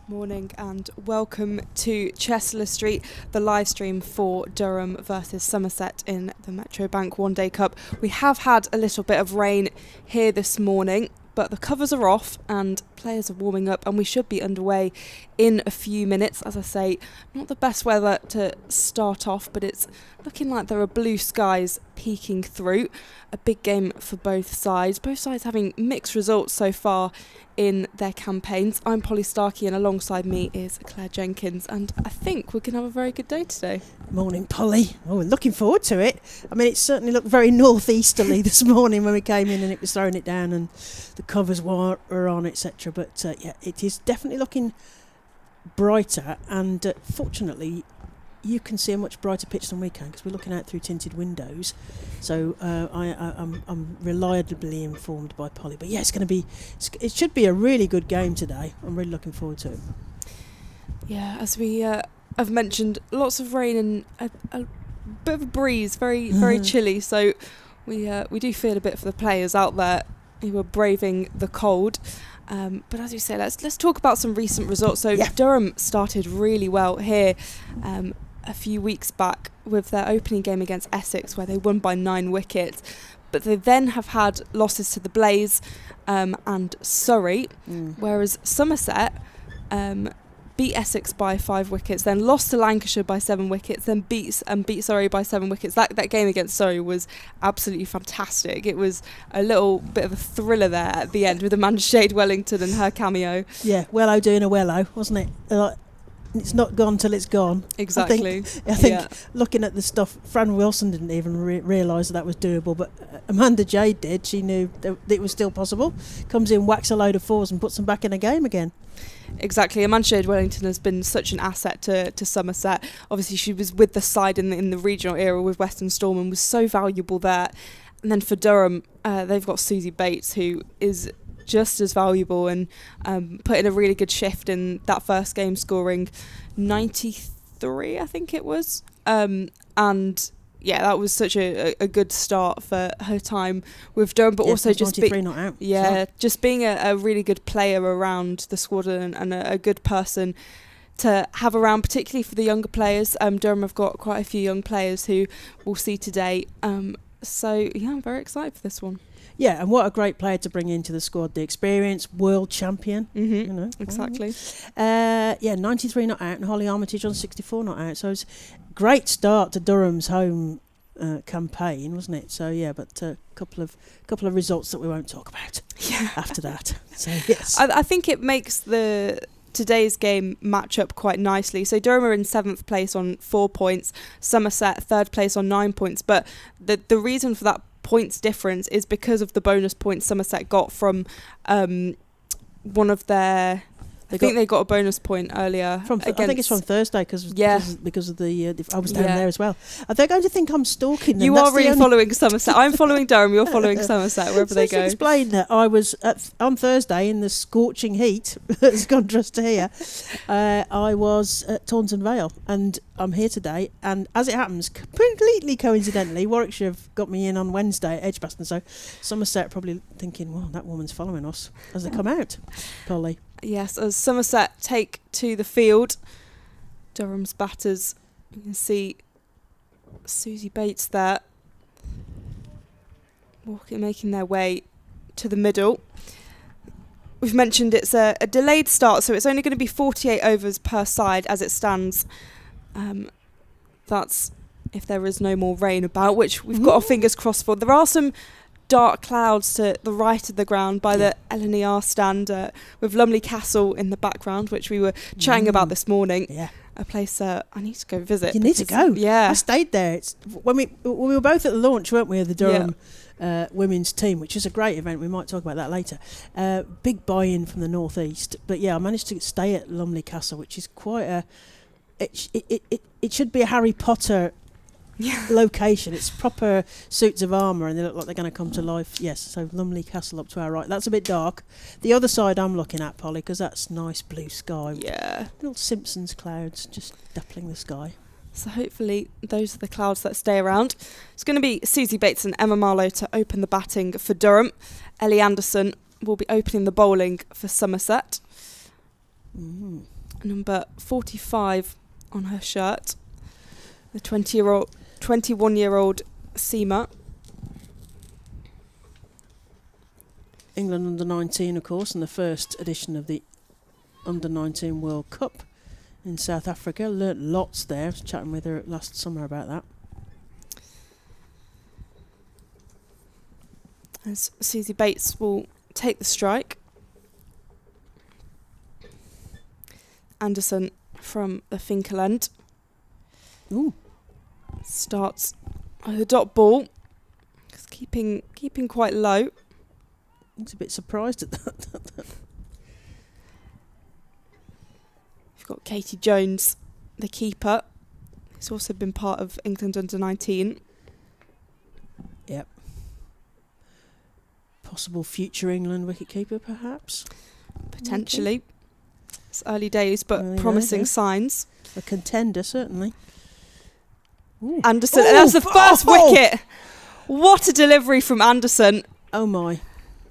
Morning and welcome to Chester Street, the live stream for Durham versus Somerset in the Metro Bank One Day Cup. We have had a little bit of rain here this morning, but the covers are off and players are warming up and we should be underway in a few minutes. As I say, not the best weather to start off, but it's looking like there are blue skies peeking through. A big game for both sides having mixed results so far in their campaigns. I'm Polly Starkey and alongside me is Claire Jenkins, and I think we can have a very good day today. Morning, Polly. Oh, we're looking forward to it. I mean, it certainly looked very northeasterly this morning when we came in and it was throwing it down and the covers were on, etc. But yeah, it is definitely looking brighter, and fortunately you can see a much brighter pitch than we can because we're looking out through tinted windows. So I'm reliably informed by Polly. But yeah, it should be a really good game today. I'm really looking forward to it. Yeah, as we have mentioned, lots of rain and a bit of a breeze, very chilly. So we do feel a bit for the players out there who are braving the cold. But as you say, let's talk about some recent results. So yeah. Durham started really well here a few weeks back with their opening game against Essex, where they won by 9 wickets. But they then have had losses to the Blaze and Surrey, whereas Somerset beat Essex by 5 wickets, then lost to Lancashire by 7 wickets, then beat Surrey by 7 wickets. That game against Surrey was absolutely fantastic. It was a little bit of a thriller there at the end with Amanda Shade Wellington and her cameo. Yeah, Wello doing a Wello, wasn't it? It's not gone till it's gone. Exactly. I think looking at the stuff, Fran Wilson didn't even realise that was doable, but Amanda Jade did. She knew that it was still possible. Comes in, whacks a load of 4s and puts them back in a game again. Exactly. Amanda Shade Wellington has been such an asset to Somerset. Obviously, she was with the side in the regional era with Western Storm and was so valuable there. And then for Durham, they've got Susie Bates, who is just as valuable and put in a really good shift in that first game, scoring 93, I think it was. And yeah, that was such a good start for her time with Durham, but also just not out. Yeah, just being a really good player around the squad and a good person to have around, particularly for the younger players. Durham have got quite a few young players who we'll see today. So yeah, I'm very excited for this one. Yeah, and what a great player to bring into the squad. The experience, world champion. You know, exactly. 93 not out, and Holly Armitage on 64 not out. So it's a great start to Durham's home campaign, wasn't it? So yeah, but a couple of results that we won't talk about after that. So yes, I think it makes today's game match up quite nicely. So Durham are in 7th place on 4 points, Somerset 3rd place on 9 points. But the reason for that points difference is because of the bonus points Somerset got from one of their... I think they got a bonus point earlier. I think it's from Thursday because of the I was down there as well. Are they going to think I'm stalking them? You are really following Somerset. I'm following Durham. You're following Somerset wherever they go. Explain that I was on Thursday in the scorching heat, as contrast to here. I was at Taunton Vale, and I'm here today. And as it happens, completely coincidentally, Warwickshire have got me in on Wednesday at Edgbaston. So Somerset probably thinking, "Well, that woman's following us" as they come out. Polly. Yes, as Somerset take to the field, Durham's batters, you can see Susie Bates there, making their way to the middle. We've mentioned it's a delayed start, so it's only going to be 48 overs per side as it stands. That's if there is no more rain about, which we've got our fingers crossed for. There are some dark clouds to the right of the ground by the LNER stand with Lumley Castle in the background, which we were chatting about this morning. Yeah, a place I need to go visit. You need to go. Yeah, I stayed there. It's when we were both at the launch, weren't we, of the Durham women's team, which is a great event. We might talk about that later. Big buy-in from the northeast, but yeah, I managed to stay at Lumley Castle, which is quite a. It should be a Harry Potter location. It's proper suits of armour and they look like they're going to come to life. Yes, so Lumley Castle up to our right. That's a bit dark. The other side I'm looking at, Polly, because that's nice blue sky. Yeah. Little Simpsons clouds just dappling the sky. So hopefully those are the clouds that stay around. It's going to be Susie Bates and Emma Marlowe to open the batting for Durham. Ellie Anderson will be opening the bowling for Somerset. number 45 on her shirt. The 21-year-old seamer. England under 19, of course, and the first edition of the under 19 World Cup in South Africa. Learnt lots there. I was chatting with her last summer about that. As Susie Bates will take the strike. Anderson from the Finkel end. Ooh. Starts with a dot ball. Just keeping quite low. I was a bit surprised at that. We've got Katie Jones, the keeper. He's also been part of England under 19. Yep. Possible future England wicketkeeper, perhaps? Potentially. It's early days, but Early promising days, signs. A contender, certainly. Ooh. Anderson, and that's the first wicket. What a delivery from Anderson. Oh my.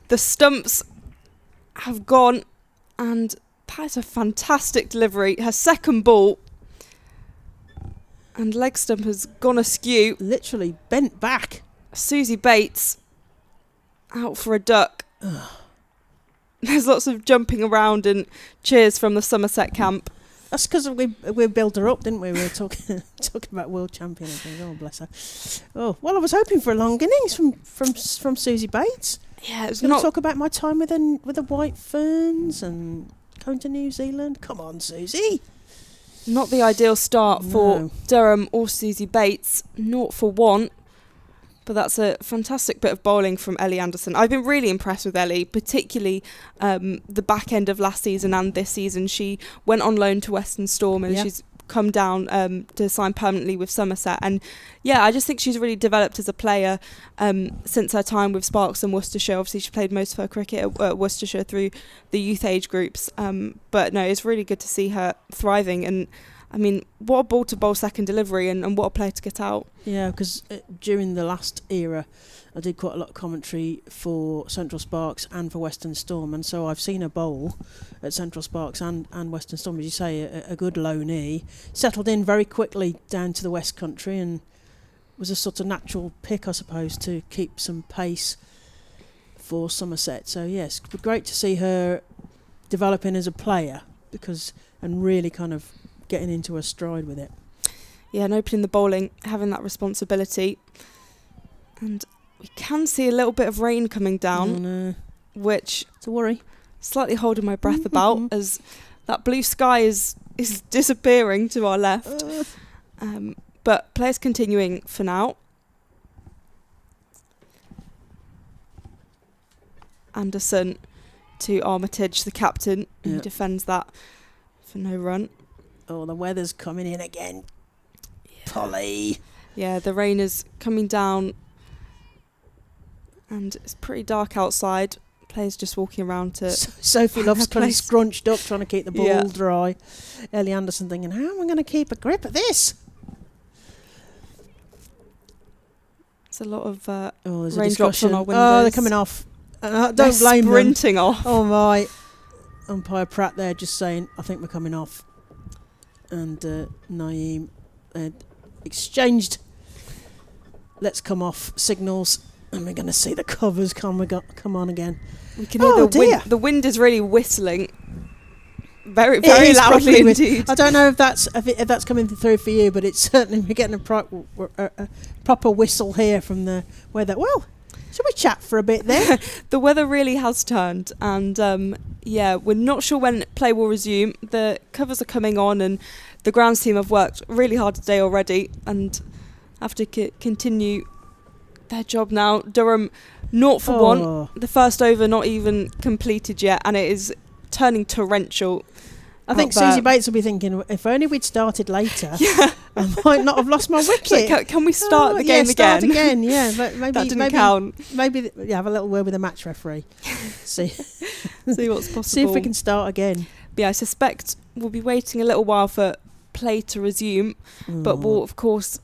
The stumps have gone, and that is a fantastic delivery. Her second ball, and leg stump has gone askew. Literally bent back. Susie Bates out for a duck. There's lots of jumping around and cheers from the Somerset camp. That's because we built her up, didn't we? We were talking about world champion and things. Oh, bless her. Oh, well, I was hoping for a long innings from Susie Bates. Yeah, it's Going not to talk about my time with the White Ferns and going to New Zealand. Come on, Susie. not the ideal start for No. Durham or Susie Bates. 0 for 1. But that's a fantastic bit of bowling from Ellie Anderson. I've been really impressed with Ellie, particularly the back end of last season and this season. She went on loan to Western Storm and she's come down to sign permanently with Somerset. And yeah, I just think she's really developed as a player since her time with Sparks and Worcestershire. Obviously, she played most of her cricket at Worcestershire through the youth age groups. But no, it's really good to see her thriving. And I mean, what a ball-to-bowl second delivery and what a player to get out. Yeah, because during the last era, I did quite a lot of commentary for Central Sparks and for Western Storm, and so I've seen her bowl at Central Sparks and Western Storm, as you say, a good low-knee. Settled in very quickly down to the West Country and was a sort of natural pick, I suppose, to keep some pace for Somerset. So yes, great to see her developing as a player and really kind of getting into her stride with it. Yeah, and opening the bowling, having that responsibility. And we can see a little bit of rain coming down, which it's a worry. Slightly holding my breath about, as that blue sky is disappearing to our left. But players continuing for now. Anderson to Armitage, the captain, who defends that for no run. Oh, the weather's coming in again. Polly. Yeah, the rain is coming down and it's pretty dark outside. Players just walking around to... Sophie Love's kind of scrunched up trying to keep the ball dry. Ellie Anderson thinking, how am I going to keep a grip of this? It's a lot of there's raindrops on our windows. Oh, they're coming off. Don't blame them. Sprinting off. Oh my. Umpire Pratt there just saying, I think we're coming off. And Naeem exchanged let's come off signals, and we're going to see the covers come on again. We can hear the wind is really whistling very, very loudly indeed. I don't know if that's coming through for you, but it's certainly, we're getting a proper whistle here from the weather. Well, shall we chat for a bit then? The weather really has turned, and we're not sure when play will resume. The covers are coming on, and the grounds team have worked really hard today already and have to continue their job now. Durham 0 for 1. The first over not even completed yet, and it is turning torrential. I think Susie Bates will be thinking, if only we'd started later, I might not have lost my wicket. Like, can we start the game again? Start again, yeah. But maybe, that didn't count. Maybe have a little word with the match referee. See what's possible. See if we can start again. But yeah, I suspect we'll be waiting a little while for play to resume, but we'll, of course,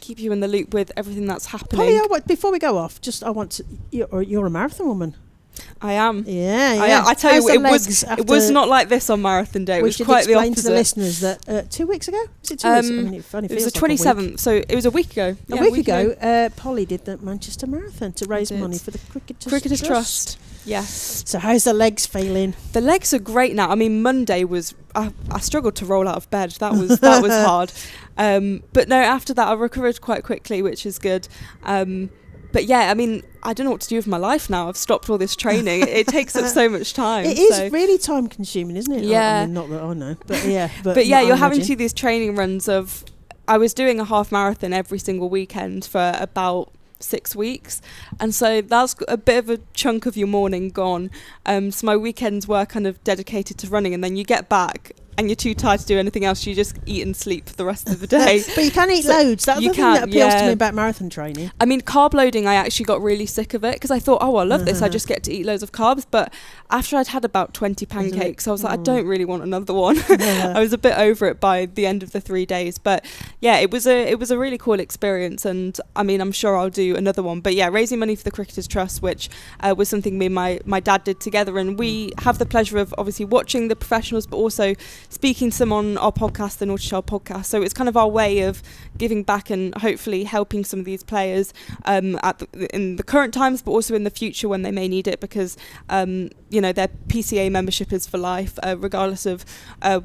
keep you in the loop with everything that's happening. Polly, before we go off, I want to... You're a marathon woman. I am. Yeah. I tell you, How's it was not like this on marathon day. It was quite the opposite. To the listeners that 2 weeks ago, was it 2 weeks? I mean, it was the 27th, so it was a week ago. A week ago, Polly did the Manchester Marathon to raise money for the Cricketers Trust. Yes. So how's the legs feeling? The legs are great now. I mean, Monday was I struggled to roll out of bed. That was hard. But no, after that I recovered quite quickly, which is good. But yeah, I mean, I don't know what to do with my life now. I've stopped all this training. It takes up so much time. It is really time consuming, isn't it? Yeah. I mean, not that I know, but yeah. But yeah, you're having to do these training runs of. I was doing a half marathon every single weekend for about 6 weeks, and so that's a bit of a chunk of your morning gone. So my weekends were kind of dedicated to running, and then you get back and you're too tired to do anything else. You just eat and sleep for the rest of the day. But you can eat loads. That's the thing that appeals to me about marathon training. I mean, carb loading, I actually got really sick of it because I thought, I love this. I just get to eat loads of carbs. But after I'd had about 20 pancakes, I was like, I don't really want another one. I was a bit over it by the end of the 3 days. But yeah, it was a really cool experience. And I mean, I'm sure I'll do another one. But yeah, raising money for the Cricketers Trust, which was something me and my dad did together. And we have the pleasure of obviously watching the professionals, but also speaking to them on our podcast, the Naughty Child podcast. So it's kind of our way of giving back and hopefully helping some of these players in the current times, but also in the future when they may need it, because their PCA membership is for life, regardless of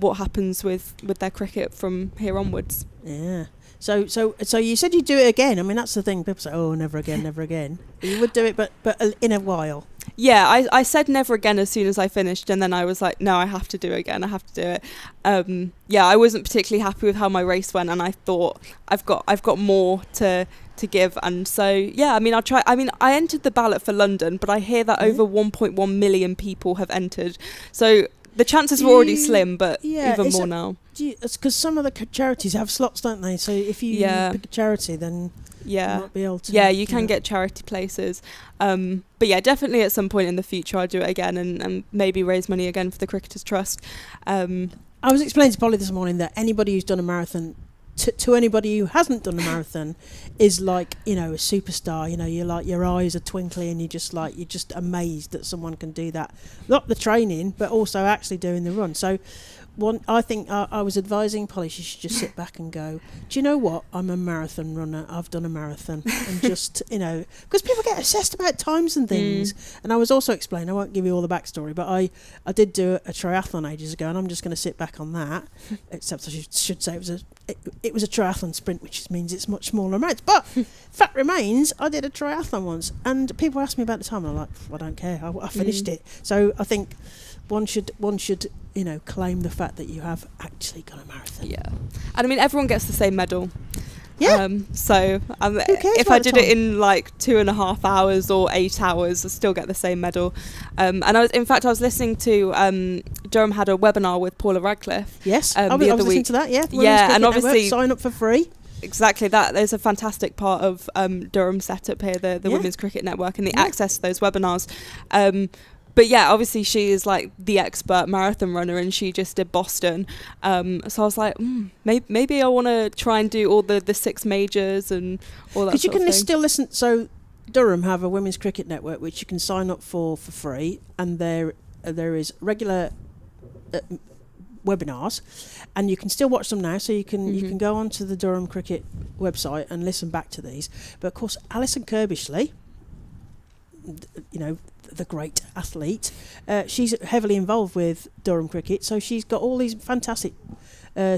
what happens with their cricket from here onwards. Yeah. So you said you'd do it again. I mean, that's the thing. People say, "Oh, never again, never again." You would do it, but in a while. Yeah, I said never again as soon as I finished, and then I was like, no, I have to do it again. I have to do it. I wasn't particularly happy with how my race went, and I thought I've got more to give, and so yeah, I mean, I'll try. I mean, I entered the ballot for London, but I hear that over 1.1 million people have entered, so the chances were already slim, but even more now. It's because some of the charities have slots, don't they? So if you pick a charity, then you might be able to. Yeah, you can get charity places. But yeah, definitely at some point in the future I'll do it again and maybe raise money again for the Cricketers Trust. I was explaining to Polly this morning that anybody who's done a marathon, to anybody who hasn't done a marathon, is like, a superstar. You're like, your eyes are twinkly and you're just amazed that someone can do that. Not the training, but also actually doing the run. So I think I was advising Polly she should just sit back and go, do you know what? I'm a marathon runner. I've done a marathon. And just, because people get obsessed about times and things. And I was also explaining, I won't give you all the backstory, but I did do a triathlon ages ago, and I'm just going to sit back on that, except I should say it was a triathlon sprint, which means it's much smaller amounts. But fact remains, I did a triathlon once, and people asked me about the time, and I'm like, I don't care. I finished it. So I think one should claim the fact that you have actually got a marathon. Yeah, and I mean, everyone gets the same medal. Yeah. If I did it in like 2.5 hours or 8 hours, I still get the same medal. And I was listening to Durham had a webinar with Paula Radcliffe. Yes, I was listening to that. Yeah, and obviously sign up for free. Exactly that. There's a fantastic part of Durham setup here, the Women's Cricket Network, and the access to those webinars. But yeah, obviously she is like the expert marathon runner, and she just did Boston. So I was like, maybe I want to try and do all the 6 majors and all that. Because you can still listen. So Durham have a Women's Cricket Network which you can sign up for free, and there is regular webinars, and you can still watch them now. So you can go onto the Durham Cricket website and listen back to these. But of course, Alison Kirbishley, the great athlete, she's heavily involved with Durham Cricket, so she's got all these fantastic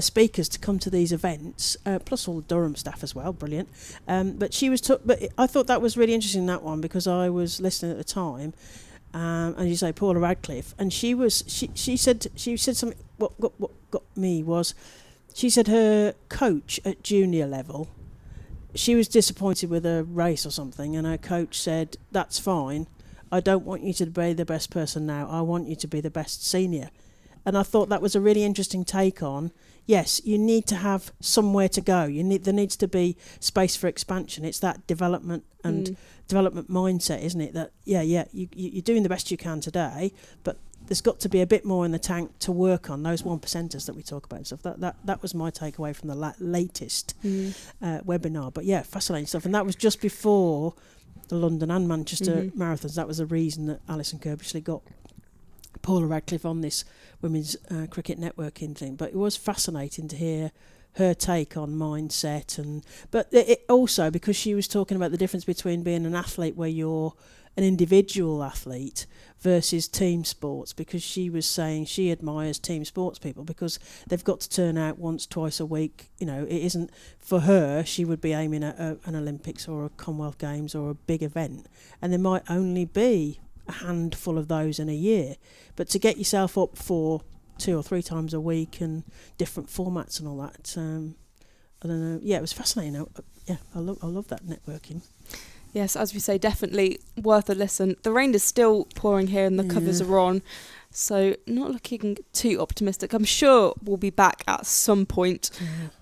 speakers to come to these events, plus all the Durham staff as well. Brilliant. But I thought that was really interesting, that one, because I was listening at the time, and you say Paula Radcliffe, and she said something. What got me was, she said her coach at junior level, she was disappointed with a race or something, and her coach said, "That's fine. I don't want you to be the best person now. I want you to be the best senior." And I thought that was a really interesting take on, yes, you need to have somewhere to go. There needs to be space for expansion. It's that development and development mindset, isn't it? That, you're doing the best you can today, but there's got to be a bit more in the tank to work on those 1%ers that we talk about and stuff. That was my takeaway from the latest webinar. But yeah, fascinating stuff. And that was just before the London and Manchester Mhm. marathons. That was the reason that Alison Kirbishley got Paula Radcliffe on this women's cricket networking thing. But it was fascinating to hear her take on mindset, but it also, because she was talking about the difference between being an athlete where you're an individual athlete versus team sports, because she was saying she admires team sports people because they've got to turn out once, twice a week. You know, it isn't for her. She would be aiming at an Olympics or a Commonwealth Games or a big event, and there might only be a handful of those in a year. But to get yourself up for 2 or 3 times a week and different formats and all that, I don't know. Yeah, it was fascinating. I love that networking. Yes, as we say, definitely worth a listen. The rain is still pouring here and the covers are on, so not looking too optimistic. I'm sure we'll be back at some point,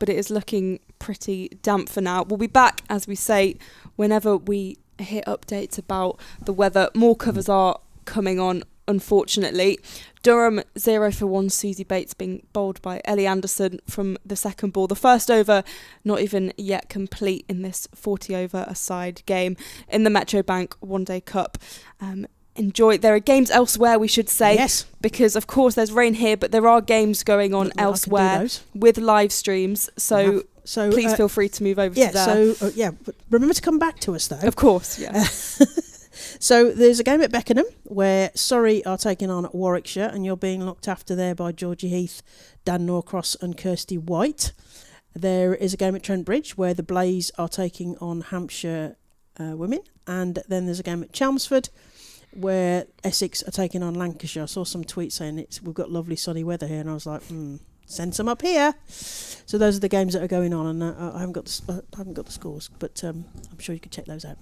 but it is looking pretty damp for now. We'll be back, as we say, whenever we hear updates about the weather. More covers are coming on, unfortunately. Durham 0 for 1, Susie Bates being bowled by Ellie Anderson from the second ball. The first over not even yet complete in this 40 over a side game in the Metro Bank One Day Cup. There are games elsewhere, we should say, yes, because of course there's rain here, but there are games going on elsewhere with live streams, so please feel free to move over to there. But remember to come back to us though. Of course, yeah. So there's a game at Beckenham where Surrey are taking on Warwickshire, and you're being looked after there by Georgie Heath, Dan Norcross and Kirsty White. There is a game at Trent Bridge where the Blaze are taking on Hampshire women, and then there's a game at Chelmsford where Essex are taking on Lancashire. I saw some tweets saying we've got lovely sunny weather here, and I was like, send some up here. So those are the games that are going on, and I haven't got the scores, but I'm sure you could check those out.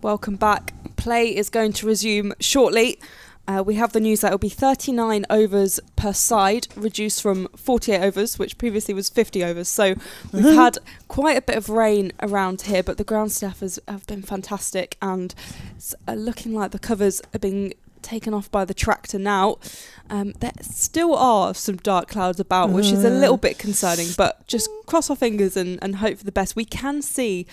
welcome back. Play is going to resume shortly. We have the news that it will be 39 overs per side, reduced from 48 overs, which previously was 50 overs. So we've had quite a bit of rain around here, but the ground staff have been fantastic, and it's looking like the covers are being taken off by the tractor now. There still are some dark clouds about, which is a little bit concerning, but just cross our fingers and hope for the best. We can see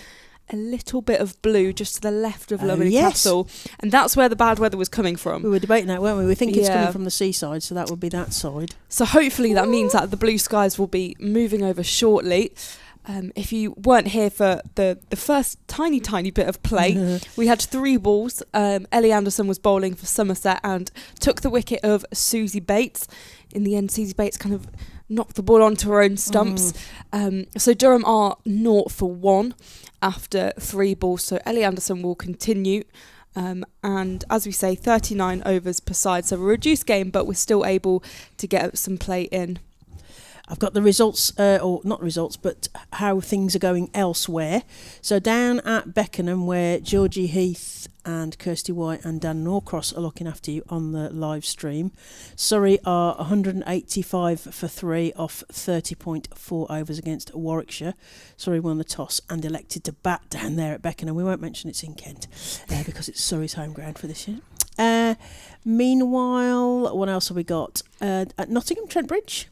a little bit of blue just to the left of London Castle, and that's where the bad weather was coming from. We were debating that, weren't we? We think it's coming from the seaside, so that would be that side. So hopefully that means that the blue skies will be moving over shortly. If you weren't here for the first tiny bit of play, we had 3 balls. Ellie Anderson was bowling for Somerset and took the wicket of Susie Bates. In the end, Susie Bates kind of knocked the ball onto her own stumps. So Durham are 0 for 1 after 3 balls. So Ellie Anderson will continue. And as we say, 39 overs per side. So a reduced game, but we're still able to get some play in. I've got the results, or not results, but how things are going elsewhere. So down at Beckenham, where Georgie Heath and Kirsty White and Dan Norcross are looking after you on the live stream, Surrey are 185 for 3 off 30.4 overs against Warwickshire. Surrey won the toss and elected to bat down there at Beckenham. We won't mention it's in Kent because it's Surrey's home ground for this year. Meanwhile, what else have we got? At Nottingham Trent Bridge,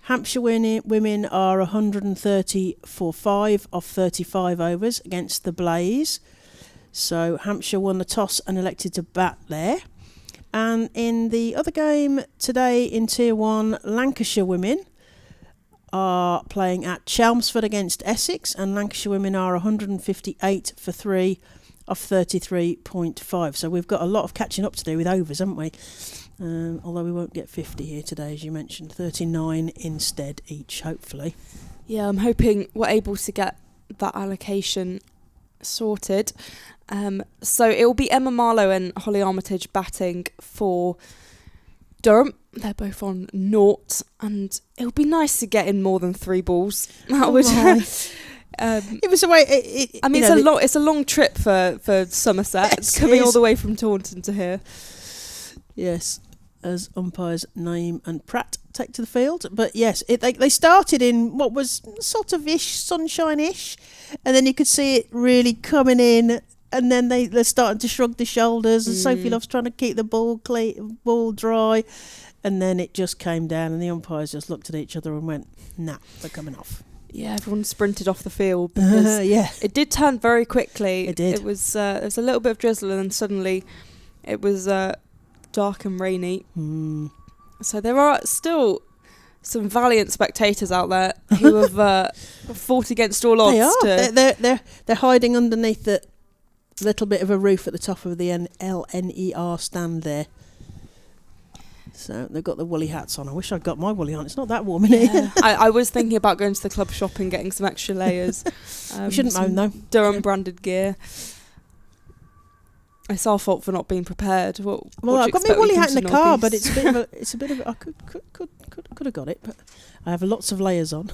Hampshire women are 130 for 5 off 35 overs against the Blaze. So Hampshire won the toss and elected to bat there. And in the other game today in Tier 1, Lancashire women are playing at Chelmsford against Essex, and Lancashire women are 158 for 3 off 33.5. So we've got a lot of catching up to do with overs, haven't we? Although we won't get 50 here today, as you mentioned. 39 instead each, hopefully. Yeah, I'm hoping we're able to get that allocation sorted. So it will be Emma Marlowe and Holly Armitage batting for Durham. They're both on 0, and it would be nice to get in more than 3 balls. That would. It was a way. It's a long trip for Somerset. It's coming all the way from Taunton to here. Yes, as umpires Naeem and Pratt take to the field. But yes, they started in what was sort of sunshine-ish, and then you could see it really coming in, and then they're starting to shrug the shoulders, and Sophie Love's trying to keep the ball dry, and then it just came down, and the umpires just looked at each other and went, nah, they're coming off. Yeah, everyone sprinted off the field because it did turn very quickly. It did. It was there was a little bit of drizzle, and then suddenly it was dark and rainy. So there are still some valiant spectators out there who have fought against all odds. They're hiding underneath the little bit of a roof at the top of the LNER stand there. So they've got the woolly hats on. I wish I'd got my woolly on. It's not that warm in here. I was thinking about going to the club shop and getting some extra layers. We shouldn't moan though. Durham branded gear. It's our fault for not being prepared. Well, I've got my woolly hat in the car, but it's a bit of I could have got it, but I have lots of layers on.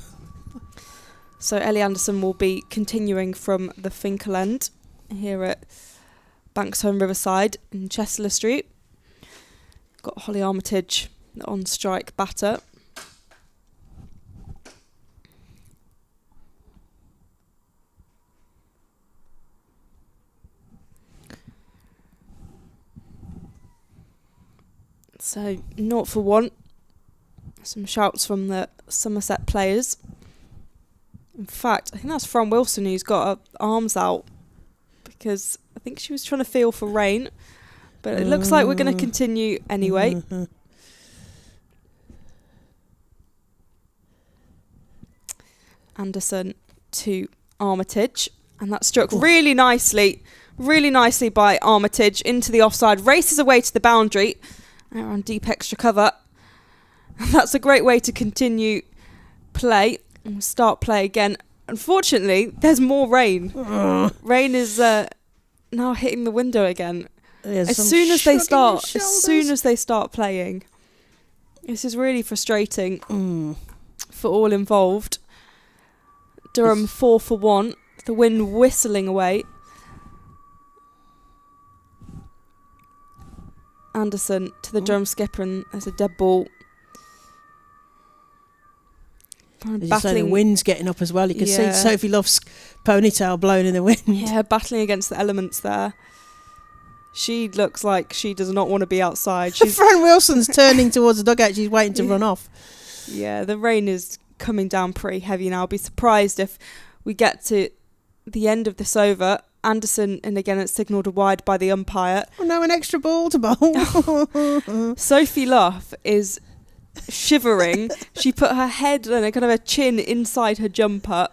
So Ellie Anderson will be continuing from the Finkel end here at Banks Homes Riverside in Chester Street. Got Holly Armitage, the on-strike batter. So 0 for 1. Some shouts from the Somerset players. In fact, I think that's Fran Wilson who's got her arms out because I think she was trying to feel for rain. But it looks like we're going to continue anyway. Anderson to Armitage. And that struck really nicely by Armitage into the offside. Races away to the boundary. They're on deep extra cover. That's a great way to continue play. And we'll start play again. Unfortunately, there's more rain. Rain is now hitting the window again. As soon as they start playing, this is really frustrating for all involved. Durham 4 for 1, the wind whistling away. Anderson to the Durham skipper, and there's a dead ball. As you say, the wind's getting up as well. You can see Sophie Luff's ponytail blowing in the wind. Yeah, battling against the elements there. She looks like she does not want to be outside. Fran Wilson's turning towards the dugout. She's waiting to run off. Yeah, the rain is coming down pretty heavy now. I'll be surprised if we get to the end of this over. Anderson, and again it's signalled a wide by the umpire. Oh no, an extra ball to bowl. Sophie Luff is shivering. She put her head and a kind of a chin inside her jumper,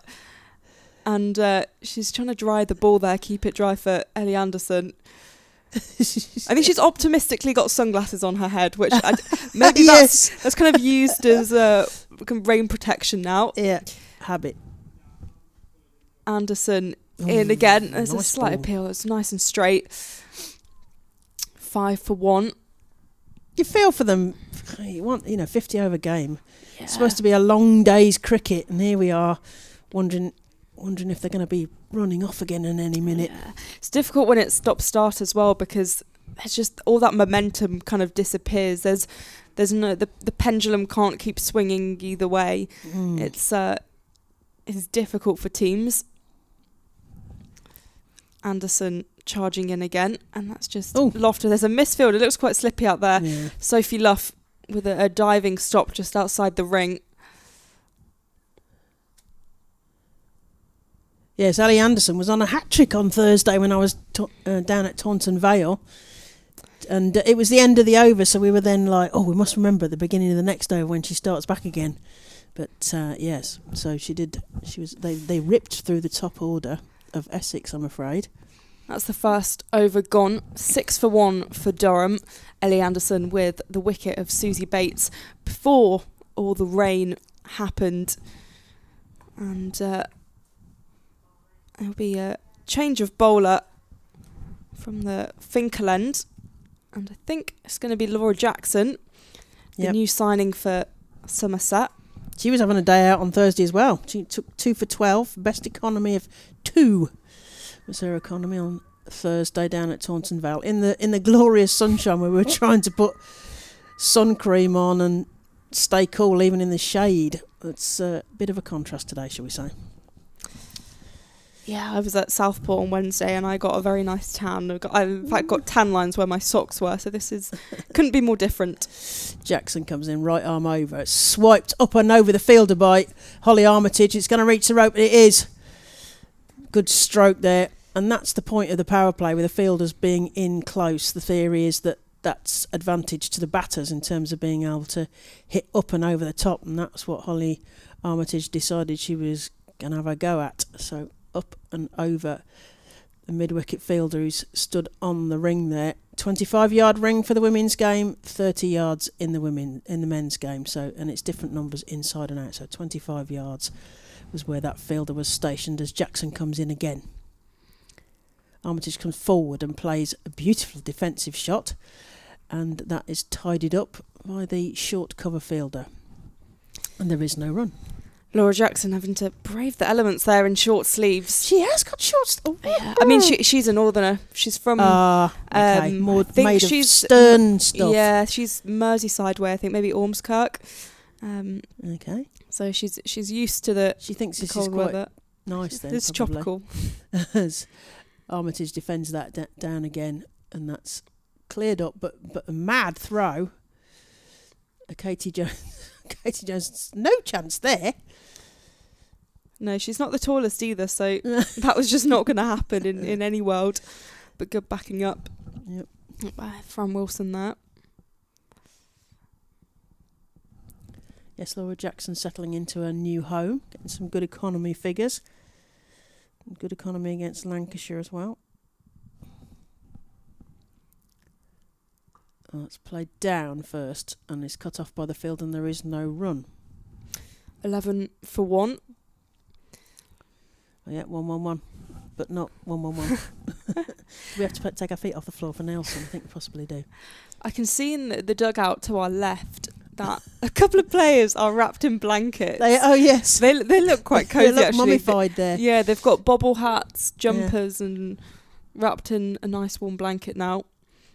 and she's trying to dry the ball there, keep it dry for Ellie Anderson. I think she's optimistically got sunglasses on her head, which maybe that's kind of used as rain protection now. Yeah, habit. Anderson in again. There's nice a slight appeal. It's nice and straight. 5 for 1. You feel for them. You want 50 over game. Yeah. It's supposed to be a long day's cricket, and here we are, wondering if they're going to be running off again in any minute. Yeah. It's difficult when it's stop-start as well, because there's just all that momentum kind of disappears. There's no the pendulum can't keep swinging either way. It's difficult for teams. Anderson charging in again, and that's just Lofter. There's a misfield. It looks quite slippy out there. Yeah. Sophie Luff with a diving stop just outside the ring. Yes, Ellie Anderson was on a hat-trick on Thursday when I was down at Taunton Vale. And it was the end of the over, so we were then like, we must remember at the beginning of the next over when she starts back again. But yes, so she did. They ripped through the top order of Essex, I'm afraid. That's the first over gone. 6 for 1 for Durham. Ellie Anderson with the wicket of Susie Bates before all the rain happened. And there'll be a change of bowler from the Finkel end. And I think it's going to be Laura Jackson, the new signing for Somerset. She was having a day out on Thursday as well. She took 2 for 12. Best economy of 2 was her economy on Thursday down at Taunton Vale. In the glorious sunshine where we were trying to put sun cream on and stay cool even in the shade. It's a bit of a contrast today, shall we say. Yeah, I was at Southport on Wednesday and I got a very nice tan. I in fact got tan lines where my socks were, so this couldn't be more different. Jackson comes in, right arm over. It's swiped up and over the fielder by Holly Armitage. It's going to reach the rope, but it is. Good stroke there. And that's the point of the power play, with the fielders being in close. The theory is that that's advantage to the batters in terms of being able to hit up and over the top, and that's what Holly Armitage decided she was going to have a go at. So up and over the mid-wicket fielder who's stood on the ring there. 25-yard ring for the women's game, 30 yards in the men's game. So, and it's different numbers inside and out. So 25 yards was where that fielder was stationed as Jackson comes in again. Armitage comes forward and plays a beautiful defensive shot, and that is tidied up by the short cover fielder. And there is no run. Laura Jackson having to brave the elements there in short sleeves. She has got short. Yeah. I mean, she's a northerner. She's from okay. More made of stern stuff. Yeah, she's Merseyside way. I think maybe Ormskirk. Okay. So she's used to the. She thinks this cold is quite weather. Nice. Then it's probably. tropical. As Armitage defends that down again, and that's cleared up. But a mad throw. Katie Jones, no chance there. No, she's not the tallest either, so that was just not going to happen in any world. But good backing up. Yep. Fran Wilson there. Yes, Laura Jackson settling into her new home, getting some good economy figures. Good economy against Lancashire as well. It's played down first and is cut off by the field, and there is no run. 11 for 1. Oh, yeah, 1-1-1, but not 1-1-1. We have to take our feet off the floor for Nelson. I think we possibly do. I can see in the dugout to our left that a couple of players are wrapped in blankets. Yes. They look quite cosy, they look actually. mummified there. Yeah, they've got bobble hats, jumpers, and wrapped in a nice warm blanket now.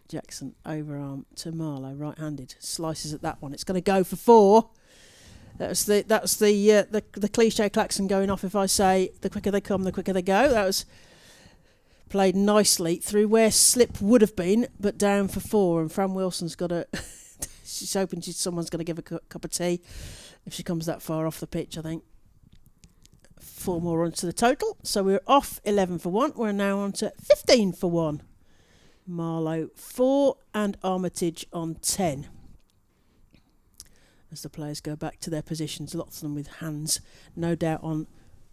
Jackson overarm to Marlowe, right-handed, slices at that one. It's going to go for 4. That's the cliche klaxon going off. If I say the quicker they come, the quicker they go. That was played nicely through where slip would have been, but down for 4. And Fran Wilson's got a. She's hoping someone's going to give her a cup of tea if she comes that far off the pitch. I think 4 more runs to the total. So we're off 11 for 1. We're now on to 15 for 1. Marlowe 4 and Armitage on 10. As the players go back to their positions, lots of them with hands, no doubt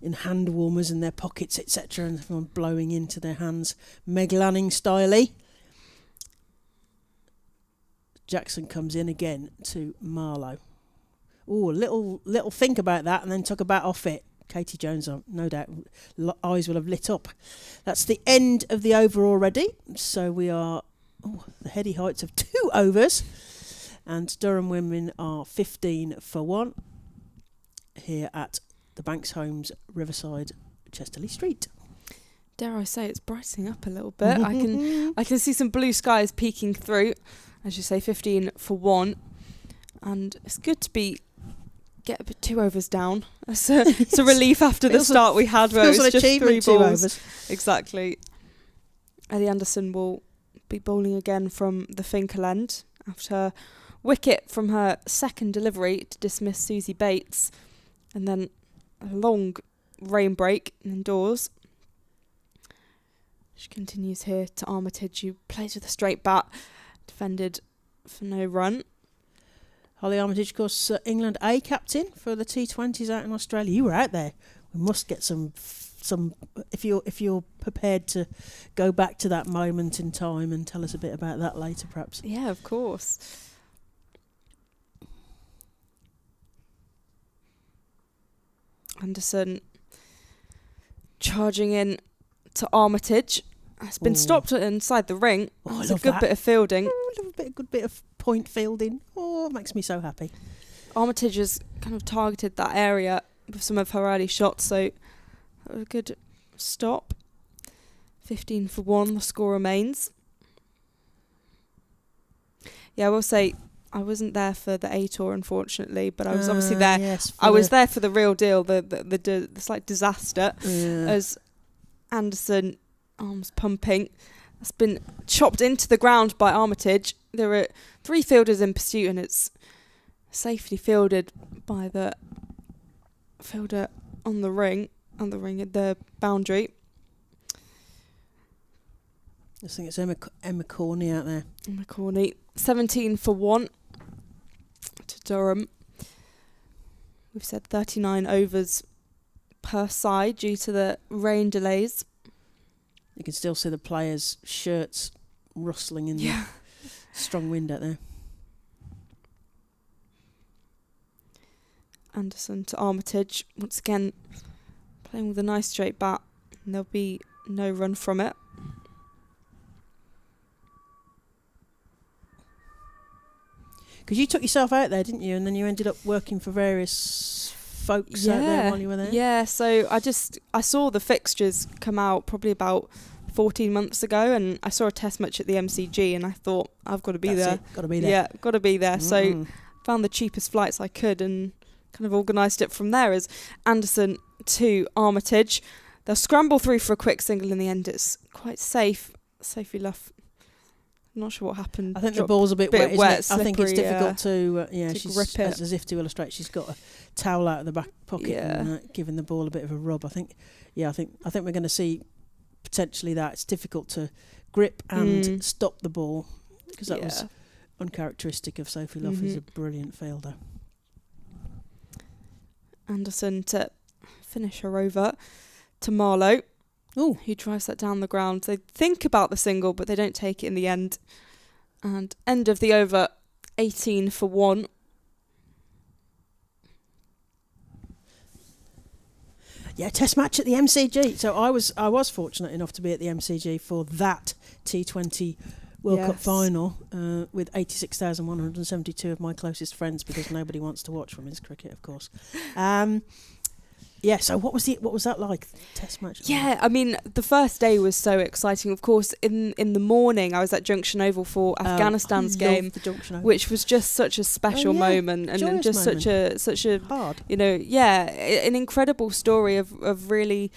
in hand warmers in their pockets, etc., and everyone blowing into their hands, Meg Lanning styley. Jackson comes in again to Marlowe. Oh, a little think about that, and then took a bat off it. Katie Jones, no doubt, eyes will have lit up. That's the end of the over already. So we are the heady heights of 2 overs. And Durham women are 15 for 1 here at the Banks Homes Riverside, Chesterley Street. Dare I say it's brightening up a little bit. I can see some blue skies peeking through. As you say, 15 for 1. And it's good to get a bit 2 overs down. It's a relief after the start we had where it was just 3 balls. 2 overs. Exactly. Ellie Anderson will be bowling again from the Finkel end after wicket from her second delivery to dismiss Susie Bates, and then a long rain break indoors. She continues here to Armitage, who plays with a straight bat, defended for no run. Holly Armitage, of course, England A captain for the T20s out in Australia. You were out there. We must get some. If you're prepared to go back to that moment in time and tell us a bit about that later, perhaps. Yeah, of course. Anderson charging in to Armitage. Has been stopped inside the ring. Oh, it's a good bit of fielding. Oh, I love a good bit of point fielding. Oh, it makes me so happy. Armitage has kind of targeted that area with some of her early shots, so that was a good stop. 15 for 1, the score remains. Yeah, I will say I wasn't there for the A tour, unfortunately, but I was obviously there. Yes, I was there for the real deal, the slight disaster, as Anderson, arms pumping, has been chopped into the ground by Armitage. There are 3 fielders in pursuit, and it's safely fielded by the fielder on the ring at the boundary. I think it's Emma Corney out there. Emma Corney, 17 for 1 to Durham. We've said 39 overs per side due to the rain delays. You can still see the players' shirts rustling in the strong wind out there. Anderson to Armitage, once again playing with a nice straight bat, and there'll be no run from it. Because you took yourself out there, didn't you? And then you ended up working for various folks out there while you were there. Yeah, so I saw the fixtures come out probably about 14 months ago, and I saw a test match at the MCG, and I thought, I've got to be there. Got to be there. Yeah, got to be there. So found the cheapest flights I could and kind of organised it from there. As Anderson to Armitage. They'll scramble through for a quick single in the end. It's quite safe. Safely left. I'm not sure what happened. I think the ball's a bit wet, isn't it? Slippery, I think it's difficult to she's grip it. As if to illustrate, she's got a towel out of the back pocket and giving the ball a bit of a rub. I think we're going to see potentially that. It's difficult to grip and stop the ball, because that was uncharacteristic of Sophie Luff, who's a brilliant fielder. Anderson to finish her over to Marlowe. Ooh. Who drives that down the ground. They think about the single, but they don't take it in the end. And end of the over, 18 for 1. Yeah, test match at the MCG. So I was fortunate enough to be at the MCG for that T20 World Cup final with 86,172 of my closest friends, because nobody wants to watch women's cricket, of course. Yeah, so what was that like, test match? Yeah, I mean, the first day was so exciting. Of course, in the morning, I was at Junction Oval for Afghanistan's game, the Junction Oval. which was just such a special moment, and just moment. such a Hard. an incredible story of really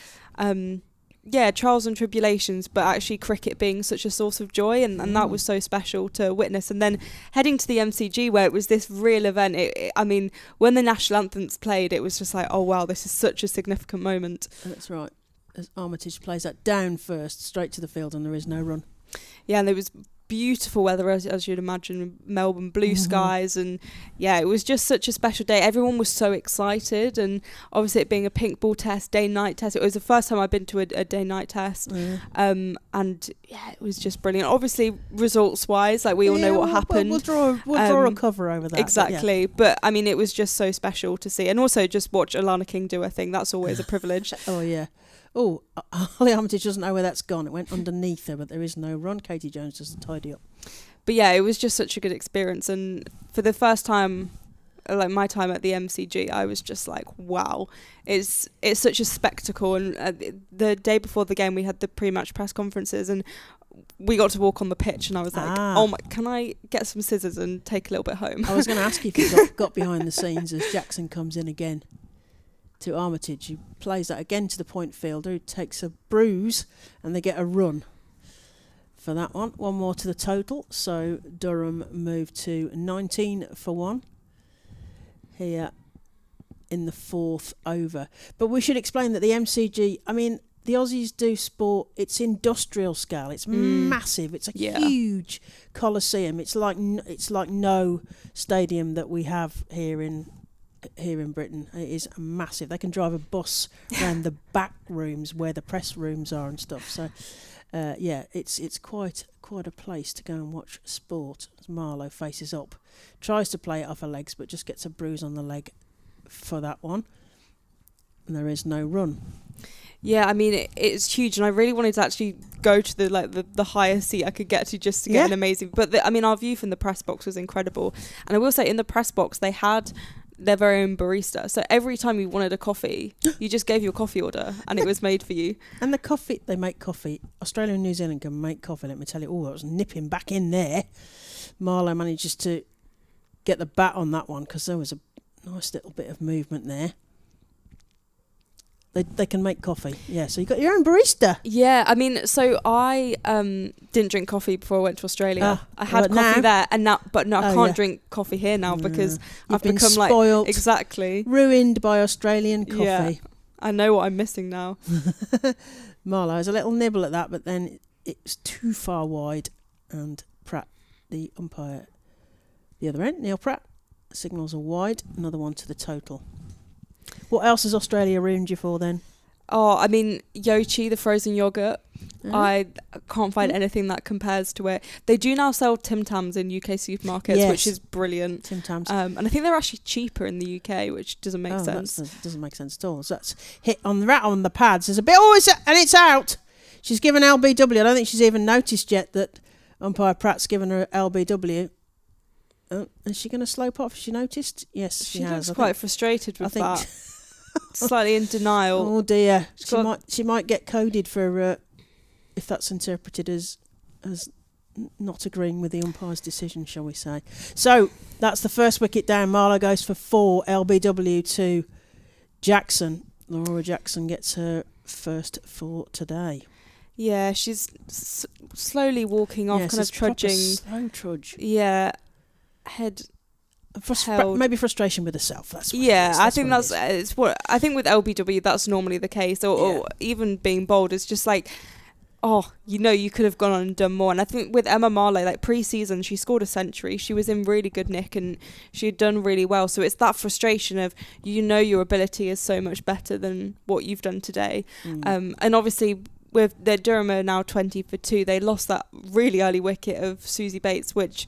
trials and tribulations, but actually cricket being such a source of joy, and that was so special to witness. And then heading to the MCG, where it was this real event, I mean, when the national anthems played, it was just like, oh wow, this is such a significant moment. That's right. As Armitage plays that down first, straight to the field, and there is no run. Yeah, and there was beautiful weather, as you'd imagine, Melbourne, blue skies, and it was just such a special day. Everyone was so excited, and obviously it being a pink ball test, day-night test, it was the first time I've been to a day-night test, and it was just brilliant. Obviously, results-wise, like we all know what happened. We'll draw a cover over that. Exactly, but I mean, it was just so special to see, and also just watch Alana King do her thing. That's always a privilege. Oh yeah. Oh, Holly Armitage doesn't know where that's gone. It went underneath her, but there is no run. Katie Jones doesn't tidy up. But yeah, it was just such a good experience. And for the first time, like my time at the MCG, I was just like, wow, it's such a spectacle. And the day before the game, we had the pre-match press conferences, and we got to walk on the pitch, and I was like, oh my, can I get some scissors and take a little bit home? I was going to ask you if you got behind the scenes as Jackson comes in again to Armitage, who plays that again to the point fielder, who takes a bruise, and they get a run for that one. One more to the total, so Durham moved to 19 for 1 here in the fourth over. But we should explain that the MCG, I mean, the Aussies do sport, it's industrial scale, it's massive, it's a huge coliseum. It's like no stadium that we have here in Britain. It is massive. They can drive a bus around the back rooms where the press rooms are and stuff. So it's quite a place to go and watch sport. As Marlowe faces up, tries to play it off her legs, but just gets a bruise on the leg for that one, and there is no run. Yeah, I mean, it's huge, and I really wanted to actually go to the highest seat I could get to, just to get an amazing. But our view from the press box was incredible, and I will say, in the press box they had their very own barista. So every time you wanted a coffee, you just gave your coffee order, and it was made for you. And the coffee, they make coffee. Australia and New Zealand can make coffee. Let me tell you. Oh, I was nipping back in there. Marlowe manages to get the bat on that one, because there was a nice little bit of movement there. They can make coffee. Yeah, so you got your own barista. Yeah, I mean, so I didn't drink coffee before I went to Australia. I had coffee there, and I can't drink coffee here now because I've become spoiled, exactly ruined by Australian coffee. Yeah, I know what I'm missing now. Marlowe has a little nibble at that, but then it's too far wide, and Pratt, the umpire, the other end, Neil Pratt, signals are wide. Another one to the total. What else has Australia ruined you for then? Oh, I mean, Yochi, the frozen yogurt. I can't find anything that compares to it. They do now sell Tim Tams in UK supermarkets, which is brilliant. Tim Tams. And I think they're actually cheaper in the UK, which doesn't make sense. That doesn't make sense at all. So that's hit on the rat on the pads. There's a bit, and it's out. She's given LBW. I don't think she's even noticed yet that umpire Pratt's given her LBW. Is she going to slope off? Has she noticed? Yes, she has. She looks quite frustrated with that. Slightly in denial. Oh dear. She might get coded for if that's interpreted as not agreeing with the umpire's decision, shall we say. So that's the first wicket down. Marlowe goes for 4. LBW to Jackson. Laura Jackson gets her first for today. Yeah, she's slowly walking off, kind of trudging. Slow trudge. Yeah. Head maybe frustration with herself. That's what I think it's what I think with LBW that's normally the case, or even being bold. It's just like, you could have gone on and done more. And I think with Emma Marlowe, like pre-season, she scored a century. She was in really good nick, and she had done really well. So it's that frustration of your ability is so much better than what you've done today. And obviously with the Durham are now 20 for 2. They lost that really early wicket of Susie Bates, which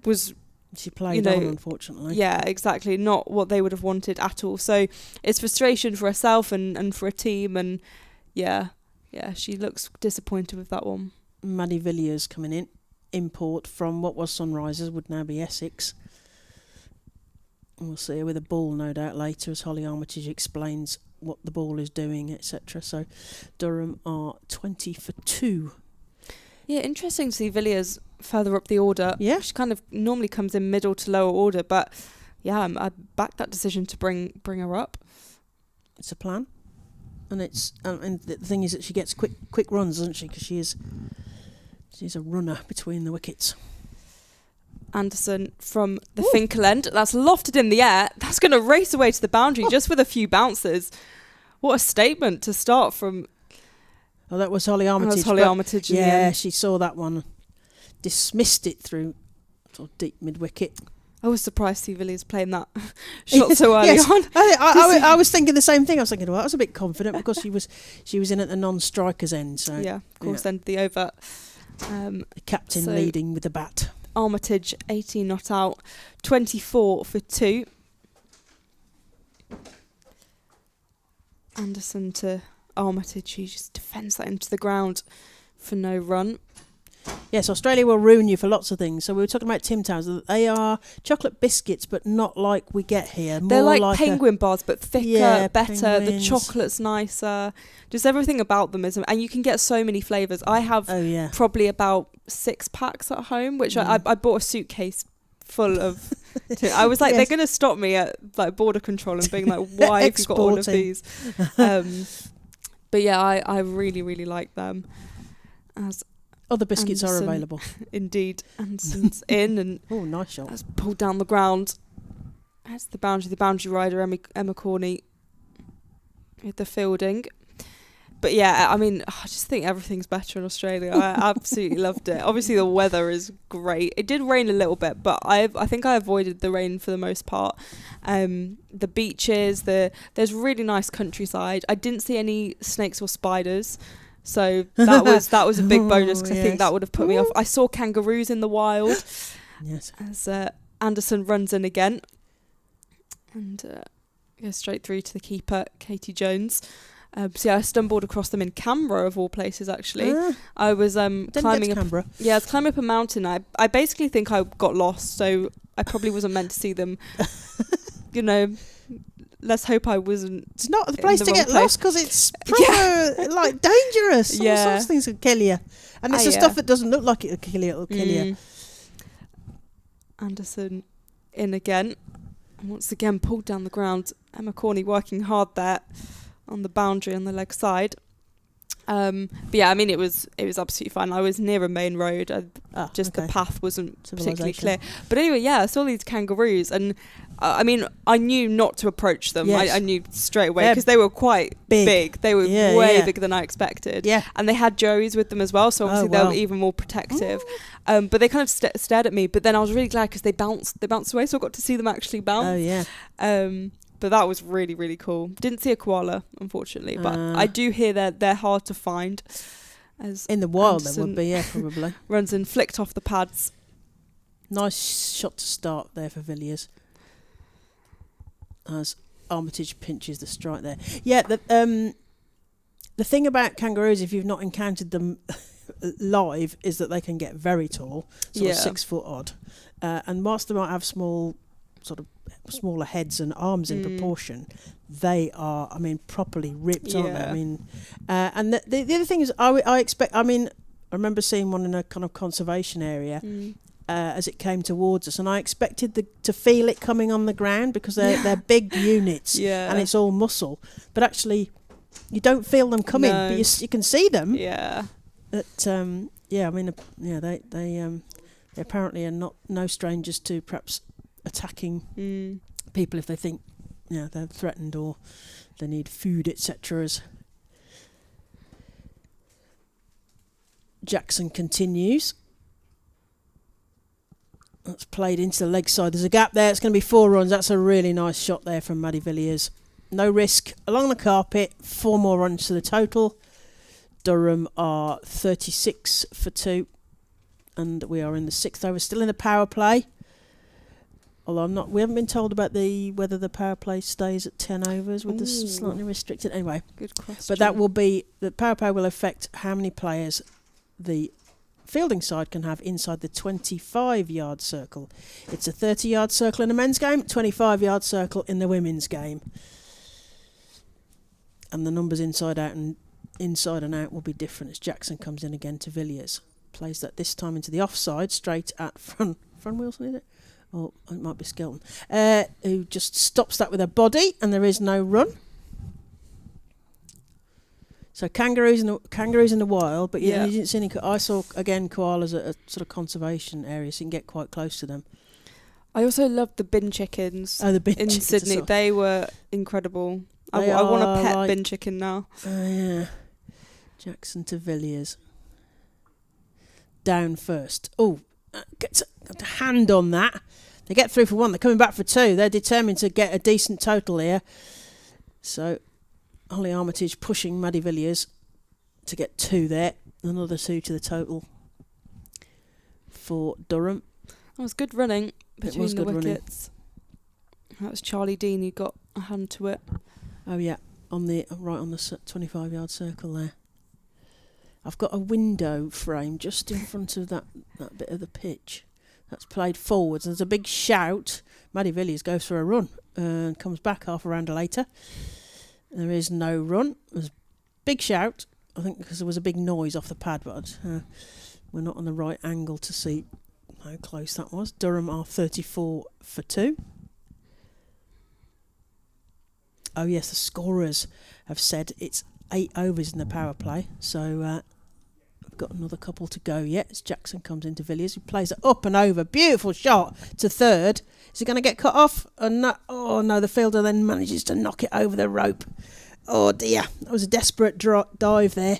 was. She played on, unfortunately. Yeah, exactly. Not what they would have wanted at all. So it's frustration for herself and for a team. And she looks disappointed with that one. Maddie Villiers coming in. Import from what was Sunrisers, would now be Essex. We'll see her with a ball, no doubt, later, as Holly Armitage explains what the ball is doing, etc. So Durham are 20 for 2. Yeah, interesting to see Villiers further up the order. Yeah. She kind of normally comes in middle to lower order, but yeah, I backed that decision to bring her up. It's a plan. And it's and the thing is that she gets quick runs, doesn't she? Because she's a runner between the wickets. Anderson from the Finkel end. That's lofted in the air. That's going to race away to the boundary just with a few bounces. What a statement to start from. Oh, that was Holly Armitage. That was Holly Armitage. Yeah, she saw that one. Dismissed it through sort of deep mid-wicket. I was surprised to see Villiers playing that shot so early yes. on. I was thinking the same thing. I was thinking, well, I was a bit confident because she was in at the non-striker's end. So yeah, of course, end the over. The captain leading with the bat. Armitage 18 not out, 24 for 2. Anderson to Armitage, he just defends that into the ground for no run. Yes, Australia will ruin you for lots of things. So we were talking about Tim Tams. They are chocolate biscuits, but not like we get here. They're like penguin bars, but thicker, better. Penguins. The chocolate's nicer. Just everything about them is, and you can get so many flavours. I have probably about 6 packs at home, which I bought a suitcase full of. I was like, they're going to stop me at like border control and being like, why have you got all of these? But yeah, I really, really like them. As other biscuits Anderson, are available. Indeed. Anderson's in and nice shot. that's pulled down the ground. That's the boundary rider, Emma Corney, with the fielding. But yeah, I mean, I just think everything's better in Australia. I absolutely loved it. Obviously, the weather is great. It did rain a little bit, but I think I avoided the rain for the most part. The beaches, there's really nice countryside. I didn't see any snakes or spiders. So that was a big bonus because I think that would have put me off. I saw kangaroos in the wild. Yes. As Anderson runs in again and goes straight through to the keeper, Katie Jones. So yeah, I stumbled across them in Canberra of all places. Actually, I was climbing up. Yeah, I was climbing up a mountain. I basically think I got lost, so I probably wasn't meant to see them. You know. Let's hope I wasn't. It's not the place to get lost because it's proper, like dangerous. All sorts of things will kill you, and it's the stuff that doesn't look like it'll kill you. It'll kill you. Anderson in again, and once again pulled down the ground. Emma Corney working hard there on the boundary on the leg side. But yeah, I mean it was absolutely fine. I was near a main road. The path wasn't particularly clear. But anyway, yeah, I saw these kangaroos, and I mean I knew not to approach them. Yes. I knew straight away because they were quite big. They were way bigger than I expected. Yeah, and they had joeys with them as well, so obviously they were even more protective. But they kind of stared at me. But then I was really glad because they bounced away, so I got to see them actually bounce. Oh yeah. But that was really, really cool. Didn't see a koala, unfortunately, but I do hear they're hard to find. As in the wild, there would be, yeah, probably. Runs and flicked off the pads. Nice shot to start there for Villiers. As Armitage pinches the strike there. Yeah, the thing about kangaroos, if you've not encountered them live, is that they can get very tall, sort of 6 foot odd. And whilst they might have smaller heads and arms in proportion, they are, I mean, properly ripped, aren't they? I mean, and the other thing is, I remember seeing one in a kind of conservation area as it came towards us, and I expected to feel it coming on the ground because they're big units and it's all muscle, but actually you don't feel them coming, but you can see them. Yeah. But they apparently are no strangers to perhaps attacking people if they think they're threatened or they need food, etc. As Jackson continues, that's played into the leg side. There's a gap there. It's going to be 4 runs. That's a really nice shot there from Maddie Villiers. No risk along the carpet. 4 more runs to the total. Durham are 36 for 2, and we are in the 6th over. Still in the power play. Although we haven't been told about whether the power play stays at 10 overs with the slightly restricted. Anyway, good question. But that will be, the power play will affect how many players the fielding side can have inside the 25-yard circle. It's a 30-yard circle in the men's game, 25-yard circle in the women's game. And the numbers inside and out will be different as Jackson comes in again to Villiers. Plays that this time into the offside, straight at Fran Wilson, is it? Or it might be Skelton. Who just stops that with her body, and there is no run. So kangaroos in the wild, but you didn't see any. I saw again koalas at a sort of conservation area, so you can get quite close to them. I also loved the bin chickens. Oh, the bin in chickens Sydney. They were incredible. I want a pet bin chicken now. Yeah. Jackson to Villiers. Down first. Oh, got a hand on that. They get through for one. They're coming back for two. They're determined to get a decent total here. So Holly Armitage pushing Maddie Villiers to get two there. Another two to the total for Durham. That was good running between the wickets. Running. That was Charlie Dean who got a hand to it. Oh yeah, on the 25-yard circle there. I've got a window frame just in front of that bit of the pitch. That's played forwards. There's a big shout. Maddie Villiers goes for a run and comes back half a round later. There is no run. There's a big shout, I think, because there was a big noise off the pad, but we're not on the right angle to see how close that was. Durham are 34 for 2. Oh yes, the scorers have said it's 8 overs in the power play, so we've got another couple to go yet as Jackson comes into Villiers, who plays it up and over. Beautiful shot to third. Is he going to get cut off? Oh no, the fielder then manages to knock it over the rope. Oh dear, that was a desperate dive there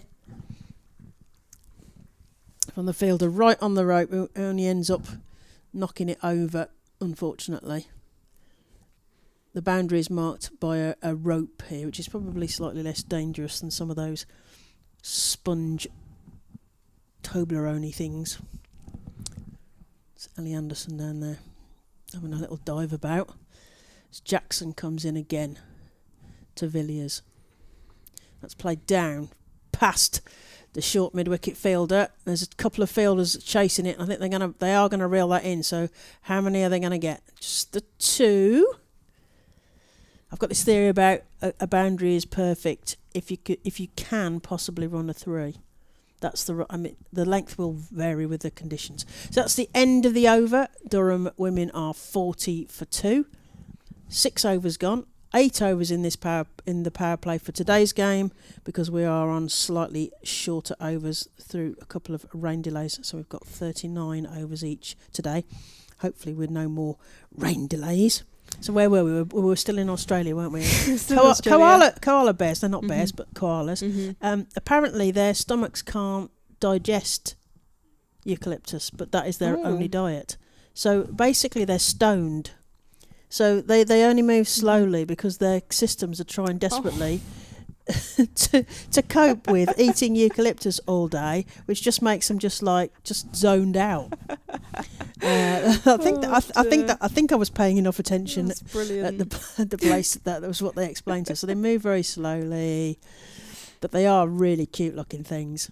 from the fielder right on the rope, who only ends up knocking it over, unfortunately. The boundary is marked by a rope here, which is probably slightly less dangerous than some of those sponge Toblerone things. It's Ellie Anderson down there having a little dive about. As Jackson comes in again to Villiers. That's played down past the short mid-wicket fielder. There's a couple of fielders chasing it. I think they are gonna reel that in. So how many are they gonna get? Just the 2. I've got this theory about a boundary is perfect if you can possibly run a 3. That's the length will vary with the conditions. So that's the end of the over. Durham women are 40 for 2. 6 overs gone. 8 overs in the power play for today's game, because we are on slightly shorter overs through a couple of rain delays. So we've got 39 overs each today. Hopefully with no more rain delays. So where were we? We were still in Australia, weren't we? Koala bears. They're not bears, but koalas. Mm-hmm. Apparently their stomachs can't digest eucalyptus, but that is their only diet. So basically they're stoned. So they only move slowly because their systems are trying desperately to cope with eating eucalyptus all day, which just makes them just zoned out. I think I was paying enough attention at the place that was what they explained to us. So they move very slowly, but they are really cute looking things.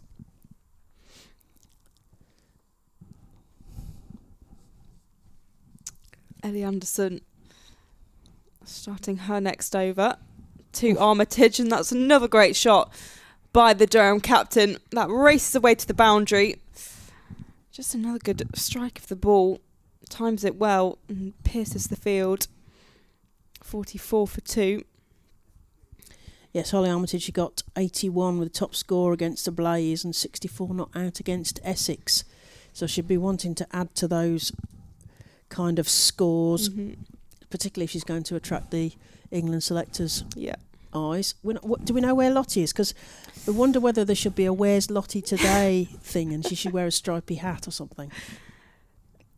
Ellie Anderson starting her next over to Armitage, and that's another great shot by the Durham captain. That races away to the boundary. Just another good strike of the ball. Times it well and pierces the field. 44 for 2. Yes, Holly Armitage, she got 81 with the top score against the Blaze and 64 not out against Essex. So she'd be wanting to add to those kind of scores, particularly if she's going to attract the England selectors' eyes. Do we know where Lottie is? Because I wonder whether there should be a Where's Lottie Today thing and she should wear a stripy hat or something.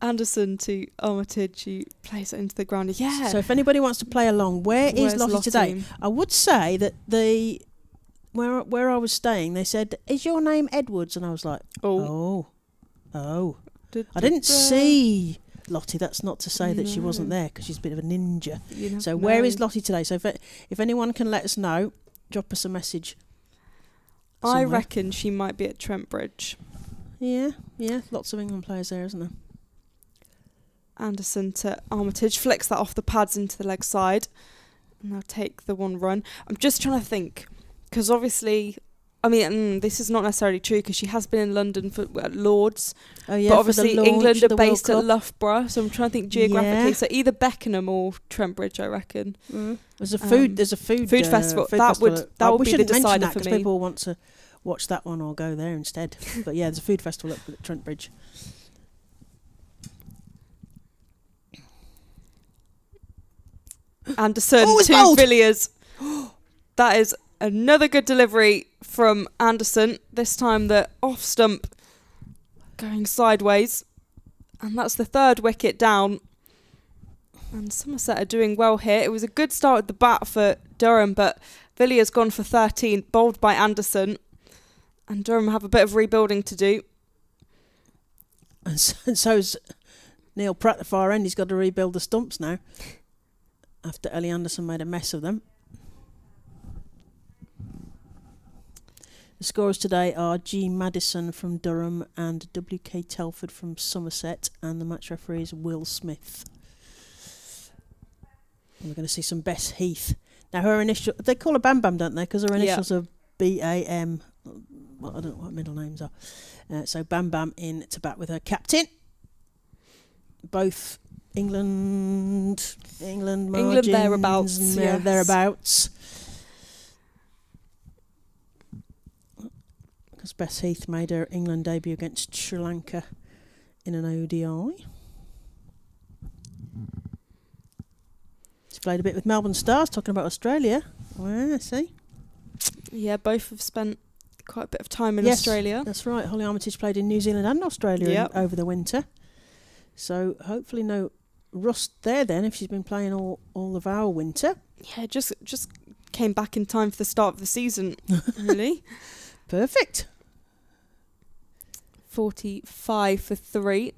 Anderson to Armitage, who plays it into the ground. Yeah. So if anybody wants to play along, where's Lottie today? I would say that where I was staying, they said, "Is your name Edwards?" And I was like, oh. I didn't see Lottie. That's not to say that she wasn't there, because she's a bit of a ninja. So where is Lottie today? So if anyone can let us know, drop us a message somewhere. I reckon she might be at Trent Bridge. Yeah, lots of England players there, isn't there? Anderson to Armitage, flicks that off the pads into the leg side, and they'll take the one run. I'm just trying to think, because obviously, I mean, this is not necessarily true because she has been in London for Lords. Oh yeah, but for the obviously launch England of are the World based at Cup. Loughborough, so I'm trying to think geographically. Yeah. So either Beckenham or Trentbridge, I reckon. There's a food. There's a food festival. Food that festival. would We be the shouldn't mention decider that for because me. people want to watch that one or go there instead. But yeah, there's a food festival up at Trentbridge. Anderson Oh, it's to bowled. Villiers. That is another good delivery from Anderson. This time the off stump going sideways. And that's the third wicket down. And Somerset are doing well here. It was a good start at the bat for Durham, but Villiers gone for 13, bowled by Anderson. And Durham have a bit of rebuilding to do. And so's Neil Pratt, the far end. He's got to rebuild the stumps now after Ellie Anderson made a mess of them. The scorers today are G. Madison from Durham and W.K. Telford from Somerset, and the match referee is Will Smith. And we're going to see some Bess Heath. Now her initial, they call her Bam Bam, don't they? Because her initials are B-A-M. Well, I don't know what her middle names are. So Bam Bam in to bat with her captain. Both England margins, thereabouts. Yes. Thereabouts. Because Bess Heath made her England debut against Sri Lanka in an ODI. She's played a bit with Melbourne Stars, talking about Australia. Well, see. Yeah, both have spent quite a bit of time in Yes, Australia. That's right. Holly Armitage played in New Zealand and Australia over the winter. So hopefully no rust there then if she's been playing all of our winter. Yeah, just came back in time for the start of the season, really. Perfect. 45 for 3.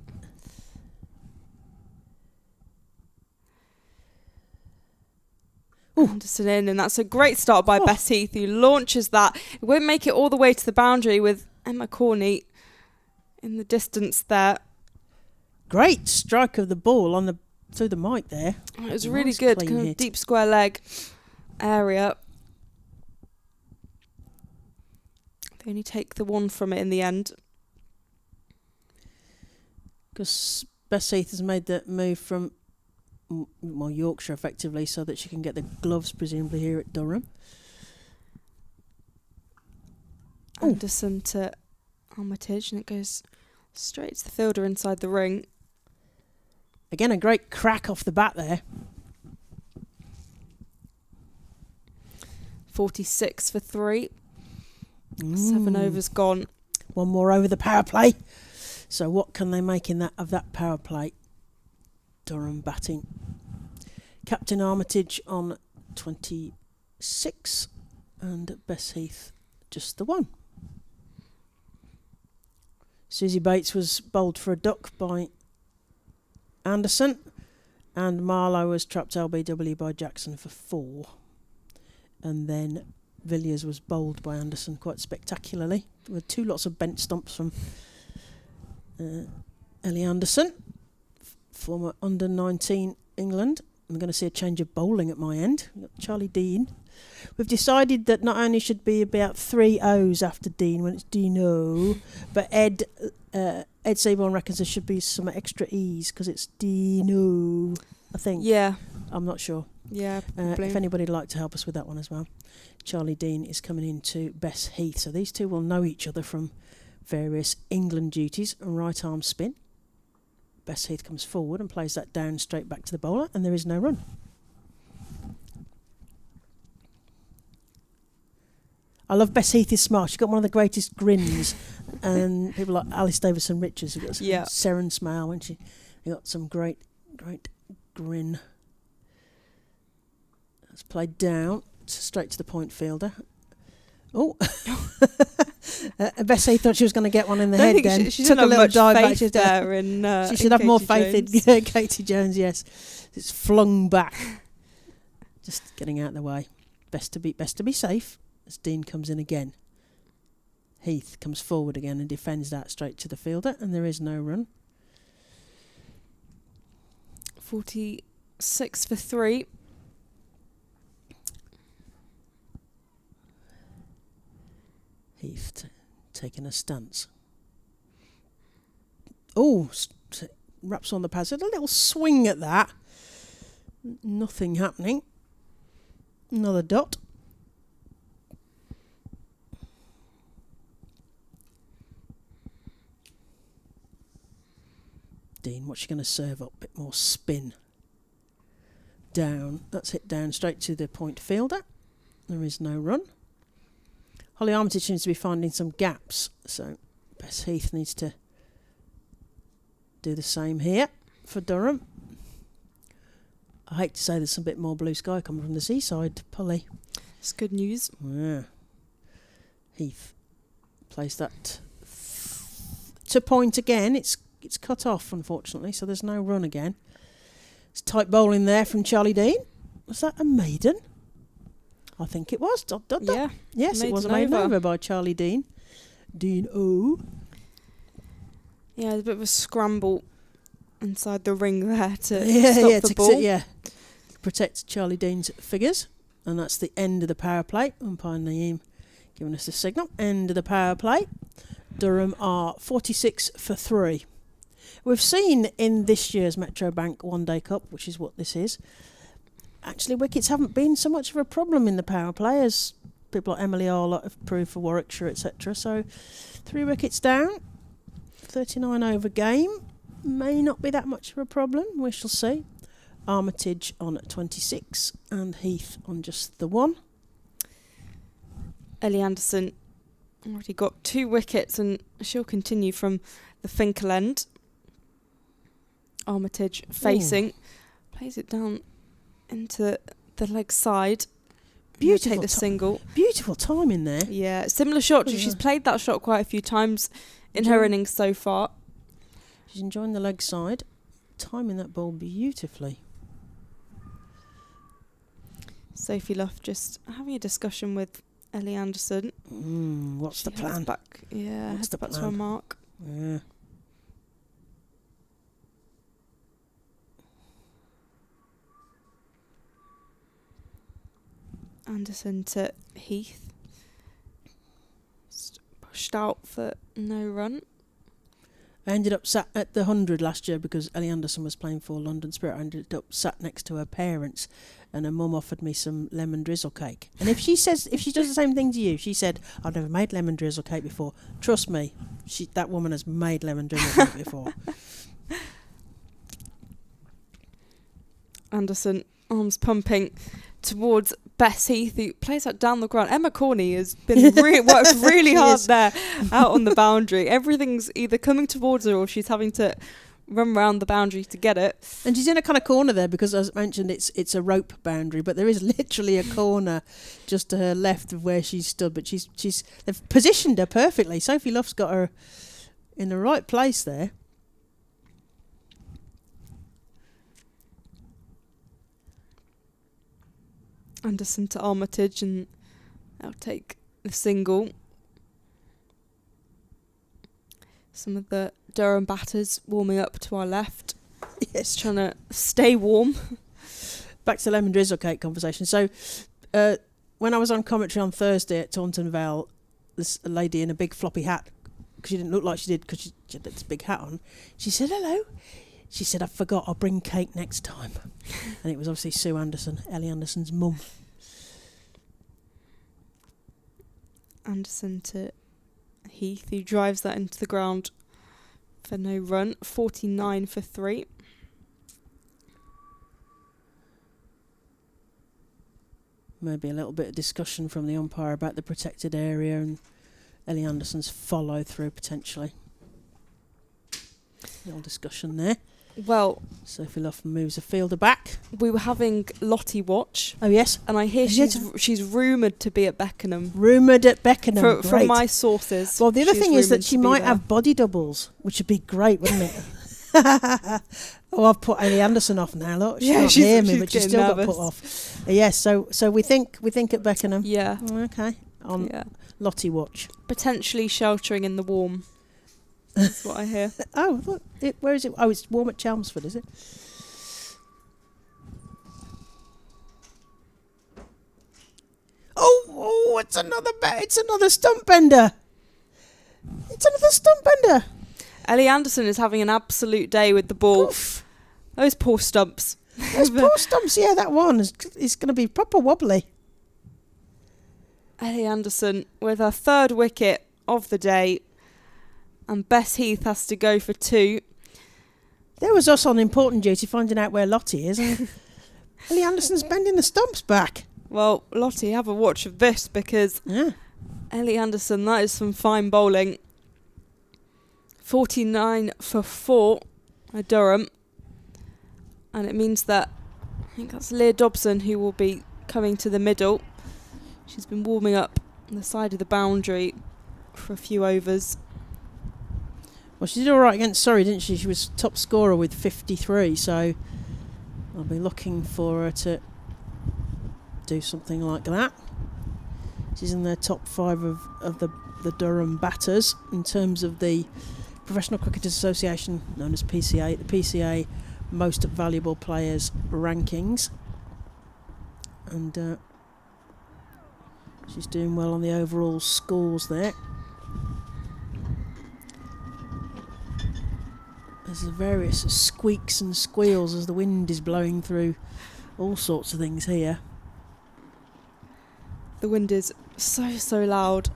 Anderson in, and that's a great start by Bess Heath, who launches that. It won't make it all the way to the boundary with Emma Corney in the distance there. Great strike of the ball on through the mic there. It was really good, kind of deep square leg area. They only take the one from it in the end. Because Bess Heath has made that move from Yorkshire effectively so that she can get the gloves presumably here at Durham. Anderson to Armitage, and it goes straight to the fielder inside the ring. Again, a great crack off the bat there. 46 for 3. 7 overs gone. One more over the power play. So what can they make of that power play? Durham batting. Captain Armitage on 26 and Bess Heath just the 1. Susie Bates was bowled for a duck by Anderson, and Marlowe was trapped LBW by Jackson for 4. And then Villiers was bowled by Anderson quite spectacularly with 2 lots of bent stumps from Ellie Anderson, former under-19 England. I'm going to see a change of bowling at my end. We've got Charlie Dean. We've decided that not only should be about 3 O's after Dean when it's Dino, but Ed Seaborn reckons there should be some extra E's because it's Dino, I think. Yeah. I'm not sure. Yeah, probably. If anybody would like to help us with that one as well. Charlie Dean is coming into Bess Heath. So these two will know each other from various England duties. A right arm spin. Bess Heath comes forward and plays that down straight back to the bowler, and there is no run. I love Bess Heath is smart. She's got one of the greatest grins, and people like Alice Davison Richards have got some Seren smile when she got some great grin. It's played down straight to the point fielder. Oh, Bess Heath thought she was going to get one in the head. Then she took a little dive back. She should have more faith in Katie Jones. Yes, it's flung back, just getting out of the way. Best to be safe. As Dean comes in again, Heath comes forward again and defends that straight to the fielder, and there is no run. 46 for 3. Heath taking a stance. Oh, wraps on the pads. A little swing at that. Nothing happening. Another dot. Dean, what's she going to serve up? Bit more spin. Down. That's hit down straight to the point fielder. There is no run. Holly Armitage seems to be finding some gaps, so Bess Heath needs to do the same here for Durham. I hate to say there's some bit more blue sky coming from the seaside, Polly. It's good news. Yeah. Heath plays that to point again. It's cut off, unfortunately, so there's no run again. It's tight bowling there from Charlie Dean. Was that a maiden? I think it was. Dot, dot, dot. Yeah. Yes, it was a maiden over by Charlie Dean. Dean O. Yeah, there's a bit of a scramble inside the ring there to stop the ball. Protect Charlie Dean's figures. And that's the end of the power play. Umpire Naeem giving us the signal. End of the power play. Durham are 46 for 3. We've seen in this year's Metro Bank One Day Cup, which is what this is, actually wickets haven't been so much of a problem in the power play as people like Emily Arlott have proved for Warwickshire, etc. So 3 wickets down, 39 over game. May not be that much of a problem, we shall see. Armitage on 26 and Heath on just the 1. Ellie Anderson already got 2 wickets and she'll continue from the Finkel end. Armitage facing. Plays it down into the leg side. Beautiful. Take the single. Beautiful time in there. Yeah, similar shot. She's played that shot quite a few times in her innings so far. She's enjoying the leg side. Timing that ball beautifully. Sophie Luff just having a discussion with Ellie Anderson. What's the plan? Heads back to her mark. Yeah. Anderson to Heath. Just pushed out for no run. I ended up sat at the 100 last year because Ellie Anderson was playing for London Spirit. I ended up sat next to her parents and her mum offered me some lemon drizzle cake. And if she does the same thing to you, she said, I've never made lemon drizzle cake before. Trust me, that woman has made lemon drizzle cake before. Anderson, arms pumping towards Bess Heath, who plays that down the ground. Emma Corney has been worked really hard there out on the boundary. Everything's either coming towards her or she's having to run around the boundary to get it. And she's in a kind of corner there because, as mentioned, it's a rope boundary, but there is literally a corner just to her left of where she's stood. But they've positioned her perfectly. Sophie Luff's got her in the right place there. Anderson to Armitage, and they'll take the single. Some of the Durham batters warming up to our left. Yes. Trying to stay warm. Back to the lemon drizzle cake conversation. So when I was on commentary on Thursday at Taunton Vale, this lady in a big floppy hat, because she didn't look like she did because she had this big hat on, she said, hello. She said, I forgot, I'll bring cake next time. And it was obviously Sue Anderson, Ellie Anderson's mum. Anderson to Heath, who drives that into the ground for no run. 49 for 3. Maybe a little bit of discussion from the umpire about the protected area and Ellie Anderson's follow through potentially. Little discussion there. Well, Sophie Luff moves a fielder back. We were having Lottie watch. Oh, yes. And I hear she's rumoured to be at Beckenham. Rumoured at Beckenham. From my sources. Well, the other thing is that she might have body doubles, which would be great, wouldn't it? Oh, I've put Ellie Anderson off now. Look, she can't hear me, but she's still nervous. Got put off. Yes, so we think at Beckenham. Yeah. Okay. On Lottie watch. Potentially sheltering in the warm. That's what I hear. Oh, look, where is it? Oh, it's warm at Chelmsford, is it? Oh, Oh, it's another stump bender. It's another stump bender. Ellie Anderson is having an absolute day with the ball. Oof. Those poor stumps. Those poor stumps. Yeah, that one is going to be proper wobbly. Ellie Anderson with her third wicket of the day, and Bess Heath has to go for 2. There was us on important duty finding out where Lottie is, and Ellie Anderson's bending the stumps back. Well, Lottie, have a watch of this, because Ellie Anderson, that is some fine bowling. 49 for 4 at Durham, and it means that I think that's Leah Dobson who will be coming to the middle. She's been warming up on the side of the boundary for a few overs. Well, she did all right against Surrey, didn't she? She was top scorer with 53, so I'll be looking for her to do something like that. She's in the top 5 of the Durham batters in terms of the Professional Cricketers Association, known as PCA, the PCA Most Valuable Players rankings. And she's doing well on the overall scores there. There's various squeaks and squeals as the wind is blowing through all sorts of things here. The wind is so loud.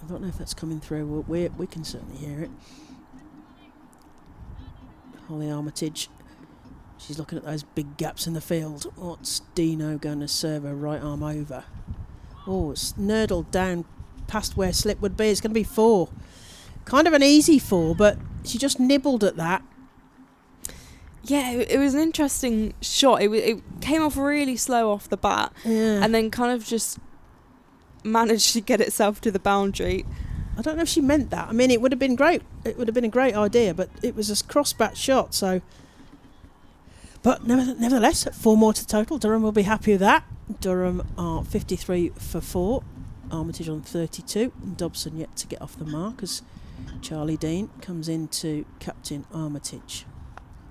I don't know if that's coming through. We can certainly hear it. Holly Armitage, she's looking at those big gaps in the field. What's Dino going to serve her right arm over? Oh, it's nurdled down past where slip would be. It's going to be 4. Kind of an easy 4, but she just nibbled at that. Yeah, it was an interesting shot. It came off really slow off the bat, and then kind of just managed to get itself to the boundary. I don't know if she meant that. I mean, it would have been great. It would have been a great idea, but it was a cross-bat shot, so... But nevertheless, 4 more to total. Durham will be happy with that. Durham are 53 for 4. Armitage on 32. And Dobson yet to get off the mark as Charlie Dean comes into Captain Armitage.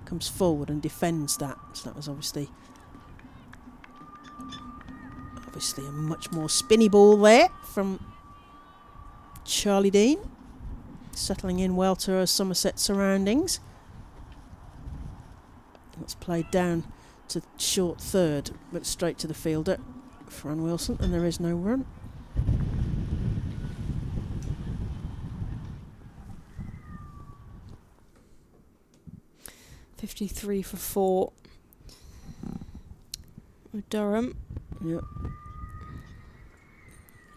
Comes forward and defends that. So that was obviously a much more spinny ball there from Charlie Dean. Settling in well to her Somerset surroundings. That's played down to short third, but straight to the fielder, Fran Wilson, and there is no run. .53 for 4. Durham. Yep.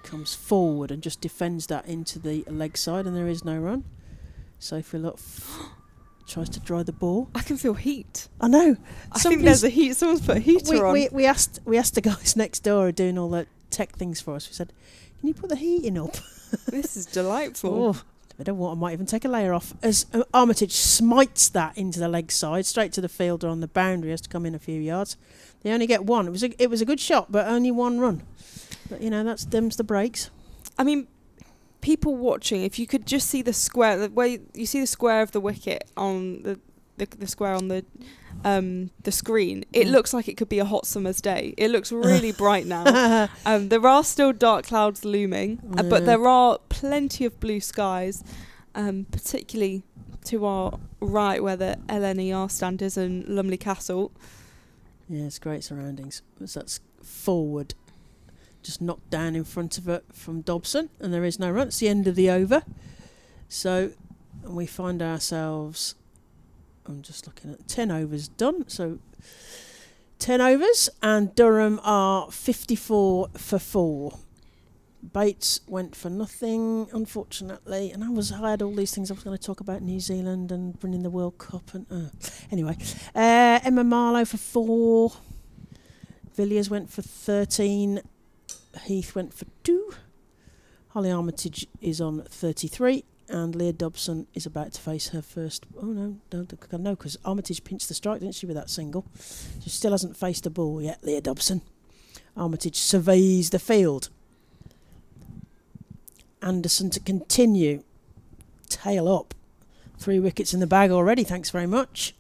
Comes forward and just defends that into the leg side, and there is no run. Sophie Lutf tries to dry the ball. I can feel heat. I know. I think there's a heat. Someone's put a heater on. We asked the guys next door who are doing all the tech things for us. We said, "Can you put the heating up?" This is delightful. Oh, I don't want. I might even take a layer off. As Armitage smites that into the leg side, straight to the fielder on the boundary. Has to come in a few yards. They only get 1. It was a good shot, but only 1 run. But that's them's the breaks. I mean, people watching, if you could just see the square, the way you see the square of the wicket on the square on the screen, it looks like it could be a hot summer's day. It looks really bright now. There are still dark clouds looming, but there are plenty of blue skies, particularly to our right where the LNER stand is in Lumley Castle. Yeah, it's great surroundings. So that's forward. Just knocked down in front of it from Dobson, and there is no run. It's the end of the over. So we find ourselves, I'm just looking at 10 overs done. So 10 overs, and Durham are 54 for 4. Bates went for nothing, unfortunately, and I had all these things I was going to talk about, New Zealand and winning the World Cup, and anyway, Emma Marlowe for 4. Villiers went for 13. Heath went for 2. Holly Armitage is on 33, and Leah Dobson is about to face her first. Oh no, because Armitage pinched the strike, didn't she, with that single? She still hasn't faced a ball yet, Leah Dobson. Armitage surveys the field. Anderson to continue. Tail up. 3 wickets in the bag already, thanks very much.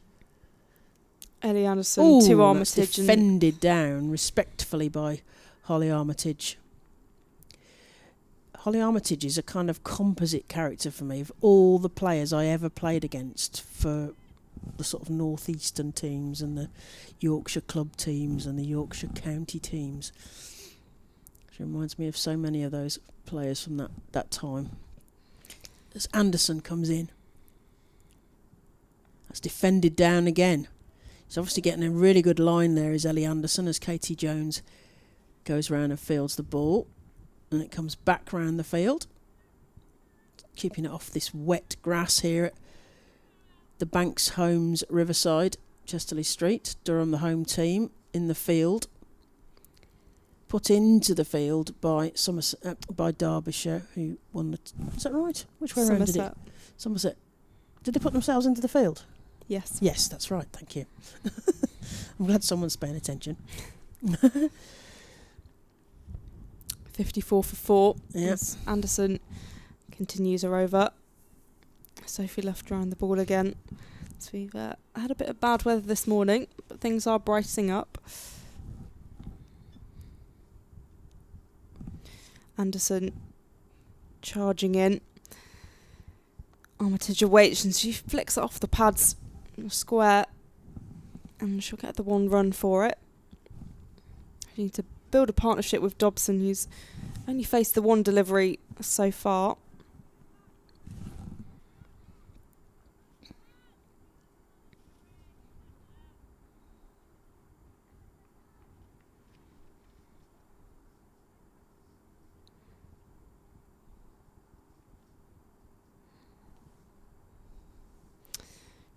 Ellie Anderson to Armitage. That's defended down respectfully by Holly Armitage. Holly Armitage is a kind of composite character for me of all the players I ever played against for the sort of northeastern teams and the Yorkshire club teams and the Yorkshire county teams. She reminds me of so many of those players from that time. As Anderson comes in, that's defended down again. He's obviously getting a really good line there, is Ellie Anderson, as Katie Jones goes round and fields the ball, and it comes back round the field, keeping it off this wet grass here at the Banks Homes Riverside, Chesterley Street. Durham, the home team, in the field, put into the field by Somerset, by Derbyshire, who won the... Is that right? Which way around did it? Somerset. Did they put themselves into the field? Yes. Yes, that's right. Thank you. I'm glad someone's paying attention. 54 for 4. Yes. Anderson continues her over. Sophie left around the ball again. So we've had a bit of bad weather this morning, but things are brightening up. Anderson charging in. Armitage awaits and she flicks it off the pads square, and she'll get the one run for it. We need to build a partnership with Dobson, who's only faced the one delivery so far.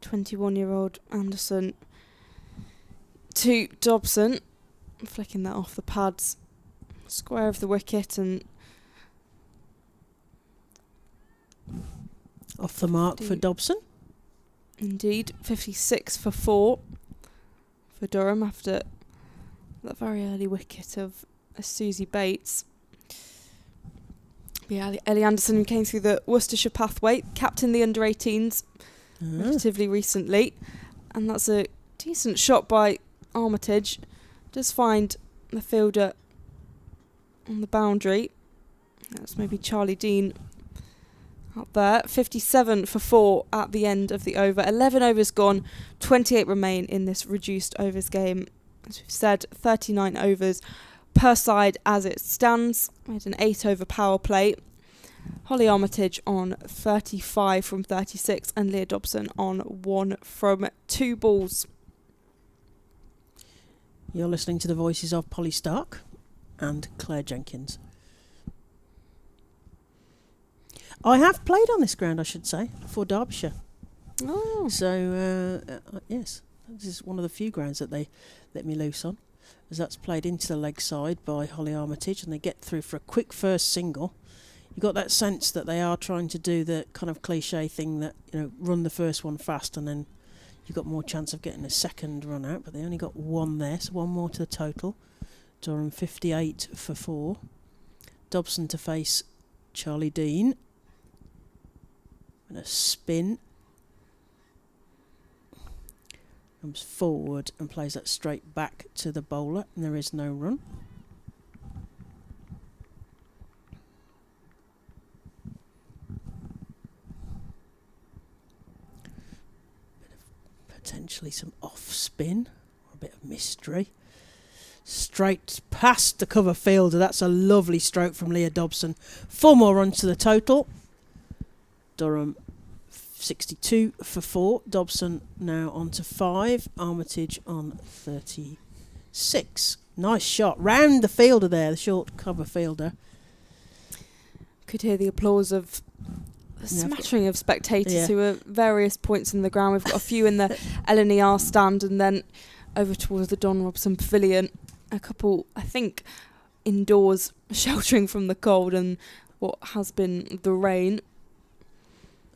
.21-year-old Anderson to Dobson, flicking that off the pads, square of the wicket and off the mark for Dobson. Indeed, 56 for 4 for Durham after that very early wicket of Susie Bates. Yeah, Ellie Anderson, who came through the Worcestershire pathway, captained the under-18s relatively recently, and that's a decent shot by Armitage. Does find the fielder on the boundary. That's maybe Charlie Dean up there. 57 for 4 at the end of the over. 11 overs gone, 28 remain in this reduced overs game. As we've said, 39 overs per side as it stands. We had an 8-over power play. Holly Armitage on 35 from 36 and Leah Dobson on 1 from 2 balls. You're listening to the voices of Polly Stark and Claire Jenkins. I have played on this ground, I should say, for Derbyshire. Oh. So, yes, this is one of the few grounds that they let me loose on, as that's played into the leg side by Holly Armitage, and they get through for a quick first single. You got that sense that they are trying to do the kind of cliche thing that, run the first one fast and then you've got more chance of getting a second run out, but they only got 1 there, so 1 more to the total. Durham 58 for 4. Dobson to face Charlie Dean. And a spin. Comes forward and plays that straight back to the bowler, and there is no run. Potentially some off spin or a bit of mystery. Straight past the cover fielder. That's a lovely stroke from Leah Dobson. 4 more runs to the total. Durham 62 for 4. Dobson now on to 5. Armitage on 36. Nice shot round the fielder there, the short cover fielder. Could hear the applause of a smattering of spectators who are various points in the ground. We've got a few in the LNER stand and then over towards the Don Robson Pavilion. A couple, I think, indoors sheltering from the cold and what has been the rain.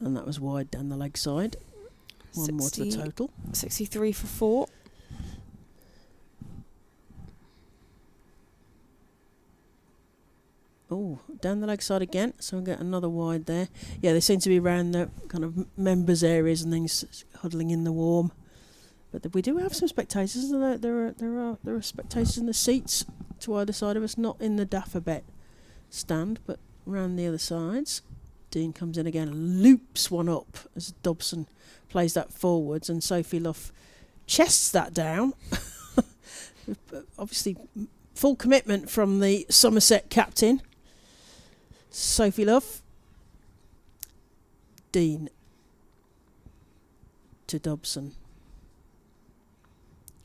And that was wide down the leg side. 1 more to the total. 63 for 4. Oh, down the leg side again, so we'll get another wide there. Yeah, they seem to be around the kind of members' areas and things, huddling in the warm. But we do have some spectators. There are spectators in the seats to either side of us, not in the Daffabet stand, but round the other sides. Dean comes in again, loops one up as Dobson plays that forwards, and Sophie Luff chests that down. Obviously, full commitment from the Somerset captain, Sophie Luff. Dean to Dobson.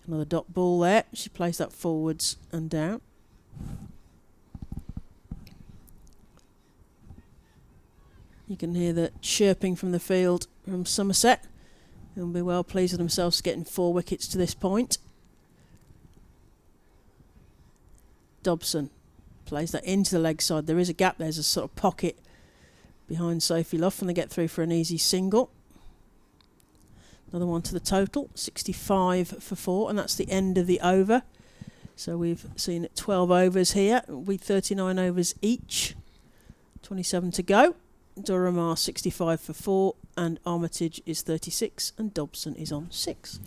Another dot ball there. She plays that forwards and down. You can hear the chirping from the field from Somerset. They'll be well pleased with themselves getting 4 wickets to this point. Dobson plays that into the leg side. There is a gap. There's a sort of pocket behind Sophie Luff, and they get through for an easy single. Another one to the total, 65 for 4, and that's the end of the over. So we've seen 12 overs here, with 39 overs each. 27 to go. Durham are 65 for 4, and Armitage is 36, and Dobson is on 6.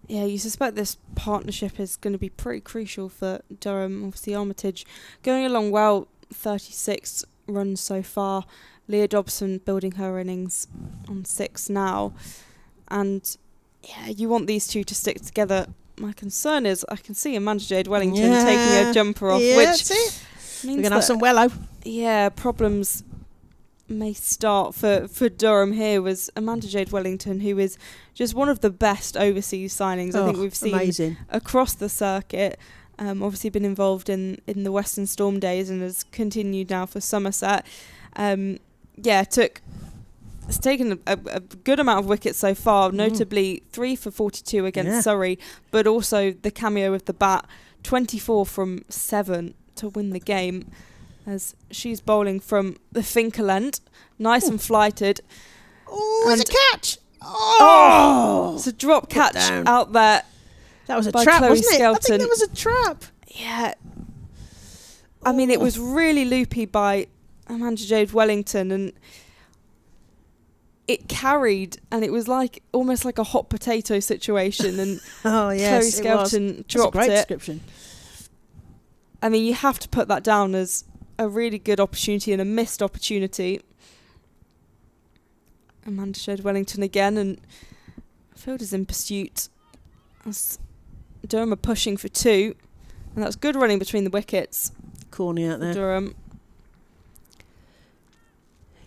Yeah, you suspect this partnership is going to be pretty crucial for Durham. Obviously, Armitage going along well, 36 runs so far. Leah Dobson building her innings on 6 now. And yeah, you want these two to stick together. My concern is I can see Amanda Jade Wellington taking her jumper off, which means we're going to have some wello. Yeah, problems may start for Durham here. Was Amanda Jade Wellington, who is just one of the best overseas signings I think we've seen across the circuit. Obviously been involved in the Western Storm days and has continued now for Somerset. It's taken a good amount of wickets so far, notably 3 for 42 against Surrey, but also the cameo with the bat, 24 from 7 to win the game, as she's bowling from the Finkel end, nice and flighted. Oh, it's a catch! It's a drop catch out there. That was a trap, Chloe wasn't it? Skelton. I think that was a trap. Yeah. I mean, it was really loopy by Amanda Jade Wellington, and it carried, and it was like almost like a hot potato situation, and Chloe Skelton dropped it. That's a great description. I mean, you have to put that down as a really good opportunity and a missed opportunity. Amanda Jade Wellington again, and fielders in pursuit as Durham are pushing for 2, and that's good running between the wickets. Corny out there. Durham.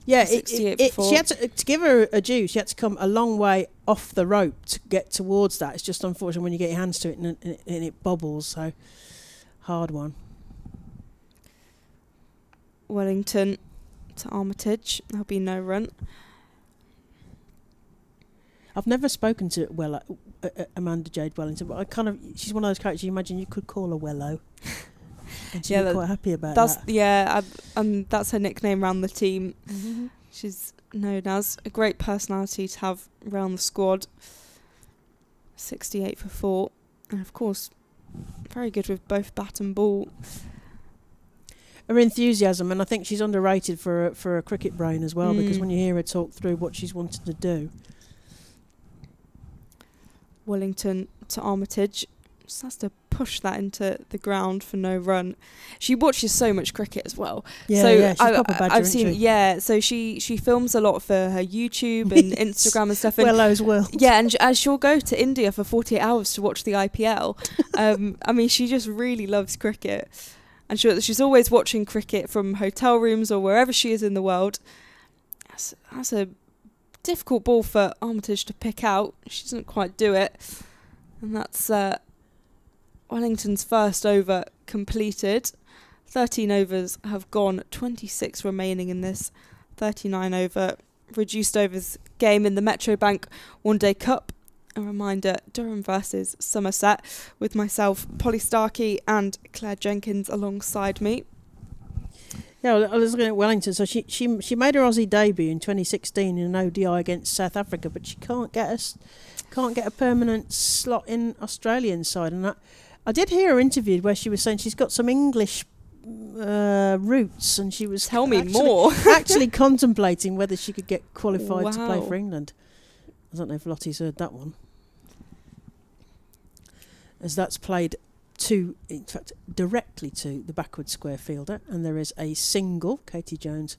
Yeah, she had to give her a due. She had to come a long way off the rope to get towards that. It's just unfortunate when you get your hands to it and it bobbles. So, hard one. Wellington to Armitage. There'll be no run. I've never spoken to Amanda Jade Wellington, but she's one of those characters you imagine you could call her Wello. And she's quite happy about that. Yeah, that's her nickname around the team. Mm-hmm. She's known as a great personality to have around the squad. 68 for 4. And of course, very good with both bat and ball. Her enthusiasm, and I think she's underrated for a cricket brain as well, because when you hear her talk through what she's wanted to do. Wellington to Armitage. Just has to push that into the ground for no run. She watches so much cricket as well. She's proper badger, I've seen. Yeah, so she films a lot for her YouTube and Instagram and stuff. Wellow's world. Yeah, and she'll go to India for 48 hours to watch the IPL. I mean, she just really loves cricket, and she's always watching cricket from hotel rooms or wherever she is in the world. That's a difficult ball for Armitage to pick out. She doesn't quite do it, and that's Wellington's first over completed. 13 overs have gone, 26 remaining in this 39 over reduced overs game in the Metrobank One Day Cup. A reminder, Durham versus Somerset, with myself, Polly Starkey and Claire Jenkins alongside me. Yeah, I was looking at Wellington. So she made her Aussie debut in 2016 in an ODI against South Africa, but she can't get a permanent slot in Australian side. And I did hear her interviewed where she was saying she's got some English roots, and she was actually contemplating whether she could get qualified to play for England. I don't know if Lottie's heard that one, as that's played in fact, directly to the backward square fielder, and there is a single. Katie Jones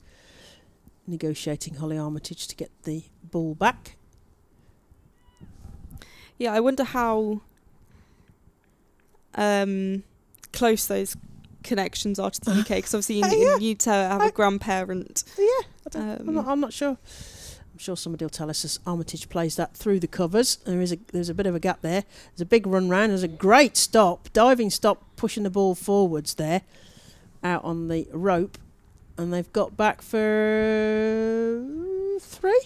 negotiating Holly Armitage to get the ball back. Yeah, I wonder how close those connections are to the UK, because obviously you have a grandparent. Yeah, I'm not sure. I'm sure somebody will tell us as Armitage plays that through the covers. There's a bit of a gap there. There's a big run round. There's a great stop, diving stop, pushing the ball forwards there, out on the rope, and they've got back for 3.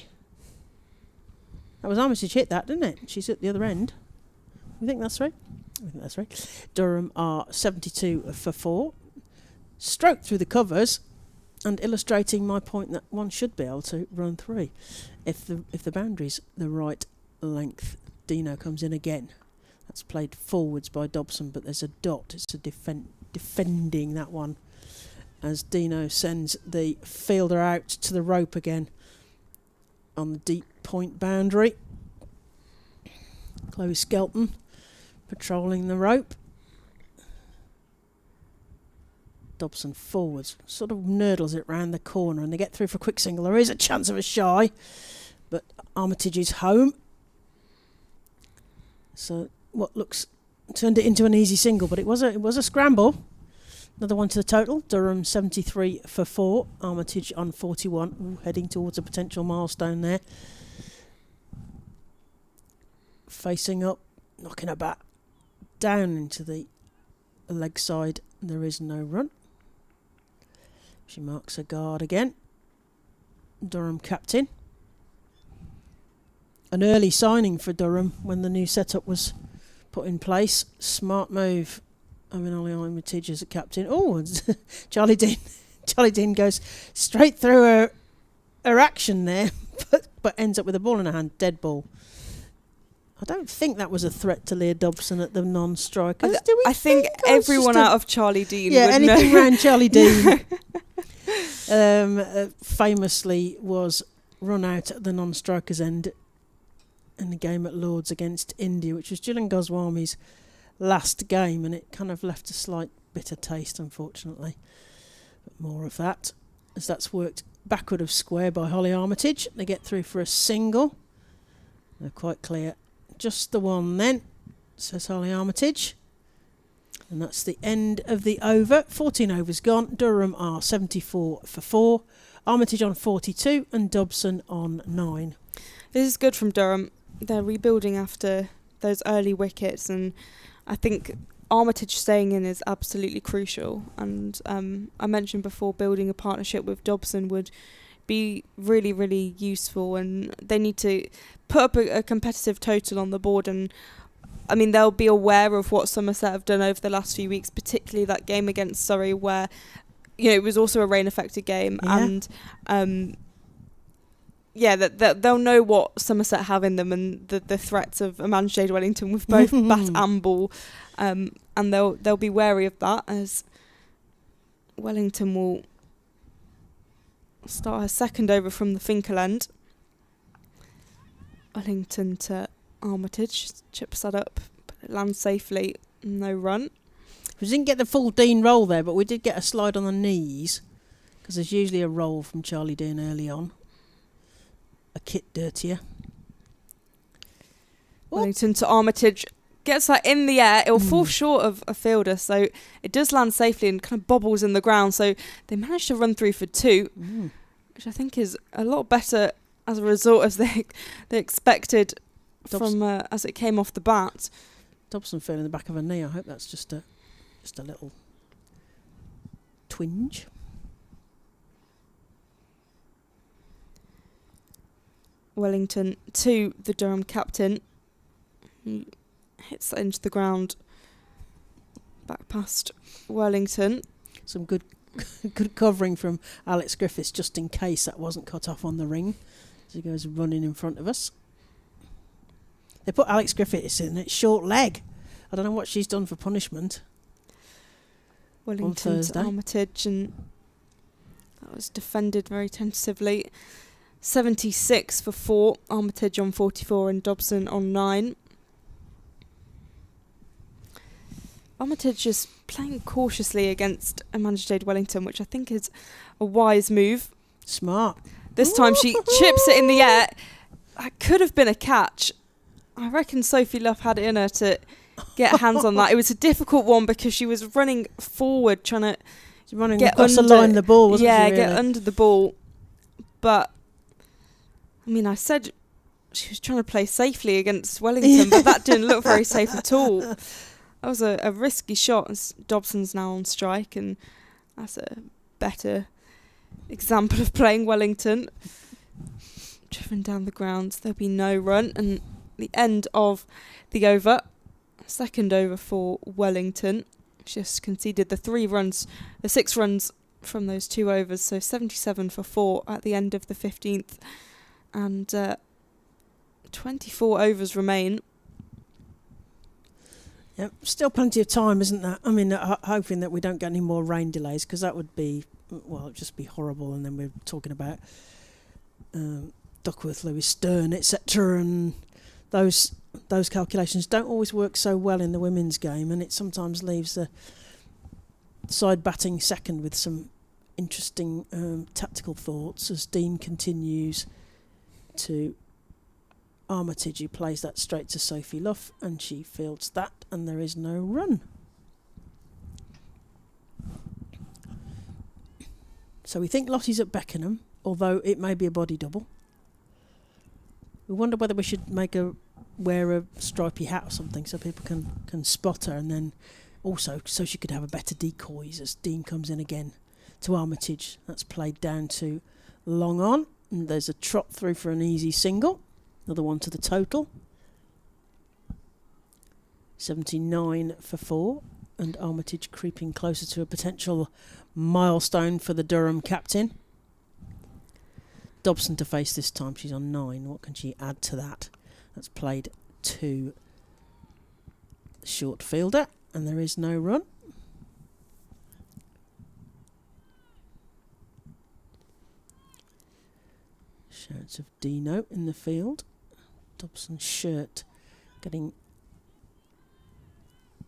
That was Armitage hit that, didn't it? She's at the other end. You think that's right? I think that's right. Durham are 72 for 4. Stroke through the covers, and illustrating my point that one should be able to run 3 if the boundary's the right length. Dino comes in again. That's played forwards by Dobson, but there's a dot. It's a defending that one, as Dino sends the fielder out to the rope again on the deep point boundary. Chloe Skelton patrolling the rope. Dobson forwards, sort of nurdles it round the corner, and they get through for a quick single. There is a chance of a shy, but Armitage is home. So what looks turned it into an easy single, but it was a scramble. Another one to the total. Durham 73 for 4. Armitage on 41. Ooh, heading towards a potential milestone there. Facing up, knocking a bat down into the leg side. There is no run. She marks a guard again. Durham captain. An early signing for Durham when the new setup was put in place. Smart move. Holly Armitage as a captain. Oh, Charlie Dean goes straight through her action there, but ends up with a ball in her hand. Dead ball. I don't think that was a threat to Leah Dobson at the non-strikers. I think everyone out of Charlie Dean. Yeah, would anything know. around Charlie Dean. Famously was run out at the non-strikers end in the game at Lords against India, which was Gillian Goswami's last game, and it kind of left a slight bitter taste, unfortunately. But more of that, as that's worked backward of square by Holly Armitage. They get through for a single. They're quite clear. Just the one then, says Holly Armitage. And that's the end of the over. 14 overs gone. Durham are 74 for 4. Armitage on 42 and Dobson on 9. This is good from Durham. They're rebuilding after those early wickets, and I think Armitage staying in is absolutely crucial. And I mentioned before, building a partnership with Dobson would be really, really useful, and they need to put up a competitive total on the board. And I mean, they'll be aware of what Somerset have done over the last few weeks, particularly that game against Surrey, where it was also a rain affected game. Yeah. And that they'll know what Somerset have in them, and the threats of Amanda Jade Wellington with both bat and ball, and they'll be wary of that, as Wellington will start her second over from the Finkel end. Wellington to Armitage, chips that up, but it lands safely, no run. We didn't get the full Dean roll there, but we did get a slide on the knees, because there's usually a roll from Charlie Dean early on. A kit dirtier. Wellington to Armitage, gets that in the air. It will fall short of a fielder, so it does land safely and kind of bobbles in the ground. So they managed to run through for 2, which I think is a lot better as a result as they expected from as it came off the bat. Dobson feeling the back of her knee. I hope that's just a little twinge. Wellington to the Durham captain. He hits that into the ground. Back past Wellington. Some good covering from Alex Griffiths, just in case that wasn't cut off on the ring, as he goes running in front of us. They put Alex Griffiths in at short leg. I don't know what she's done for punishment. Wellington to Armitage, and that was defended very tentatively. 76 for 4, Armitage on 44 and Dobson on 9. Armitage is playing cautiously against Amanda Jade Wellington, which I think is a wise move. Smart. This time she chips it in the air. That could have been a catch. I reckon Sophie Luff had it in her to get hands on that. It was a difficult one because she was running forward, trying to get across under the line of the ball, wasn't she? Yeah, Really? get under the ball. But, I mean, I said she was trying to play safely against Wellington, but that didn't look very safe at all. That was a risky shot, as Dobson's now on strike, and that's a better example of playing Wellington. Driven down the ground, there'll be no run, and the end of the over. Second over for Wellington. Just conceded the 6 runs from those 2 overs, so 77 for 4 at the end of the 15th, and 24 overs remain. Yep, still plenty of time, isn't there? I mean, hoping that we don't get any more rain delays, because that would be, well, it'd just be horrible. And then we're talking about Duckworth, Lewis, Stern, etc., and those calculations don't always work so well in the women's game, and it sometimes leaves the side batting second with some interesting tactical thoughts as Dean continues to Armitage, who plays that straight to Sophie Luff, and she fields that, and there is no run. So we think Lottie's at Beckenham, although it may be a body double. We wonder whether we should make her wear a stripy hat or something so people can spot her, and then also so she could have a better decoys as Dean comes in again to Armitage. That's played down to long on, and there's a trot through for an easy single. Another one to the total. 79 for 4, and Armitage creeping closer to a potential milestone for the Durham captain. Dobson to face this time. She's on 9. What can she add to that? That's played to the short fielder, and there is no run. Shouts of Dino in the field. Dobson's shirt getting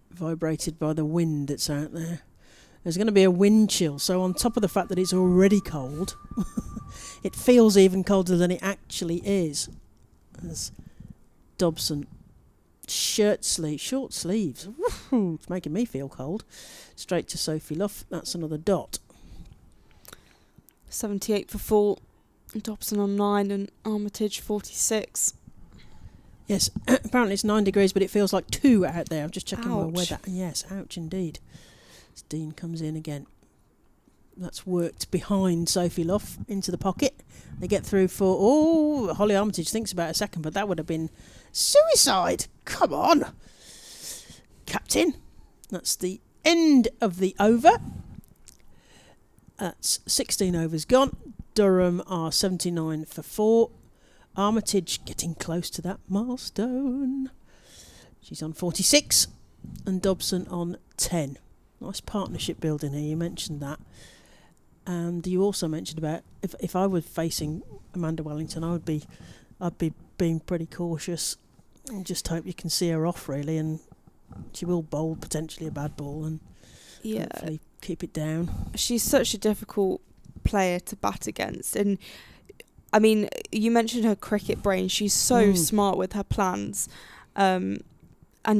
vibrated by the wind that's out there. There's going to be a wind chill, so on top of the fact that it's already cold, it feels even colder than it actually is. As Dobson, short sleeves, it's making me feel cold. Straight to Sophie Luff, that's another dot. 78 for 4, Dobson on 9, and Armitage 46. Yes, apparently it's 9 degrees, but it feels like 2 out there. I'm just checking my Ouch. weather. Yes, ouch indeed. As Dean comes in again. That's worked behind Sophie Luff into the pocket. They get through for... Holly Armitage thinks about a second, but that would have been suicide. Come on. Captain. That's the end of the over. That's 16 overs gone. Durham are 79 for 4. Armitage getting close to that milestone. She's on 46 and Dobson on 10. Nice partnership building here, you mentioned that. And you also mentioned about if I were facing Amanda Wellington, I'd be being pretty cautious and just hope you can see her off really, and she will bowl potentially a bad ball and hopefully keep it down. She's such a difficult player to bat against, and I mean, you mentioned her cricket brain. She's so smart with her plans, and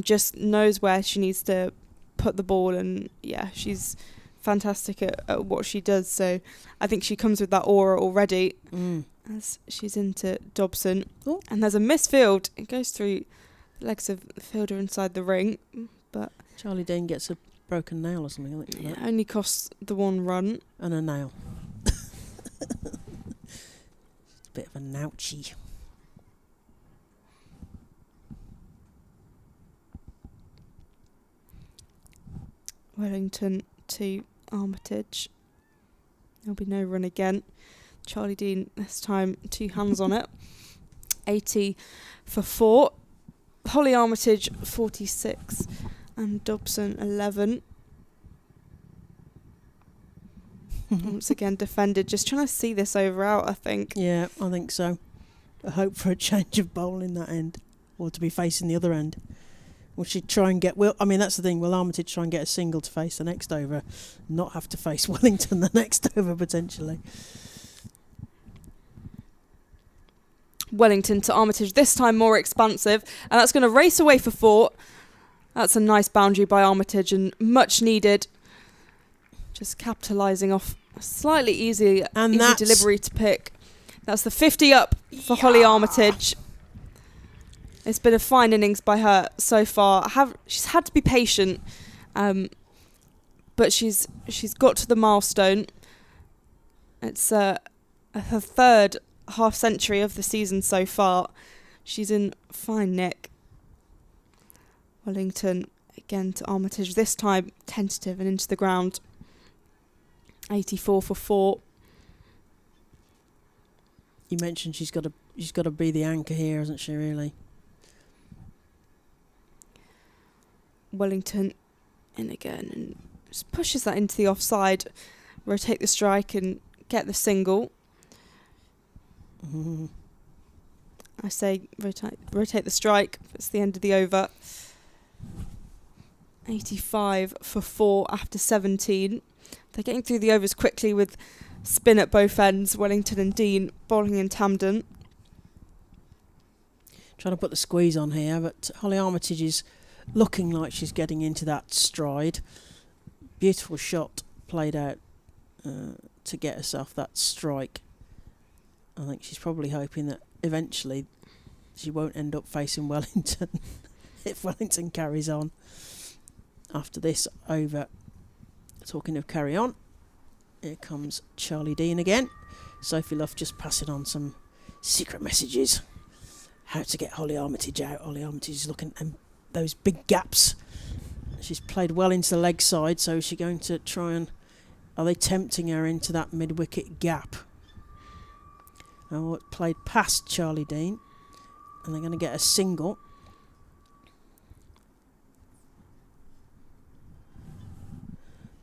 just knows where she needs to put the ball, and she's fantastic at what she does. So I think she comes with that aura already as she's into Dobson. Ooh. And there's a misfield. It goes through the legs of the fielder inside the ring, but Charlie Dean gets a broken nail or something like that. Only costs the 1 run. And a nail. Bit of a nouchie. Wellington to Armitage. There'll be no run again. Charlie Dean this time 2 hands on it. 80 for 4. Holly Armitage 46 and Dobson 11. Once again defended, just trying to see this over out, I think. Yeah, I think so. I hope for a change of bowl in that end, or to be facing the other end Will she try and get... Well, I mean, that's the thing. Will Armitage try and get a single to face the next over, not have to face Wellington the next over, potentially? Wellington to Armitage, this time more expansive, and that's going to race away for 4. That's a nice boundary by Armitage and much needed. Just capitalising off a slightly easy delivery to pick. That's the 50 up for Holly Armitage. It's been a fine innings by her so far. She's had to be patient, but she's got to the milestone. It's her 3rd half century of the season so far. She's in fine nick. Wellington again to Armitage, this time tentative and into the ground. 84 for 4. You mentioned she's got to be the anchor here, hasn't she, really? Wellington in again and just pushes that into the offside. Rotate the strike and get the single. I say rotate the strike. It's the end of the over. 85 for 4 after 17. They're getting through the overs quickly with spin at both ends. Wellington and Dean bowling in tandem. Trying to put the squeeze on here, but Holly Armitage is looking like she's getting into that stride. Beautiful shot played out to get herself that strike. I think she's probably hoping that eventually she won't end up facing Wellington if Wellington carries on after this over. Talking of carry on, here comes Charlie Dean again. Sophie Luff just passing on some secret messages. How to get Holly Armitage out. Holly Armitage is looking at those big gaps. She's played well into the leg side, so is she going to try and... Are they tempting her into that mid-wicket gap? Now, played past Charlie Dean, and they're going to get a single.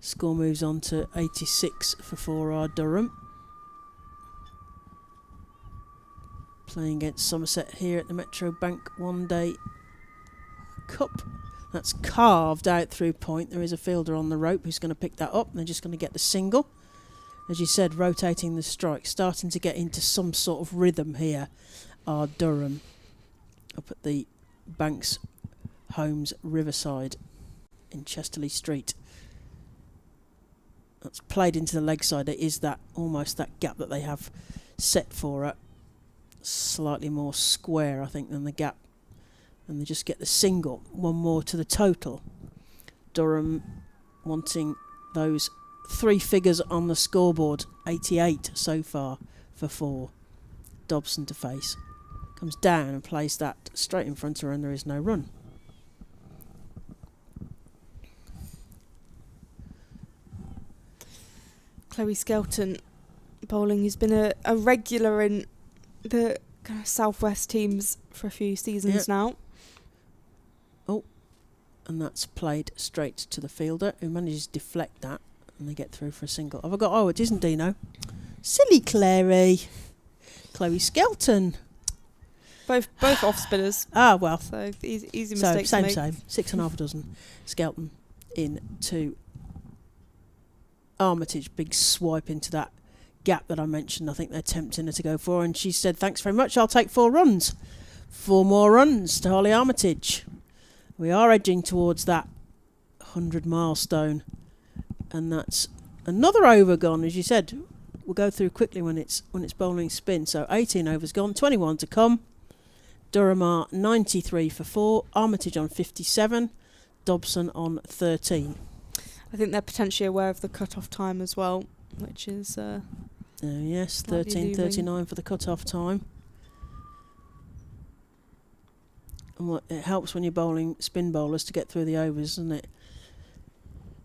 Score moves on to 86 for 4R Durham. Playing against Somerset here at the Metro Bank One Day Cup. That's carved out through point. There is a fielder on the rope who's going to pick that up. And they're just going to get the single. As you said, rotating the strike. Starting to get into some sort of rhythm here are Durham. Up at the Banks Homes Riverside in Chesterley Street. That's played into the leg side. It is that almost that gap that they have set for her. Slightly more square, I think, than the gap. And they just get the single. One more to the total. Durham wanting those 3 figures on the scoreboard. 88 so far for 4. Dobson to face. Comes down and plays that straight in front of her, and there is no run. Chloe Skelton bowling, who's been a regular in the kind of Southwest teams for a few seasons now. Oh, and that's played straight to the fielder, who manages to deflect that, and they get through for a single. Have I got... Oh, it isn't Dino. Silly Clary. Chloe Skelton. Both off spinners. Ah, well. So easy mistakes to make. Same. 6.5 dozen. Skelton into Armitage. Big swipe into that gap that I mentioned. I think they're tempting her to go for, and she said, thanks very much, I'll take 4 runs. 4 more runs to Holly Armitage. We are edging towards that 100 milestone, and that's another over gone. As you said, we'll go through quickly when it's bowling spin. So 18 overs gone, 21 to come. Durham are 93 for 4, Armitage on 57, Dobson on 13. I think they're potentially aware of the cut-off time as well, which is... yes, 13:39 for the cut-off time. And it helps when you're bowling spin bowlers to get through the overs, doesn't it?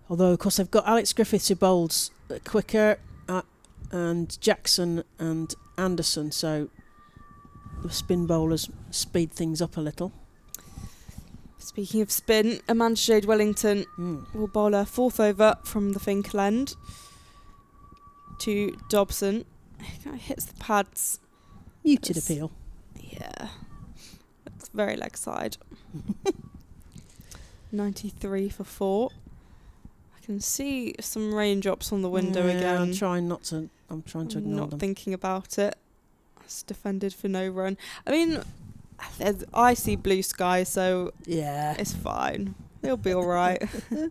Although, of course, they've got Alex Griffiths who bowls quicker, and Jackson and Anderson, so the spin bowlers speed things up a little. Speaking of spin, Amanda Jade Wellington will bowl her 4th over from the Finkel end to Dobson. It hits the pads. Muted appeal. Yeah. It's very leg side. 93 for 4. I can see some raindrops on the window again. I'm trying to ignore Not them. thinking about it. It's defended for no run. I mean, I see blue sky, so Yeah. it's fine. They'll be all right. I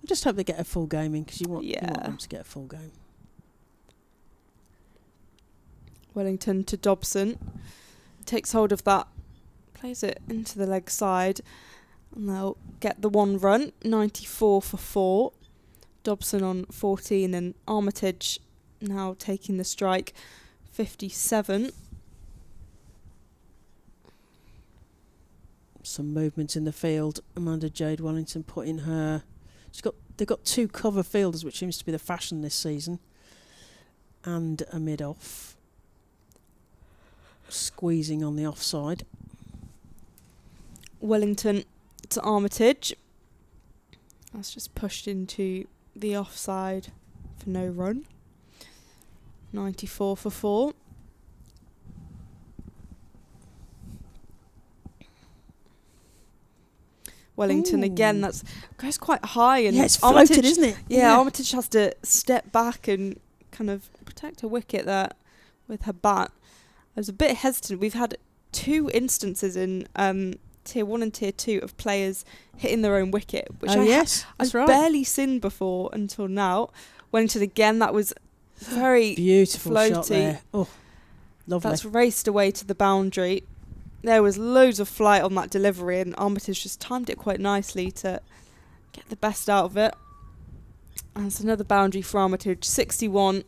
just hope they get a full game in, because you want Yeah. them to get a full game. Wellington to Dobson. Takes hold of that. Plays it into the leg side. And they'll get the 1 run. 94 for 4. Dobson on 14, and Armitage now taking the strike. 57. Some movement in the field. Amanda Jade Wellington putting her... They've got 2 cover fielders, which seems to be the fashion this season. And a mid-off. Squeezing on the offside. Wellington to Armitage. That's just pushed into the offside for no run. 94 for 4. Wellington again, that goes quite high, and yeah, it's floated, isn't it? Yeah, Armitage has to step back and kind of protect her wicket there with her bat. I was a bit hesitant. We've had 2 instances in Tier 1 and Tier 2 of players hitting their own wicket, which I've right. barely seen before until now. Wellington again, that was very beautiful floaty. shot there. Oh, lovely. That's raced away to the boundary. There was loads of flight on that delivery, and Armitage just timed it quite nicely to get the best out of it. And it's another boundary for Armitage. 61,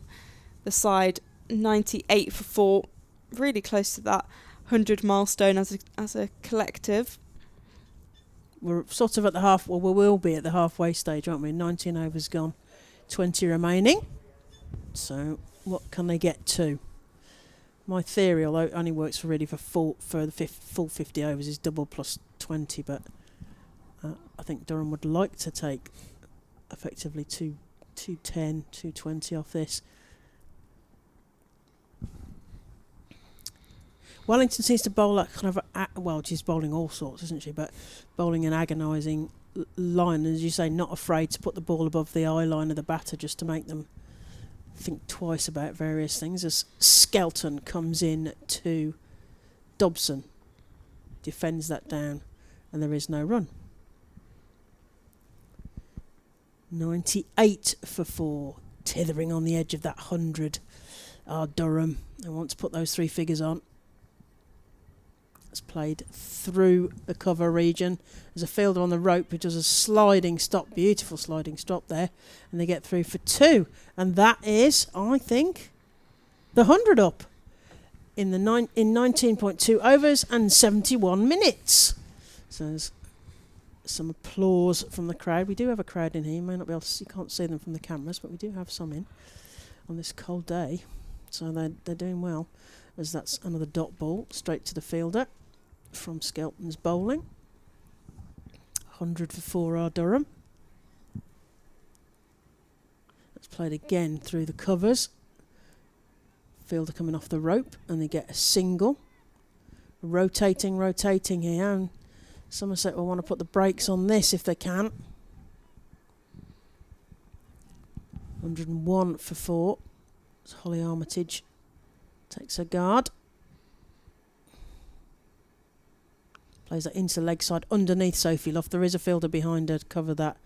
the side 98 for 4. Really close to that 100 milestone as a collective. We're sort of at the we will be at the halfway stage, aren't we? 19 overs gone, 20 remaining. So what can they get to? My theory, although it only works for the full 50 overs, is double plus 20, but I think Durham would like to take effectively 210, 220 off this. Wellington seems to bowl that kind of, she's bowling all sorts, isn't she? But bowling an agonising line, as you say, not afraid to put the ball above the eye line of the batter just to make them think twice about various things. As Skelton comes in to Dobson, defends that down, and there is no run. 98 for 4, tithering on the edge of that 100. Durham, they want to put those 3 figures on. It's played through the cover region. There's a fielder on the rope who does a sliding stop, beautiful sliding stop there, and they get through for 2. And that is, I think, the 100 up in 19.2 overs and 71 minutes. So there's some applause from the crowd. We do have a crowd in here. You may not be able to see, you can't see them from the cameras, but we do have some in on this cold day. So they're doing well, as that's another dot ball straight to the fielder from Skelton's bowling. 100 for 4 Durham. That's played again through the covers. Fielder coming off the rope, and they get a single. Rotating here, and Somerset will want to put the brakes on this if they can. 101 for 4. It's Holly Armitage takes her guard. Plays that into leg side underneath Sophie Loft. There is a fielder behind her to cover that.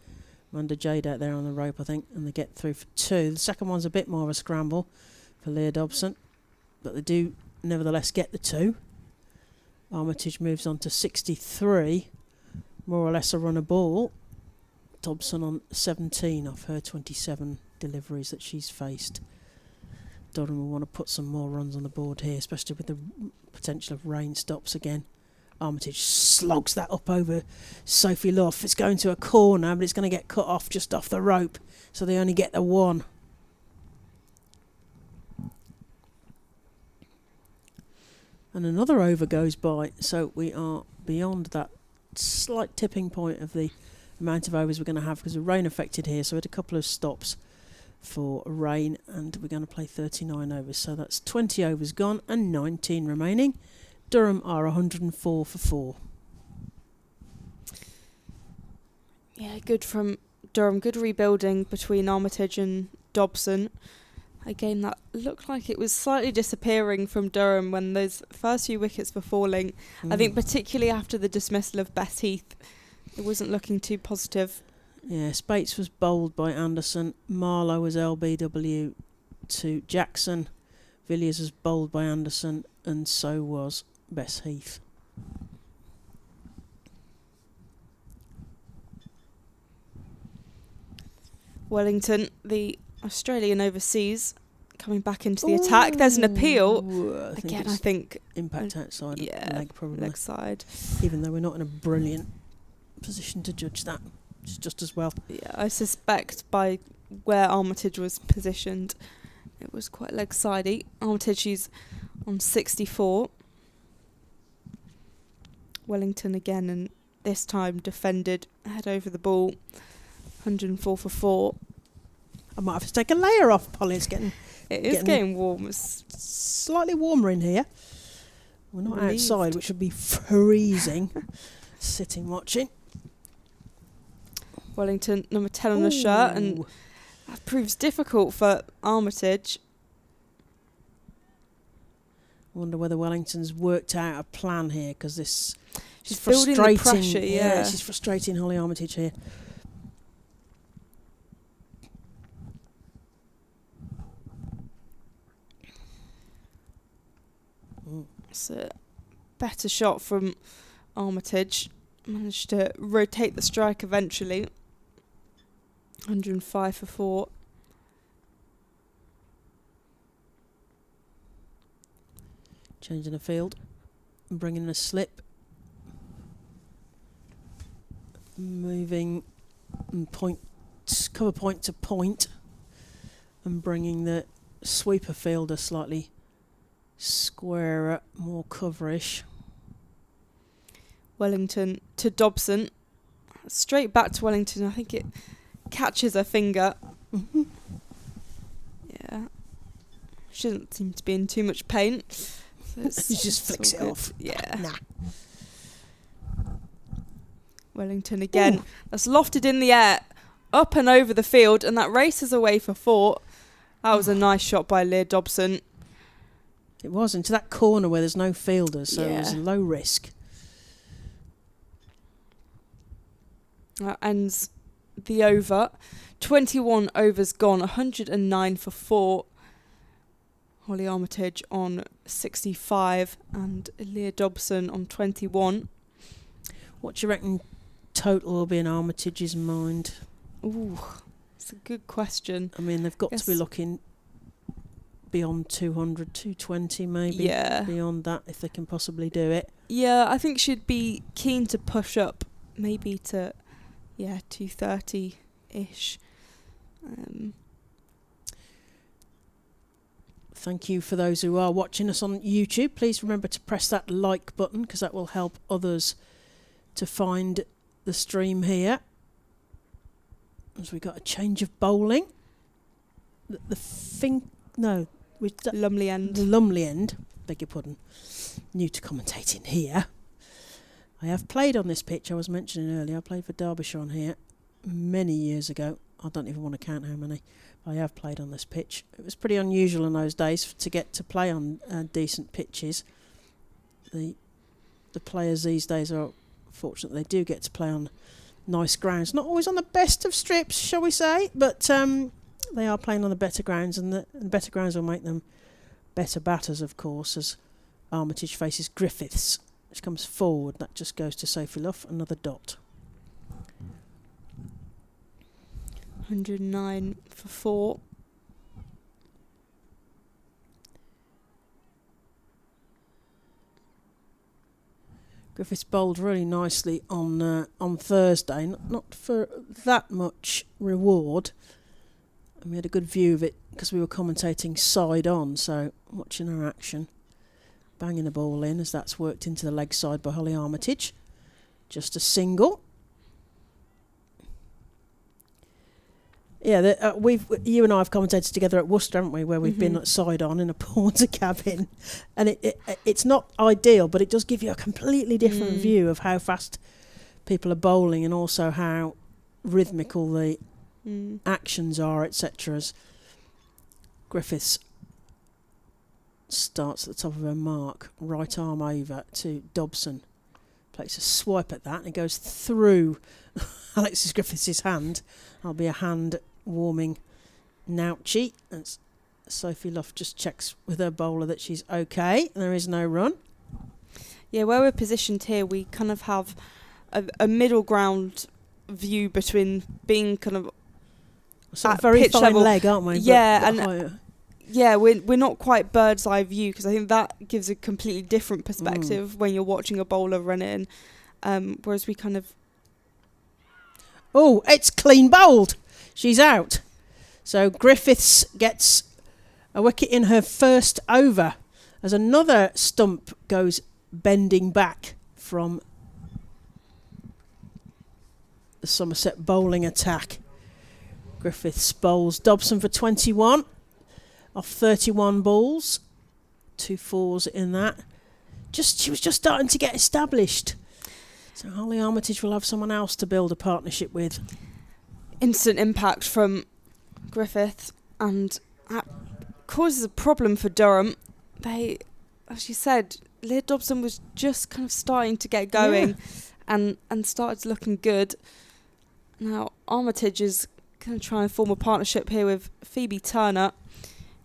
Amanda Jade out there on the rope, I think, and they get through for 2. The second one's a bit more of a scramble for Leah Dobson, but they do nevertheless get the 2. Armitage moves on to 63, more or less a run a ball. Dobson on 17 off her 27 deliveries that she's faced. Durham will want to put some more runs on the board here, especially with the potential of rain stops again. Armitage slogs that up over Sophie Loft. It's going to a corner, but it's going to get cut off just off the rope, so they only get the 1. And another over goes by, so we are beyond that slight tipping point of the amount of overs we're going to have, because we're rain affected here, so we had a couple of stops for rain, and we're going to play 39 overs, so that's 20 overs gone and 19 remaining. Durham are 104 for 4. Yeah, good from Durham. Good rebuilding between Armitage and Dobson. A game that looked like it was slightly disappearing from Durham when those first few wickets were falling. I think particularly after the dismissal of Bess Heath, it wasn't looking too positive. Yeah, Spates was bowled by Anderson. Marlowe was LBW to Jackson. Villiers was bowled by Anderson, and so was Bess Heath. Wellington, the Australian overseas, coming back into the attack. There's an appeal. I think impact outside leg, probably. Leg side. Even though we're not in a brilliant position to judge that. It's just as well. Yeah, I suspect by where Armitage was positioned, it was quite leg sidey. Armitage is on 64. Wellington again, and this time defended head over the ball. 104 for 4. I might have to take a layer off, Polly. It's getting warm. It's slightly warmer in here. We're not outside, which would be freezing. Sitting watching. Wellington, number 10 on the shirt, and that proves difficult for Armitage. I wonder whether Wellington's worked out a plan here, because this she's frustrating. Building the pressure, yeah. She's frustrating Holly Armitage here. It's a better shot from Armitage. Managed to rotate the strike eventually. 105 for 4. Changing the field and bringing in a slip. Moving and cover point to point, and bringing the sweeper fielder slightly squarer, more coverish. Wellington to Dobson. Straight back to Wellington. I think it catches her finger. Yeah. She doesn't seem to be in too much pain. So she just flicks it off. Yeah. Nah. Wellington again. That's lofted in the air, up and over the field, and that races away for 4. That was a nice shot by Leah Dobson. It was into that corner where there's no fielders, so it was low risk. That ends the over. 21 overs gone, 109 for 4. Holly Armitage on 65 and Leah Dobson on 21. What do you reckon total will be in Armitage's mind? Ooh, it's a good question. I mean, they've got to be looking beyond 200, 220 maybe. Yeah. Beyond that, if they can possibly do it. Yeah, I think she'd be keen to push up maybe to, 230-ish. Thank you for those who are watching us on YouTube. Please remember to press that like button, because that will help others to find the stream here. As we got a change of bowling. Lumley End. The Lumley End, beg your pardon. New to commentating here. I have played on this pitch, I was mentioning earlier. I played for Derbyshire on here many years ago. I don't even want to count how many. I have played on this pitch. It was pretty unusual in those days to get to play on decent pitches. The players these days are fortunate they do get to play on nice grounds. Not always on the best of strips, shall we say, but they are playing on the better grounds, and the better grounds will make them better batters, of course, as Armitage faces Griffiths, which comes forward. That just goes to Sophie Luff, another dot. 109 for 4. Griffiths bowled really nicely on Thursday, not for that much reward. And we had a good view of it because we were commentating side on, so watching her action. Banging the ball in as that's worked into the leg side by Holly Armitage. Just a single. Yeah, you and I have commentated together at Worcester, haven't we? Where we've been side on in a porter cabin, and it's not ideal, but it does give you a completely different view of how fast people are bowling, and also how rhythmical the actions are, etc. As Griffiths starts at the top of her mark, right arm over to Dobson. Plays a swipe at that and it goes through Alexis Griffiths' hand. That'll be a hand warming Nouchy. As Sophie Luff just checks with her bowler that she's okay. There is no run. Yeah, where we're positioned here, we kind of have a middle ground view between being kind of a very pitch fine level. leg, aren't we? Yeah, we're not quite bird's eye view, because I think that gives a completely different perspective when you're watching a bowler run in, whereas we kind of... Oh, it's clean bowled. She's out. So Griffiths gets a wicket in her first over as another stump goes bending back from the Somerset bowling attack. Griffiths bowls Dobson for 21 off 31 balls. 2 fours in that. She was just starting to get established. So Holly Armitage will have someone else to build a partnership with. Instant impact from Griffith, and that causes a problem for Durham. They, as you said, Leah Dobson was just kind of starting to get going and started looking good. Now Armitage is going to try and form a partnership here with Phoebe Turner,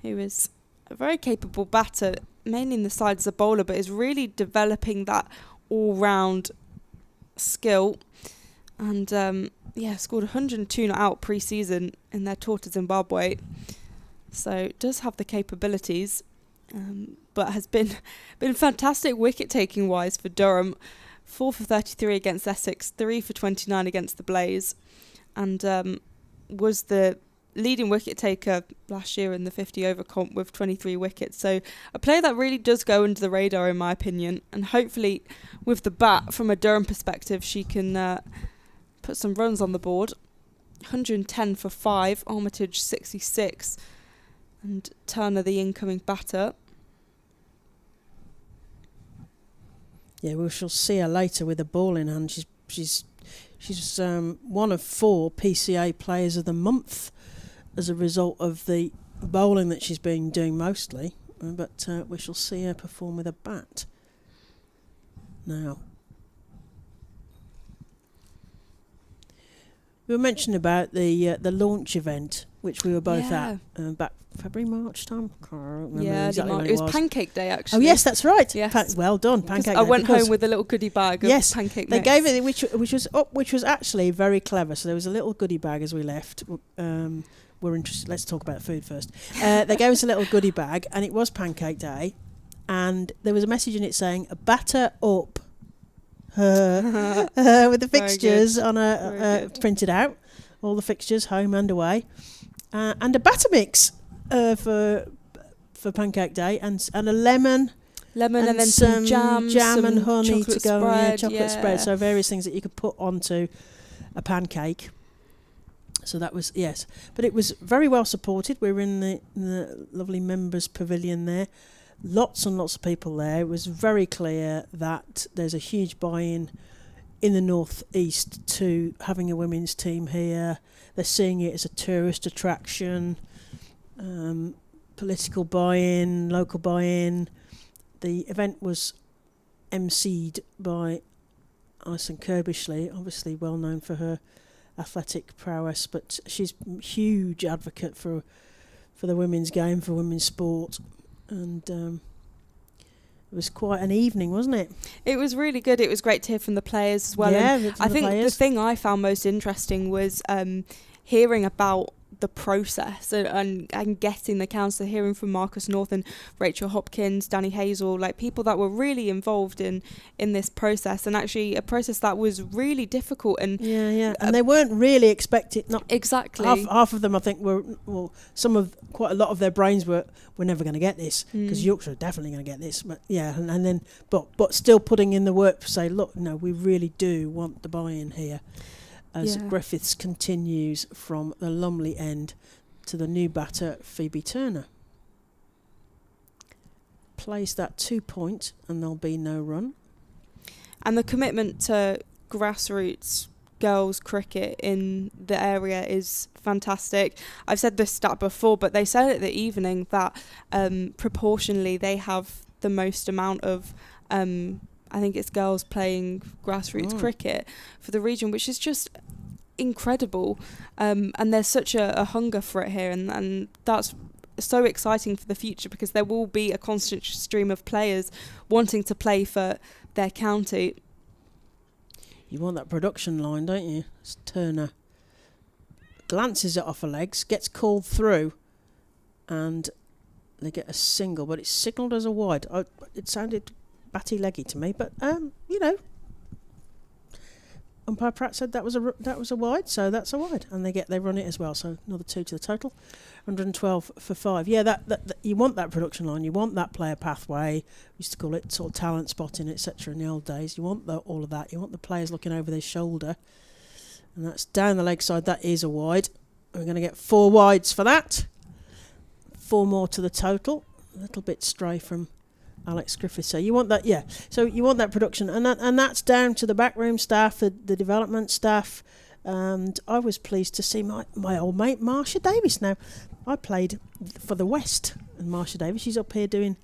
who is a very capable batter, mainly in the side as a bowler, but is really developing that all-round skill. And scored 102 not out pre-season in their tour to Zimbabwe. So does have the capabilities, but has been fantastic wicket-taking wise for Durham. 4 for 33 against Essex, 3 for 29 against the Blaze, and was the leading wicket taker last year in the 50 over comp with 23 wickets. So a player that really does go under the radar in my opinion, and hopefully with the bat from a Durham perspective she can put some runs on the board. 110 for 5, Armitage 66, and Turner the incoming batter. Yeah, we shall see her later with a ball in hand. She's one of 4 PCA players of the month as a result of the bowling that she's been doing mostly, but we shall see her perform with a bat. Now, we were mentioning about the launch event, which we were both at back February, March time. I can't remember exactly when it was Pancake Day actually. Oh yes, that's right. Yes. Well done, Pancake Day. I went home with a little goodie bag of pancake mix. They gave it, which was actually very clever. So there was a little goodie bag as we left. We're interested. Let's talk about food first. They gave us a little goodie bag, and it was Pancake Day, and there was a message in it saying "batter up," with the fixtures on printed out, all the fixtures home and away, and a batter mix for Pancake Day, and a lemon and then some jam and honey to go, chocolate spread. So various things that you could put onto a pancake. So that was, yes. But it was very well supported. We were in the lovely members' pavilion there. Lots and lots of people there. It was very clear that there's a huge buy-in in the North East to having a women's team here. They're seeing it as a tourist attraction, political buy-in, local buy-in. The event was emceed by Alison Kirbishley, obviously well known for her athletic prowess, but she's a huge advocate for the women's game, for women's sport, and it was quite an evening, wasn't it? It was really good. It was great to hear from the players as well. Yeah, I think the thing I found most interesting was hearing about the process and getting the council, hearing from Marcus North and Rachel Hopkins, Danny Hazel, like people that were really involved in this process, and actually a process that was really difficult and and they weren't really expecting, not exactly half of them I think were, well, quite a lot of their brains were, we're never going to get this because Yorkshire are definitely going to get this, but and then but still putting in the work to say, look, no, we really do want the buy-in here. As Griffiths continues from the Lumley end to the new batter, Phoebe Turner. Plays that 2 point and there'll be no run. And the commitment to grassroots girls cricket in the area is fantastic. I've said this stat before, but they said at the evening that proportionally they have the most amount of I think it's girls playing grassroots cricket for the region, which is just incredible. And there's such a hunger for it here, and that's so exciting for the future, because there will be a constant stream of players wanting to play for their county. You want that production line, don't you? It's Turner glances it off her legs, gets called through, and they get a single, but it's signalled as a wide. It sounded batty-leggy to me, but umpire Pratt said that was a wide, so that's a wide, and they run it as well. So another 2 to the total, 112 for 5. Yeah, that you want that production line, you want that player pathway. We used to call it sort of talent spotting, etc. in the old days. You want all of that. You want the players looking over their shoulder, and that's down the leg side. That is a wide. We're going to get 4 wides for that. 4 more to the total. A little bit stray from Alex Griffiths. So you want that, yeah. So you want that production, and that's down to the backroom staff, the development staff. And I was pleased to see my old mate Marsha Davis. Now, I played for the West, and Marsha Davis, she's up here doing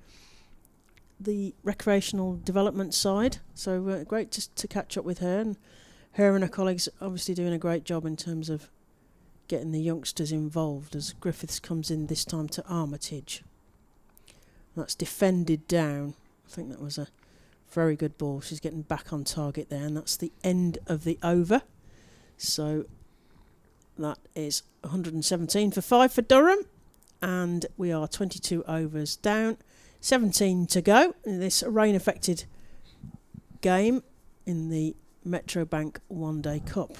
the recreational development side. So great just to catch up with her, and her colleagues obviously doing a great job in terms of getting the youngsters involved as Griffiths comes in this time to Armitage. That's defended down. I think that was a very good ball. She's getting back on target there, and that's the end of the over. So that is 117 for 5 for Durham, and we are 22 overs down, 17 to go in this rain-affected game in the Metro Bank One Day Cup.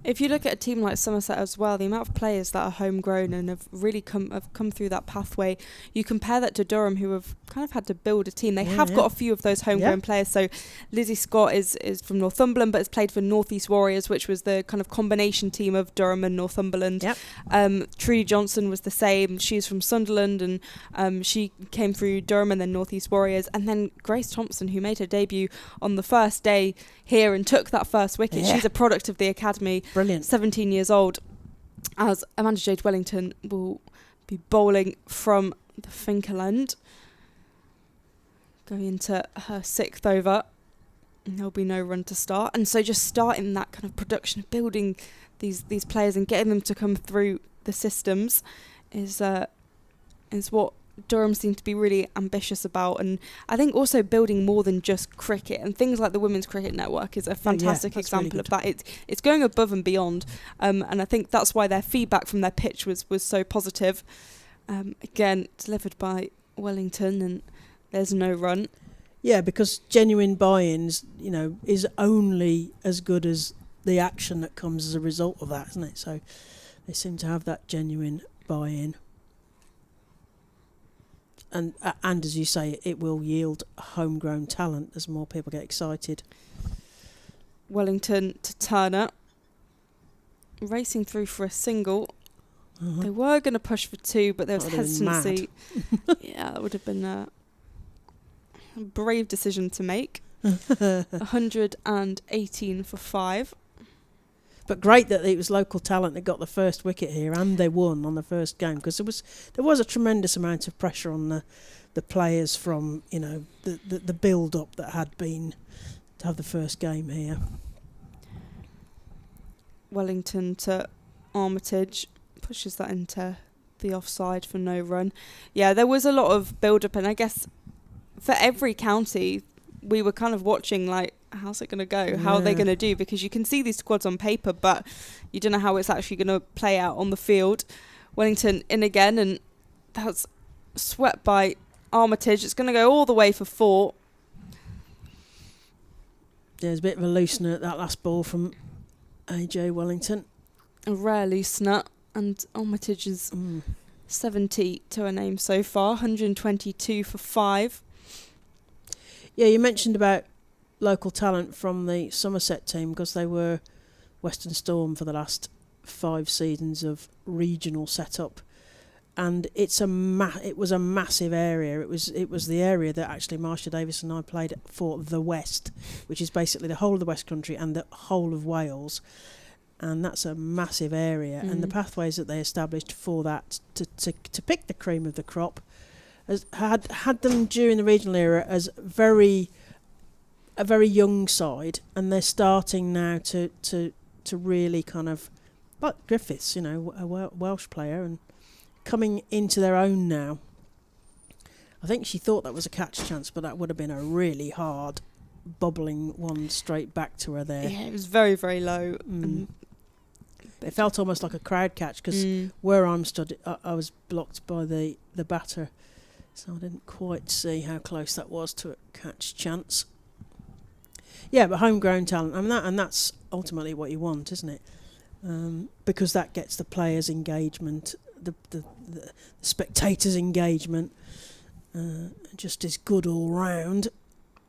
If you look at a team like Somerset as well, the amount of players that are homegrown and have really come through that pathway, you compare that to Durham, who have kind of had to build a team. They have got a few of those homegrown players. So Lizzie Scott is from Northumberland, but has played for North East Warriors, which was the kind of combination team of Durham and Northumberland. Trudy Johnson was the same. She's from Sunderland, and she came through Durham and then North East Warriors. And then Grace Thompson, who made her debut on the first day here and took that first wicket. She's a product of the academy. Brilliant. 17 years old, as Amanda Jade Wellington will be bowling from the Finkerland, going into her 6th over, and there'll be no run to start. And so just starting that kind of production of building these players and getting them to come through the systems is what Durham seemed to be really ambitious about. And I think also building more than just cricket, and things like the Women's Cricket Network is a fantastic example of that. It's going above and beyond, and I think that's why their feedback from their pitch was so positive. Again, delivered by Wellington, and there's no run. Yeah, because genuine buy-ins, is only as good as the action that comes as a result of that, isn't it? So they seem to have that genuine buy-in. And as you say, it will yield homegrown talent as more people get excited. Wellington to Turner, racing through for a single. They were going to push for 2, but there was hesitancy. Yeah, that would have been a brave decision to make. 118 for 5. But great that it was local talent that got the first wicket here, and they won on the first game, because there was a tremendous amount of pressure on the players from the build up that had been to have the first game here. Wellington to Armitage, pushes that into the offside for no run. Yeah, there was a lot of build up, and I guess for every county we were kind of watching like, how's it going to go? How are they going to do? Because you can see these squads on paper, but you don't know how it's actually going to play out on the field. Wellington in again, and that's swept by Armitage. It's going to go all the way for 4. There's a bit of a loosener at that last ball from AJ Wellington. A rare loosener, and Armitage is 70 to her name so far, 122 for 5. Yeah, you mentioned about local talent from the Somerset team, because they were Western Storm for the last 5 seasons of regional setup, and it was a massive area. It was the area that actually Marsha Davis and I played for the West, which is basically the whole of the West Country and the whole of Wales, and that's a massive area. And the pathways that they established for that to pick the cream of the crop had them during the regional era as a very young side, and they're starting now to really kind of, like Griffiths, a Welsh player, and coming into their own now. I think she thought that was a catch chance, but that would have been a really hard bubbling one straight back to her there. Yeah, it was very, very low. It felt almost like a crowd catch, because where I'm stood, I was blocked by the batter, so I didn't quite see how close that was to a catch chance. Yeah, but homegrown talent, and that's ultimately what you want, isn't it? Because that gets the players' engagement, the spectators' engagement, just as good all round,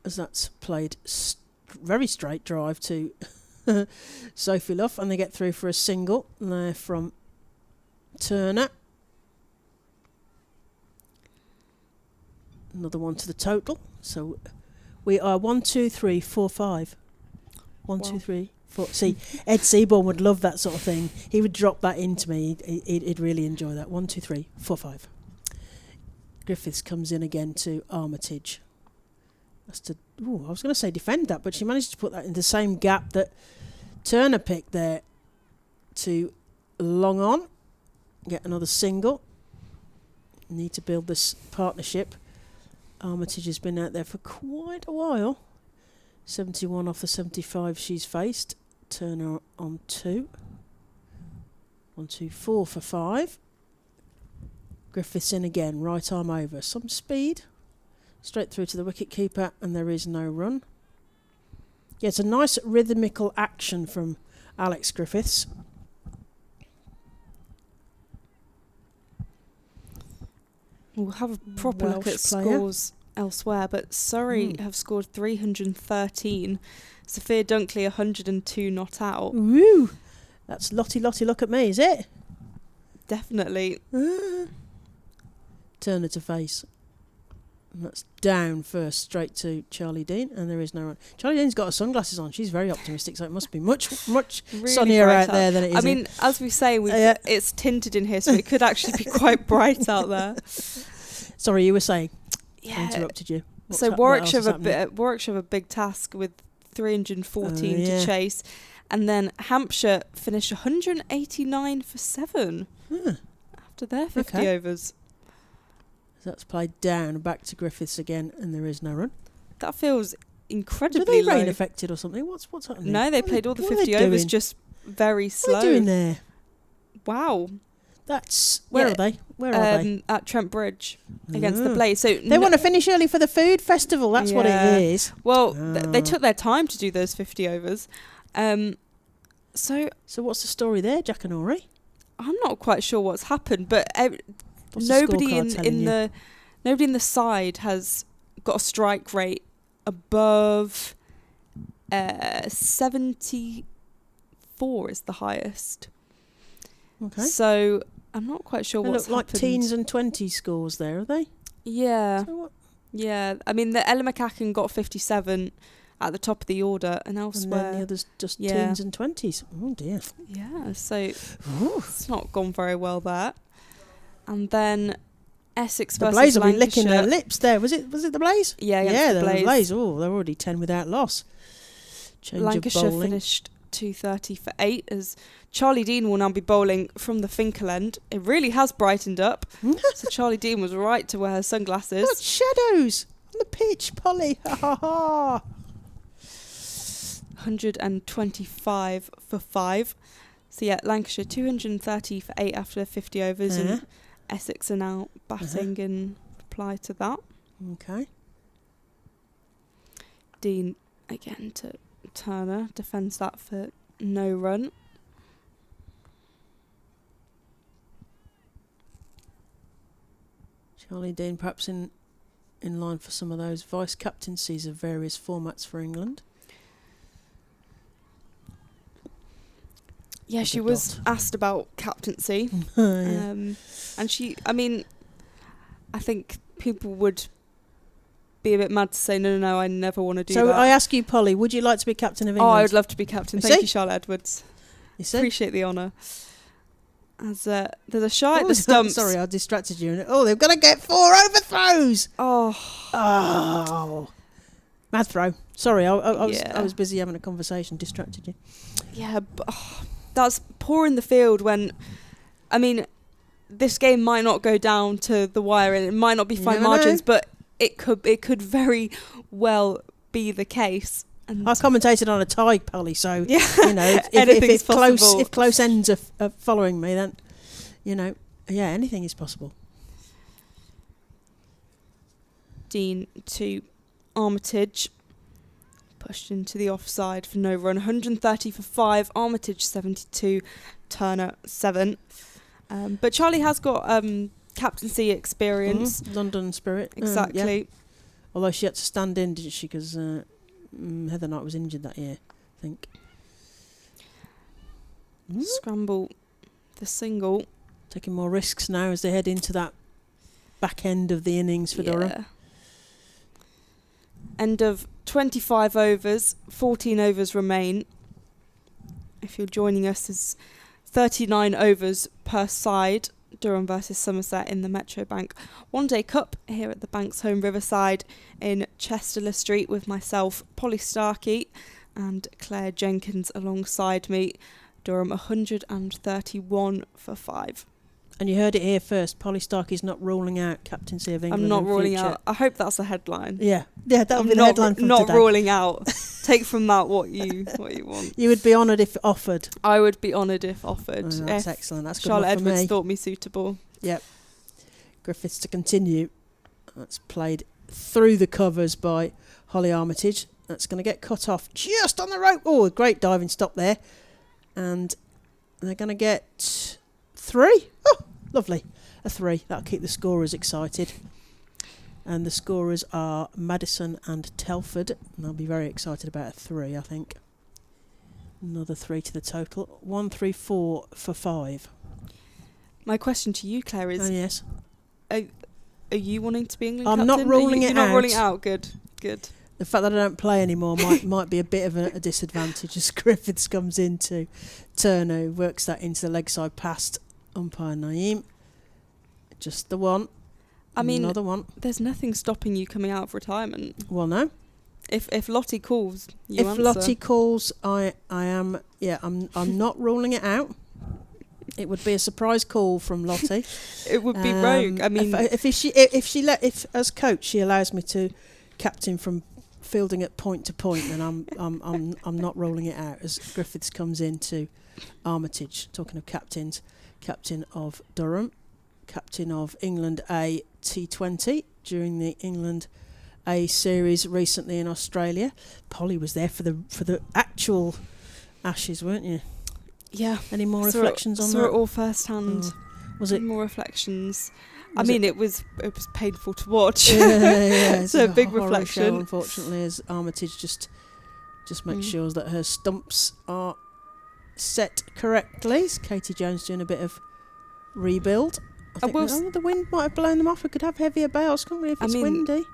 as that's played very straight drive to Sophie Luff, and they get through for a single there from Turner. Another one to the total. So we are 1, 2, 3, 4, 5. 1, 2, 3, 4. See, Ed Seaborn would love that sort of thing. He would drop that into me. He'd really enjoy that. 1, 2, 3, 4, 5. Griffiths comes in again to Armitage. I was going to say defend that, but she managed to put that in the same gap that Turner picked there to long on. Get another single. Need to build this partnership. Armitage has been out there for quite a while. 71 off the 75 she's faced. Turner on 2. 1, 2, 4 for 5. Griffiths in again, right arm over. Some speed. Straight through to the wicket keeper, and there is no run. Yeah, it's a nice rhythmical action from Alex Griffiths. We'll have a proper look at scores elsewhere, but Surrey have scored 313. Sophia Dunkley 102 not out. Woo! That's Lottie, look at me, is it? Definitely. Turner to face. And that's down first, straight to Charlie Dean, and there is no run. Charlie Dean's got her sunglasses on. She's very optimistic, so it must be much really sunnier out there than it is. I mean, as we say, it's tinted in here, so it could actually be quite bright out there. Sorry, you were saying? Yeah. I interrupted you. Warwickshire have a big task with 314 to chase, and then Hampshire finished 189 for 7 after their 50 overs. That's played down, back to Griffiths again, and there is no run. That feels incredibly low. Are they rain low. affected or something? What's happening? No, they played all the 50 overs just very slow. What are they doing there? Wow. That's... Where are they? Where are they? At Trent Bridge against the Blaze. So they want to finish early for the food festival. That's what it is. Well, they took their time to do those 50 overs. So what's the story there, Jack and Ori? I'm not quite sure what's happened, but nobody in the side has got a strike rate above 74 is the highest. Okay. So I'm not quite sure what's happened. They look like teens and 20s scores there, are they? Yeah. So what? Yeah. I mean, the Ella McCacken got 57 at the top of the order, and elsewhere... And then the others just teens and 20s. Oh, dear. Yeah, so it's not gone very well there. And then Essex versus Blaze will be Lancashire. licking their lips there. Was it the Blaze? Yeah, the Blaze. Oh, they're already 10 without loss. Lancashire finished 230 for 8 as Charlie Dean will now be bowling from the Finkel end. It really has brightened up. So Charlie Dean was right to wear her sunglasses. What shadows on the pitch, Polly. 125 for 5. So yeah, Lancashire 230 for 8 after 50 overs, and Essex are now batting in reply to that. Okay. Dean again to Turner, defends that for no run. Charlie Dean perhaps in line for some of those vice captaincies of various formats for England. Yeah, of she the was dot. asked about captaincy. Yeah. And I think people would be a bit mad to say, no, I never want to do So that. I ask you, Polly, would you like to be captain of Oh, England? I would love to be captain. You Thank see? you, Charlotte Edwards. You see? Appreciate the honour. As there's a shy at Oh, the stumps. Sorry, I distracted you. Oh, they've got to get 4 overthrows. Oh, Mad throw. Sorry, I Yeah. was busy having a conversation, distracted you. yeah, but, that's poor in the field when, this game might not go down to the wire and it might not be You fine never margins, know. but it could very well be the case. And I commentated on a tie, Polly, so yeah, if anything's it's close, possible. if close ends are following me, then anything is possible. Dean to Armitage, pushed into the offside for no run. 130 for 5. Armitage 72. Turner 7. But Charlie has got captaincy experience. London spirit, Exactly. yeah. Although she had to stand in, didn't she? Because Heather Knight was injured that year, I think. Scramble the single. Taking more risks now as they head into that back end of the innings for Durham. End of 25 overs, 14 overs remain. If you're joining us, there's 39 overs per side. Durham versus Somerset in the Metrobank One Day Cup here at the Banks Home Riverside in Chester Street with myself, Polly Starkey, and Claire Jenkins alongside me. Durham 131 for 5. And you heard it here first. Polly Starkey's not ruling out captaincy of England. I'm not in ruling future. out. I hope that's a headline. Yeah, that'll I'm be the headline from not today. ruling out. Take from that what you want. You would be honoured if offered. I would be honoured if offered. Oh, that's if excellent. That's good Charlotte enough for Edwards me. thought me suitable. Yep. Griffiths to continue. That's played through the covers by Holly Armitage. That's going to get cut off just on the rope. Oh, a great diving stop there. And they're going to get 3. Oh, lovely. A 3. That'll keep the scorers excited. And the scorers are Madison and Telford. And they'll be very excited about a 3, I think. Another 3 to the total. 1, 3, 4 for 5. My question to you, Claire, is: Oh, yes. Are you wanting to be England I'm captain? not ruling You're it not out. ruling it out. Good. The fact that I don't play anymore might be a bit of a disadvantage as Griffiths comes into Turner, who works that into the leg side past umpire Naeem. Just the one. Another one. There's nothing stopping you coming out of retirement. Well, no. If Lottie calls, you If answer. Lottie calls, I am. Yeah, I'm not ruling it out. It would be a surprise call from Lottie. It would be rogue. If as coach she allows me to captain from fielding at point to point, then I'm not ruling it out as Griffiths comes into Armitage. Talking of captains, captain of Durham, captain of England A T20 during the England A series recently in Australia. Polly was there for the actual Ashes, weren't you? Yeah. Any more reflections on saw that? it all firsthand. Was it? More reflections? Was it was painful to watch. Yeah, It's a big horror reflection. show, unfortunately, as Armitage just makes sure that her stumps are set correctly. Is Katie Jones doing a bit of rebuild? I think the wind might have blown them off. We could have heavier bales, couldn't we, if it's windy?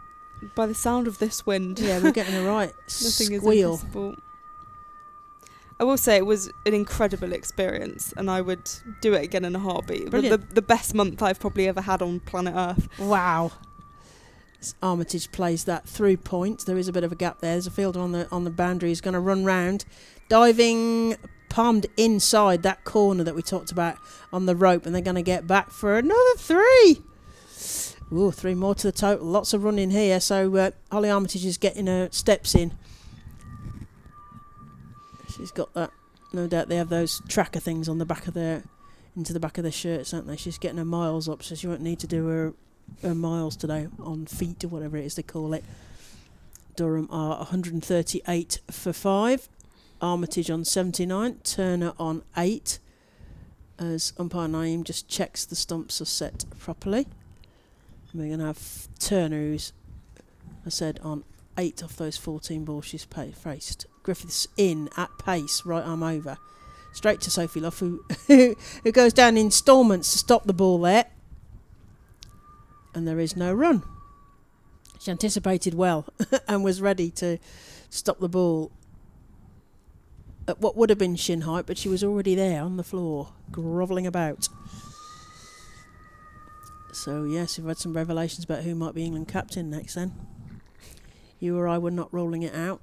By the sound of this wind. Yeah, we're getting a right Nothing is squeal. impossible. I will say it was an incredible experience and I would do it again in a heartbeat. Brilliant. The best month I've probably ever had on planet Earth. Wow. As Armitage plays that through point. There is a bit of a gap there. There's a fielder on the boundary. He's going to run round. Diving, palmed inside that corner that we talked about on the rope. And they're going to get back for another 3. Ooh, 3 more to the total. Lots of running here. So Holly Armitage is getting her steps in. She's got that. No doubt they have those tracker things on the back of into the back of their shirts, don't they? She's getting her miles up, so she won't need to do her miles today on feet or whatever it is they call it. Durham are 138 for 5. Armitage on 79. Turner on 8. As umpire Naeem just checks the stumps are set properly. And we're going to have Turner, who's, I said, on 8 of those 14 balls she's faced. Griffiths in at pace, right arm over. straight to Sophie Luff, who who goes down in instalments to stop the ball there. And there is no run. She anticipated well and was ready to stop the ball at what would have been shin height, but she was already there on the floor, grovelling about. So, yes, we've had some revelations about who might be England captain next then. You or I were not rolling it out.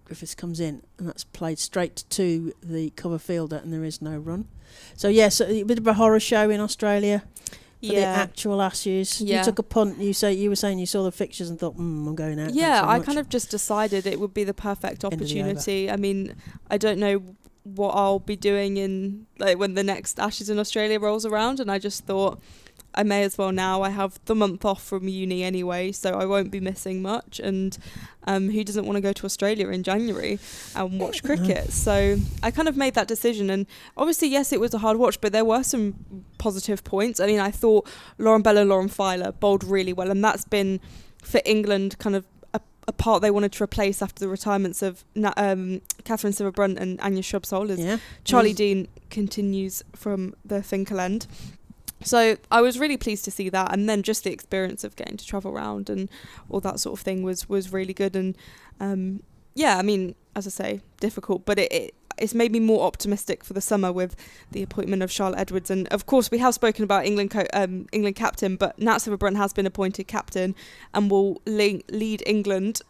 Griffiths comes in, and that's played straight to the cover fielder, and there is no run. So, yes, a bit of a horror show in Australia for the actual Ashes. Yeah. You took a punt. You were saying you saw the fixtures and thought, I'm going out. Yeah, I kind of just decided it would be the perfect End of the opportunity. I mean, I don't know what I'll be doing in when the next Ashes in Australia rolls around, and I just thought I may as well now. I have the month off from uni anyway, so I won't be missing much. And who doesn't want to go to Australia in January and watch cricket? So I kind of made that decision. And obviously, yes, it was a hard watch, but there were some positive points. I mean, I thought Lauren Filer bowled really well, and that's been for England kind of a part they wanted to replace after the retirements of Catherine Sciver-Brunt and Anya Shrubsole, as Charlie Dean continues from the Finkel end. So I was really pleased to see that, and then just the experience of getting to travel around and all that sort of thing was really good. And I mean, as I say, difficult, but it's made me more optimistic for the summer with the appointment of Charlotte Edwards. And of course, we have spoken about England captain, but Nat Sciver-Brunt has been appointed captain and will lead England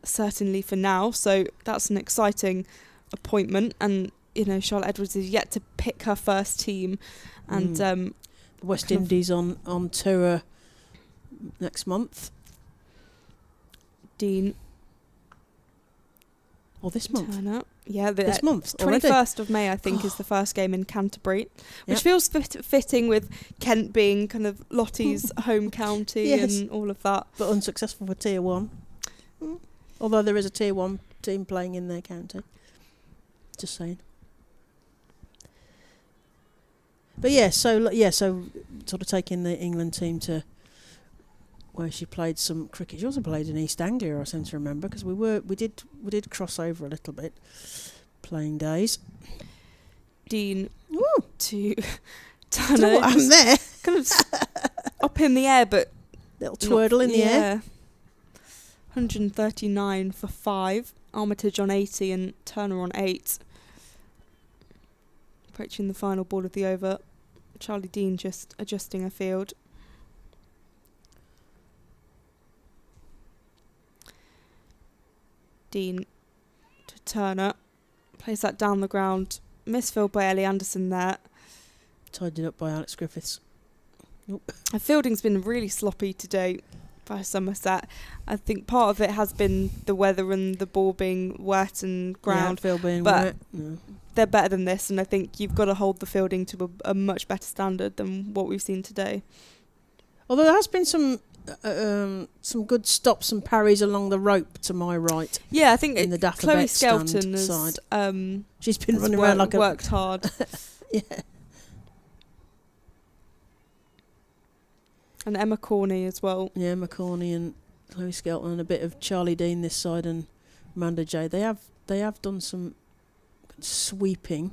certainly for now. So that's an exciting appointment. And Charlotte Edwards is yet to pick her first team. And West Indies on tour next month. Dean. Or this month. Turner. Yeah, this month. 21st of May, I think, is the first game in Canterbury, which feels fitting with Kent being kind of Lottie's home county and all of that. But unsuccessful for Tier 1. Although there is a Tier 1 team playing in their county. Just saying. But so sort of taking the England team to where she played some cricket. She also played in East Anglia, I seem to remember, because we did cross over a little bit, playing days. Dean to Turner. I don't know what happened there. Kind of up in the air, but little twirl in the air. 139 for 5. Armitage on 80 and Turner on 8. Approaching the final ball of the over. Charlie Dean just adjusting her field. Dean to Turner. Plays that down the ground. Misfilled by Ellie Anderson there. Tidied up by Alex Griffiths. Nope. Her fielding's been really sloppy today by Somerset. I think part of it has been the weather and the ball being wet and ground. Yeah, being but wet. No. They're better than this, and I think you've got to hold the fielding to a much better standard than what we've seen today. Although there has been some good stops and parries along the rope to my right. Yeah, I think in the Chloe Skelton has side. She's been running around like worked hard. Yeah. And Emma Corney as well. Yeah, Emma Corney and Chloe Skelton and a bit of Charlie Dean this side and Amanda J. They have done some sweeping.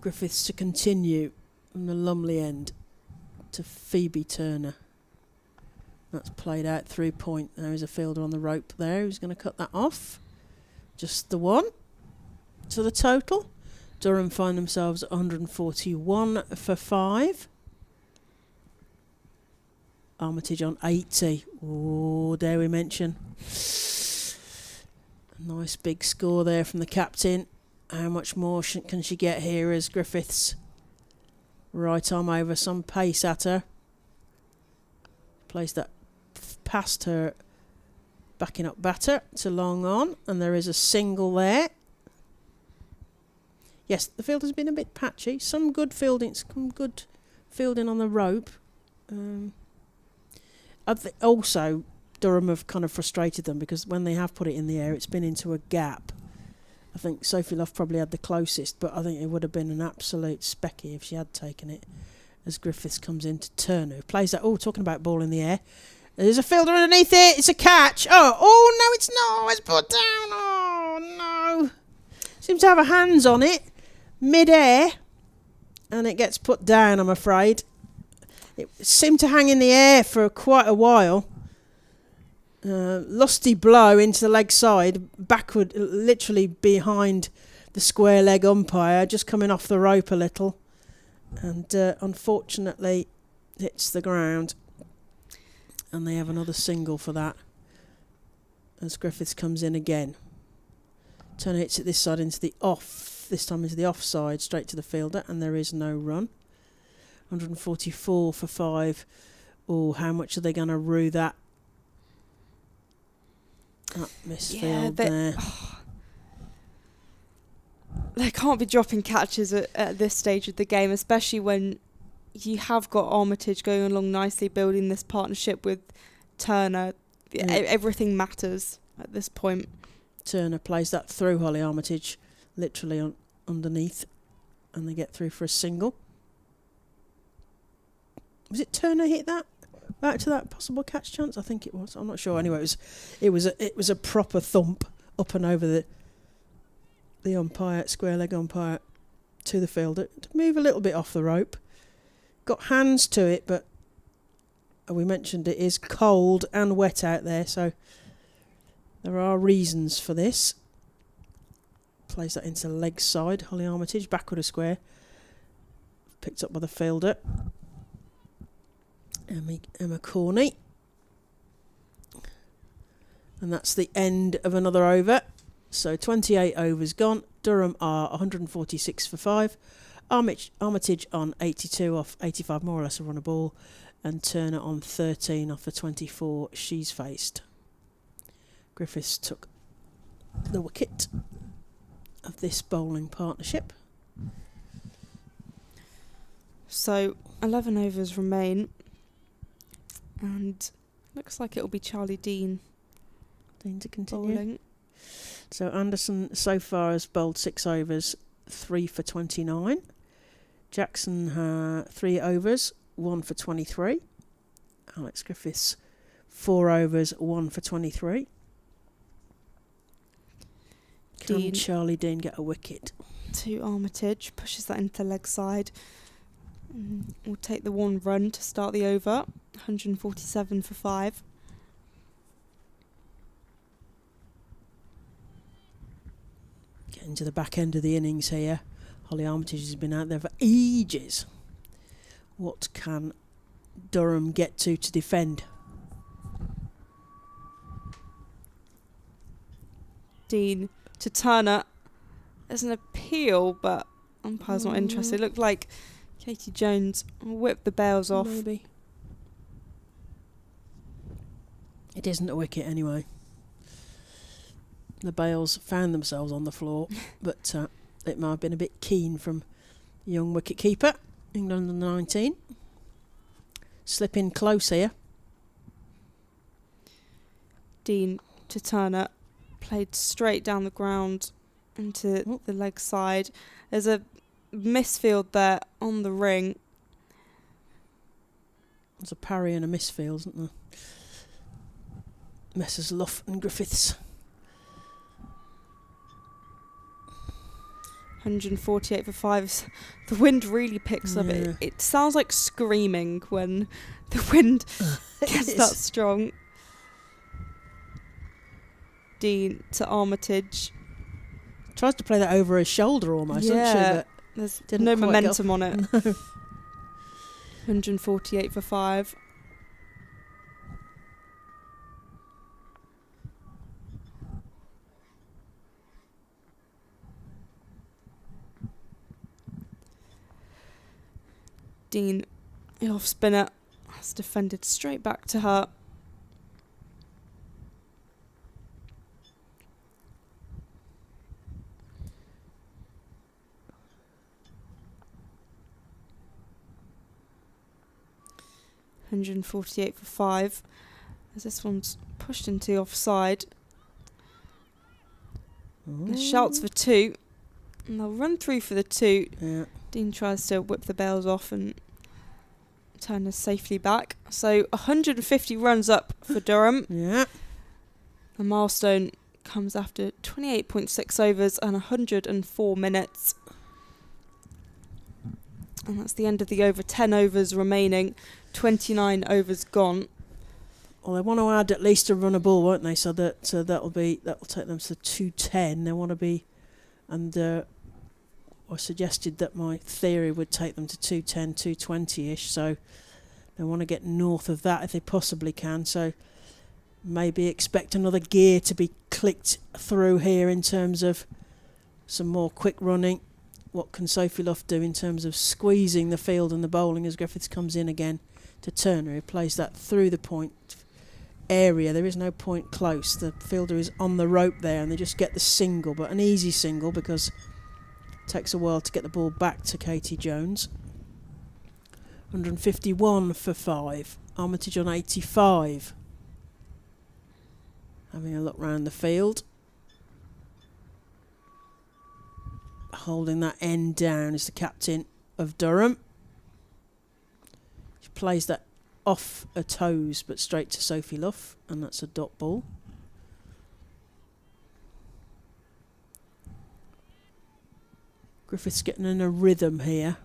Griffiths to continue from the Lumley end to Phoebe Turner. That's played out through point. There is a fielder on the rope there who's going to cut that off. Just the one. To the total. Durham find themselves at 141 for 5. Armitage on 80. Oh, dare we mention. A nice big score there from the captain. How much more can she get here as Griffiths right arm over, some pace at her. Plays that past her backing up batter to long on, and there is a single there. Yes, the field has been a bit patchy. Some good fielding on the rope. Also, Durham have kind of frustrated them because when they have put it in the air, it's been into a gap. I think Sophie Luff probably had the closest, but I think it would have been an absolute specky if she had taken it. As Griffiths comes in to Turner, who plays that. Oh, talking about ball in the air, There's a fielder underneath it. It's a catch. Oh no, it's not. It's put down. Oh no. Seems to have a hands on it mid-air, and it gets put down, I'm afraid. It seemed to hang in the air for quite a while. Lusty blow into the leg side, backward, literally behind the square leg umpire, just coming off the rope a little, and unfortunately hits the ground. And they have another single for that as Griffiths comes in again. Turner hits it this side into the off, this time into the offside, straight to the fielder, and there is no run. 144 for 5. Oh, how much are they going to rue that? That misfield there. They can't be dropping catches at this stage of the game, especially when you have got Armitage going along nicely, building this partnership with Turner. Yeah. Everything matters at this point. Turner plays that through Holly Armitage, literally underneath, and they get through for a single. Was it Turner hit that back to that possible catch chance? I think it was. I'm not sure. Anyway, it was a proper thump up and over the umpire, square leg umpire, to the fielder to move a little bit off the rope. Got hands to it, but we mentioned it is cold and wet out there, so there are reasons for this. Plays that into leg side. Holly Armitage backward a square. Picked up by the fielder. Emma Corney. And that's the end of another over. So 28 overs gone. Durham are 146 for 5. Armitage on 82 off 85, more or less, a run a ball. And Turner on 13 off the 24 she's faced. Griffiths took the wicket of this bowling partnership. So 11 overs remain, and looks like it'll be Charlie Dean To continue. bowling. So Anderson so far has bowled 6 overs, 3 for 29. Jackson 3 overs, 1 for 23. Alex Griffiths 4 overs, 1 for 23. Can Charlie Dean get a wicket? To Armitage, pushes that into leg side. We'll take the 1 run to start the over. 147 for 5. Getting to the back end of the innings here. Holly Armitage has been out there for ages. What can Durham get to defend? Dean to Turner. There's an appeal, but umpire's not interested. It looked like Katie Jones whipped the bails off. Maybe. It isn't a wicket anyway. The bails found themselves on the floor, but it might have been a bit keen from young wicket-keeper, England under 19. Slipping close here. Dean to Turner. Played straight down the ground into the leg side. There's a misfield there on the ring. There's a parry and a misfield, isn't there? Messrs Luff and Griffiths. 148 for 5. The wind really picks up. It sounds like screaming when the wind gets that strong. Dean to Armitage. Tries to play that over his shoulder almost, doesn't she? But there's no momentum on it. No. 148 for 5. Dean, off spinner, has defended straight back to her. $148 for 5. As this one's pushed into the offside. There's shouts for 2. And they'll run through for the 2. Yeah. Dean tries to whip the bails off and Turner's safely back. So 150 runs up for Durham. Yeah. The milestone comes after 28.6 overs and 104 minutes. And that's the end of the over. 10 overs remaining, 29 overs gone. Well, they want to add at least a run a ball, won't they? So that'll take them to 210. They want to be, and I suggested that my theory would take them to 210, 220-ish. So they want to get north of that if they possibly can. So maybe expect another gear to be clicked through here in terms of some more quick running. What can Sophie Luff do in terms of squeezing the field and the bowling as Griffiths comes in again to Turner, who plays that through the point area. There is no point close. The fielder is on the rope there, and they just get the single, but an easy single because it takes a while to get the ball back to Katie Jones. 151 for 5. Armitage on 85. Having a look round the field. Holding that end down is the captain of Durham. She plays that off her toes but straight to Sophie Luff, and that's a dot ball. Griffiths getting in a rhythm here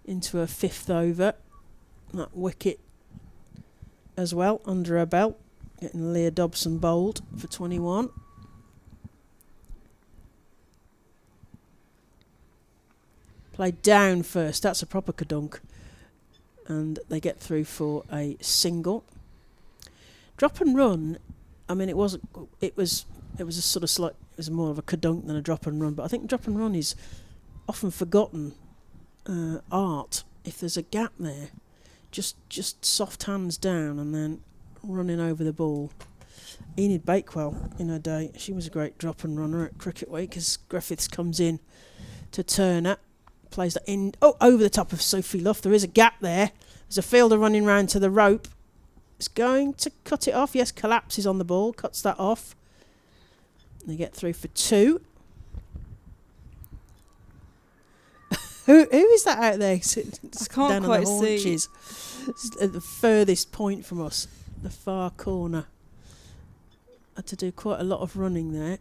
into her 5th over. That wicket as well under her belt, getting Leah Dobson bowled for 21. Played down first, that's a proper kadunk. And they get through for a single. Drop and run, I mean, it was a sort of slight, it was more of a kadunk than a drop and run, but I think drop and run is often forgotten art. If there's a gap there, just soft hands down and then running over the ball. Enid Bakewell in her day, she was a great drop and runner at Cricket Week as Griffiths comes in to Turner. Plays that in, over the top of Sophie Luff. There is a gap there. There's a fielder running round to the rope. It's going to cut it off. Yes, collapses on the ball, cuts that off. They get through for 2. Who is that out there? I can't down quite on the see. haunches. It's at the furthest point from us, the far corner. Had to do quite a lot of running there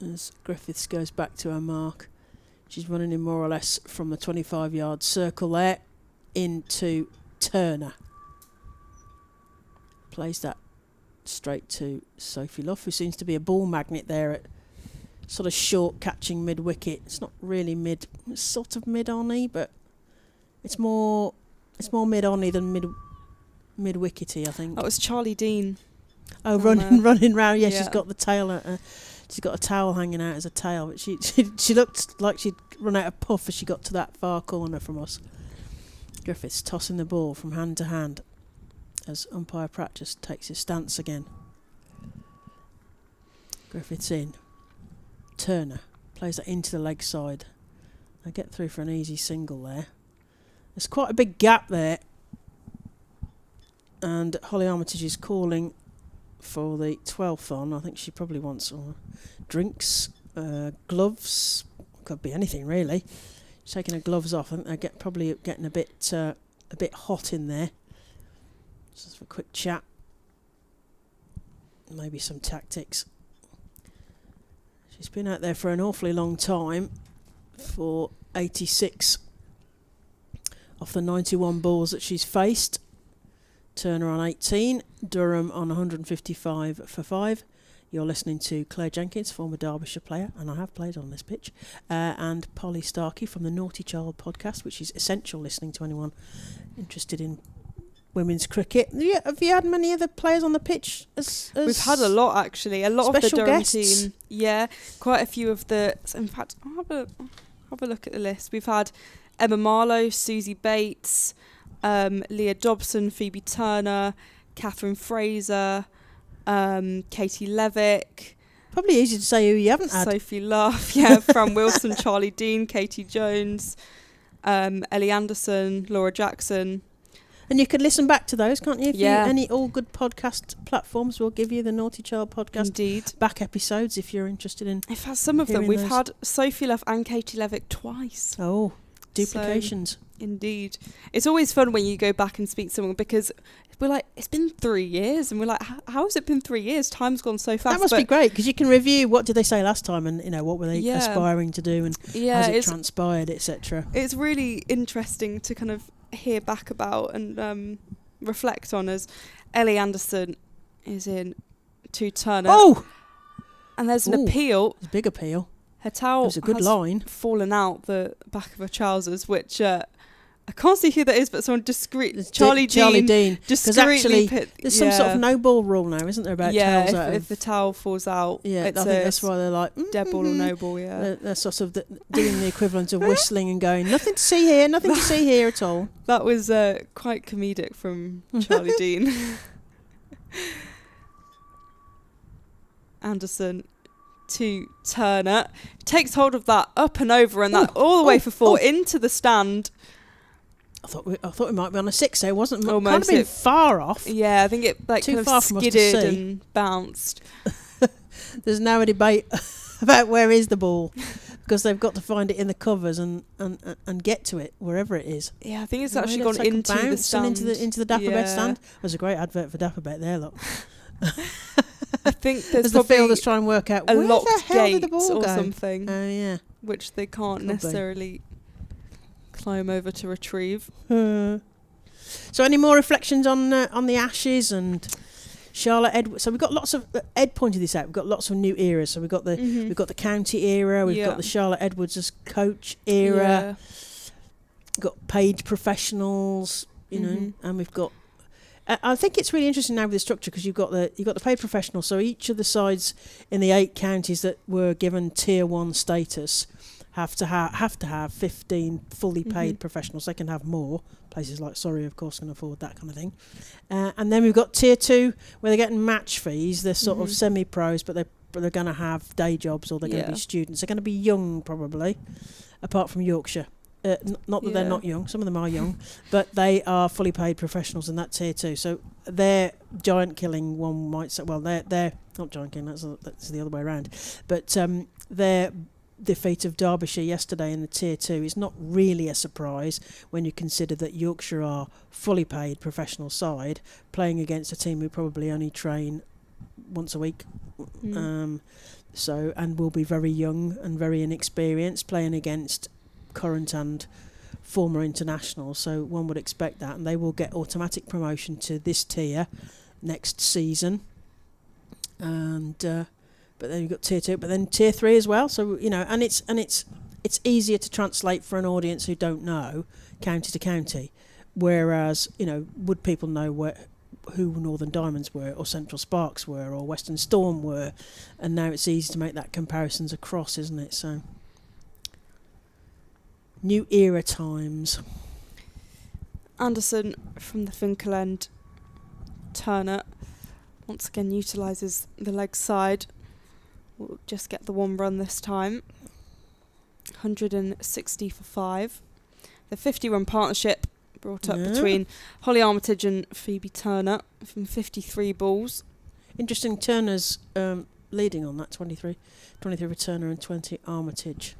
as Griffiths goes back to her mark. She's running in more or less from the 25-yard circle there into Turner. Plays that straight to Sophie Luff, who seems to be a ball magnet there at sort of short catching mid-wicket. It's not really mid, it's sort of mid-on-y, but it's more mid-on-y than mid-wickety, I think. That was Charlie Dean. Oh, running round. Yeah, Yeah. she's got the tail. She's got a towel hanging out as a tail, but she looked like she'd run out of puff as she got to that far corner from us. Griffiths tossing the ball from hand to hand as umpire Pratt just takes his stance again. Griffiths in. Turner plays that into the leg side. They get through for an easy single there. There's quite a big gap there, and Holly Armitage is calling for the 12th on. I think she probably wants drinks, gloves, could be anything really. She's taking her gloves off. I think they're probably getting a bit hot in there. Just for a quick chat, maybe some tactics. She's been out there for an awfully long time, for 86 off the 91 balls that she's faced. Turner on 18, Durham on 155 for 5. You're listening to Claire Jenkins, former Derbyshire player, and I have played on this pitch, and Polly Starkey from the Naughty Child podcast, which is essential listening to anyone interested in women's cricket. Yeah, have you had many other players on the pitch? We've had a lot, actually. A lot of the special Durham guests? team. Yeah, quite a few of the... In fact, I'll have a look at the list. We've had Emma Marlowe, Susie Bates, Leah Dobson, Phoebe Turner, Catherine Fraser, Katie Levick. Probably easy to say who you haven't had. Sophie Luff, yeah, Fran Wilson, Charlie Dean, Katie Jones, Ellie Anderson, Laura Jackson. And you could listen back to those, can't you? Yeah. Any all good podcast platforms will give you the Naughty Child podcast Indeed. back episodes if you're interested in. We've had some of them. hearing We've those. had Sophie Luff and Katie Levick twice. Oh, duplications. Indeed. It's always fun when you go back and speak to someone, because we're like, it's been 3 years, and we're like, how has it been 3 years? Time's gone so fast. That must be great, because you can review what did they say last time, and what were they aspiring to do, and has it transpired, etc. It's really interesting to kind of hear back about and reflect on, as Ellie Anderson is in to Turner. Oh! And there's an appeal. It's a big appeal. Her towel has fallen out the back of her trousers, which I can't see who that is, but someone Charlie Dean. Because actually, there's some sort of no ball rule now, isn't there, about towels out? If the towel falls out, I think that's why they're like dead ball or no ball. Yeah, they're sort of doing the equivalent of whistling and going, nothing to see here at all. That was quite comedic from Charlie Dean. Anderson to Turner, takes hold of that up and over, and that all the way for 4 into the stand. I thought we might be on a 6 there, wasn't it? Almost. Kind of been far off. Yeah, I think it too kind far of skidded and bounced. There's now a debate about where is the ball, because they've got to find it in the covers and get to it wherever it is. Yeah, I think it's actually gone into the stand. Into the Dapperbet stand. There's a great advert for Dapperbet there, look. I think there's the fielders try and work out a where locked the hell gate did the ball or go? something. Oh yeah, which they can't necessarily climb over to retrieve. So, any more reflections on the Ashes and Charlotte Edwards? So we've got lots of Ed pointed this out. We've got lots of new eras. So we've got the county era. We've got the Charlotte Edwards as coach era. Yeah. We've got paid professionals, know, and we've got. I think it's really interesting now with the structure, because you've got the paid professionals. So each of the sides in the 8 counties that were given Tier 1 status have to have 15 fully paid professionals. They can have more. Places like Surrey, of course, can afford that kind of thing. And then we've got Tier 2 where they're getting match fees. They're sort of semi-pros, but they're going to have day jobs, or they're going to be students. They're going to be young, probably, apart from Yorkshire. Not that they're not young, some of them are young, but they are fully paid professionals in that Tier 2. So they're giant killing, one might say. Well, they're not giant killing, that's the other way around. But their defeat of Derbyshire yesterday in the Tier 2 is not really a surprise when you consider that Yorkshire are fully paid professional side playing against a team who probably only train once a week. And will be very young and very inexperienced, playing against current and former internationals, so one would expect that, and they will get automatic promotion to this tier next season. And but then you've got Tier 2, but then Tier 3 as well. So and it's easier to translate for an audience who don't know county to county. Whereas would people know who Northern Diamonds were, or Central Sparks were, or Western Storm were? And now it's easy to make that comparisons across, isn't it? So. New era times. Anderson from the Finkel end. Turner once again utilises the leg side. We'll just get the 1 run this time. 160 for 5. The 50-run partnership brought up between Holly Armitage and Phoebe Turner from 53 balls. Interesting, Turner's leading on that, 23 for Turner and 20 Armitage.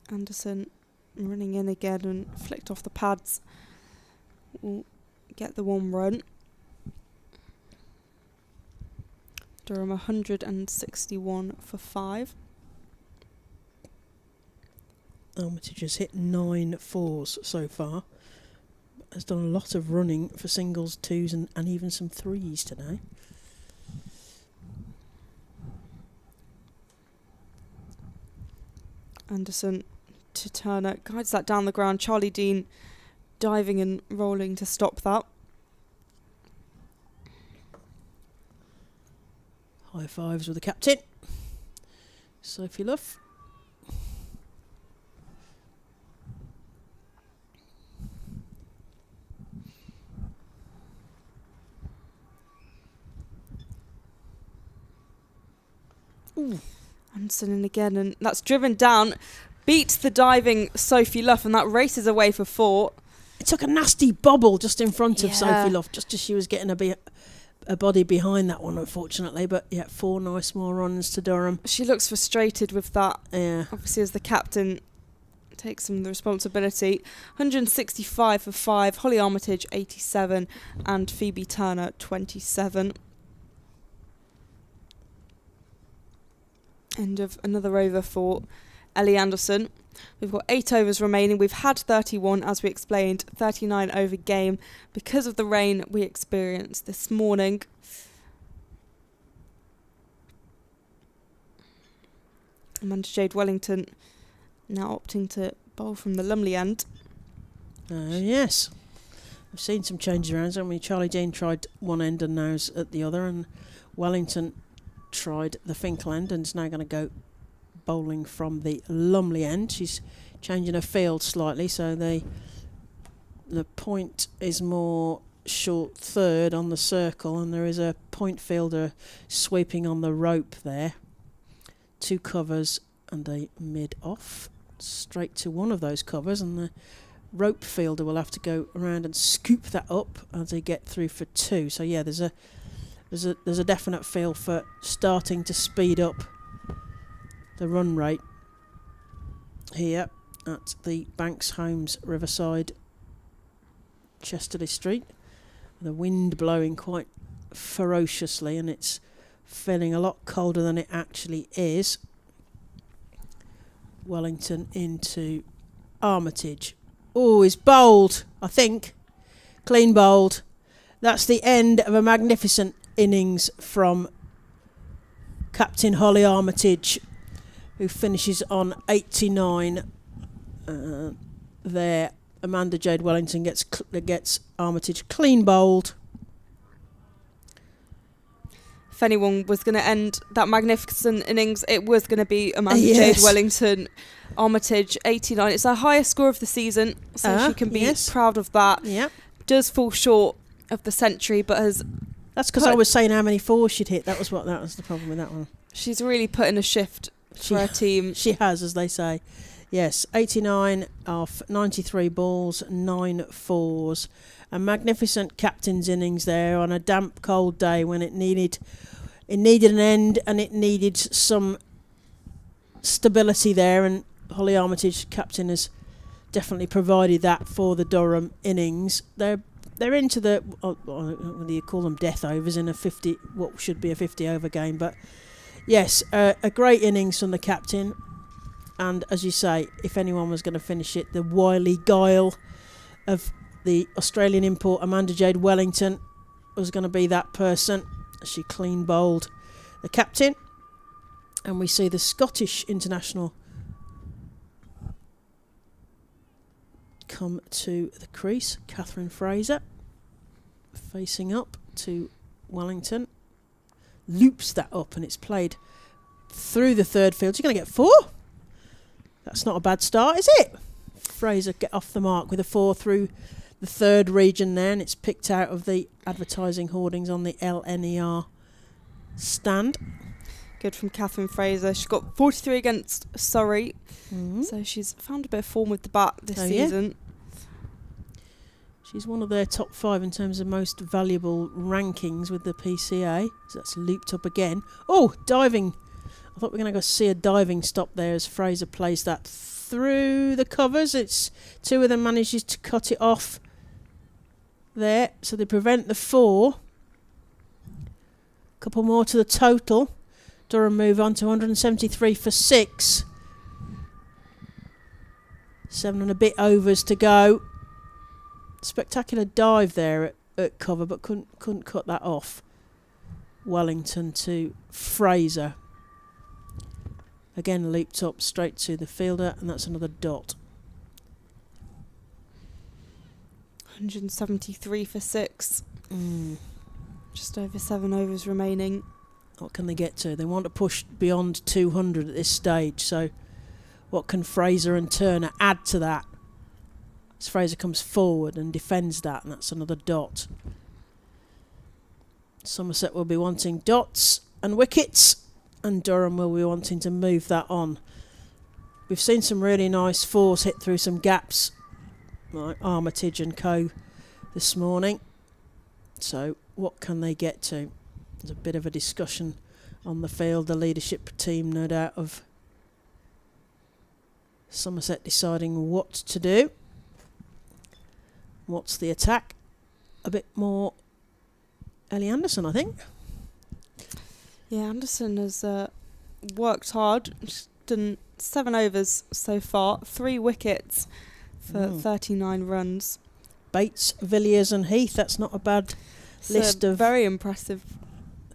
Anderson running in again and flicked off the pads. Will get the 1 run. Durham 161 for 5. Armitage has hit 9 fours so far. Has done a lot of running for singles, 2s and even some 3s today. Anderson to Turner, guides that down the ground. Charlie Dean diving and rolling to stop that. High fives with the captain, Sophie Luff. Ooh. Anderson in again, and that's driven down. Beats the diving Sophie Luff, and that races away for 4. It took a nasty bobble just in front of Yeah. Sophie Luff, just as she was getting a body behind that one, unfortunately. But yeah, 4 nice more runs to Durham. She looks frustrated with that. Yeah. Obviously, as the captain, takes some of the responsibility. 165 for 5. Holly Armitage 87 and Phoebe Turner 27. End of another over for Ellie Anderson. We've got 8 overs remaining. We've had 31, as we explained, 39 over game because of the rain we experienced this morning. Amanda Jade Wellington now opting to bowl from the Lumley end. Yes. We've seen some changes around, haven't we? Charlie Dean tried one end and now's at the other, and Wellington tried the Finkel end and is now going to go bowling from the Lumley end. She's changing her field slightly, so the point is more short third on the circle, and there is a point fielder sweeping on the rope there. 2 covers and a mid off, straight to one of those covers, and the rope fielder will have to go around and scoop that up as they get through for 2. So yeah, there's a definite feel for starting to speed up the run rate here at the Banks Homes Riverside, Chesterley Street. The wind blowing quite ferociously, and it's feeling a lot colder than it actually is. Wellington into Armitage. Oh, he's bowled, I think. Clean bowled. That's the end of a magnificent innings from Captain Holly Armitage, who finishes on 89 there. Amanda Jade Wellington gets Armitage clean bowled. If anyone was going to end that magnificent innings, it was going to be Amanda Yes. Jade Wellington. Armitage 89. It's her highest score of the season, so she can be proud of that. Yeah. Does fall short of the century, but has. That's because I was saying how many 4s she'd hit. That was the problem with that one. She's really put in a shift for her team. She has, as they say. Yes, 89 off 93 balls, 9 4s. A magnificent captain's innings there on a damp, cold day when it needed an end and it needed some stability there. And Holly Armitage, captain, has definitely provided that for the Durham innings. They're into the what do you call them, death overs in a 50, what should be a 50 over game. But yes, a great innings from the captain. And as you say, if anyone was going to finish it, the wily guile of the Australian import Amanda Jade Wellington was going to be that person. She clean bowled the captain. And we see the Scottish international come to the crease. Catherine Fraser facing up to Wellington. Loops that up and it's played through the third field. She's going to get 4. That's not a bad start, is it? Fraser get off the mark with a 4 through the third region there, and it's picked out of the advertising hoardings on the LNER stand. Good from Catherine Fraser. She got 43 against Surrey, so she's found a bit of form with the bat this season. Yeah. She's one of their top 5 in terms of most valuable rankings with the PCA. So that's looped up again. Oh, diving. I thought we were going to go see a diving stop there as Fraser plays that through the covers. It's 2 of them manages to cut it off there, so they prevent the 4. Couple more to the total. Durham move on to 173 for 6. 7 and a bit overs to go. Spectacular dive there at cover, but couldn't cut that off. Wellington to Fraser. Again looped up straight to the fielder, and that's another dot. 173 for 6. Just over 7 overs remaining. What can they get to? They want to push beyond 200 at this stage, so what can Fraser and Turner add to that? As Fraser comes forward and defends that, and that's another dot. Somerset will be wanting dots and wickets, and Durham will be wanting to move that on. We've seen some really nice 4s hit through some gaps like Armitage and co this morning. So what can they get to? There's a bit of a discussion on the field. The leadership team, no doubt, of Somerset deciding what to do. What's the attack? A bit more Ellie Anderson, I think. Yeah, Anderson has worked hard. She's done 7 overs so far, 3 wickets for 39 runs. Bates, Villiers and Heath, that's not a bad list of very impressive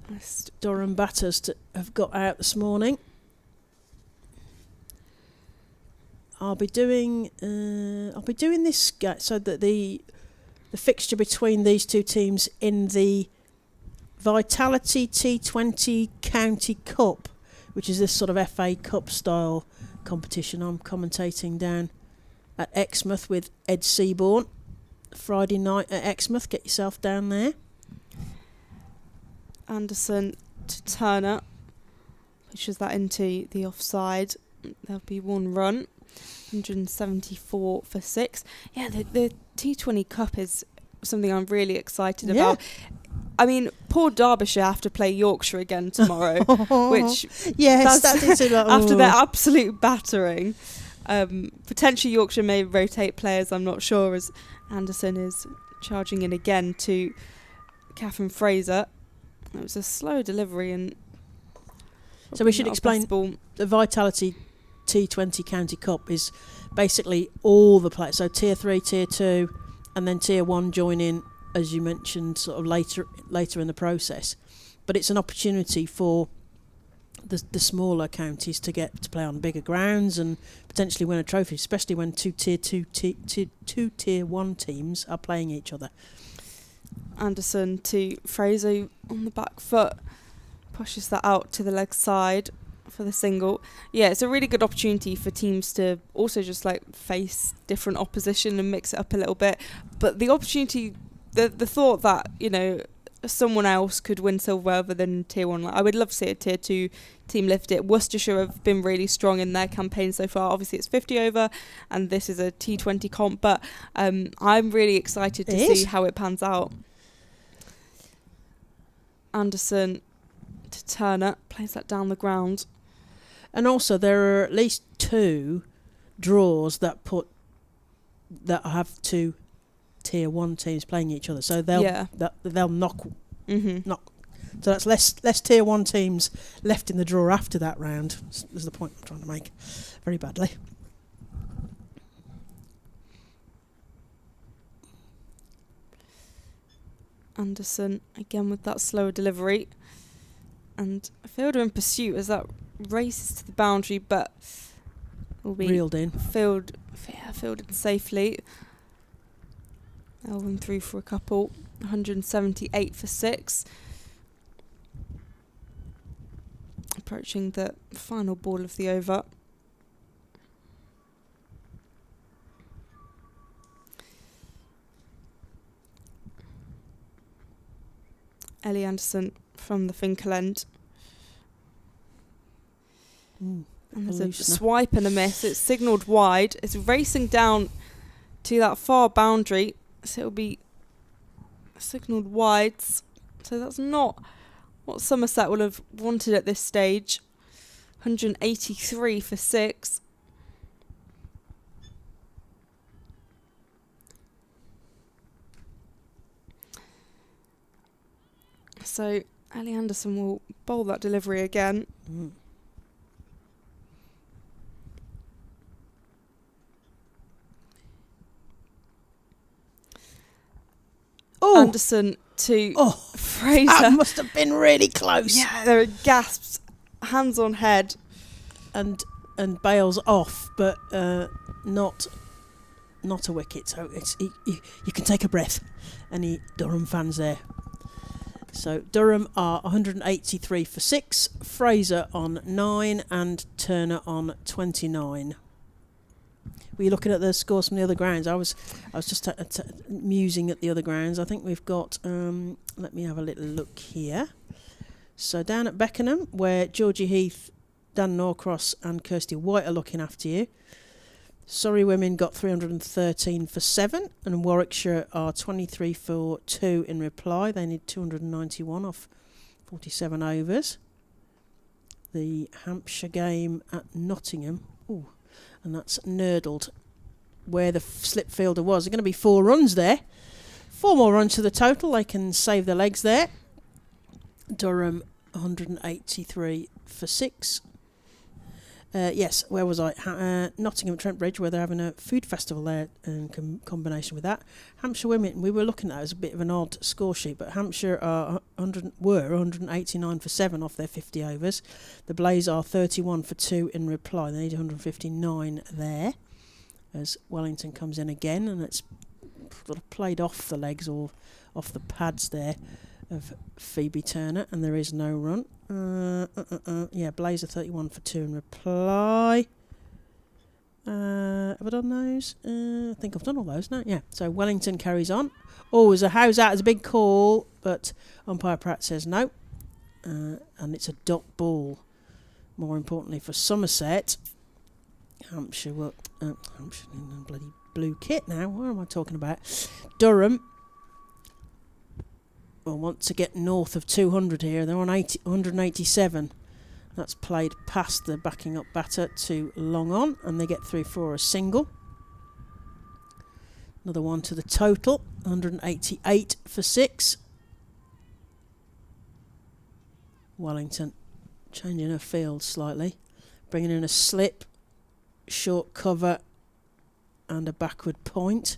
list. Durham batters to have got out this morning. I'll be doing this so that the fixture between these two teams in the Vitality T20 County Cup, which is this sort of FA Cup style competition. I'm commentating down at Exmouth with Ed Seaborn. Friday night at Exmouth, get yourself down there. Anderson to Turner, pushes that into the offside. There'll be 1 run. 174 for 6. Yeah, the T20 Cup is something I'm really excited about. I mean, poor Derbyshire have to play Yorkshire again tomorrow, which after their absolute battering. Potentially Yorkshire may rotate players, I'm not sure, as Anderson is charging in again to Catherine Fraser. It was a slow delivery, and so we should explain the Vitality T20 County Cup is basically all the players, so Tier 3, Tier 2 and then Tier 1 join in, as you mentioned, sort of later in the process. But it's an opportunity for the smaller counties to get to play on bigger grounds and potentially win a trophy, especially when two Tier 1 teams are playing each other. Anderson to Fraser on the back foot, pushes that out to the leg side for the single. Yeah, it's a really good opportunity for teams to also just like face different opposition and mix it up a little bit. But the opportunity, the thought that, you know, someone else could win silver other than Tier 1. Like, I would love to see a Tier 2 team lift it. Worcestershire have been really strong in their campaign so far. Obviously it's 50 over and this is a T20 comp, but I'm really excited to see how it pans out. Anderson to Turner, plays that down the ground. And also there are at least 2 draws that have 2 Tier 1 teams playing each other, so they'll knock. So that's less Tier 1 teams left in the draw after that round. Is the point I'm trying to make very badly. Anderson again with that slower delivery, and a fielder in pursuit as that races to the boundary, but will be reeled in, fielded safely. Elvin through for a couple. 178 for 6. Approaching the final ball of the over. Ellie Anderson from the Finkel end. And there's a swipe and a miss. It's signalled wide. It's racing down to that far boundary, so it'll be signalled wide. So that's not what Somerset will have wanted at this stage. 183 for 6. So Ellie Anderson will bowl that delivery again. Anderson to Fraser. That must have been really close. Yeah, there are gasps, hands on head, and bails off, but not a wicket. So it's you can take a breath. Any Durham fans there? So Durham are 183 for 6, Fraser on 9, and Turner on 29. Were you looking at the scores from the other grounds? I was just musing at the other grounds. I think we've got. Let me have a little look here. So down at Beckenham, where Georgie Heath, Dan Norcross, and Kirsty White are looking after you. Surrey women got 313 for 7, and Warwickshire are 23 for 2 in reply. They need 291 off 47 overs. The Hampshire game at Nottingham, and that's nurdled where the slip fielder was. There are going to be 4 runs there. 4 more runs to the total. They can save their legs there. Durham 183 for 6. Yes, where was I? Nottingham Trent Bridge, where they're having a food festival there in combination with that. Hampshire women, we were looking at it as a bit of an odd score sheet, but Hampshire were 189 for 7 off their 50 overs. The Blaze are 31 for 2 in reply. They need 159 there as Wellington comes in again, and it's sort of played off the legs or off the pads there of Phoebe Turner, and there is no run. Blazer 31 for 2 in reply. Have I done those? I think I've done all those now. Yeah, so Wellington carries on. Oh, there's a house out. It's a big call, but umpire Pratt says no. And it's a dot ball. More importantly for Somerset. Hampshire, Hampshire in a bloody blue kit now. What am I talking about? Durham will want to get north of 200 here. They're on 187. That's played past the backing up batter to long on, and they get through for a single. Another one to the total, 188 for 6. Wellington changing her field slightly, bringing in a slip, short cover and a backward point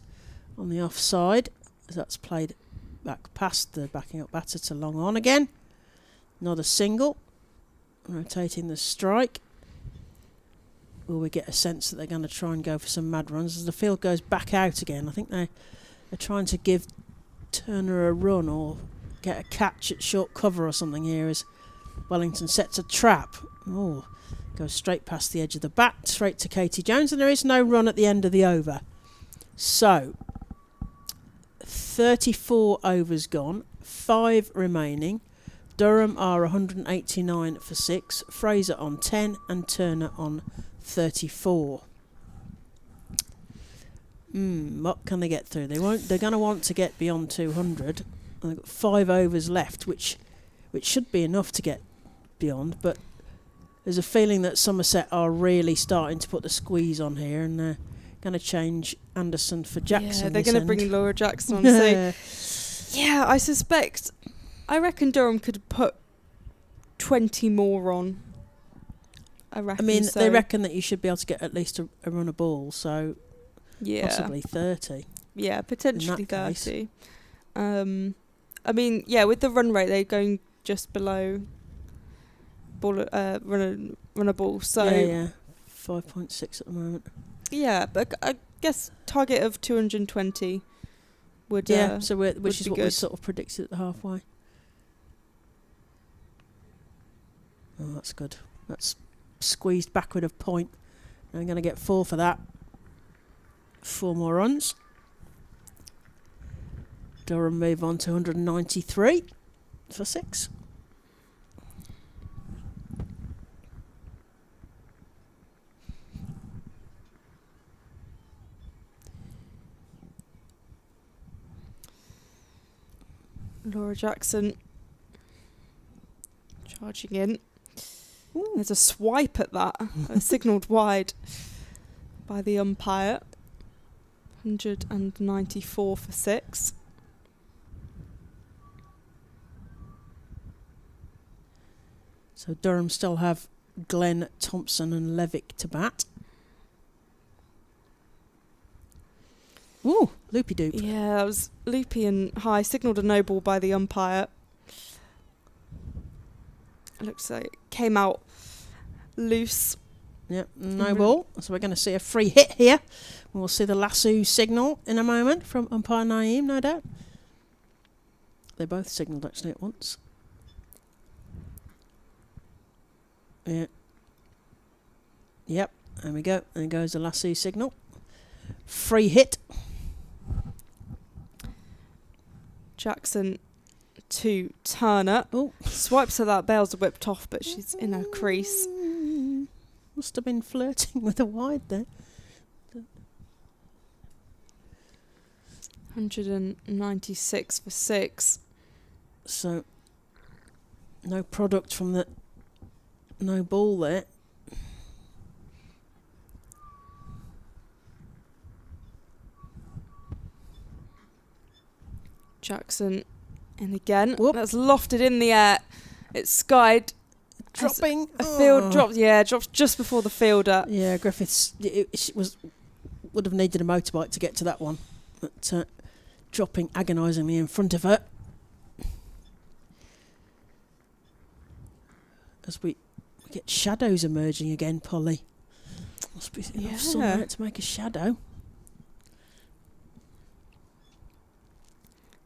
on the offside. That's played back past the backing up batter to long on again. Another single, rotating the strike. Will we get a sense that they're going to try and go for some mad runs as the field goes back out again? I think they're trying to give Turner a run or get a catch at short cover or something here as Wellington sets a trap. Oh, goes straight past the edge of the bat, straight to Katie Jones, and there is no run at the end of the over. So 34 overs gone, 5 remaining. Durham are 189 for 6, Fraser on 10 and Turner on 34. What can they get through? They're going to want to get beyond 200. They've got 5 overs left, which should be enough to get beyond, but there's a feeling that Somerset are really starting to put the squeeze on here, and they're going to change Anderson for Jackson. Yeah, they're going to bring Laura Jackson on. So, yeah, I reckon Durham could put 20 more on. I mean, they reckon that you should be able to get at least a run of ball, so possibly 30. Yeah, potentially 30. I mean, yeah, with the run rate, they're going just below run a ball. So yeah, 5.6 at the moment. Yeah, but I guess target of 220 would which is would what good. We sort of predicted at the halfway. Oh, that's good. That's squeezed backward of point. I'm going to get 4 for that. 4 more runs. Durham move on to 193 for 6. Laura Jackson charging in. Ooh. There's a swipe at that. Signalled wide by the umpire. 194 for 6. So Durham still have Glenn, Thompson and Levick to bat. Ooh, loopy doop. Yeah, it was loopy and high. Signalled a no ball by the umpire. It looks like it came out loose. Yep, no ball. So we're going to see a free hit here. We'll see the lasso signal in a moment from umpire Naeem, no doubt. They both signalled actually at once. Yeah. Yep, there we go. There goes the lasso signal. Free hit. Jackson to Turner. Oh, swipes her that. Bales are whipped off, but she's in her crease. Must have been flirting with a wide there. 196 for 6. So no product from the no ball there. Jackson in again. Whoop. That's lofted in the air. It's skied. Dropping. A field dropped. Yeah, dropped just before the fielder. Yeah, Griffiths would have needed a motorbike to get to that one, but dropping agonisingly in front of her. As we get shadows emerging again, Polly. Must be enough sunlight to make a shadow.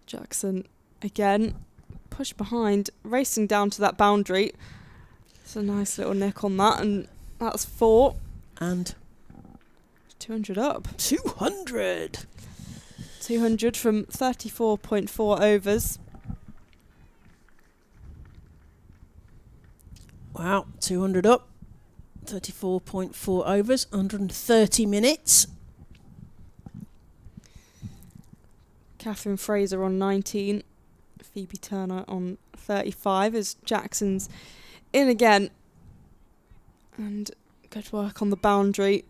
Jackson again, push behind, racing down to that boundary. It's a nice little nick on that, and that's 4. And 200 up. 200! 200 from 34.4 overs. Wow, 200 up. 34.4 overs, 130 minutes. Catherine Fraser on 19. Phoebe Turner on 35 as Jackson's in again. And good work on the boundary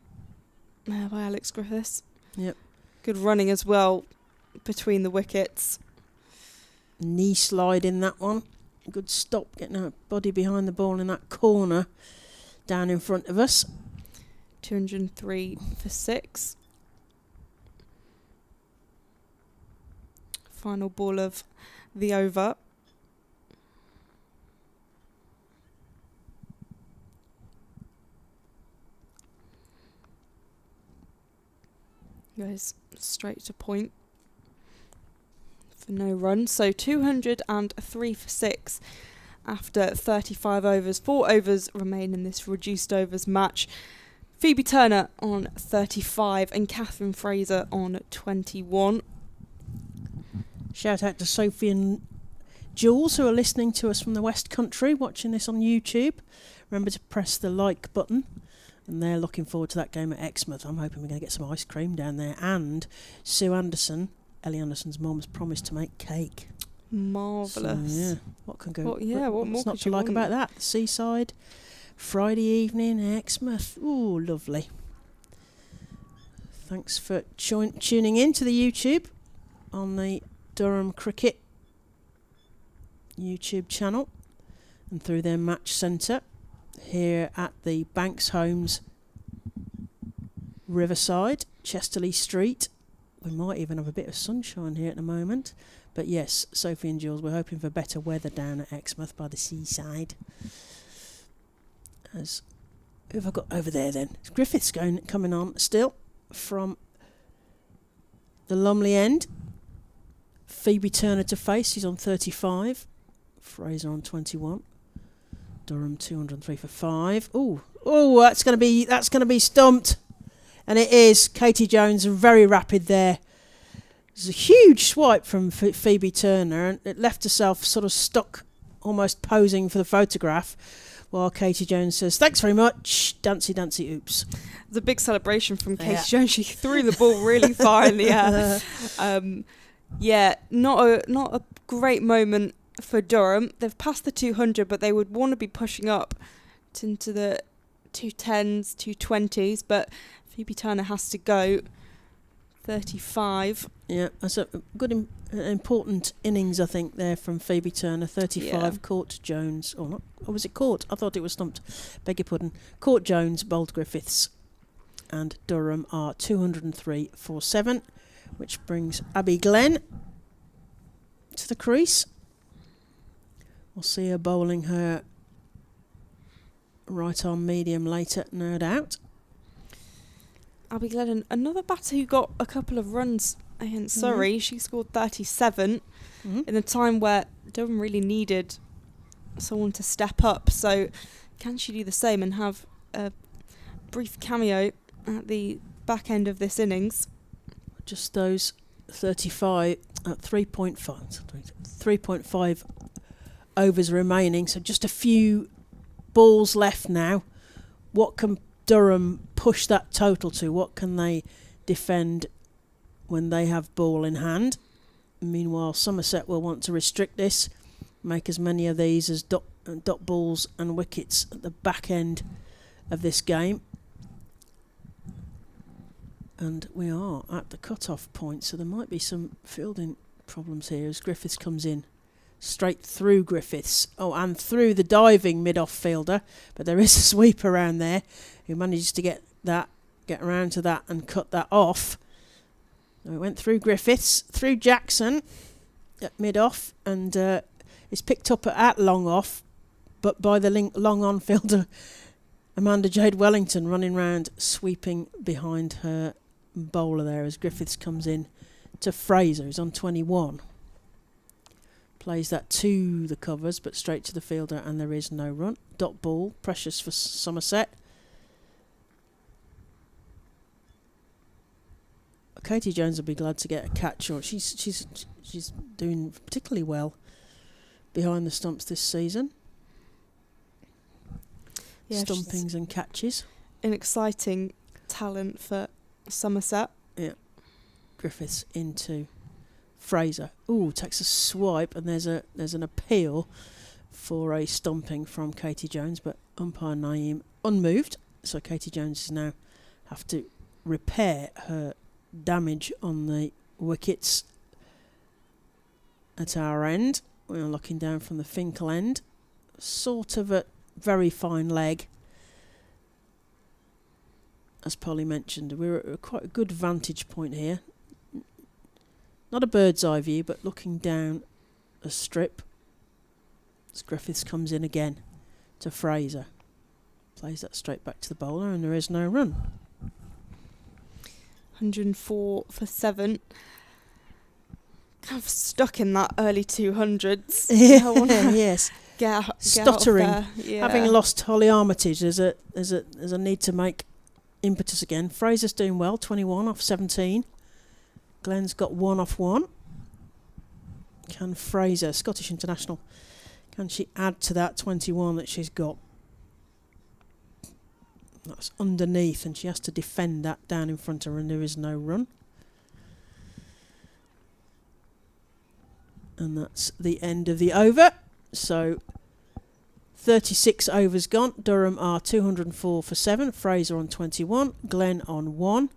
by Alex Griffiths. Yep. Good running as well between the wickets. Knee slide in that one. Good stop, getting her body behind the ball in that corner down in front of us. 203 for 6. Final ball of the over. Goes straight to point for no run. So 203 for 6 after 35 overs. 4 overs remain in this reduced overs match. Phoebe Turner on 35 and Catherine Fraser on 21. Shout out to Sophie and Jules who are listening to us from the West Country, watching this on YouTube. Remember to press the like button. And they're looking forward to that game at Exmouth. I'm hoping we're going to get some ice cream down there. And Sue Anderson, Ellie Anderson's mum, has promised to make cake. Marvellous. So, yeah, what can go? What what's more not could to you like want? about that? The seaside, Friday evening, Exmouth. Ooh, lovely. Thanks for tuning in to the YouTube on the Durham Cricket YouTube channel and through their match centre here at the Banks Homes Riverside, Chesterley Street. We might even have a bit of sunshine here at the moment. But yes, Sophie and Jules, we're hoping for better weather down at Exmouth by the seaside. Who have I got over there then? It's Griffiths coming on still from the Lumley end. Phoebe Turner to face, she's on 35. Fraser on 21. Durham 203 for 5. Oh, that's going to be stumped, and it is. Katie Jones very rapid there. There's a huge swipe from Phoebe Turner, and it left herself sort of stuck, almost posing for the photograph, while Katie Jones says, "Thanks very much, dancy, dancy, oops." It's a big celebration from Katie Jones. She threw the ball really far in the air. Not a great moment for Durham. They've passed the 200, but they would want to be pushing up into the 210s, 220s, but Phoebe Turner has to go 35. Yeah, that's a good, important innings, I think, there from Phoebe Turner. 35, caught Jones. Or was it caught? I thought it was stumped. Beg your pardon. Caught Jones, bowled Griffiths. And Durham are 203 for 7, which brings Abby Glenn to the crease. We'll see her bowling her right arm medium later, no doubt. Abby Glenn, another batter who got a couple of runs against Surrey. She scored 37 in a time where Durham really needed someone to step up. So can she do the same and have a brief cameo at the back end of this innings? Just those 3.5 overs remaining, so just a few balls left now. What can Durham push that total to? What can they defend when they have ball in hand. Meanwhile, Somerset will want to restrict this, make as many of these as dot balls and wickets at the back end of this game. And we are at the cut-off point, so there might be some fielding problems here as Griffiths comes in. Straight through Griffiths. Oh, and through the diving mid-off fielder. But there is a sweep around there who manages to get around to that and cut that off. So it went through Griffiths, through Jackson at mid-off, and is picked up at long-off, but by the long-on fielder, Amanda Jade Wellington, running round, sweeping behind her bowler there as Griffiths comes in to Fraser, who's on 21. Plays that to the covers, but straight to the fielder, and there is no run. Dot ball, precious for Somerset. Katie Jones will be glad to get a catch, or she's doing particularly well behind the stumps this season. Yeah, stumpings and catches. An exciting talent for Somerset. Yeah. Griffiths into Fraser. Ooh, takes a swipe, and there's an appeal for a stumping from Katie Jones, but umpire Naeem unmoved. So Katie Jones now have to repair her damage on the wickets at our end. We're looking down from the Finkel end. Sort of a very fine leg. As Polly mentioned, we're at quite a good vantage point here. Not a bird's eye view, but looking down a strip. As Griffiths comes in again to Fraser. Plays that straight back to the bowler, and there is no run. 104 for 7. Kind of stuck in that early 200s. Yes. Get Stuttering. out of there. Yeah. Having lost Holly Armitage, there's a need to make impetus again. Fraser's doing well, 21 off 17. Glenn's got 1 off 1. Can Fraser, Scottish international, can she add to that 21 that she's got? That's underneath, and she has to defend that down in front of her, and there is no run. And that's the end of the over. So 36 overs gone. Durham are 204 for 7. Fraser on 21. Glenn on 1.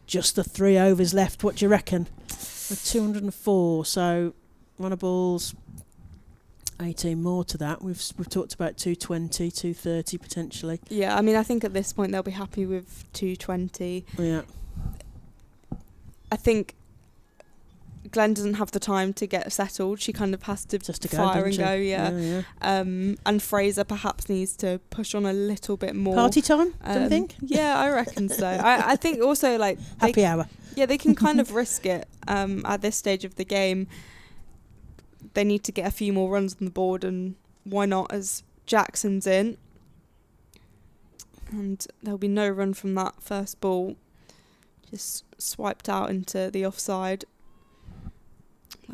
Just the 3 overs left. What do you reckon? With 204. So run of balls, 18 more to that. We've talked about 220, 230 potentially. Yeah, I mean, I think at this point they'll be happy with 220. Yeah. I think Glenn doesn't have the time to get settled. She kind of has to Just to fire go, and go, yeah. And Fraser perhaps needs to push on a little bit more. Party time, do you think? Yeah, I reckon so. I think also, like... Happy hour. Yeah, they can kind of risk it at this stage of the game. They need to get a few more runs on the board, and why not, as Jackson's in. And there'll be no run from that first ball. Just swiped out into the offside.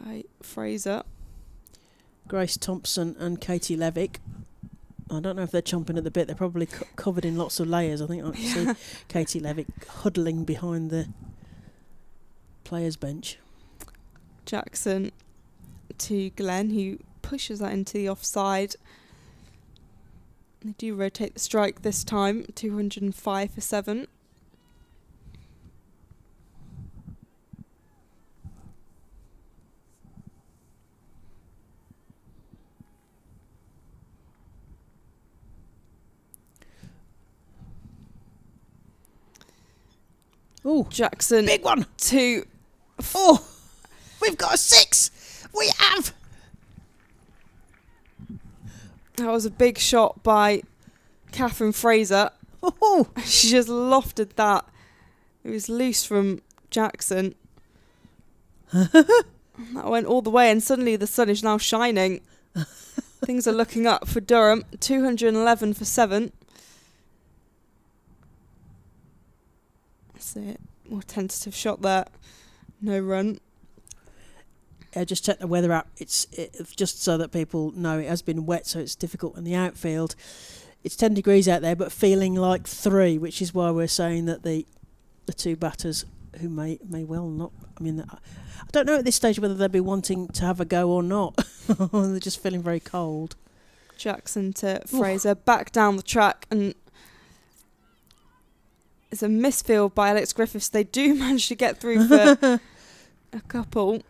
Like Fraser. Grace Thompson and Katie Levick. I don't know if they're chomping at the bit. They're probably covered in lots of layers. I think I can see Katie Levick huddling behind the players' bench. Jackson to Glenn, who pushes that into the offside. They do rotate the strike this time. 205 for 7. Oh, Jackson. big one. Oh, we've got a 6. We have. That was a big shot by Catherine Fraser. Oh, She just lofted that. It was loose from Jackson. That went all the way, and suddenly the sun is now shining. Things are looking up for Durham. 211 for 7. That's it. More tentative shot there. No run. Just check the weather app. It's just so that people know it has been wet, so it's difficult in the outfield. It's 10 degrees out there, but feeling like 3, which is why we're saying that the two batters who may well not. I mean, I don't know at this stage whether they'll be wanting to have a go or not. They're just feeling very cold. Jackson to Fraser, back down the track, and it's a misfield by Alex Griffiths. They do manage to get through for a couple.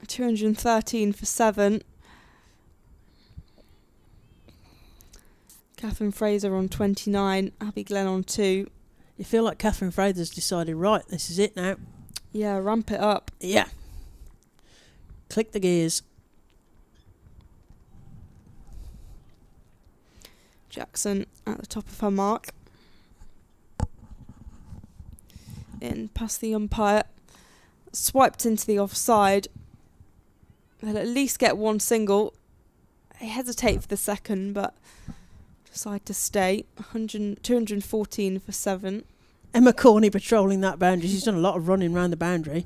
213 for 7. Catherine Fraser on 29, Abby Glenn on 2. You feel like Catherine Fraser's decided, right, this is it now. Yeah, ramp it up. Yeah. Click the gears. Jackson at the top of her mark. In past the umpire. Swiped into the offside. They'll at least get one single. They hesitate for the second, but decide to stay. 214 for 7. Emma Corney patrolling that boundary. She's done a lot of running around the boundary.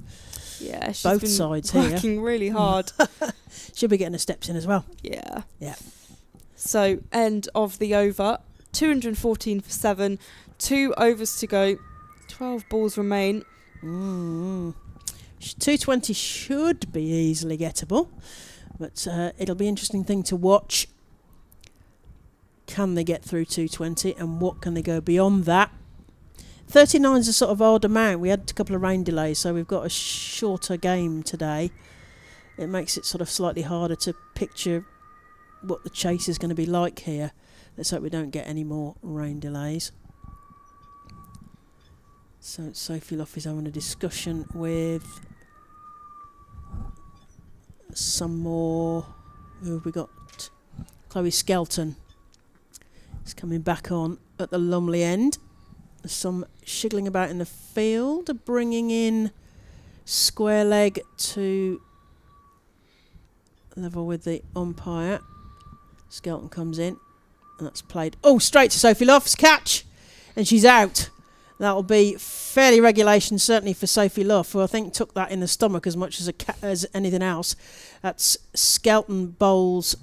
Yeah, she's both been sides working here. really hard. She'll be getting her steps in as well. Yeah. Yeah. So, end of the over. 214 for 7. 2 overs to go. 12 balls remain. 220 should be easily gettable, but it'll be an interesting thing to watch. Can they get through 220, and what can they go beyond that? 39 is a sort of odd amount. We had a couple of rain delays, so we've got a shorter game today. It makes it sort of slightly harder to picture what the chase is going to be like here. Let's hope we don't get any more rain delays. So Sophie Luff is having a discussion with some more. Who have we got? Chloe Skelton is coming back on at the Lumley end. There's some shiggling about in the field, bringing in square leg to level with the umpire. Skelton comes in, and that's played. Oh, straight to Sophie Luff's catch, and she's out. That'll be fairly regulation, certainly for Sophie Luff, who I think took that in the stomach as much as anything else. That's Skelton bowls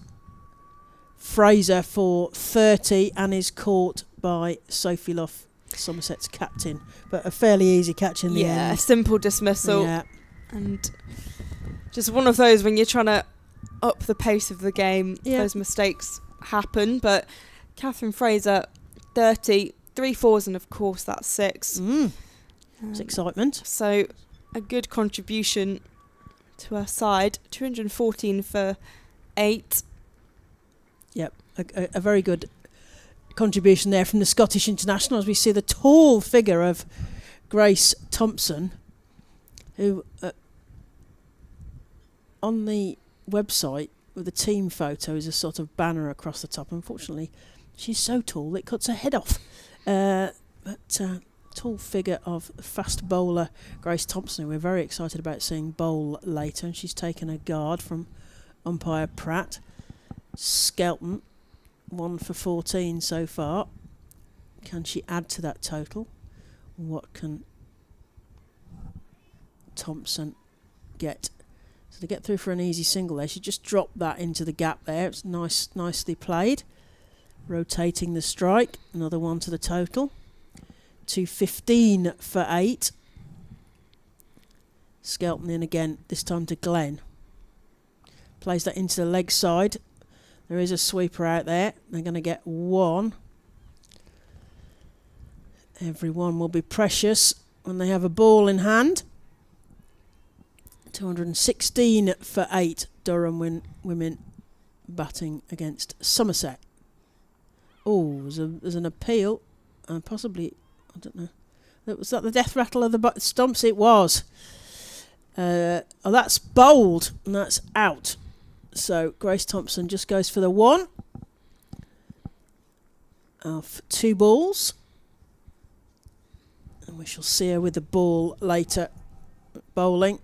Fraser for 30 and is caught by Sophie Luff, Somerset's captain. But a fairly easy catch in the end. Yeah, simple dismissal. Yeah. And just one of those when you're trying to up the pace of the game, those mistakes happen. But Catherine Fraser, 30, 3 fours, and of course that's 6. It's excitement. So a good contribution to her side. 214 for 8. Yep, a very good contribution there from the Scottish international, as we see the tall figure of Grace Thompson, who on the website with the team photo is a sort of banner across the top. Unfortunately, she's so tall it cuts her head off. But tall figure of fast bowler Grace Thompson, who we're very excited about seeing bowl later, and she's taken a guard from umpire Pratt. Skelton, 1 for 14 so far. Can she add to that total? What can Thompson get? So to get through for an easy single there, she just dropped that into the gap there. It's nicely played. Rotating the strike, another 1 to the total. 215 for 8. Skelton in again, this time to Glenn. Plays that into the leg side. There is a sweeper out there. They're going to get 1. Every one will be precious when they have a ball in hand. 216 for 8. Durham women batting against Somerset. Oh, there's an appeal, and possibly, I don't know. Was that the death rattle of the stumps? It was. That's bowled, and that's out. So Grace Thompson just goes for the 1 of 2 balls. And we shall see her with the ball later bowling.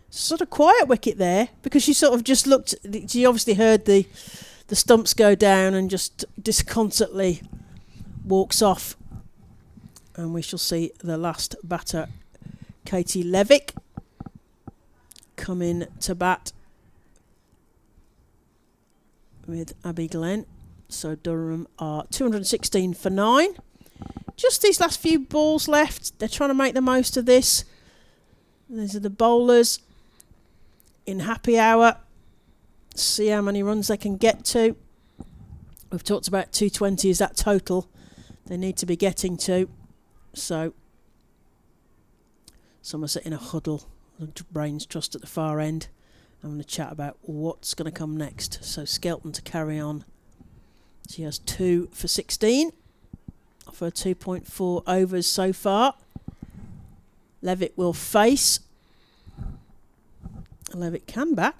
Sort of quiet wicket there, because she sort of just looked, she obviously heard the stumps go down and just disconsolately walks off. And we shall see the last batter, Katie Levick, come in to bat with Abby Glenn. So Durham are 216 for 9. just these last few balls left. They're trying to make the most of this. These are the bowlers in happy hour. See how many runs they can get to. We've talked about 220 is that total they need to be getting to. So Somerset in a huddle. Brains Trust at the far end. I'm going to chat about what's going to come next. So Skelton to carry on. She has 2 for 16 off her 2.4 overs so far. Levitt will face. Levitt can bat.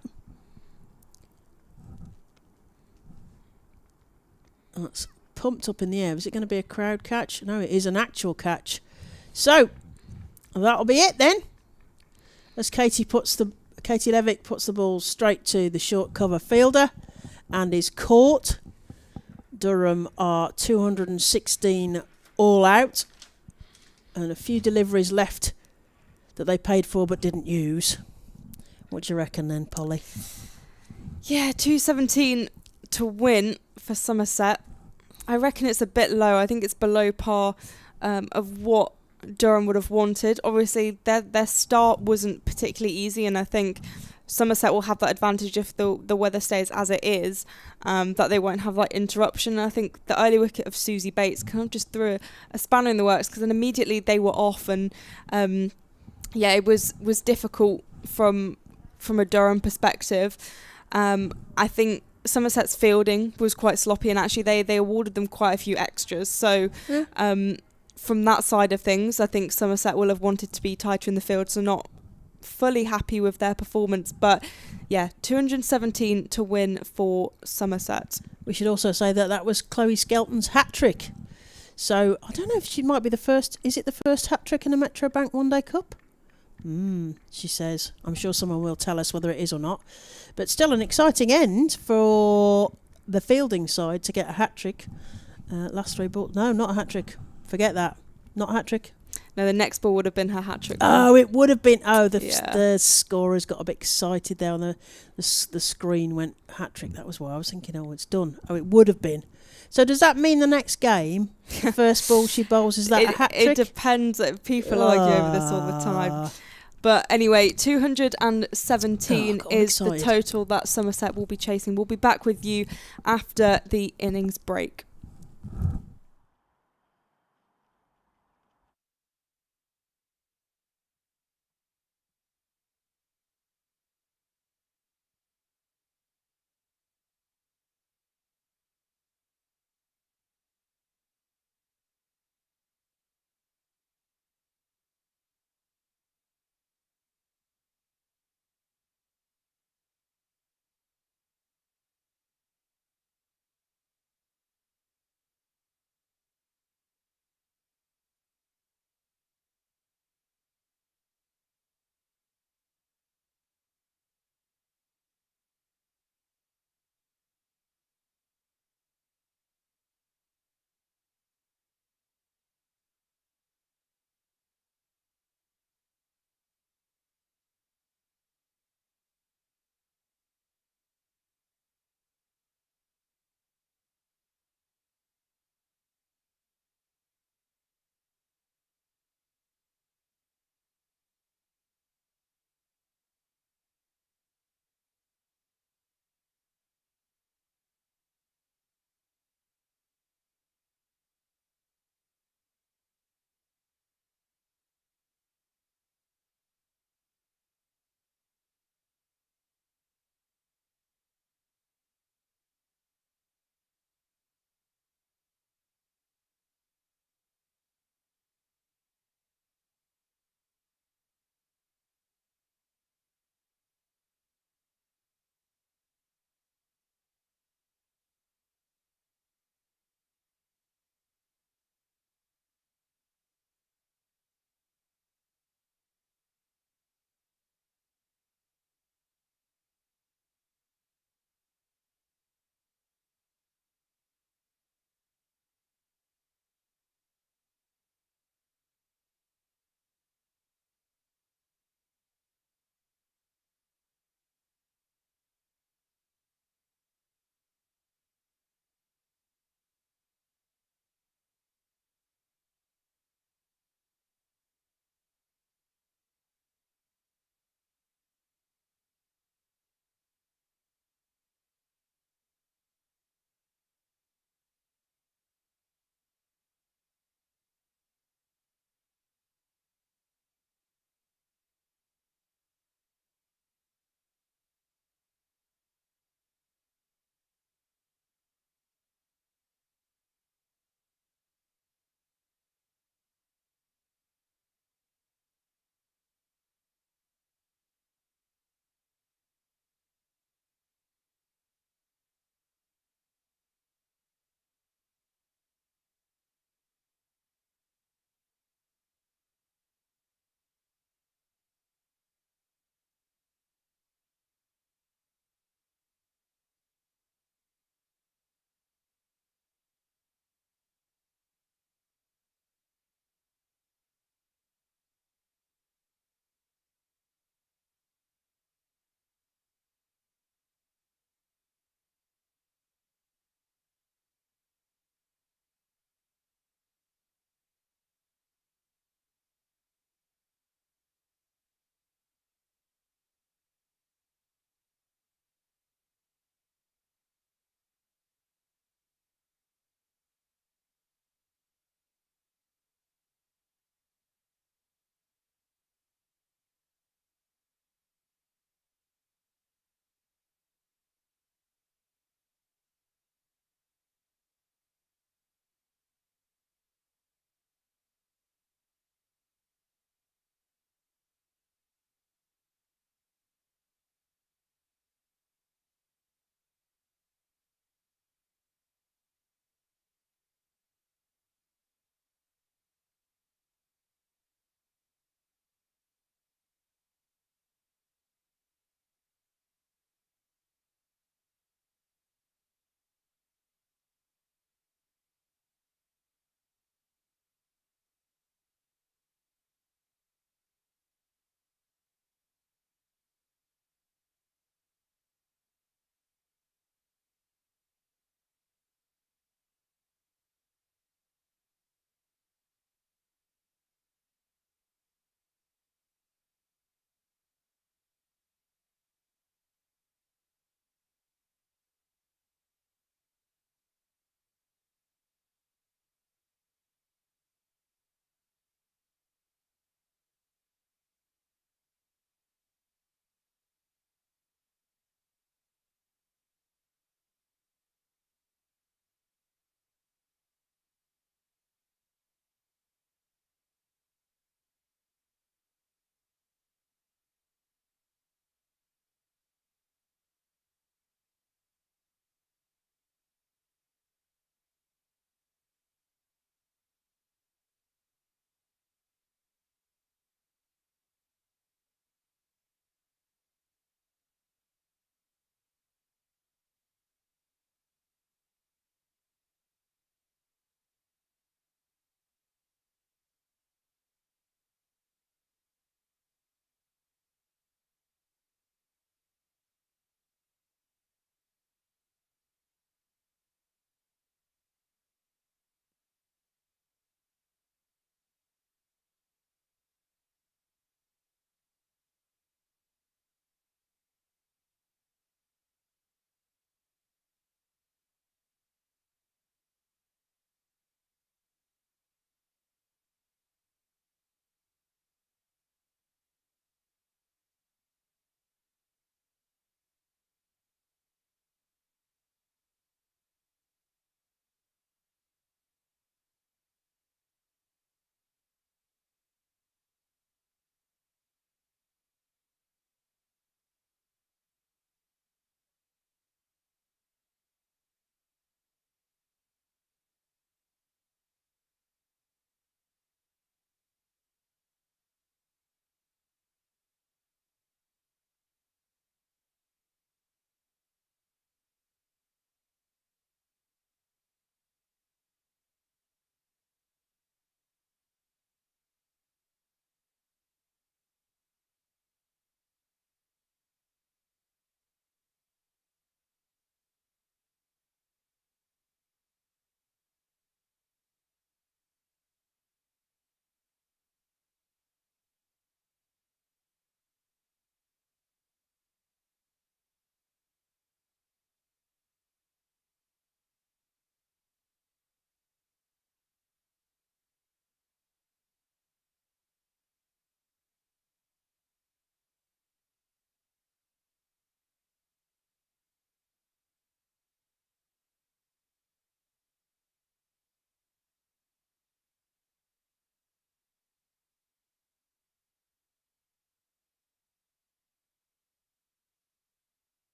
That's pumped up in the air. Is it going to be a crowd catch? No, it is an actual catch. So that'll be it then. As Katie Levitt puts the ball straight to the short cover fielder and is caught. Durham are 216 all out and a few deliveries left that they paid for but didn't use. What do you reckon then, Polly? Yeah, 217 to win for Somerset. I reckon it's a bit low. I think it's below par of what Durham would have wanted. Obviously, their start wasn't particularly easy, and I think Somerset will have that advantage if the weather stays as it is, that they won't have like interruption. And I think the early wicket of Susie Bates kind of just threw a spanner in the works, because then immediately they were off, and it was difficult from a Durham perspective. I think Somerset's fielding was quite sloppy, and actually they awarded them quite a few extras. So from that side of things, I think Somerset will have wanted to be tighter in the field, so not fully happy with their performance. But yeah, 217 to win for Somerset. We should also say that was Chloe Skelton's hat-trick. So I don't know if she might be the first. Is it the first hat-trick in a Metro Bank One Day Cup? She says. I'm sure someone will tell us whether it is or not. But still an exciting end for the fielding side to get a hat-trick. Last 3 balls. No, not a hat-trick. Forget that. Not a hat-trick. No, the next ball would have been her hat-trick. Oh, it would have been. Oh, the scorers got a bit excited there on the screen, went hat-trick. That was why I was thinking, oh, it's done. Oh, it would have been. So does that mean the next game, the first ball she bowls, is that a hat-trick? It depends. People argue over this all the time. But anyway, 217 is the total that Somerset will be chasing. We'll be back with you after the innings break.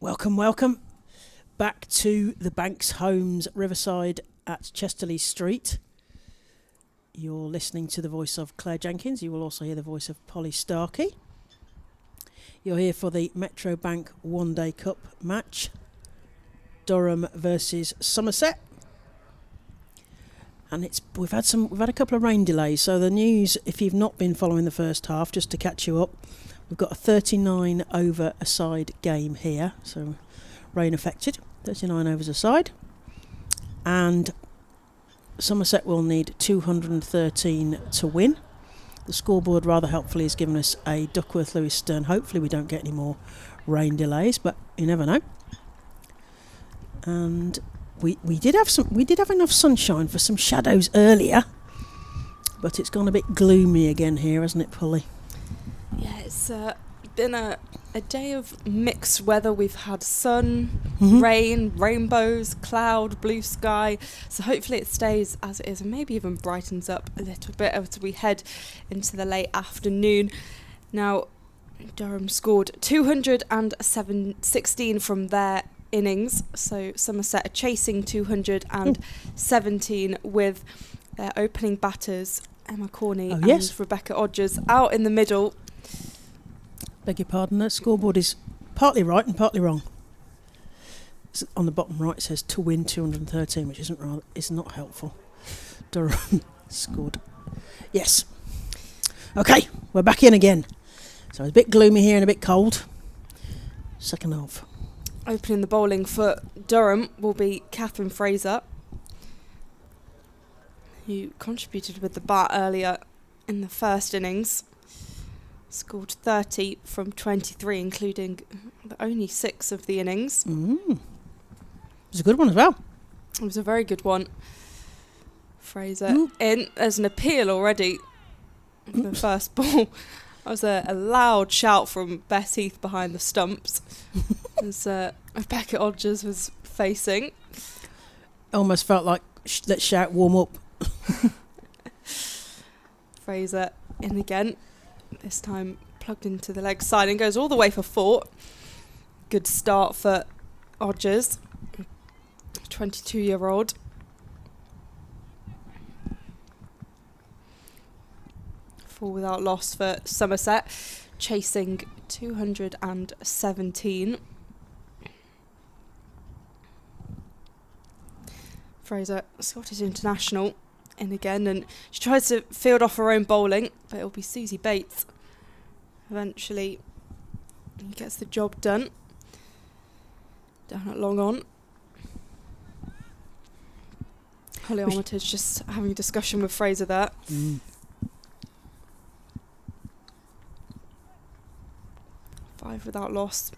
Welcome back to the Banks Homes Riverside at Chesterley Street. You're listening to the voice of Claire Jenkins. You will also hear the voice of Polly Starkey. You're here for the Metro Bank One Day Cup match, Durham versus Somerset. And we've had a couple of rain delays. So the news, if you've not been following the first half, just to catch you up, we've got a 39 over a side game here. So rain affected, 39 overs a side. And Somerset will need 213 to win. The scoreboard rather helpfully has given us a Duckworth Lewis Stern. Hopefully we don't get any more rain delays, but you never know. And we did have enough sunshine for some shadows earlier, but it's gone a bit gloomy again here, hasn't it, Polly? Yeah, it's been a day of mixed weather. We've had sun, rain, rainbows, cloud, blue sky. So hopefully it stays as it is and maybe even brightens up a little bit as we head into the late afternoon. Now, Durham scored 216 from their innings. So Somerset are chasing 217 with their opening batters, Emma Corney and Rebecca Odgers, out in the middle. Beg your pardon, the scoreboard is partly right and partly wrong. On the bottom right it says to win 213, which is not helpful. Durham scored. Yes. Okay, we're back in again. So it's a bit gloomy here and a bit cold. Second half. Opening the bowling for Durham will be Catherine Fraser, who contributed with the bat earlier in the first innings. Scored 30 from 23, including the only 6 of the innings. It was a good one as well. It was a very good one. Fraser in. There's an appeal already. The first ball. That was a loud shout from Bess Heath behind the stumps as Rebecca Odgers was facing. Almost felt like let's shout warm up. Fraser in again. This time plugged into the leg side and goes all the way for 4. Good start for Odgers, 22-year-old. Without loss for Somerset, chasing 217. Fraser, Scottish international, in again, and she tries to field off her own bowling, but it'll be Susie Bates. Eventually, he gets the job done. Down at long on. Holly Armitage just having a discussion with Fraser there. 5 without loss.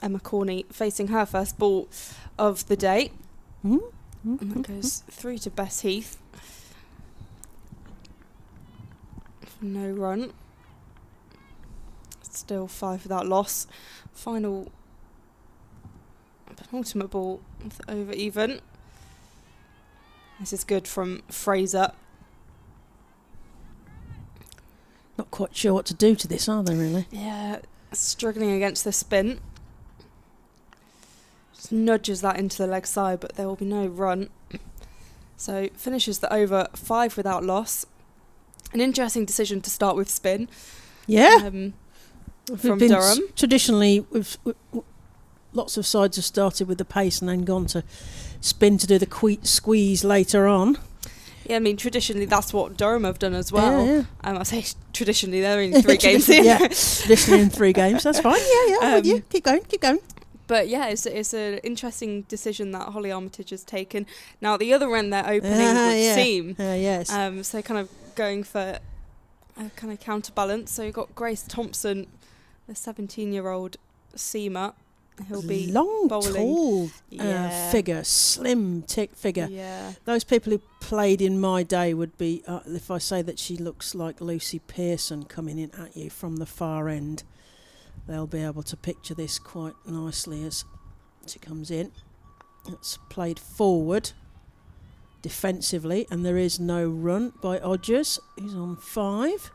Emma Corney facing her first ball of the day. And that goes through to Bess Heath. No run. Still 5 without loss. Final penultimate ball over even. This is good from Fraser. Not quite sure what to do to this, are they, really? Yeah, struggling against the spin. Just nudges that into the leg side, but there will be no run. So finishes the over 5 without loss. An interesting decision to start with spin. Yeah. From Durham. Traditionally, lots of sides have started with the pace and then gone to spin to do the squeeze later on. Yeah, I mean, traditionally that's what Durham have done as well. Yeah. I say traditionally, they're only 3 games in. Yeah, traditionally in 3 games, that's fine. Yeah, keep going. But yeah, it's an interesting decision that Holly Armitage has taken. Now, at the other end, they're opening with Seam. Yes. So kind of going for a kind of counterbalance. So you've got Grace Thompson, the 17-year-old seamer. He'll be long, bowling. tall figure, slim, thick figure. Yeah. Those people who played in my day would be, if I say that she looks like Lucy Pearson coming in at you from the far end, they'll be able to picture this quite nicely as she comes in. It's played forward. defensively, and there is no run by Odgers, who's on 5.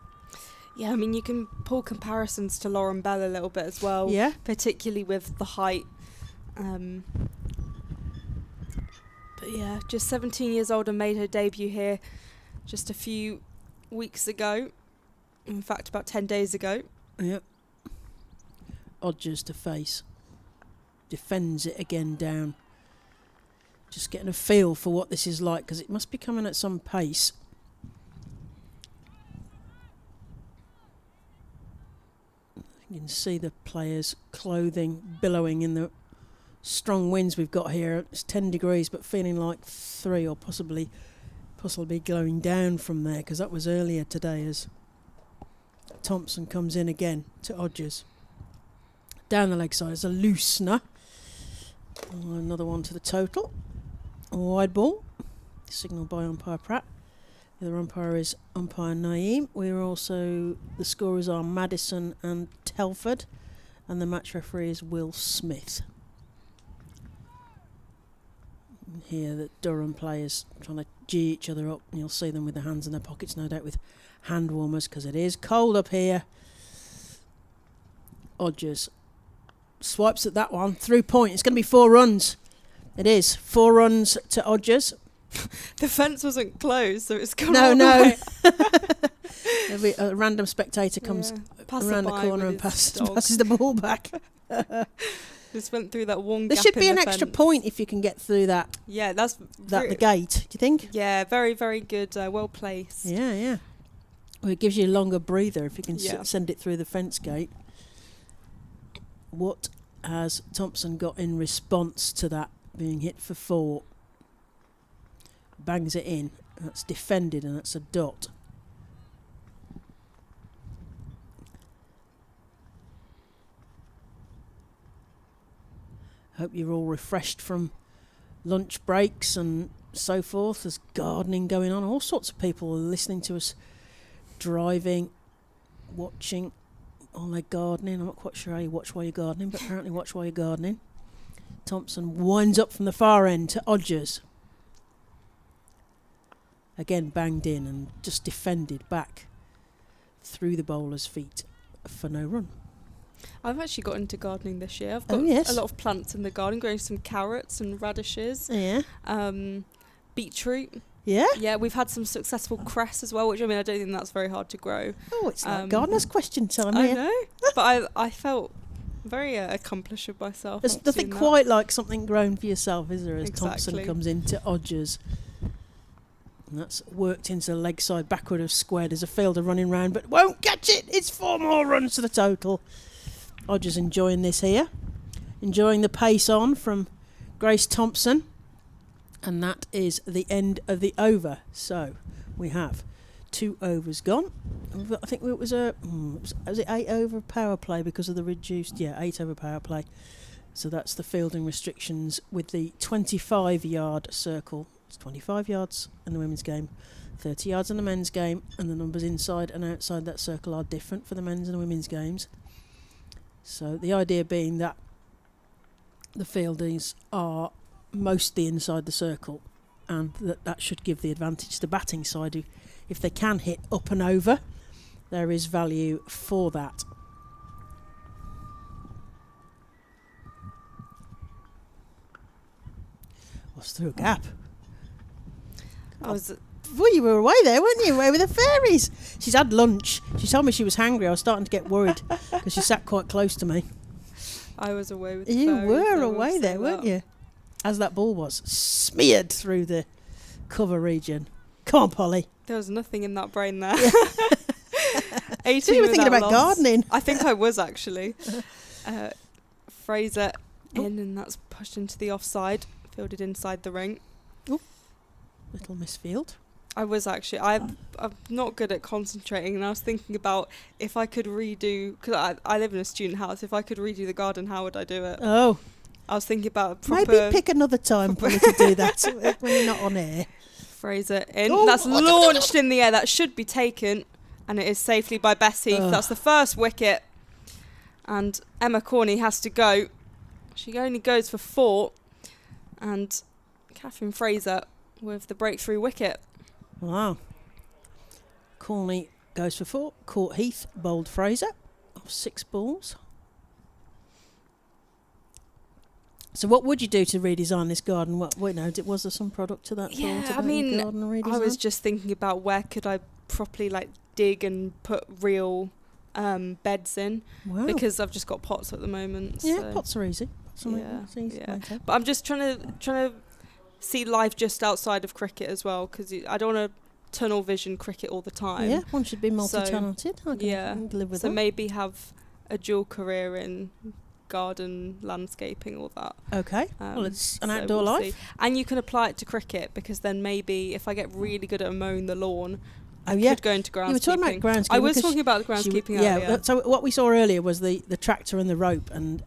Yeah, I mean, you can pull comparisons to Lauren Bell a little bit as well. Yeah. Particularly with the height. But yeah, just 17 years old and made her debut here just a few weeks ago. In fact, about 10 days ago. Yep. Odgers to face. Defends it again down. Just getting a feel for what this is like, because it must be coming at some pace. You can see the players' clothing billowing in the strong winds we've got here. It's 10 degrees, but feeling like 3, or possibly going down from there, because that was earlier today as Thompson comes in again to Odgers. Down the leg side is a loosener. Another one to the total. A wide ball. Signalled by umpire Pratt. The other umpire is umpire Naeem. The scorers are Madison and Telford, and the match referee is Will Smith. Here the Durham players trying to gee each other up. You'll see them with their hands in their pockets, no doubt, with hand warmers, because it is cold up here. Odgers swipes at that one, through point. It's going to be 4 runs. It is 4 runs to Odgers. The fence wasn't closed, so it's gone. No. A random spectator comes around the corner and passes the ball back. Just went through that one. There gap should be in an the extra fence. point if you can get through that. Yeah, that's the gate. Do you think? Yeah, very, very good. Well placed. Yeah. Well, it gives you a longer breather if you can send it through the fence gate. What has Thompson got in response to that being hit for 4? Bangs it in. That's defended, and that's a dot. Hope you're all refreshed from lunch breaks and so forth. There's gardening going on. All sorts of people are listening to us, driving, watching all their gardening. I'm not quite sure how you watch while you're gardening, but apparently watch while you're gardening. Thompson winds up from the far end to Odgers. Again banged in and just defended back through the bowler's feet for no run. I've actually got into gardening this year. I've got a lot of plants in the garden, growing some carrots and radishes. Yeah. Beetroot. Yeah? Yeah, we've had some successful cress as well, which, I mean, I don't think that's very hard to grow. Oh, it's like gardener's question time I here. know, but I felt very accomplished with myself. There's nothing quite like something grown for yourself, is there, as Exactly. Thompson comes into Odgers. And that's worked into the leg side backward of square. There's a fielder running round, but won't catch it. It's 4 more runs to the total. Odgers enjoying this here. Enjoying the pace on from Grace Thompson. And that is the end of the over. So we have 2 overs gone. I think it was was it 8 over power play because of the reduced? Yeah, 8 over power play. So that's the fielding restrictions with the 25-yard circle. It's 25 yards in the women's game, 30 yards in the men's game, and the numbers inside and outside that circle are different for the men's and the women's games. So the idea being that the fieldings are mostly inside the circle, and that should give the advantage to the batting side. If they can hit up and over, there is value for that. What's through a gap? Well, you were away there, weren't you? Away with the fairies. She's had lunch. She told me she was hungry. I was starting to get worried because she sat quite close to me. I was away with the You fairies, were away there, weren't you? As that ball was smeared through the cover region. Come on, Polly. There was nothing in that brain there. Yeah. 18 So you were thinking about gardening. I think I was, actually. Fraser in, and that's pushed into the offside. Fielded inside the ring. Little misfield. I was actually. I'm not good at concentrating, and I was thinking about if I could redo, because I live in a student house. If I could redo the garden, how would I do it? Oh, I was thinking about a proper. maybe pick another time for me to do that when you're not on air. Fraser in. Oh, That's launched in the air. That should be taken, and it is safely by Bessie. That's the first wicket, and Emma Corney has to go. She only goes for 4, and Catherine Fraser with the breakthrough wicket. Wow. Corney goes for 4. Court Heath bowled Fraser off 6 balls. So what would you do to redesign this garden? Was there some product to that? Yeah, thought I about mean, your garden redesign? I was just thinking about where could I properly dig and put real beds in, Wow. because I've just got pots at the moment. Yeah, so. pots are easy. It's easy. But I'm just trying to see life just outside of cricket as well, because I don't want to tunnel vision cricket all the time. Yeah, one should be multi-talented. I can live with that. So maybe have a dual career in garden, landscaping, all that. Okay. Well, it's an outdoor life. See. And you can apply it to cricket, because then maybe if I get really good at mowing the lawn, I could go into groundskeeping. You were talking about groundskeeping. I was talking about the groundskeeping earlier. Yeah, so what we saw earlier was the tractor and the rope, and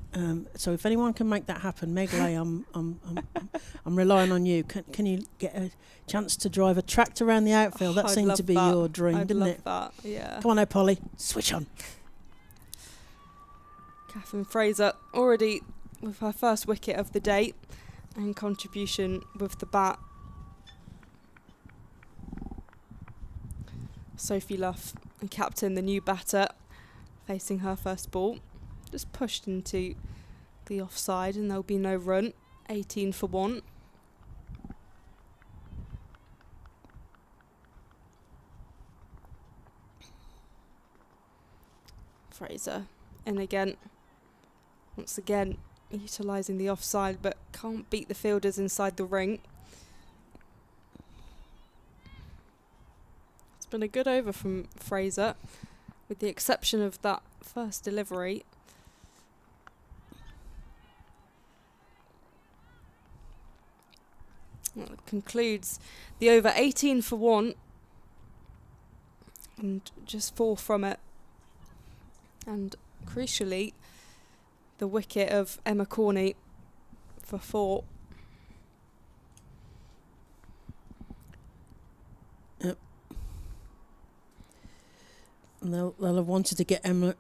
so if anyone can make that happen, Meg Lay, I'm relying on you. Can you get a chance to drive a tractor around the outfield? That seemed to be your dream, didn't it? I'd love that, yeah. Come on now, Polly, switch on. Catherine Fraser already with her first wicket of the day and contribution with the bat. Sophie Luff, and captain, the new batter, facing her first ball. Just pushed into the offside and there'll be no run. 18 for 1. Fraser in again. Once again, utilising the offside, but can't beat the fielders inside the ring. It's been a good over from Fraser, with the exception of that first delivery. Well, it concludes the over. 18 for 1, and just 4 from it. And crucially, the wicket of Emma Corney for 4. Yep. And they'll have wanted to get Emma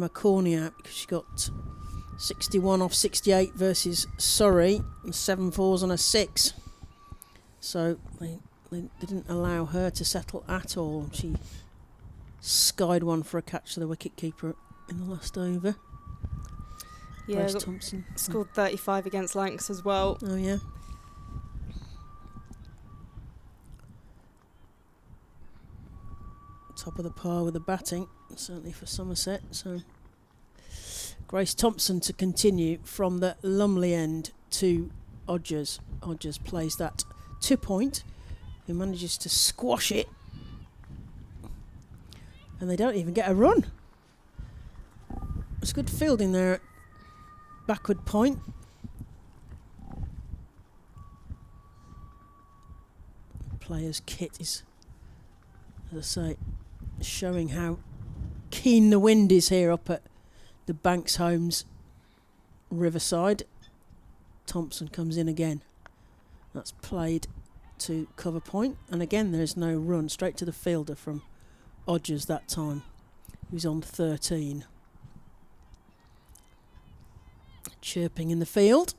Corney out, because she got 61 off 68 versus Surrey, and 7 fours and a 6. So they didn't allow her to settle at all. She skied one for a catch to the wicket-keeper in the last over. Yeah, Grace Thompson scored 35 against Lancs as well. Oh, yeah. Top of the par with the batting, certainly for Somerset. So Grace Thompson to continue from the Lumley end to Odgers. Odgers plays that 2-point, who manages to squash it. And they don't even get a run. It's good fielding there at backward point. Players' kit is, as I say, showing how keen the wind is here up at the Banks Homes Riverside. Thompson comes in again. That's played to cover point, and again there's no run, straight to the fielder from Odgers that time, who's on 13. Chirping in the field.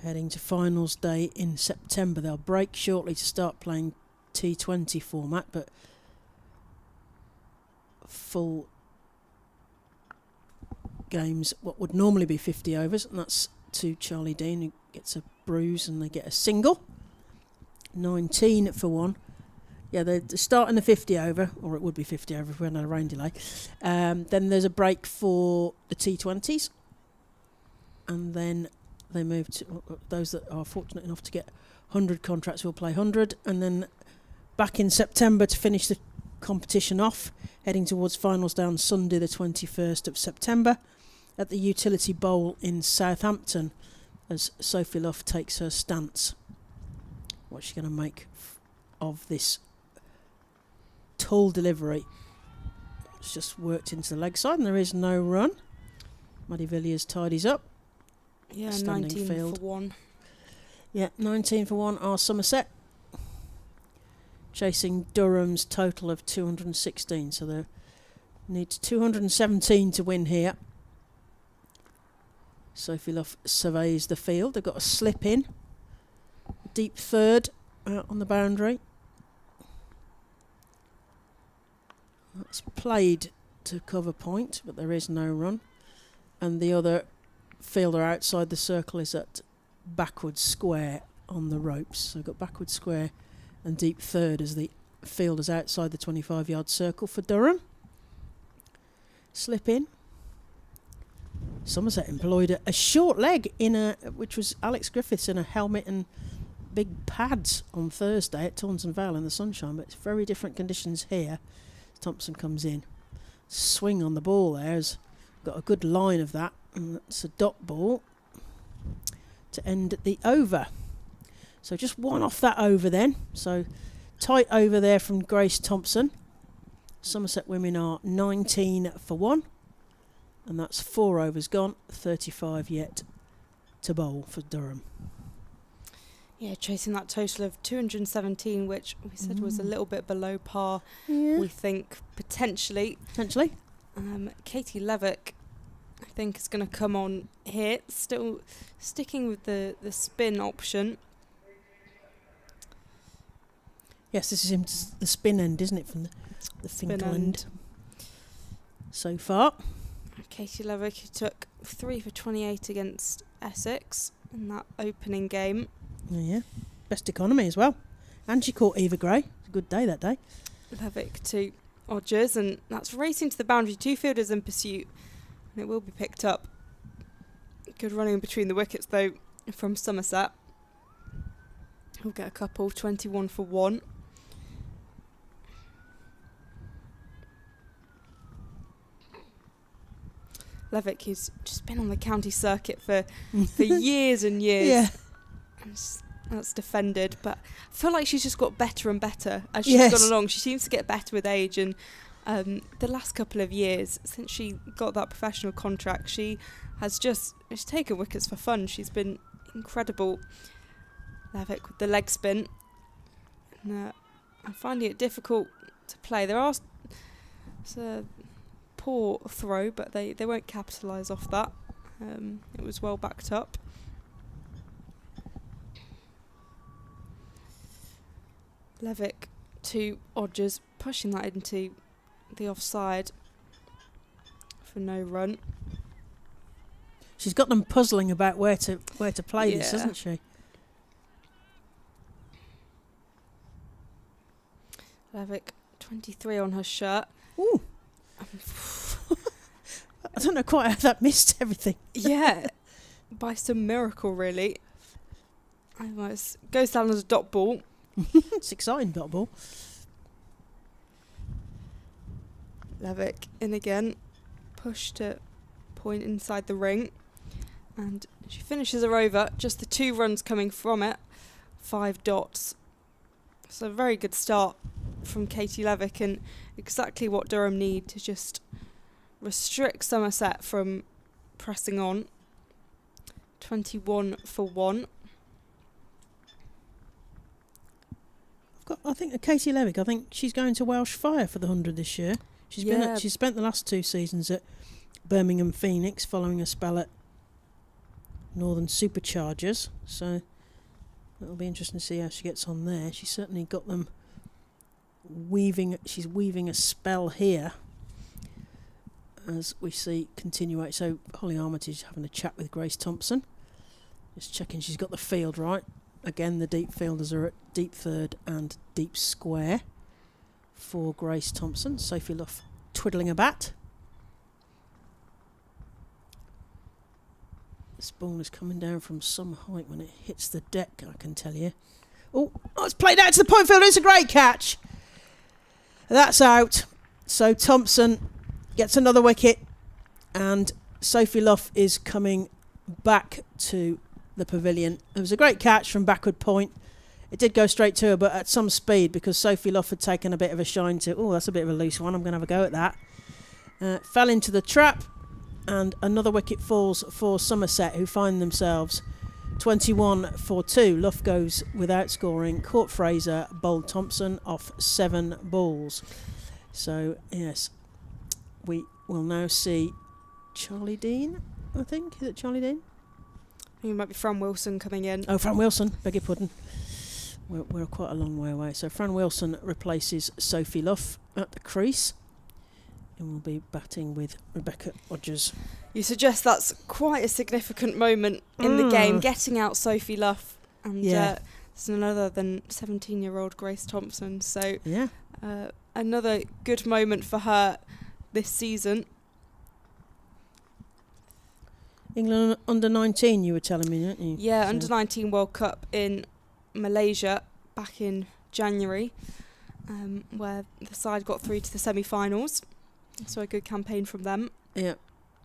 Heading to finals day in September. They'll break shortly to start playing T20 format, but full games, what would normally be 50 overs, and that's to Charlie Dean, who gets a bruise and they get a single. 19 for 1. Yeah, they're starting the 50 over, or it would be 50 over if we hadn't had a rain delay. Then there's a break for the T20s, and then they move to those that are fortunate enough to get 100 contracts will play 100, and then back in September to finish the competition off, heading towards finals down Sunday the 21st of September at the Utility Bowl in Southampton, as Sophie Luff takes her stance. What's she going to make of this tall delivery? It's just worked into the leg side, and there is no run. Maddie Villiers tidies up. Yeah, Standing 19 field. for 1. Yeah, 19 for 1 are Somerset, chasing Durham's total of 216. So they need 217 to win here. Sophie Luff surveys the field. They've got a slip in. Deep third out on the boundary. That's played to cover point, but there is no run. And the other fielder outside the circle is at backward square on the ropes. So we've got backward square and deep third as the fielders outside the 25-yard circle for Durham. Slip in. Somerset employed a short leg which was Alex Griffiths in a helmet and big pads on Thursday at Taunton Vale in the sunshine, but it's very different conditions here. Thompson comes in. Swing on the ball there. Has got a good line of that, and it's a dot ball to end the over. So just one off that over then. So tight over there from Grace Thompson. Somerset women are 19 for 1. And that's 4 overs gone, 35 yet to bowl for Durham. Yeah, chasing that total of 217, which we said was a little bit below par. Yeah. We think potentially. Katie Levick, I think, is going to come on here. Still sticking with the spin option. Yes, this is the spin end, isn't it, from the Finkel end so far. Katie Levick, who took 3 for 28 against Essex in that opening game. Yeah, best economy as well. And she caught Eva Gray. It's a good day that day. Levick to Odgers, and that's racing to the boundary. 2 fielders in pursuit, and it will be picked up. Good running between the wickets, though, from Somerset. We'll get a couple, 21 for 1. Levick, who's just been on the county circuit for years and years. Yeah. That's defended, but I feel like she's just got better and better as she's gone along. She seems to get better with age, and the last couple of years, since she got that professional contract, she's taken wickets for fun. She's been incredible. Levick with the leg spin. And, I'm finding it difficult to play. It's a poor throw, but they won't capitalise off that. It was well backed up. Levick to Odgers, pushing that into the offside for no run. She's got them puzzling about where to play this, hasn't she? Levick, 23 on her shirt. Ooh. I don't know quite how that missed everything. Yeah, by some miracle, really. Goes down as a dot ball. It's exciting, dot ball. Levick in again, push to point inside the ring, and she finishes her over. Just the 2 runs coming from it, 5 dots. So a very good start from Katie Levick, and exactly what Durham need to just restrict Somerset from pressing on. 21 for 1. I think Katie Levick, I think she's going to Welsh Fire for the 100 this year. She's spent the last 2 seasons at Birmingham Phoenix, following a spell at Northern Superchargers. So it'll be interesting to see how she gets on there. She's certainly got them weaving. She's weaving a spell here, as we see continue. So Holly Armitage having a chat with Grace Thompson, just checking she's got the field right. Again, the deep fielders are at deep third and deep square for Grace Thompson. Sophie Luff twiddling a bat. This ball is coming down from some height when it hits the deck, I can tell you. Oh, it's played out to the point fielder. It's a great catch. That's out. So Thompson gets another wicket, and Sophie Luff is coming back to the pavilion. It was a great catch from backward point. It did go straight to her, but at some speed, because Sophie Luff had taken a bit of a shine to, that's a bit of a loose one, I'm going to have a go at that. Fell into the trap, and another wicket falls for Somerset, who find themselves 21 for 2. Luff goes without scoring. Court Fraser bowled Thompson off 7 balls. So, yes, we will now see Charlie Dean I think. Is it Charlie Dean? I think it might be Fran Wilson coming in. Oh, Fran Wilson. Beg your pardon. We're quite a long way away. So Fran Wilson replaces Sophie Luff at the crease, and will be batting with Rebecca Odgers. You suggest that's quite a significant moment in the game, getting out Sophie Luff, and there's none other than 17-year-old Grace Thompson. So another good moment for her this season. England under 19, you were telling me, weren't you? Yeah, so. under 19 World Cup in Malaysia back in January, where the side got through to the semi-finals. So a good campaign from them. Yeah.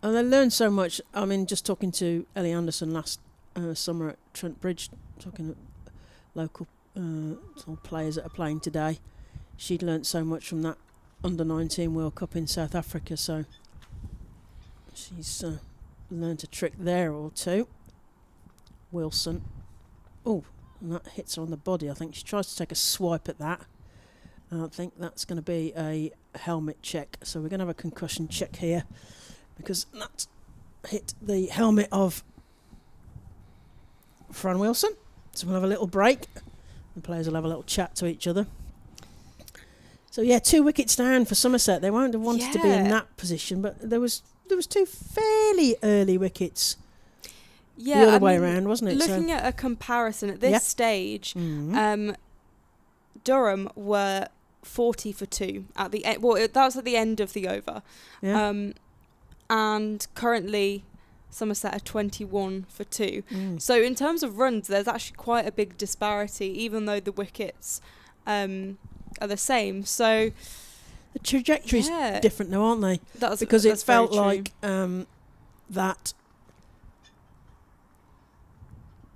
And they learned so much. I mean, just talking to Ellie Anderson last summer at Trent Bridge, talking to local players that are playing today, she'd learnt so much from that under 19 World Cup in South Africa. So she's learnt a trick there or two. Wilson. Oh, and that hits her on the body. I think she tries to take a swipe at that. I think that's going to be a helmet check. So we're going to have a concussion check here, because that hit the helmet of Fran Wilson. So we'll have a little break. The players will have a little chat to each other. So 2 wickets down for Somerset. They won't have wanted to be in that position, but there was 2 fairly early wickets. Yeah, the other way around, wasn't it? Looking at a comparison at this stage, Durham were 40 for 2 at the end. Well, that was at the end of the over. Yeah. And currently Somerset are 21 for 2. So in terms of runs, there's actually quite a big disparity, even though the wickets are the same. So the trajectory's different now, aren't they? Because it felt like that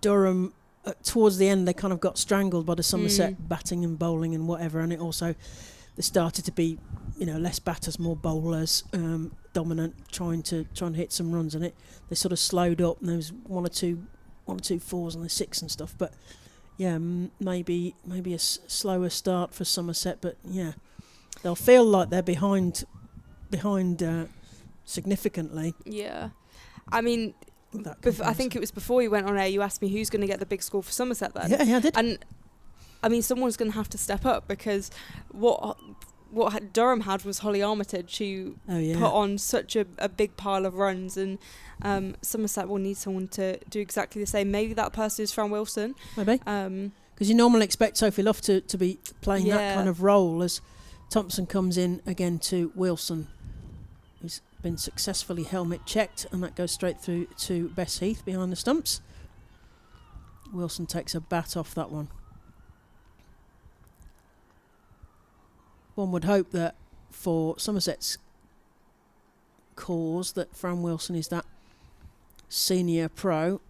Durham towards the end they kind of got strangled by the Somerset batting and bowling and whatever, and it also there started to be less batters, more bowlers, dominant, trying to hit some runs, and they sort of slowed up, and there was one or two fours on the 6 and stuff. But maybe a slower start for Somerset, but they'll feel like they're behind significantly. Yeah, I mean, I think it was before you went on air, you asked me who's going to get the big score for Somerset then. Yeah, I did. And I mean, someone's going to have to step up, because what Durham had was Holly Armitage, who put on such a big pile of runs, and Somerset will need someone to do exactly the same. Maybe that person is Fran Wilson. Maybe. Because you normally expect Sophie Luff to be playing that kind of role, as Thompson comes in again to Wilson, who's been successfully helmet checked, and that goes straight through to Bess Heath behind the stumps. Wilson takes a bat off that one. One would hope that for Somerset's cause that Fran Wilson is that senior pro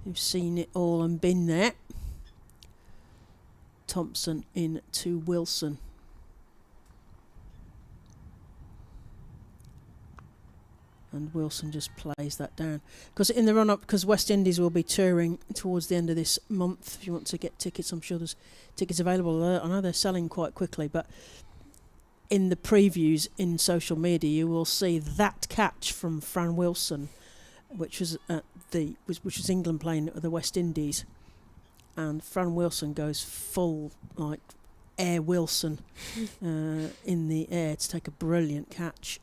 who's seen it all and been there. Thompson in to Wilson. And Wilson just plays that down. Because in the run-up, because West Indies will be touring towards the end of this month. If you want to get tickets, I'm sure there's tickets available. I know they're selling quite quickly, but in the previews in social media, you will see that catch from Fran Wilson, which was which was England playing at the West Indies, and Fran Wilson goes full like Air Wilson in the air to take a brilliant catch.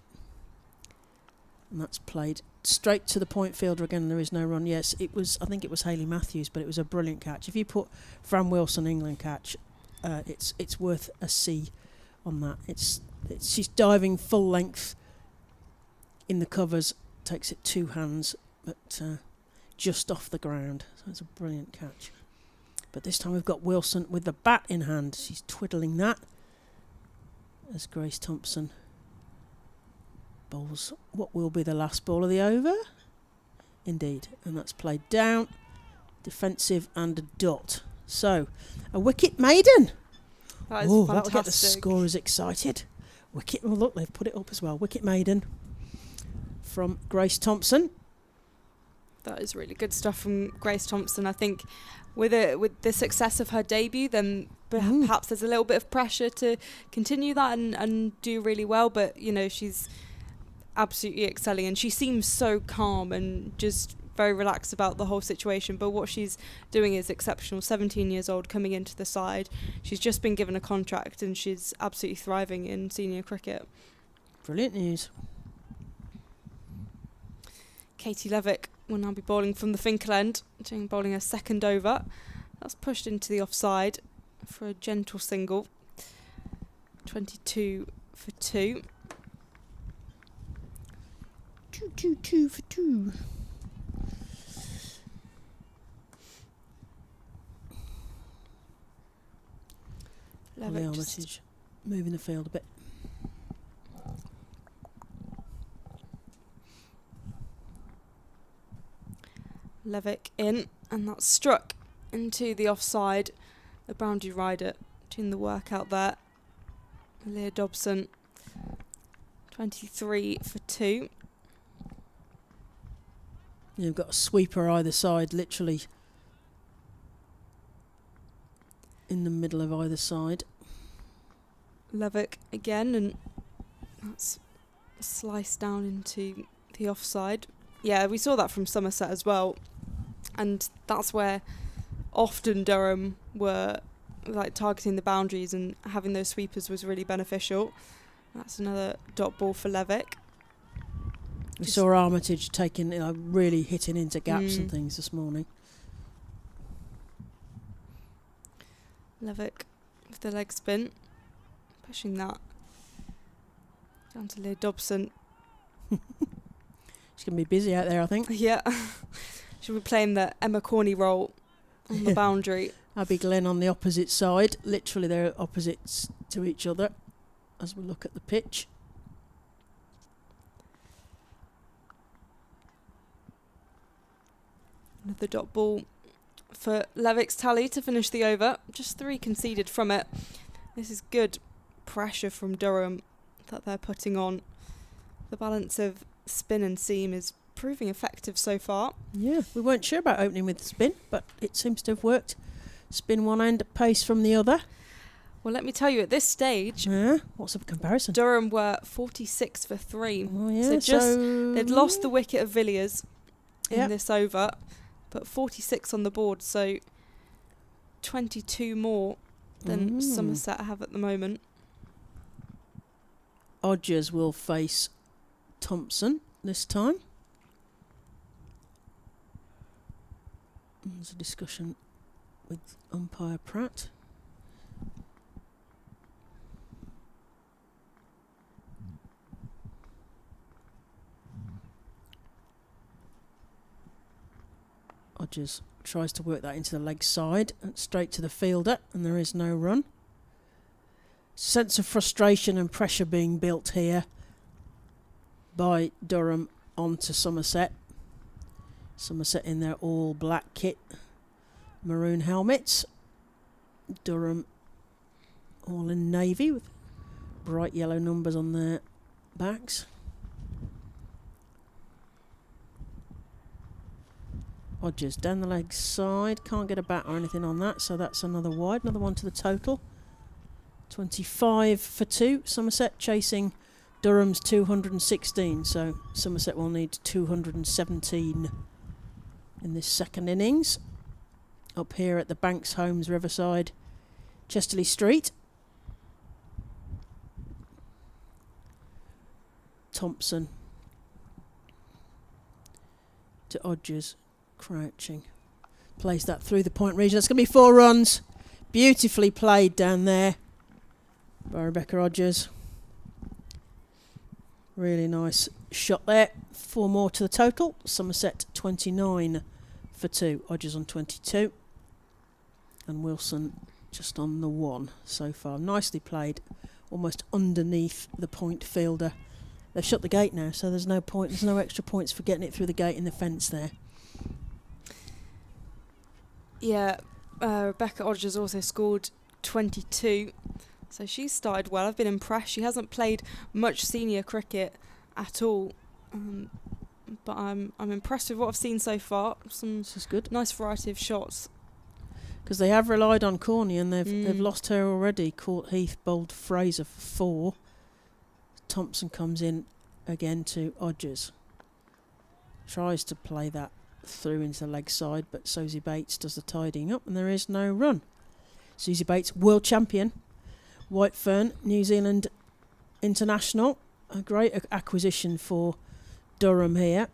And that's played straight to the point fielder again. There is no run. Yes, I think it was Hayley Matthews, but it was a brilliant catch. If you put Fran Wilson England catch, it's worth a C on that. She's diving full length in the covers, takes it 2 hands, but just off the ground. So it's a brilliant catch. But this time we've got Wilson with the bat in hand. She's twiddling that as Grace Thompson bowls what will be the last ball of the over. Indeed. And that's played down. Defensive and a dot. So, a wicket maiden. That is fantastic. That'll get the scorers excited. Wicket, well look, they've put it up as well. Wicket maiden from Grace Thompson. That is really good stuff from Grace Thompson. I think with the success of her debut, then perhaps there's a little bit of pressure to continue that and do really well. But she's absolutely excelling, and she seems so calm and just very relaxed about the whole situation, but what she's doing is exceptional. 17 years old, coming into the side. She's just been given a contract and she's absolutely thriving in senior cricket. Brilliant news. Katie Levick will now be bowling from the Finkel end, bowling her second over. That's pushed into the offside for a gentle single. 22 for 2. 2 for 2. Levick just moving the field a bit. Levick in, and that's struck into the offside. The boundary rider doing the work out there. Leah Dobson, 23 for 2. You've got a sweeper either side, literally in the middle of either side. Levick again, and that's sliced down into the offside. Yeah, we saw that from Somerset as well, and that's where often Durham were like targeting the boundaries, and having those sweepers was really beneficial. That's another dot ball for Levick. We saw Armitage taking, really hitting into gaps and things this morning. Levick with the leg spin, pushing that down to Leah Dobson. She's going to be busy out there, I think. Yeah. She'll be playing the Emma Corney role on the boundary. Abby Glenn on the opposite side. Literally they're opposites to each other as we look at the pitch. Another dot ball for Levick's tally to finish the over. Just 3 conceded from it. This is good pressure from Durham that they're putting on. The balance of spin and seam is proving effective so far. Yeah, we weren't sure about opening with spin, but it seems to have worked. Spin one end, pace from the other. Well, let me tell you, at this stage, what's the comparison? Durham were 46 for 3. Oh, yeah, so they'd lost the wicket of Villiers in this over, but 46 on the board, so 22 more than Somerset have at the moment. Odgers will face Thompson this time. There's a discussion with umpire Pratt. Odgers tries to work that into the leg side and straight to the fielder, and there is no run. Sense of frustration and pressure being built here by Durham onto Somerset. Somerset in their all black kit, maroon helmets. Durham all in navy with bright yellow numbers on their backs. Odgers down the leg side, can't get a bat or anything on that, so that's another wide, another one to the total. 25 for 2, Somerset chasing Durham's 216, so Somerset will need 217 in this second innings. Up here at the Banks Homes Riverside, Chesterley Street. Thompson to Odgers, crouching. Plays that through the point region. That's going to be 4 runs. Beautifully played down there by Rebecca Odgers. Really nice shot there. 4 more to the total. Somerset 29 for 2. Odgers on 22. And Wilson just on the 1 so far. Nicely played. Almost underneath the point fielder. They've shut the gate now, so there's no point. There's no extra points for getting it through the gate in the fence there. Yeah, Rebecca Odgers also scored 22. So she's started well. I've been impressed. She hasn't played much senior cricket at all, but I'm impressed with what I've seen so far. This is good. Nice variety of shots. Because they have relied on Corney and they've lost her already. Court Heath bowled Fraser for 4. Thompson comes in again to Odgers. Tries to play that through into the leg side, but Susie Bates does the tidying up, and there is no run. Susie Bates, world champion. White Fern, New Zealand international. A great acquisition for Durham here,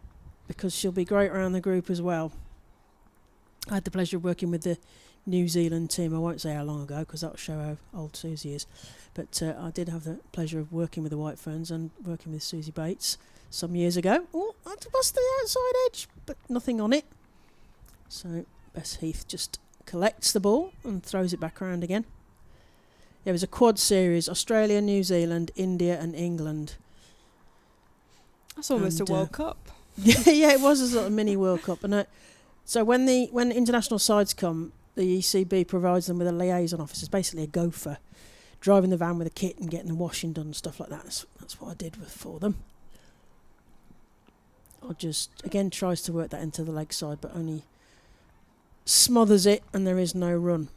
because she'll be great around the group as well. I had the pleasure of working with the New Zealand team. I won't say how long ago, because that'll show how old Susie is. But I did have the pleasure of working with the White Ferns and working with Susie Bates some years ago. Oh, that was the outside edge, but nothing on it. So Bess Heath just collects the ball and throws it back around again. There was a quad series: Australia, New Zealand, India and England. That's almost a World Cup. Yeah, it was a sort of mini World Cup. And so when international sides come, the ECB provides them with a liaison officer. It's basically a gopher, driving the van with a kit and getting the washing done and stuff like that. That's what I did for them. I just, again, tries to work that into the leg side, but only smothers it, and there is no run.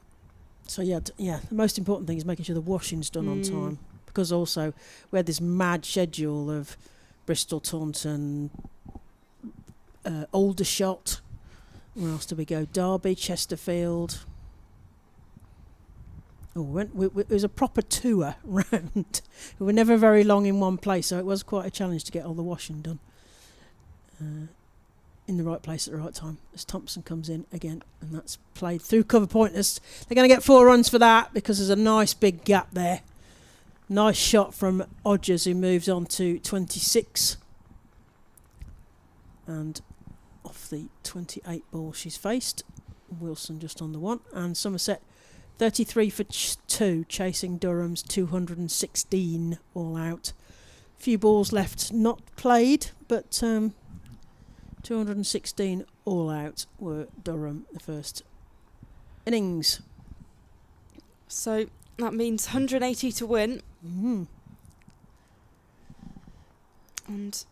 So yeah, the most important thing is making sure the washing's done on time, because also we had this mad schedule of Bristol, Taunton, Aldershot. Where else did we go? Derby, Chesterfield. Oh, it was a proper tour round. We were never very long in one place, so it was quite a challenge to get all the washing done in the right place at the right time. As Thompson comes in again, and that's played through cover pointers. They're going to get 4 runs for that, because there's a nice big gap there. Nice shot from Odgers, who moves on to 26. And off the 28 ball she's faced, Wilson just on the 1, and Somerset 33 for 2, chasing Durham's 216 all out. Few balls left not played, but 216 all out were Durham the first innings. So that means 180 to win. And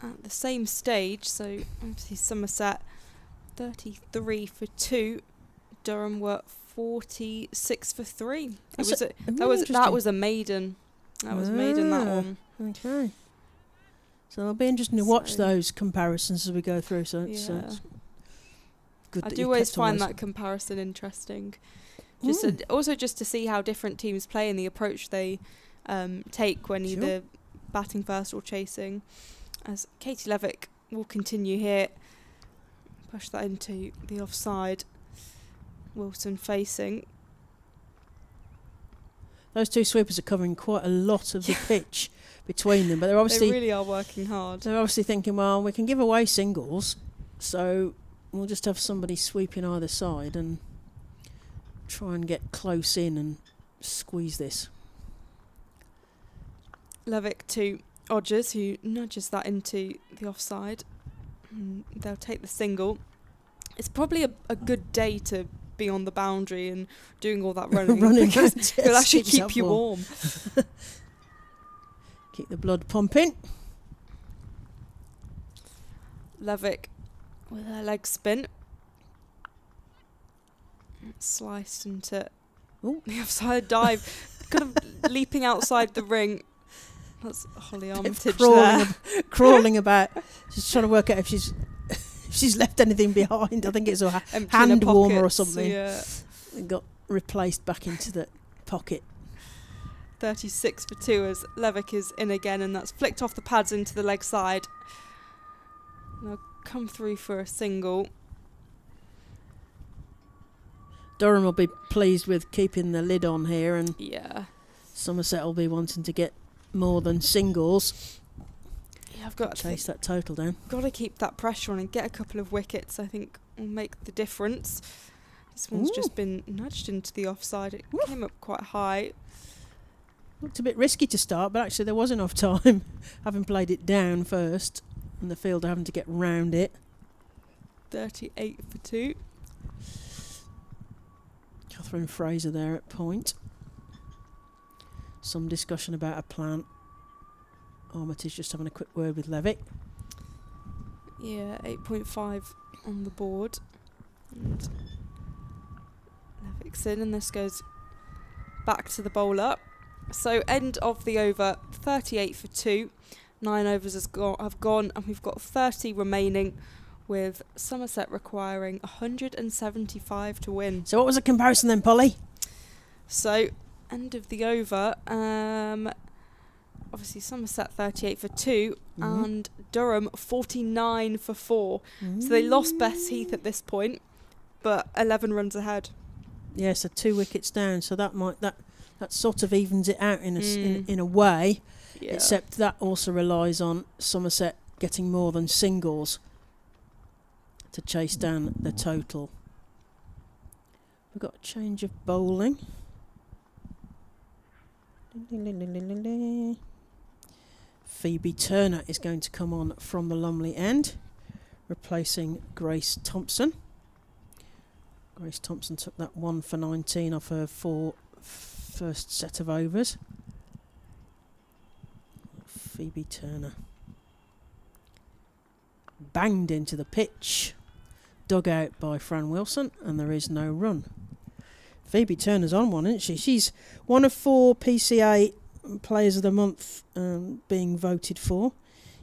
at the same stage, so obviously Somerset 33 for 2, Durham were 46 for 3. That was a maiden. That was maiden, that one. Okay. So it'll be interesting to watch those comparisons as we go through. So it's good. I do always find that comparison interesting. Also just to see how different teams play and the approach they take when either batting first or chasing. As Katie Levick will continue here, push that into the offside. Wilson facing. Those two sweepers are covering quite a lot of the pitch between them, but they really are working hard. They're obviously thinking, well, we can give away singles, so we'll just have somebody sweeping either side and try and get close in and squeeze this. Levick to Odgers, who nudges that into the offside. They'll take the single. It's probably a good day to be on the boundary and doing all that running because it'll actually keep you warm. Keep the blood pumping. Levick with her leg spin. Sliced into the offside dive. Kind of leaping outside the ring. That's Holly Armitage crawling about. She's trying to work out if she's left anything behind. I think it's a hand warmer or something. Yeah. And got replaced back into the pocket. 36 for 2 as Levick is in again, and that's flicked off the pads into the leg side. They'll come through for a single. Durham will be pleased with keeping the lid on here, and Somerset will be wanting to get more than singles. Yeah, I've got to chase that total down. Got to keep that pressure on and get a couple of wickets. I think will make the difference. This one's just been nudged into the offside. It came up quite high. Looked a bit risky to start, but actually there was enough time, having played it down first, and the fielder having to get round it. 38 for 2. Catherine Fraser there at point. Some discussion about a plan. Armitage just having a quick word with Levick. Yeah, 8.5 on the board. And Levick's in, and this goes back to the bowler. So end of the over, 38 for 2. 9 overs have gone, and we've got 30 remaining, with Somerset requiring 175 to win. So what was the comparison then, Polly? So, end of the over, obviously Somerset 38 for 2, and Durham 49 for 4. So they lost Bess Heath at this point, but 11 runs ahead. Yeah, so 2 wickets down, so that sort of evens it out in a way. Yeah. Except that also relies on Somerset getting more than singles to chase down the total. We've got a change of bowling. Phoebe Turner is going to come on from the Lumley end, replacing Grace Thompson. Grace Thompson took that 1 for 19 off her first set of overs. Phoebe Turner banged into the pitch, dug out by Fran Wilson, and there is no run. Phoebe Turner's on one, isn't she? She's one of 4 PCA Players of the Month being voted for.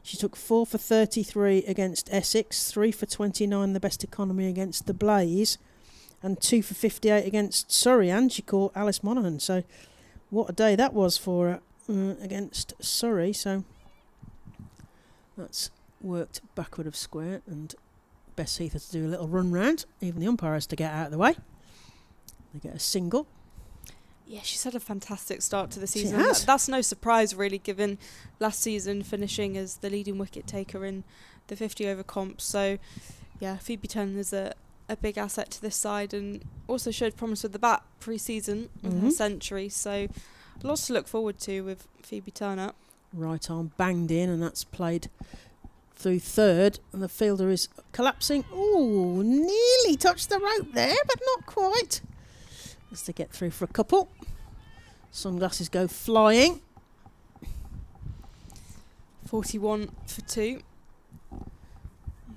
She took 4 for 33 against Essex, 3 for 29 the best economy against the Blaze, and 2 for 58 against Surrey, and she caught Alice Monaghan. So what a day that was for her against Surrey. So that's worked backward of square, and Bess Heath has to do a little run round. Even the umpire has to get out of the way. They get a single. Yeah, she's had a fantastic start to the She season. has. That's no surprise, really, given last season finishing as the leading wicket taker in the 50 over comp. So, yeah, Phoebe Turner is a big asset to this side, and also showed promise with the bat pre-season with her century. So, lots to look forward to with Phoebe Turner. Right arm banged in, and that's played through third, and the fielder is collapsing. Ooh, nearly touched the rope there, but not quite. As they get through for a couple. Sunglasses go flying. 41 for 2.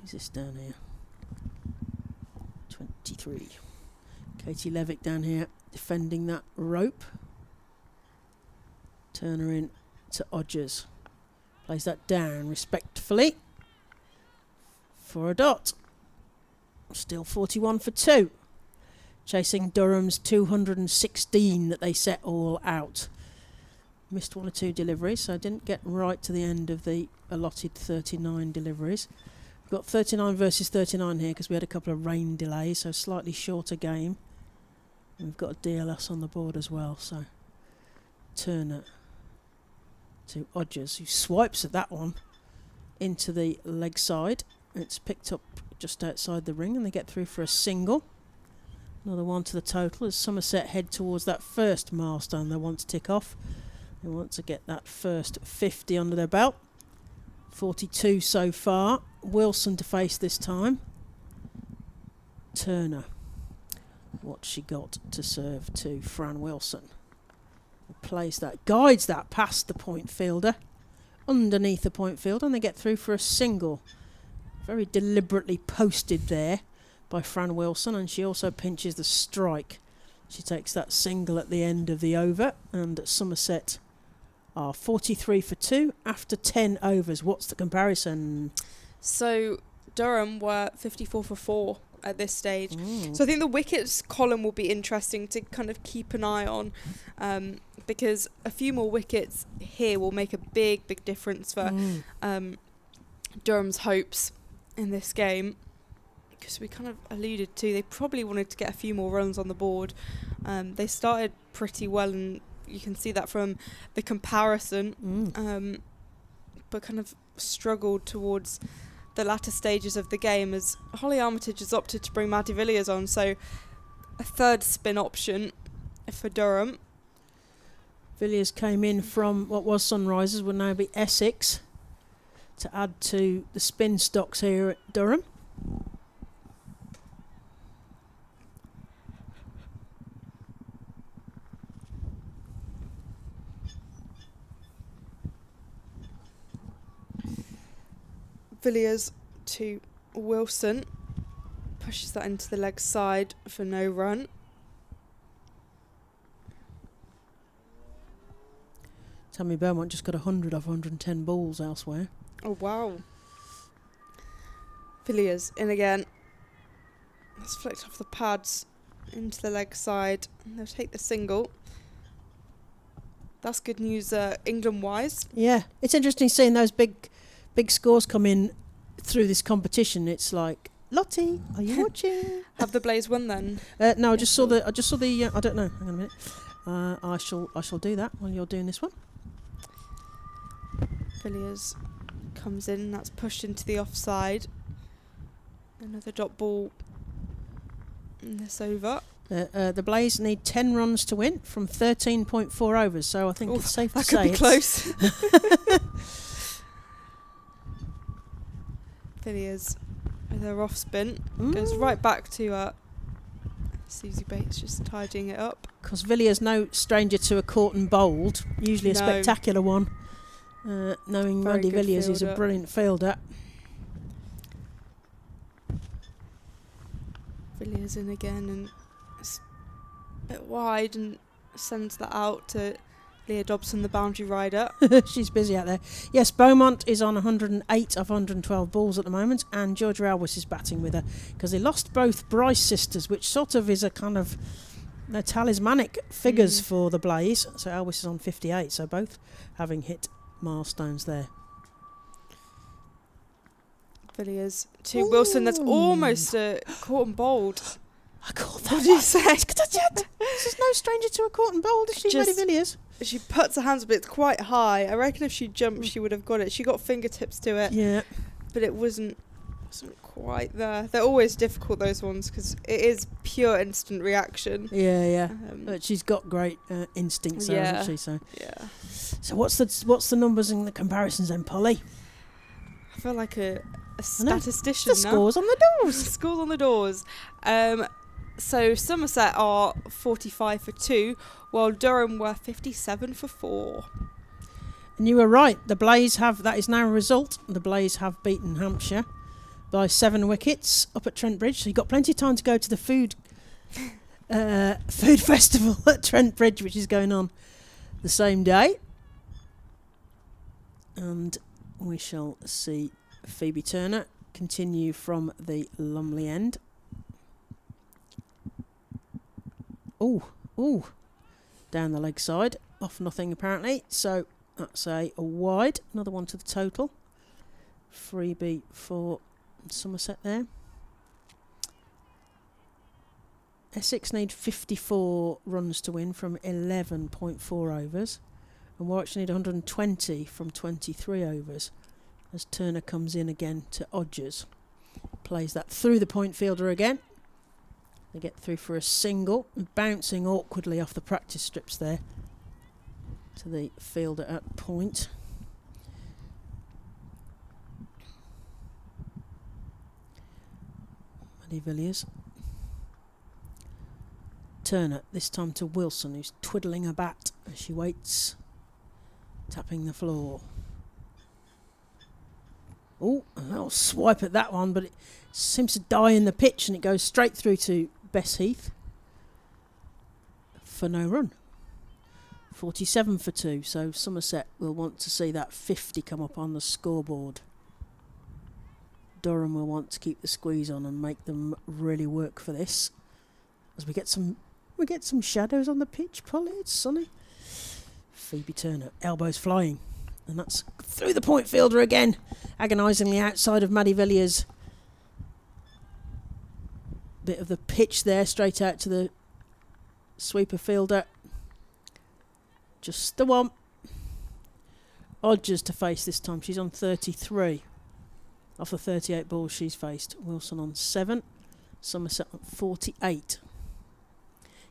Who's this down here? 23. Katie Levick down here defending that rope. Turner in to Odgers. Plays that down respectfully for a dot. Still 41 for 2. Chasing Durham's 216 that they set all out. Missed 1 or 2 deliveries, so I didn't get right to the end of the allotted 39 deliveries. We've got 39 versus 39 here because we had a couple of rain delays, so slightly shorter game. And we've got a DLS on the board as well, so Turner to Odgers, who swipes at that one into the leg side. It's picked up just outside the ring, and they get through for a single. Another 1 to the total as Somerset head towards that first milestone they want to tick off. They want to get that first 50 under their belt. 42 so far. Wilson to face this time. Turner. What she got to serve to Fran Wilson. Plays that, guides that past the point fielder, underneath the point fielder, and they get through for a single. Very deliberately posted there by Fran Wilson, and she also pinches the strike. She takes that single at the end of the over, and Somerset are 43 for 2 after 10 overs. What's the comparison? So Durham were 54 for 4 at this stage. So I think the wickets column will be interesting to kind of keep an eye on, because a few more wickets here will make a big difference for Durham's hopes in this game. Because we kind of alluded to, they probably wanted to get a few more runs on the board. They started pretty well, and you can see that from the comparison, but kind of struggled towards the latter stages of the game as Holly Armitage has opted to bring Maddie Villiers on, so a third spin option for Durham. Villiers came in from what was Sunrisers, will now be Essex, to add to the spin stocks here at Durham. Villiers to Wilson, pushes that into the leg side for no run. Tammy Beaumont just got 100 off 110 balls elsewhere. Oh, wow. Villiers in again. It's flicked off the pads into the leg side. And they'll take the single. That's good news England-wise. Yeah, it's interesting seeing those big scores come in through this competition. It's like, Lottie, are you watching? Have the Blaze won then? No, I just saw the. I don't know. Hang on a minute. I shall do that while you're doing this one. Villiers comes in. That's pushed into the offside. Another dot ball in this over. The Blaze need 10 runs to win from 13.4 overs, so I think it's safe to say that could be close. Villiers with her off spin goes right back to Susie Bates, just tidying it up. Because Villiers no stranger to a caught and bowled, usually a spectacular one. Knowing Randy Villiers is a brilliant fielder. Villiers in again, and it's a bit wide, and sends that out to Leah Dobson, the boundary rider. She's busy out there. Yes, Beaumont is on 108 of 112 balls at the moment, and Georgia Elwes is batting with her, because they lost both Bryce sisters, which sort of is a kind of they're talismanic figures for the Blaze. So Elwes is on 58, so both having hit milestones there. Villiers to Wilson. That's almost caught and bowled. I caught that. What did you say? She's no stranger to a caught and bowled, is she, Maddie Villiers? She puts her hands up, it's quite high. I reckon if she jumped, she would have got it. She got fingertips to it. Yeah. But it wasn't quite there. They're always difficult, those ones, because it is pure instant reaction. Yeah. But she's got great instincts there, hasn't she? So. Yeah. So what's the numbers and the comparisons then, Polly? I feel like a statistician the scores on the doors. Scores on the doors. So Somerset are 45 for 2, while Durham were 57 for 4. And you were right. The Blaze have, that is now a result. The Blaze have beaten Hampshire by 7 wickets up at Trent Bridge. So you've got plenty of time to go to the food festival at Trent Bridge, which is going on the same day. And we shall see Phoebe Turner continue from the Lumley end. Ooh, down the leg side, off nothing apparently. So that's a wide, another one to the total. Freebie for Somerset there. Essex need 54 runs to win from 11.4 overs, and Warwickshire need 120 from 23 overs. As Turner comes in again to Odgers, plays that through the point fielder again. They get through for a single, bouncing awkwardly off the practice strips there to the fielder at point. Maddie Villiers. Turner, this time to Wilson, who's twiddling a bat as she waits, tapping the floor. Oh, I'll swipe at that one, but it seems to die in the pitch and it goes straight through to Bess Heath for no run. 47 for 2, so Somerset will want to see that 50 come up on the scoreboard. Durham will want to keep the squeeze on and make them really work for this. As we get some shadows on the pitch, Polly, it's sunny. Phoebe Turner, elbows flying. And that's through the point fielder again, agonisingly outside of Maddie Villiers. Bit of the pitch there, straight out to the sweeper fielder. Just the one. Odgers to face this time. She's on 33. Off the 38 balls she's faced. Wilson on 7. Somerset on 48.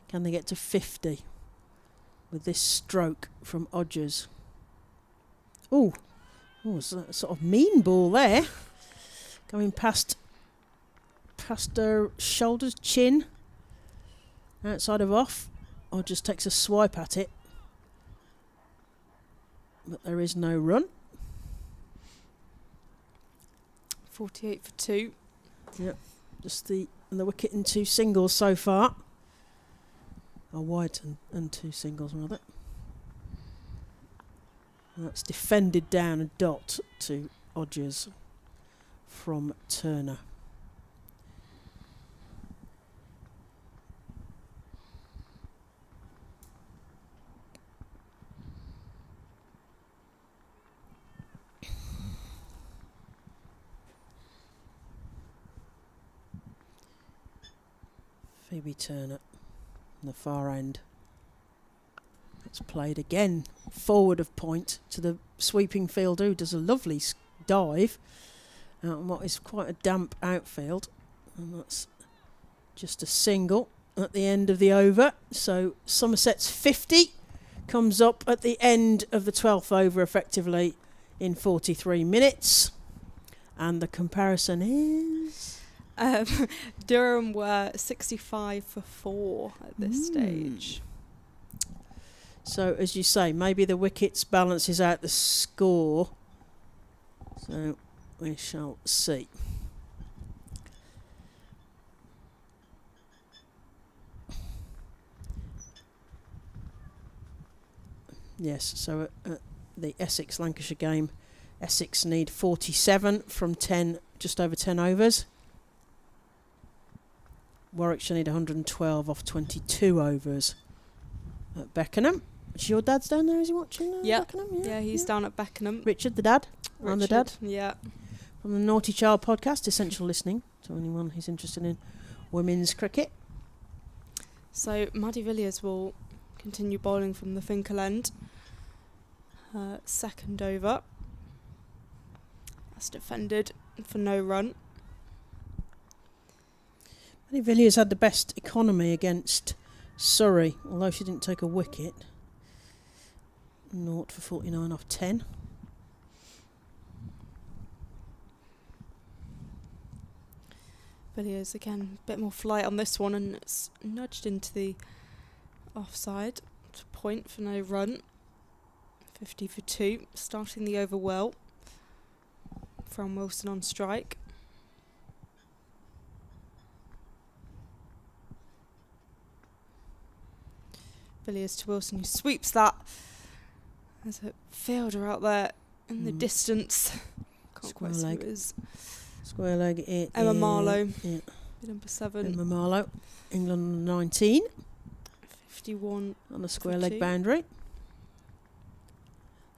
Can they get to 50 with this stroke from Odgers? Oh, it's a sort of mean ball there. Going past her shoulders, chin. Outside of off. Odgers takes a swipe at it. But there is no run. 48 for 2. Yep. Just the wicket in 2 singles so far. A wide and 2 singles rather. That's defended down a dot to Odgers from Turner. Phoebe Turner on the far end. It's played again forward of point to the sweeping fielder, who does a lovely dive out on what is quite a damp outfield, and that's just a single at the end of the over. So Somerset's 50 comes up at the end of the 12th over, effectively in 43 minutes, and the comparison is Durham were 65 for 4 at this stage. So, as you say, maybe the wickets balances out the score. So, we shall see. Yes, so at the Essex-Lancashire game, Essex need 47 from 10, just over 10 overs. Warwickshire need 112 off 22 overs. At Beckenham. Is your dad's down there? Is he watching Beckenham? Yeah, he's down at Beckenham. Richard, the dad. I'm the dad. Yeah. From the Naughty Child podcast, essential listening to anyone who's interested in women's cricket. So Maddie Villiers will continue bowling from the Finkel end. Second over. That's defended for no run. Maddie Villiers had the best economy against Surrey, although she didn't take a wicket. 0 for 49 off 10. Villiers again, a bit more flight on this one, and it's nudged into the offside to point for no run. 50 for 2, starting the over well. From Wilson on strike. Villiers to Wilson, who sweeps that. There's a fielder out there in the distance. Can't quite see who it is. Square leg. Emma Marlowe. Yeah. Number 7. Emma Marlowe. England 19. 51. On the square leg boundary.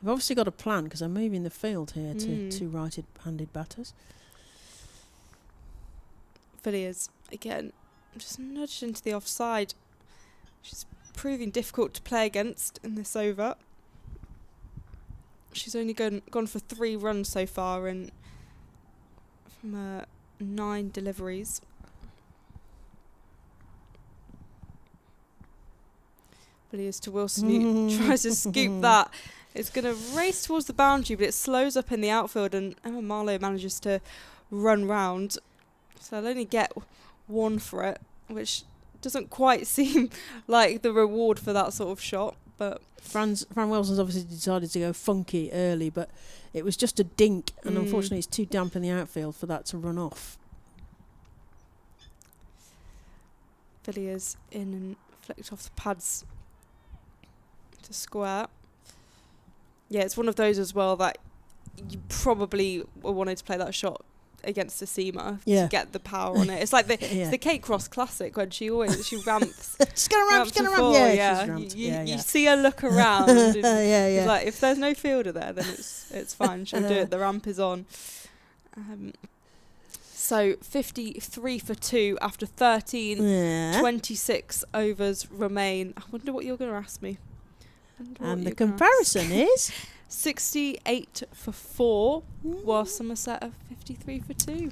They've obviously got a plan because they're moving the field here to two right-handed batters. Villiers, again, just nudged into the offside. She's proving difficult to play against in this over. She's only gone for 3 runs so far and from 9 deliveries. Villiers to Wilson, who tries to scoop that. It's going to race towards the boundary, but it slows up in the outfield, and Emma Marlowe manages to run round. So I'll only get 1 for it, which doesn't quite seem like the reward for that sort of shot. But Fran Wilson's obviously decided to go funky early, but it was just a dink, and unfortunately it's too damp in the outfield for that to run off. Villiers in and flicked off the pads to square. Yeah, it's one of those as well that you probably wanted to play that shot against a seamer to get the power on it. It's like it's the Kate Cross Classic when she ramps. She's gonna ramp. Yeah. You see her look around. And like, if there's no fielder there, then it's fine. She'll do it. The ramp is on. So 53 for 2 after 13. 26 overs remain. I wonder what you're going to ask me. And the comparison is 68 for 4, while Somerset are 53 for 2.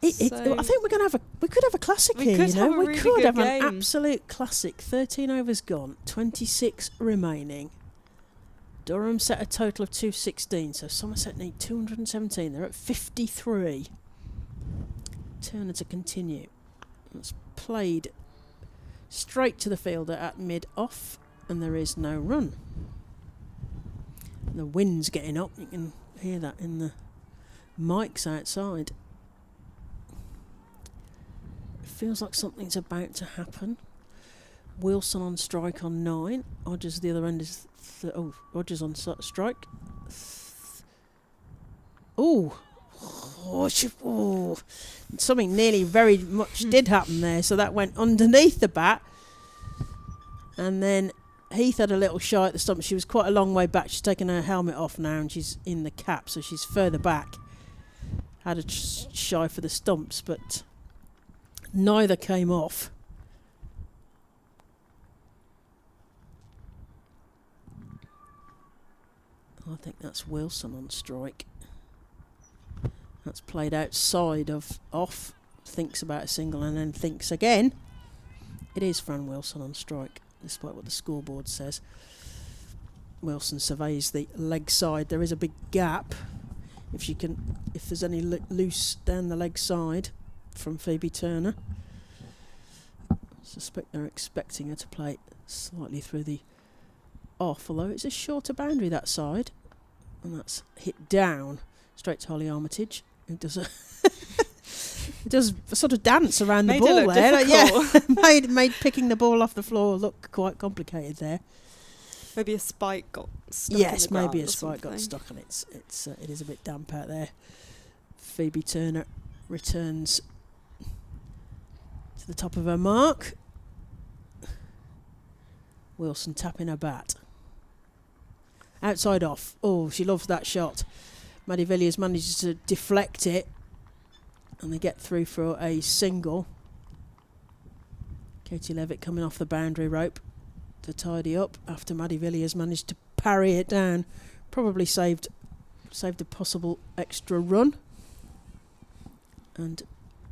I think we could have a classic here. We could have an absolute classic. 13 overs gone, 26 remaining. Durham set a total of 216, so Somerset need 217. They're at 53. Turner to continue. It's played straight to the fielder at mid-off, and there is no run. The wind's getting up. You can hear that in the mics outside. It feels like something's about to happen. Wilson on strike on 9. Odgers the other end is Rogers on strike. Oh, something nearly very much did happen there. So that went underneath the bat, and then Heath had a little shy at the stump. She was quite a long way back. She's taken her helmet off now, and she's in the cap, so she's further back. Had a shy for the stumps, but neither came off. I think that's Wilson on strike. That's played outside of off. Thinks about a single and then thinks again. It is Fran Wilson on strike, despite what the scoreboard says. Wilson surveys the leg side. There is a big gap. If there's any loose down the leg side from Phoebe Turner. I suspect they're expecting her to play slightly through the off, although it's a shorter boundary that side, and that's hit down straight to Holly Armitage, who does a sort of dance around the ball there. Made picking the ball off the floor look quite complicated there. Maybe a spike got stuck. Yes, maybe a spike got stuck, and it is a bit damp out there. Phoebe Turner returns to the top of her mark. Wilson tapping her bat. Outside off. Oh, she loves that shot. Maddie Villiers manages to deflect it, and they get through for a single. Katie Levitt coming off the boundary rope to tidy up after Maddie Villiers managed to parry it down. Probably saved a possible extra run. And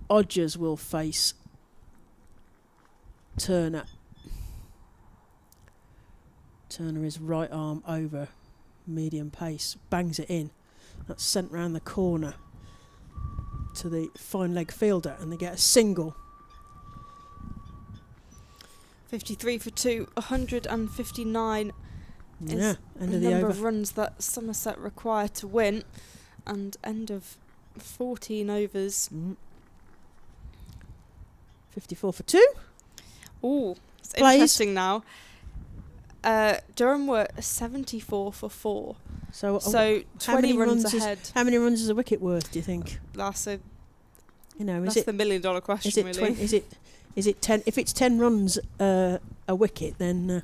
Odgers will face Turner. Turner is right arm over, medium pace, bangs it in. That's sent round the corner to the fine leg fielder, and they get a single. 53 for 2, 159 is end the of the number over. of runs that Somerset require to win, and end of 14 overs. 54 for 2. Oh, it's Plays. interesting now. Durham were 74 for 4. So 20 runs ahead. How many runs is a wicket worth, do you think? That's Is the $1 million question, is it really. Is it 10? If it's 10 runs a wicket, then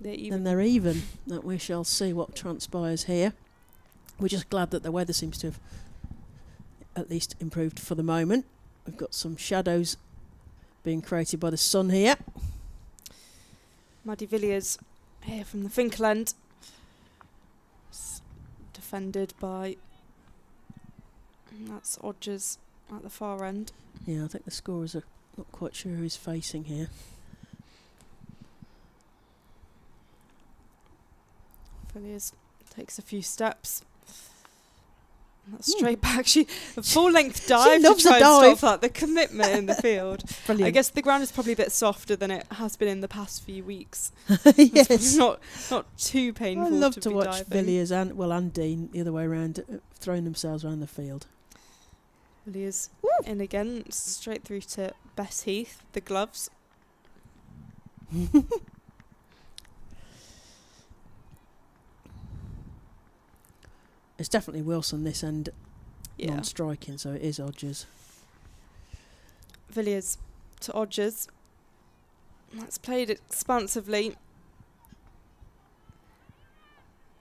they're even. That we shall see what transpires here. We're just glad that the weather seems to have at least improved for the moment. We've got some shadows being created by the sun here. Maddie Villiers here from the Finkel end. Defended by... That's Odgers at the far end. Yeah, I think the scorers are not quite sure who he's facing here. Villiers takes a few steps. That's straight back. A full-length dive loves to try a and dive. stop that. The commitment in the field. Brilliant. I guess the ground is probably a bit softer than it has been in the past few weeks. Yes. It's not too painful. I love to be watch diving. Villiers and Dean the other way around, throwing themselves around the field. Villiers in again, straight through to Bess Heath, the gloves. It's definitely Wilson this end, Yeah. non-striking, so it is Odgers. Villiers to Odgers. That's played expansively.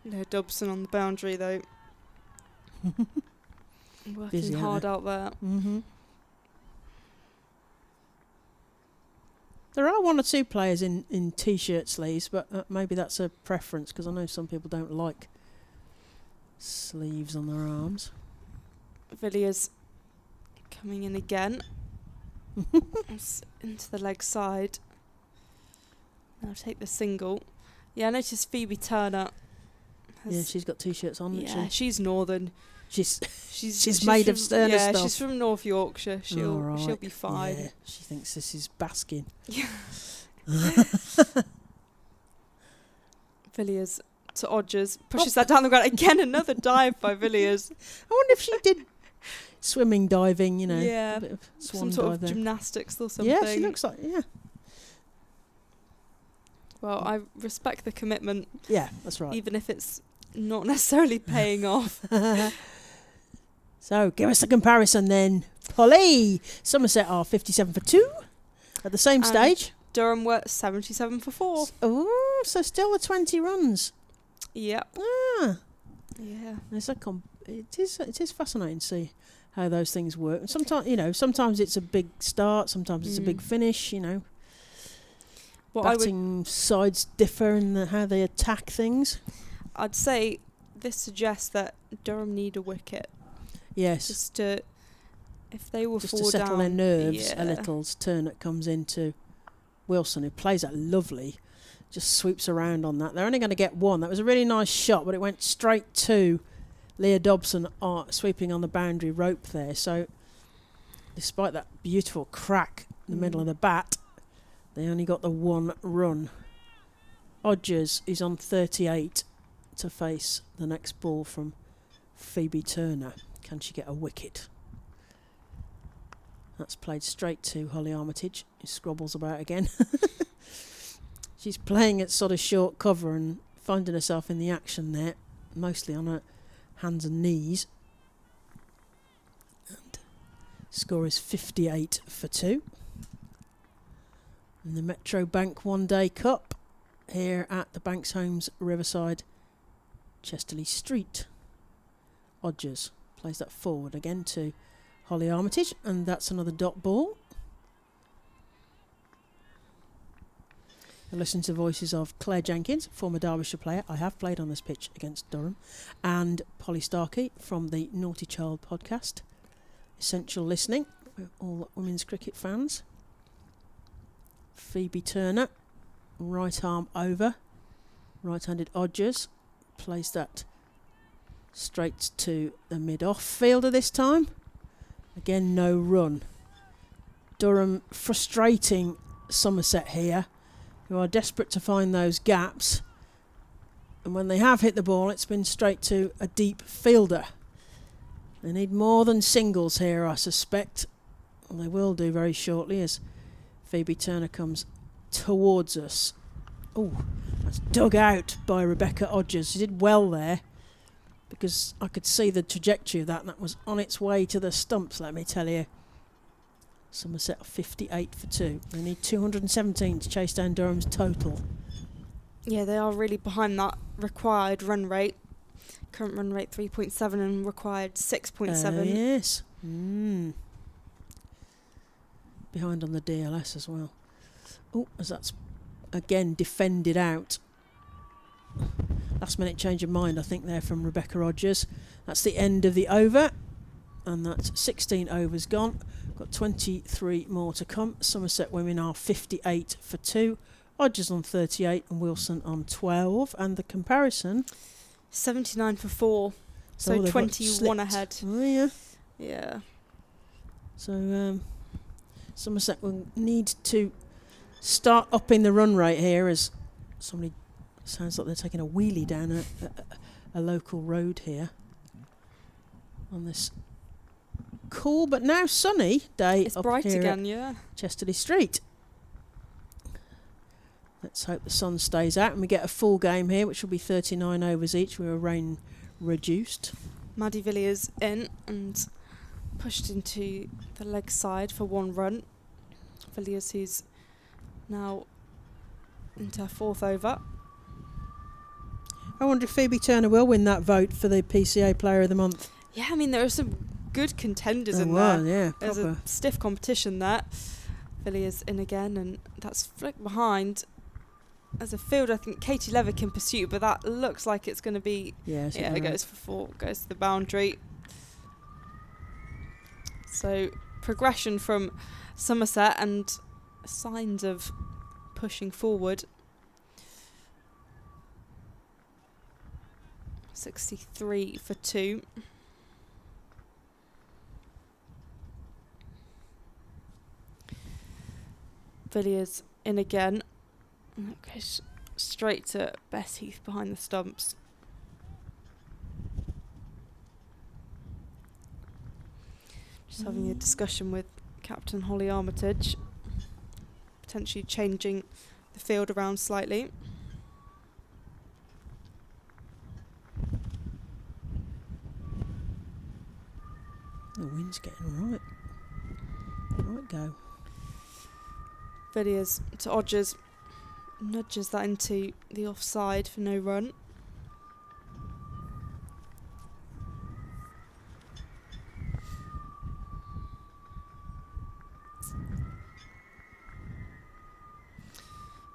No Dobson on the boundary though. Working Busy, hard out there. Mm-hmm. There are one or two players in T-shirt sleeves, but maybe that's a preference, because I know some people don't like sleeves on their arms. Villiers coming in again. It's into the leg side. I'll take the single. Yeah, I noticed Phoebe Turner. Yeah, she's got T-shirts on. Yeah, she's northern. She's made of sterner stuff. Yeah, she's from North Yorkshire. She'll right. be fine. Yeah, she thinks this is basking. Yeah. Villiers to Odgers. Pushes that down the ground. Again, another dive by Villiers. I wonder if she did swimming, diving, Yeah. a bit of swan Some sort dive of there. gymnastics or something. Yeah, she looks like, Well, I respect the commitment. Yeah, that's right. Even if it's not necessarily paying off. So, give us a comparison then. Polly! Somerset are 57 for 2 at the same And stage. Durham were 77 for 4. Oh, so still the 20 runs. Yep. Ah, Yeah. it is fascinating to see how those things work. And sometimes it's a big start, sometimes it's a big finish. Well, Batting sides differ in how they attack things. I'd say this suggests that Durham need a wicket. Yes. If they were Just fall to settle down, their nerves yeah. a little. Turner comes into Wilson, who plays that lovely, just sweeps around on that. They're only going to get one. That was a really nice shot, but it went straight to Leah Dobson sweeping on the boundary rope there. So despite that beautiful crack in the middle of the bat, they only got the 1 run. Odgers is on 38 to face the next ball from Phoebe Turner. Can she get a wicket? That's played straight to Holly Armitage, who scrobbles about again. She's playing at sort of short cover and finding herself in the action there, mostly on her hands and knees. And score is 58 for 2. In the Metro Bank One Day Cup here at the Banks Homes Riverside, Chesterley Street. Odgers plays that forward again to Holly Armitage, and that's another dot ball. I listen to the voices of Claire Jenkins, former Derbyshire player. I have played on this pitch against Durham, and Polly Starkey from the Naughty Child podcast. Essential listening for all women's cricket fans. Phoebe Turner, right arm over, right-handed Odgers, plays that straight to the mid-off fielder this time. Again, no run. Durham frustrating Somerset here, who are desperate to find those gaps. And when they have hit the ball, it's been straight to a deep fielder. They need more than singles here, I suspect. And they will do very shortly as Phoebe Turner comes towards us. Oh, that's dug out by Rebecca Odgers. She did well there, because I could see the trajectory of that, and that was on its way to the stumps, let me tell you. Somerset 58 for 2. They need 217 to chase down Durham's total. Yeah, they are really behind that required run rate. Current run rate 3.7 and required 6.7. Yes. Behind on the DLS as well. Oh, as that's again defended out. Last minute change of mind, I think, there from Rebecca Odgers. That's the end of the over, and that's 16 overs gone. Got 23 more to come. Somerset women are 58 for 2. Odgers on 38 and Wilson on 12. And the comparison, 79 for 4. So 21 ahead. Oh, yeah. Yeah. So Somerset will need to start upping the run rate here, as somebody sounds like they're taking a wheelie down a local road here on this cool but now sunny day. It's up bright here again, at yeah. Chesterley Street. Let's hope the sun stays out and we get a full game here, which will be 39 overs each. We were rain reduced. Maddie Villiers in and pushed into the leg side for 1 run. Villiers, who's now into her 4th over. I wonder if Phoebe Turner will win that vote for the PCA Player of the Month. Yeah, I mean, there are some good contenders in well, there. yeah, There's a stiff competition there. Villiers in again, and that's flicked behind. As a field, I think Katie Levick in pursuit, but that looks like it's going to be... Yes, it goes for 4, goes to the boundary. So, progression from Somerset and signs of pushing forward. 63 for 2. Villiers in again. Okay, straight to Bess Heath behind the stumps. Just having a discussion with Captain Holly Armitage. Potentially changing the field around slightly. The wind's getting right go. Villiers to Odgers, nudges that into the offside for no run.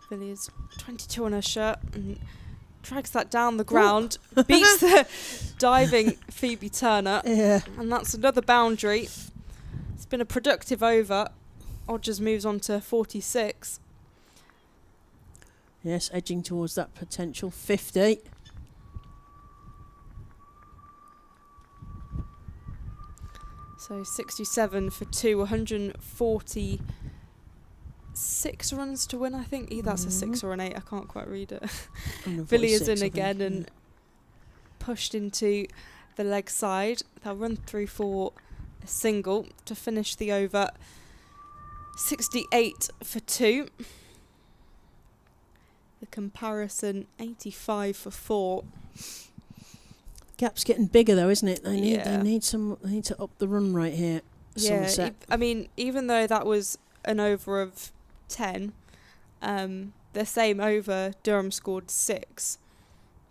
Villiers 22 on her shirt and drags that down the ground, beats the diving Phoebe Turner, and that's another boundary. It's been a productive over. Odgers moves on to 46. Yes, edging towards that potential 50. So 67 for 2, 146 runs to win, I think. Either that's a 6 or an 8, I can't quite read it. Villiers in again and pushed into the leg side. They'll run through for a single to finish the over. 68 for 2. The comparison 85 for 4. Gap's getting bigger though, isn't it? They need to up the run rate here. Somerset. I mean, even though that was an over of 10, the same over Durham scored 6.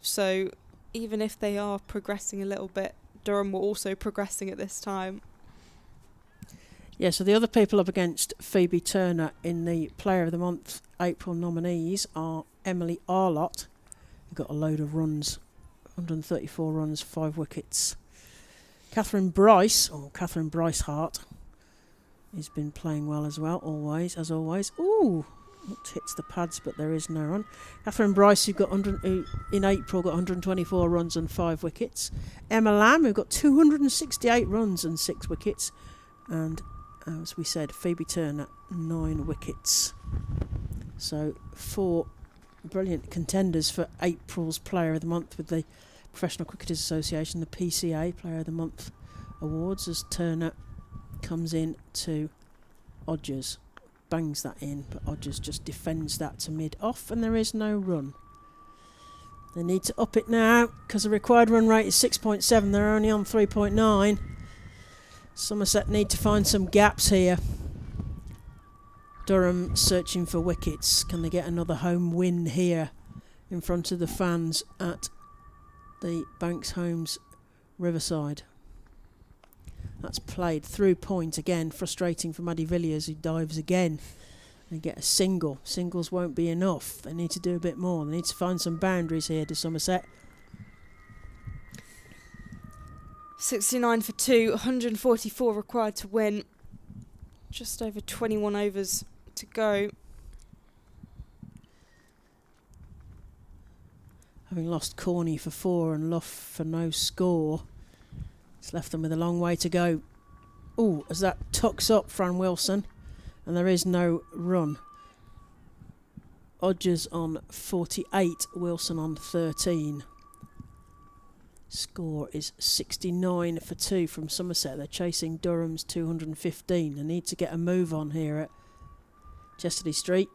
So even if they are progressing a little bit, Durham were also progressing at this time. Yeah, so the other people up against Phoebe Turner in the Player of the Month April nominees are Emily Arlott, who got a load of runs, 134 runs, 5 wickets. Catherine Bryce Hart, has been playing well as well, as always. Ooh, it hits the pads, but there is no run. Catherine Bryce, who in April got 124 runs and 5 wickets. Emma Lamb, who got 268 runs and 6 wickets. And as we said, Phoebe Turner, 9 wickets. So 4 brilliant contenders for April's Player of the Month with the Professional Cricketers Association, the PCA Player of the Month Awards, as Turner comes in to Odgers. Bangs that in, but Odgers just defends that to mid-off, and there is no run. They need to up it now, because the required run rate is 6.7. They're only on 3.9. Somerset need to find some gaps here. Durham searching for wickets. Can they get another home win here in front of the fans at the Banks Homes Riverside? That's played through point again. Frustrating for Maddie Villiers, who dives again. They get a single. Singles won't be enough. They need to do a bit more. They need to find some boundaries here to Somerset. 69 for 2, 144 required to win. Just over 21 overs to go. Having lost Corney for 4 and Luff for no score, it's left them with a long way to go. Ooh, as that tucks up Fran Wilson, and there is no run. Odgers on 48, Wilson on 13. Score is 69 for 2 from Somerset. They're chasing Durham's 215. They need to get a move on here at Chesterley Street.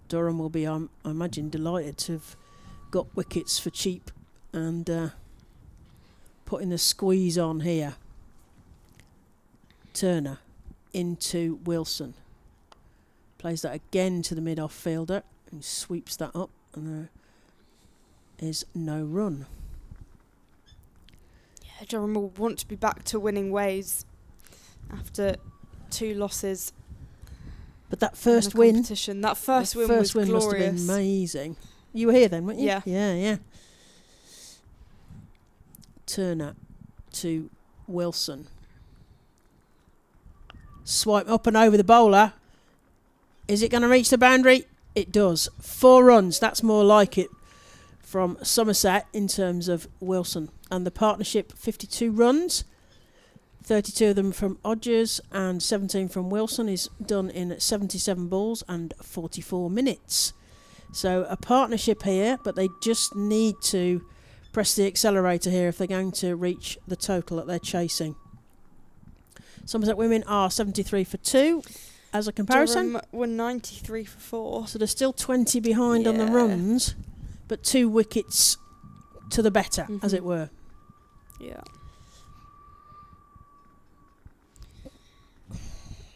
Durham will be, I imagine, delighted to have got wickets for cheap and putting the squeeze on here. Turner into Wilson. Plays that again to the mid-off fielder and sweeps that up, and there is no run. Durham will want to be back to winning ways after 2 losses. But that first win, that first win was glorious. Must have been amazing. You were here then, weren't you? Yeah. Yeah. Turner to Wilson. Swipe up and over the bowler. Is it going to reach the boundary? It does. 4 runs. That's more like it from Somerset in terms of Wilson. And the partnership, 52 runs. 32 of them from Odgers and 17 from Wilson, is done in 77 balls and 44 minutes. So a partnership here, but they just need to press the accelerator here if they're going to reach the total that they're chasing. Somerset women are 73 for 2. as a comparison. Durham were 93 for 4. So they're still 20 behind on the Yeah. runs, but 2 wickets to the better, as it were. Yeah.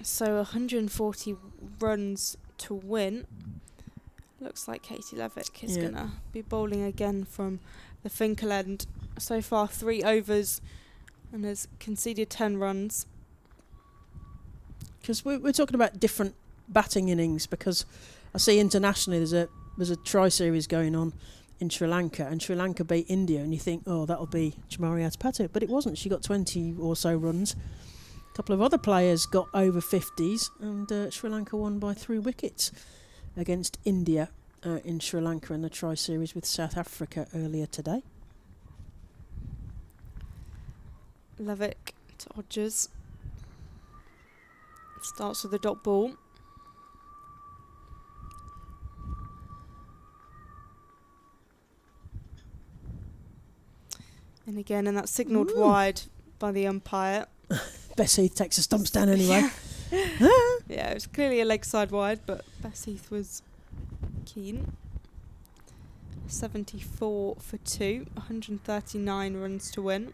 So 140 runs to win. Looks like Katie Levick is going to be bowling again from the Finkel end. So far 3 overs and has conceded 10 runs. Because we're talking about different batting innings, because I see internationally there's a tri-series going on in Sri Lanka, and Sri Lanka beat India, and you think, oh, that'll be Chamari Atapatu, but it wasn't. She got 20 or so runs. A couple of other players got over 50s, and Sri Lanka won by 3 wickets against India in Sri Lanka in the tri-series with South Africa earlier today. Levick to Odgers. Starts with a dot ball. And again, and that's signalled wide by the umpire. Bess Heath takes the stumps down anyway. Yeah, it was clearly a leg side wide, but Bess Heath was keen. 74 for 2, 139 runs to win.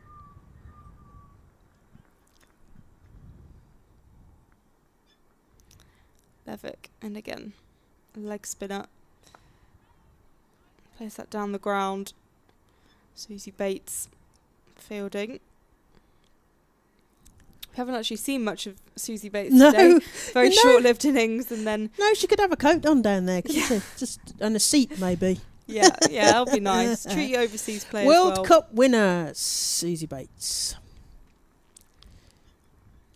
Levick, and again, a leg spinner. Plays that down the ground. Susie Bates fielding. We haven't actually seen much of Susie Bates today. Very short-lived innings, and then... No, she could have a coat on down there, couldn't she? Just and a seat, maybe. Yeah, that'll be nice. Treat overseas players World Cup winner, Susie Bates.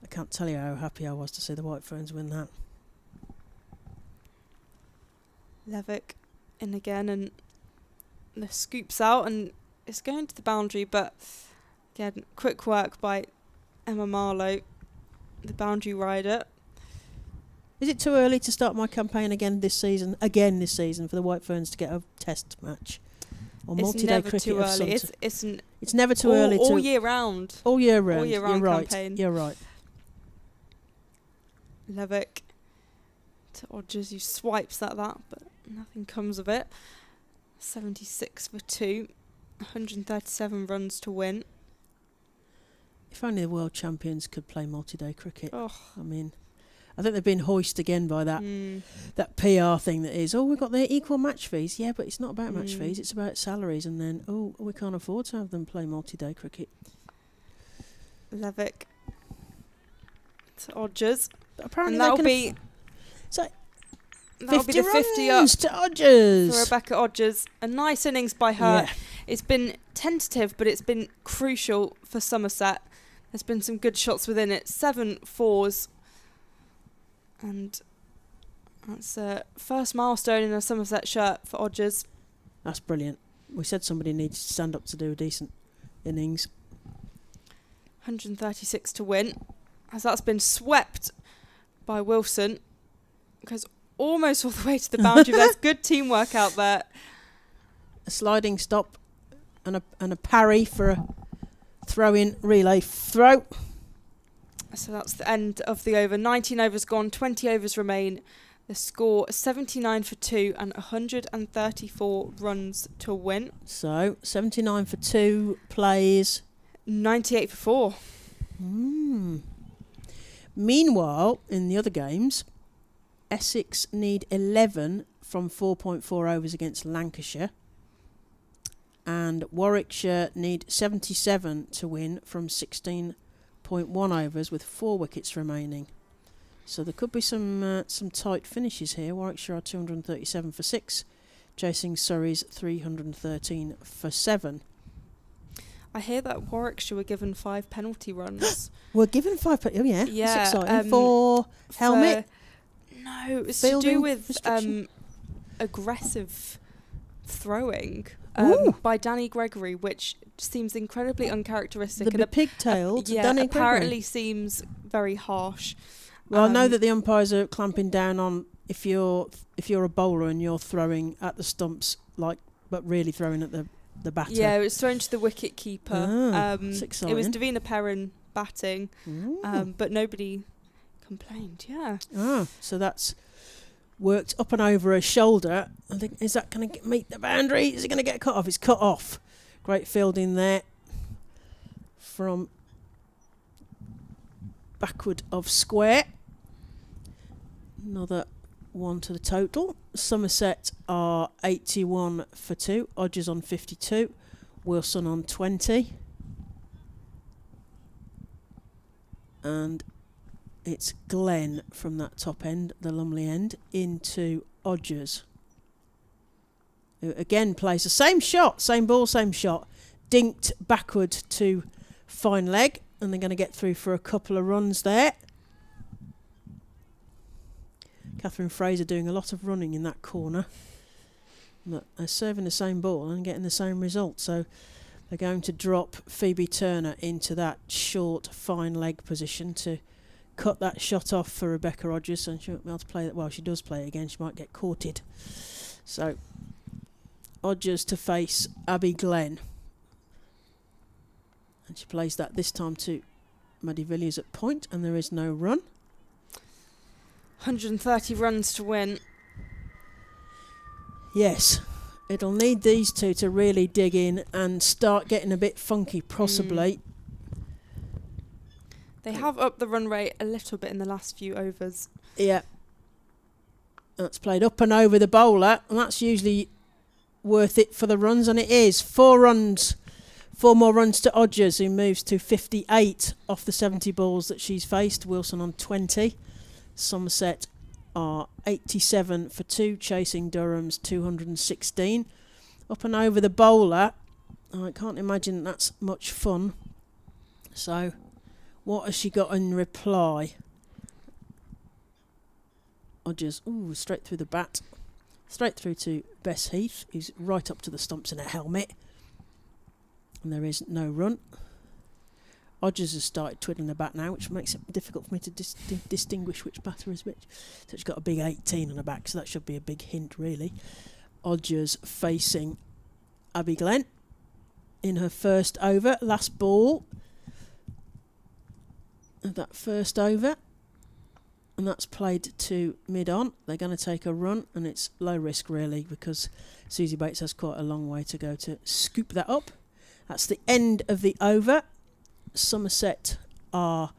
I can't tell you how happy I was to see the White Ferns win that. Levick in again, and the scoops out, and it's going to the boundary, but again, quick work by Emma Marlowe, the boundary rider. Is it too early to start my campaign again this season for the White Ferns to get a test match? Or It's multi-day never cricket too of early. some It's never too early all year round. All year round. All year round campaign. You're right. Levick to Odgers, who swipes at that, but nothing comes of it. 76 for 2, 137 runs to win. If only the world champions could play multi-day cricket. Oh. I mean, I think they've been hoisted again by that PR thing that is, we've got their equal match fees. Yeah, but it's not about match fees, it's about salaries. And then, we can't afford to have them play multi-day cricket. Levick to Odgers. But apparently and that'll be... That'll be the 50 up to Odgers. for Rebecca Odgers. A nice innings by her. Yeah. It's been tentative, but it's been crucial for Somerset. There's been some good shots within it. 7 fours. And that's a first milestone in a Somerset shirt for Odgers. That's brilliant. We said somebody needs to stand up to do a decent innings. 136 to win. As that's been swept by Wilson. Goes almost all the way to the boundary. There's good teamwork out there. A sliding stop and a parry for a throw-in relay throw. So that's the end of the over. 19 overs gone, 20 overs remain. The score 79 for 2 and 134 runs to win. So 79 for 2 plays. 98 for 4. Meanwhile, in the other games, Essex need 11 from 4.4 overs against Lancashire. And Warwickshire need 77 to win from 16.1 overs with 4 wickets remaining. So there could be some tight finishes here. Warwickshire are 237 for 6, chasing Surrey's 313 for 7. I hear that Warwickshire were given 5 penalty runs. We're given 5. Oh yeah, Yeah, that's exciting. For helmet. No, it's Fielding to do with restriction? aggressive throwing by Danny Gregory, which seems incredibly uncharacteristic. The pigtailed Danny apparently Gregory. Seems very harsh. Well, I know that the umpires are clamping down on if you're a bowler and you're throwing at the stumps, but really throwing at the batter. Yeah, it was thrown to the wicket keeper. That's exciting. It was Davina Perrin batting, but nobody complained, yeah. So that's worked up and over her shoulder. I think, is that going to meet the boundary? Is it going to get cut off? It's cut off. Great fielding there from backward of square. Another one to the total. Somerset are 81 for 2. Odgers on 52. Wilson on 20. And it's Glenn from that top end, the Lumley end, into Odgers, who again plays the same shot, same ball, same shot, dinked backward to fine leg, and they're going to get through for a couple of runs there. Catherine Fraser doing a lot of running in that corner, but they're serving the same ball and getting the same result, so they're going to drop Phoebe Turner into that short, fine leg position to cut that shot off for Rebecca Odgers, and she won't be able to play that. Well, she does play it again, she might get courted. So Odgers to face Abby Glenn, and she plays that this time to Maddie Villiers at point, and there is no run. 130 runs to win. Yes, it'll need these two to really dig in and start getting a bit funky, possibly. They have upped the run rate a little bit in the last few overs. Yeah. That's played up and over the bowler, and that's usually worth it for the runs, and it is. 4 runs. 4 more runs to Odgers, who moves to 58 off the 70 balls that she's faced. Wilson on 20. Somerset are 87 for 2, chasing Durham's 216. Up and over the bowler. I can't imagine that's much fun. So, what has she got in reply? Odgers, straight through the bat. Straight through to Bess Heath, who's right up to the stumps in a helmet. And there is no run. Odgers has started twiddling the bat now, which makes it difficult for me to distinguish which batter is which. So she's got a big 18 on her back, so that should be a big hint, really. Odgers facing Abby Glenn in her first over, last ball of that first over. And that's played to mid-on. They're going to take a run, and it's low risk, really, because Susie Bates has quite a long way to go to scoop that up. That's the end of the over. Somerset are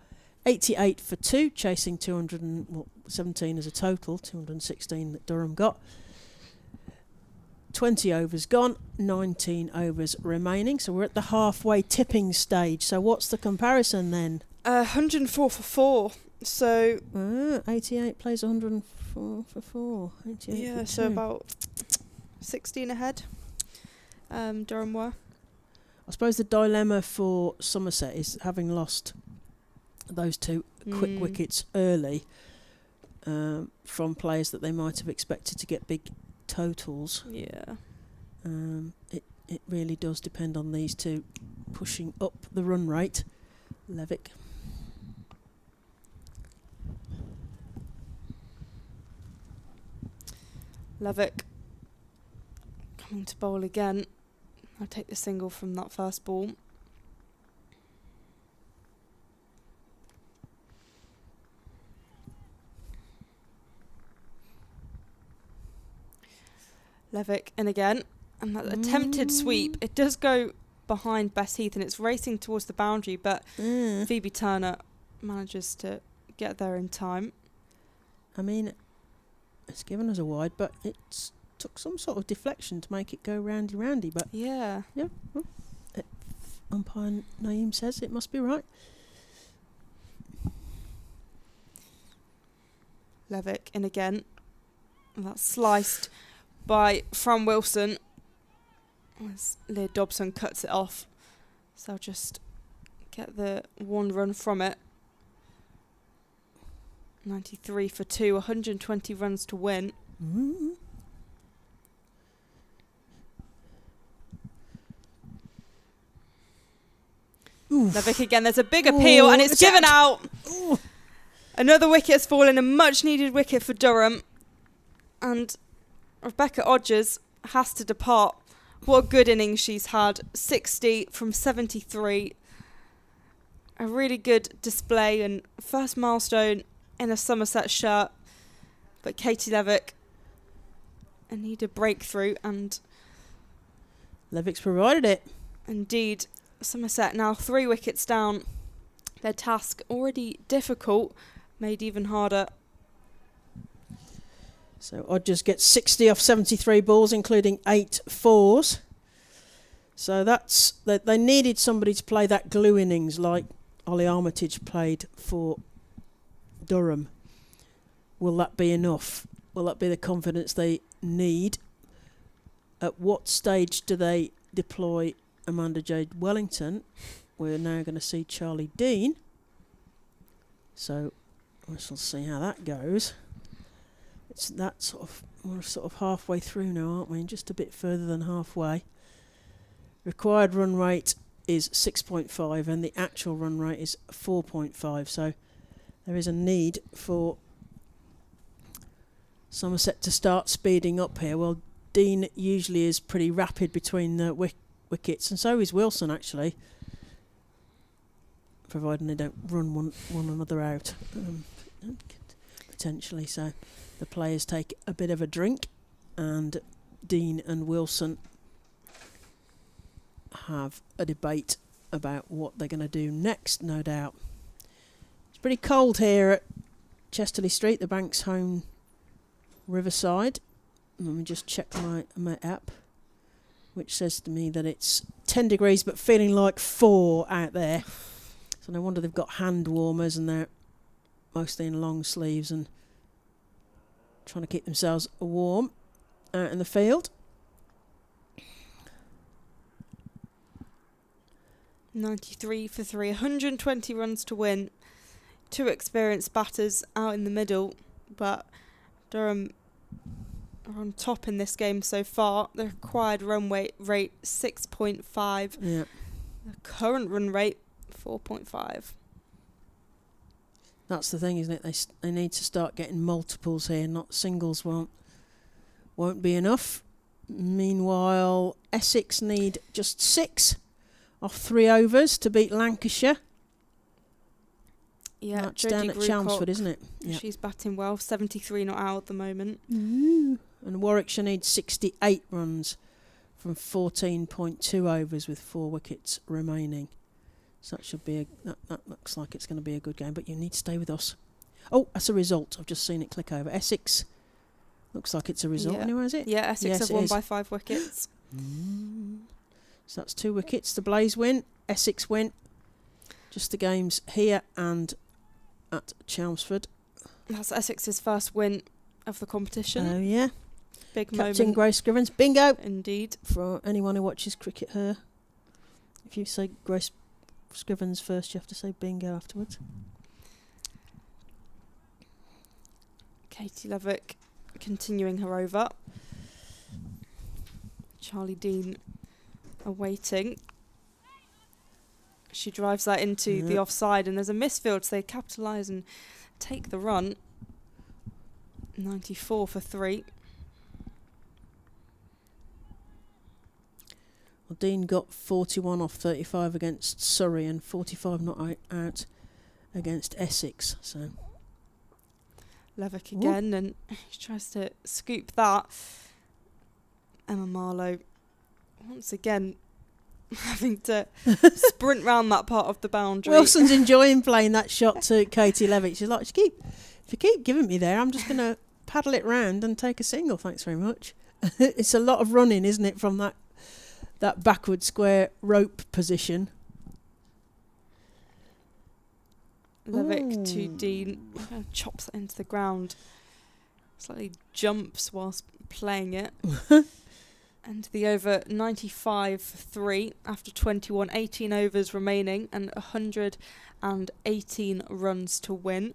88 for 2, chasing 217 as a total, 216 that Durham got. 20 overs gone, 19 overs remaining. So we're at the halfway tipping stage. So what's the comparison then? 104 for 4. So 88 plays 104 for 4. 88 yeah, for so 2. about 16 ahead. Durham were. I suppose the dilemma for Somerset is having lost those 2 quick wickets early from players that they might have expected to get big totals. Yeah. It really does depend on these 2 pushing up the run rate. Levick. Levick coming to bowl again. I'll take the single from that first ball. Levick in again, and that attempted sweep, it does go behind Bess Heath and it's racing towards the boundary, but Phoebe Turner manages to get there in time. I mean, it's given us a wide, but it's took some sort of deflection to make it go roundy, but yeah, well, umpire Naeem says it must be right. Levick in again, and that's sliced by Fran Wilson as Leah Dobson cuts it off, so I'll just get the 1 run from it. 93 for 2, 120 runs to win. Levick again, there's a big appeal and it's given out. Another wicket has fallen, a much needed wicket for Durham, and Rebecca Odgers has to depart. What a good innings she's had, 60 from 73. A really good display and first milestone, in a Somerset shirt, but Katie Levick need a breakthrough, and Levick's provided it. indeed, Somerset now 3 wickets down. Their task, already difficult, made even harder. So Odgers gets 60 off 73 balls, including 8 fours. So that's they needed somebody to play that glue innings like Ollie Armitage played for Durham. Will that be enough? Will that be the confidence they need? At what stage do they deploy Amanda Jade Wellington? We're now going to see Charlie Dean. So we shall see how that goes. It's that we're sort of halfway through now, aren't we? Just a bit further than halfway. Required run rate is 6.5 and the actual run rate is 4.5. So there is a need for Somerset to start speeding up here. Well, Dean usually is pretty rapid between the wickets, and so is Wilson actually, providing they don't run one another out potentially. So the players take a bit of a drink, and Dean and Wilson have a debate about what they're going to do next, no doubt. It's pretty cold here at Chesterley Street, the Banks Homes Riverside. Let me just check my app, which says to me that it's 10 degrees but feeling like 4 out there. So no wonder they've got hand warmers and they're mostly in long sleeves and trying to keep themselves warm out in the field. 93 for 3, 120 runs to win. 2 experienced batters out in the middle, but Durham are on top in this game so far. The required run rate 6.5. Yeah. The current run rate 4.5. That's the thing, isn't it? They need to start getting multiples here. Not singles won't be enough. Meanwhile, Essex need just 6 off 3 overs to beat Lancashire. Yeah, that's down at Chelmsford, isn't it? Yeah. She's batting well, 73 not out at the moment. Ooh. And Warwickshire needs 68 runs from 14.2 overs with 4 wickets remaining. So that should be that looks like it's going to be a good game, but you need to stay with us. Oh, that's a result. I've just seen it click over. Essex looks like it's a result anyway, is it? Yeah, Essex have won by 5 wickets. So that's 2 wickets. The Blaze win, Essex win. Just the games here and at Chelmsford. That's Essex's first win of the competition. Oh yeah. Big Captain moment. Grace Scrivens. Bingo! Indeed. For anyone who watches cricket here. If you say Grace Scrivens first, you have to say bingo afterwards. Katie Levick continuing her over. Charlie Dean awaiting. She drives that into the offside, and there's a misfield, so they capitalise and take the run. 94 for 3. Well, Dean got 41 off 35 against Surrey and 45 not out against Essex. So Levick again, and she tries to scoop that. Emma Marlowe once again having to sprint round that part of the boundary. Wilson's enjoying playing that shot to Katie Levick. She's like, if you keep giving me there, I'm just going to paddle it round and take a single. Thanks very much. It's a lot of running, isn't it, from that backward square rope position. Levick to Dean, chops it into the ground, slightly jumps whilst playing it. And the over 95 for 3 after 21, 18 overs remaining and 118 runs to win.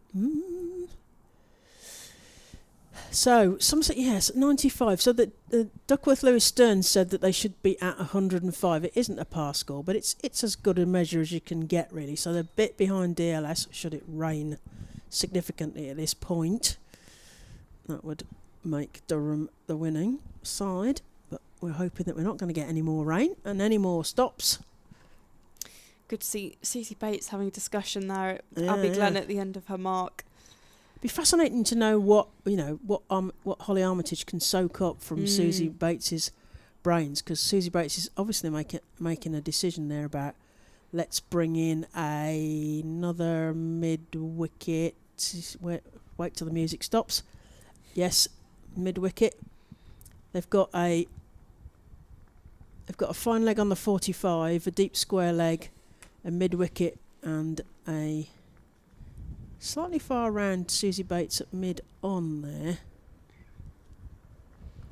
So, Somerset, yes, 95. So the Duckworth Lewis Stearns said that they should be at 105. It isn't a par score, but it's as good a measure as you can get, really. So they're a bit behind DLS, should it rain significantly at this point. That would make Durham the winning side. But we're hoping that we're not going to get any more rain and any more stops. Good to see Susie Bates having a discussion there at Abbey Glen at the end of her mark. Be fascinating to know what Holly Armitage can soak up from Susie Bates's brains, because Susie Bates is obviously making a decision there about let's bring in another mid wicket. Wait till the music stops. Yes, mid wicket. They've got a fine leg on the 45, a deep square leg, a mid wicket, and a slightly far round Susie Bates at mid on there.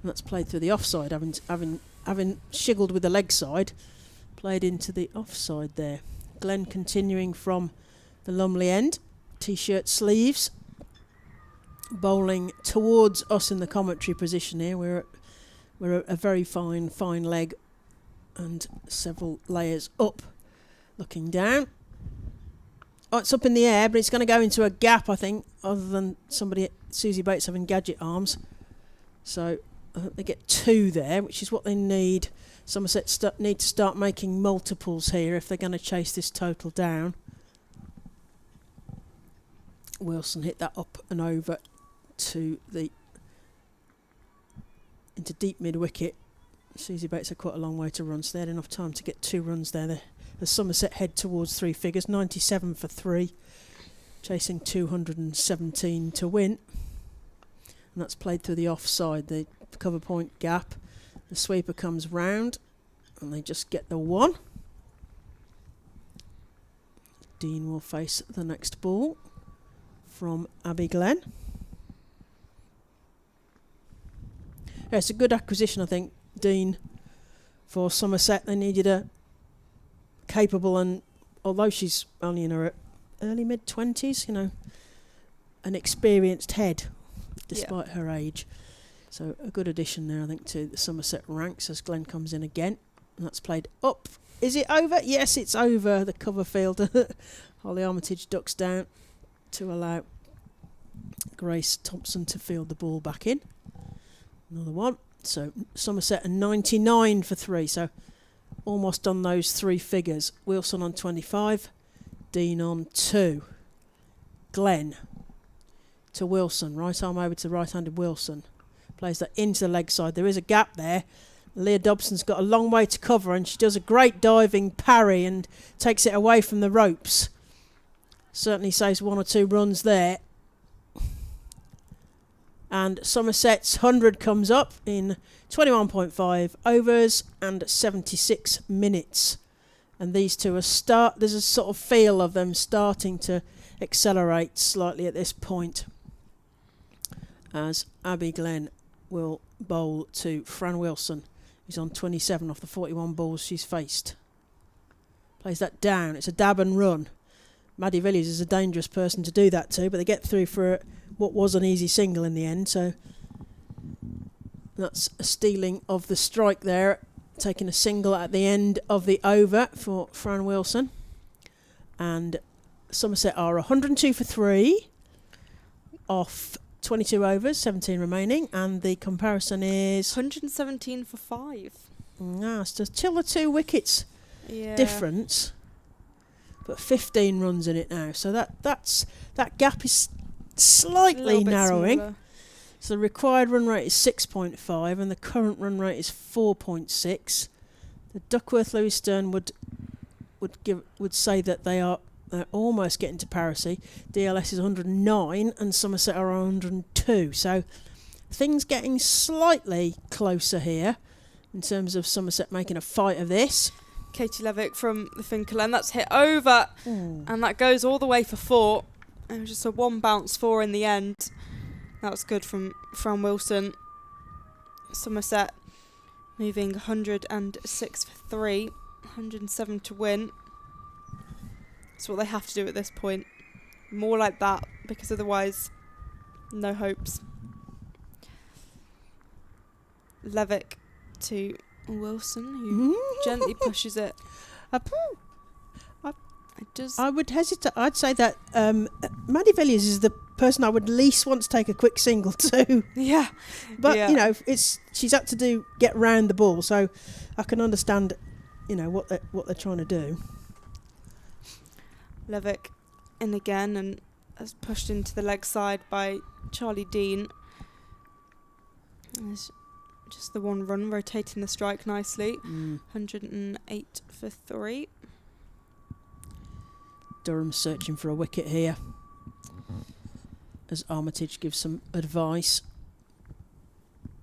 And that's played through the offside, having shiggled with the leg side, played into the offside there. Glenn continuing from the Lumley end, t-shirt sleeves, bowling towards us in the commentary position here. We're a very fine leg and several layers up, looking down. Oh, it's up in the air, but it's going to go into a gap, I think, other than Susie Bates having gadget arms. So they get 2 there, which is what they need. Somerset need to start making multiples here if they're going to chase this total down. Wilson hit that up and over into deep mid wicket. Susie Bates had quite a long way to run, so they had enough time to get 2 runs there. The Somerset head towards 3 figures, 97 for 3, chasing 217 to win. And that's played through the offside, the cover point gap. The sweeper comes round and they just get the 1. Dean will face the next ball from Abby Glenn. Yeah, it's a good acquisition, I think, Dean, for Somerset. They needed a capable, and although she's only in her early mid-20s, an experienced head despite her age. So a good addition there, I think, to the Somerset ranks as Glenn comes in again. And that's played up. Is it over? Yes, it's over. The cover field. Holly Armitage ducks down to allow Grace Thompson to field the ball back in. Another one. So Somerset and 99 for 3. So almost on those 3 figures. Wilson on 25. Dean on 2. Glenn to Wilson. Right arm over to right-handed Wilson. Plays that into the leg side. There is a gap there. Leah Dobson's got a long way to cover, and she does a great diving parry and takes it away from the ropes. Certainly saves 1 or 2 runs there. And Somerset's 100 comes up in 21.5 overs and 76 minutes. And these two there's a sort of feel of them starting to accelerate slightly at this point, as Abby Glenn will bowl to Fran Wilson, who's on 27 off the 41 balls she's faced. Plays that down. It's a dab and run. Maddie Villiers is a dangerous person to do that to, but they get through for what was an easy single in the end. So that's a stealing of the strike there, taking a single at the end of the over for Fran Wilson. And Somerset are 102 for 3 off 22 overs, 17 remaining, and the comparison is 117 for 5. So still the 2 wickets difference, but 15 runs in it now. So that gap is slightly narrowing. So the required run rate is 6.5 and the current run rate is 4.6. The Duckworth-Lewis Stern would say that they're almost getting to parity. DLS is 109 and Somerset are 102. So things getting slightly closer here in terms of Somerset making a fight of this. Katie Levick from the Finkel, and that's hit over, and that goes all the way for 4. It was just a 1 bounce 4 in the end. That was good from Wilson. Somerset moving 106 for 3, 107 to win. That's what they have to do at this point. More like that, because otherwise, no hopes. Levick to Wilson, who gently pushes it. I would hesitate. I'd say that Maddie Villiers is the person I would least want to take a quick single to. Yeah. But she's had to get round the ball, so I can understand, what they're trying to do. Levick in again, and as pushed into the leg side by Charlie Dean. There's just the one run, rotating the strike nicely. 108 for 3. Durham searching for a wicket here, as Armitage gives some advice,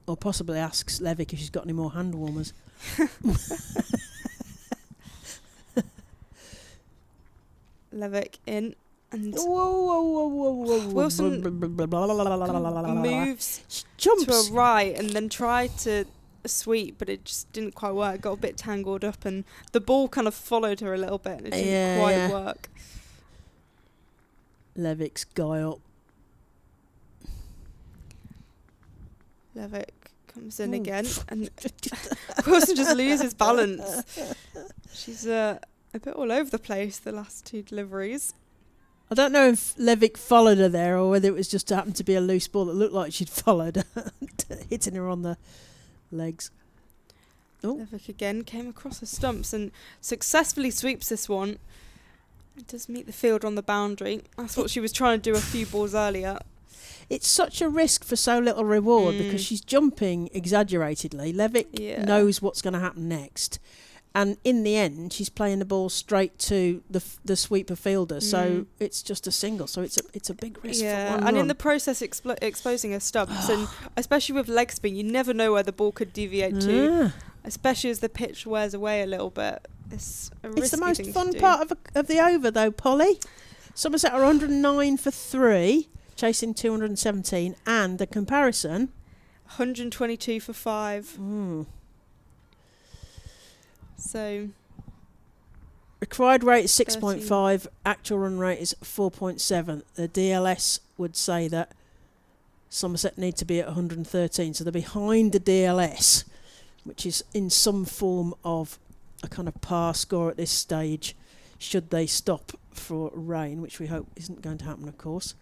or possibly asks Levick if she's got any more hand warmers. Levick in, and whoa. Wilson moves jumps to a right and then tried to sweep, but it just didn't quite work. Got a bit tangled up, and the ball kind of followed her a little bit, and it didn't quite work. Levick's guy up. Levick comes in again, and Wilson just loses balance. She's a bit all over the place the last 2 deliveries. I don't know if Levick followed her there or whether it was just happened to be a loose ball that looked like she'd followed her, hitting her on the legs. Levick again came across the stumps and successfully sweeps this one. It does meet the field on the boundary. That's what she was trying to do a few balls earlier. It's such a risk for so little reward because she's jumping exaggeratedly. Levick knows what's going to happen next. And in the end, she's playing the ball straight to the sweeper fielder. So it's just a single. So it's a big risk for one and run. in the process exposing her stumps. And especially with leg spin, you never know where the ball could deviate to. Especially as the pitch wears away a little bit. It's the most fun part of the over, though, Polly. Somerset are 109 for 3, chasing 217, and the comparison 122 for 5. So required rate is 6.5, actual run rate is 4.7. The DLS would say that Somerset need to be at 113, so they're behind the DLS, which is in some form of a kind of par score at this stage, should they stop for rain, which we hope isn't going to happen, of course.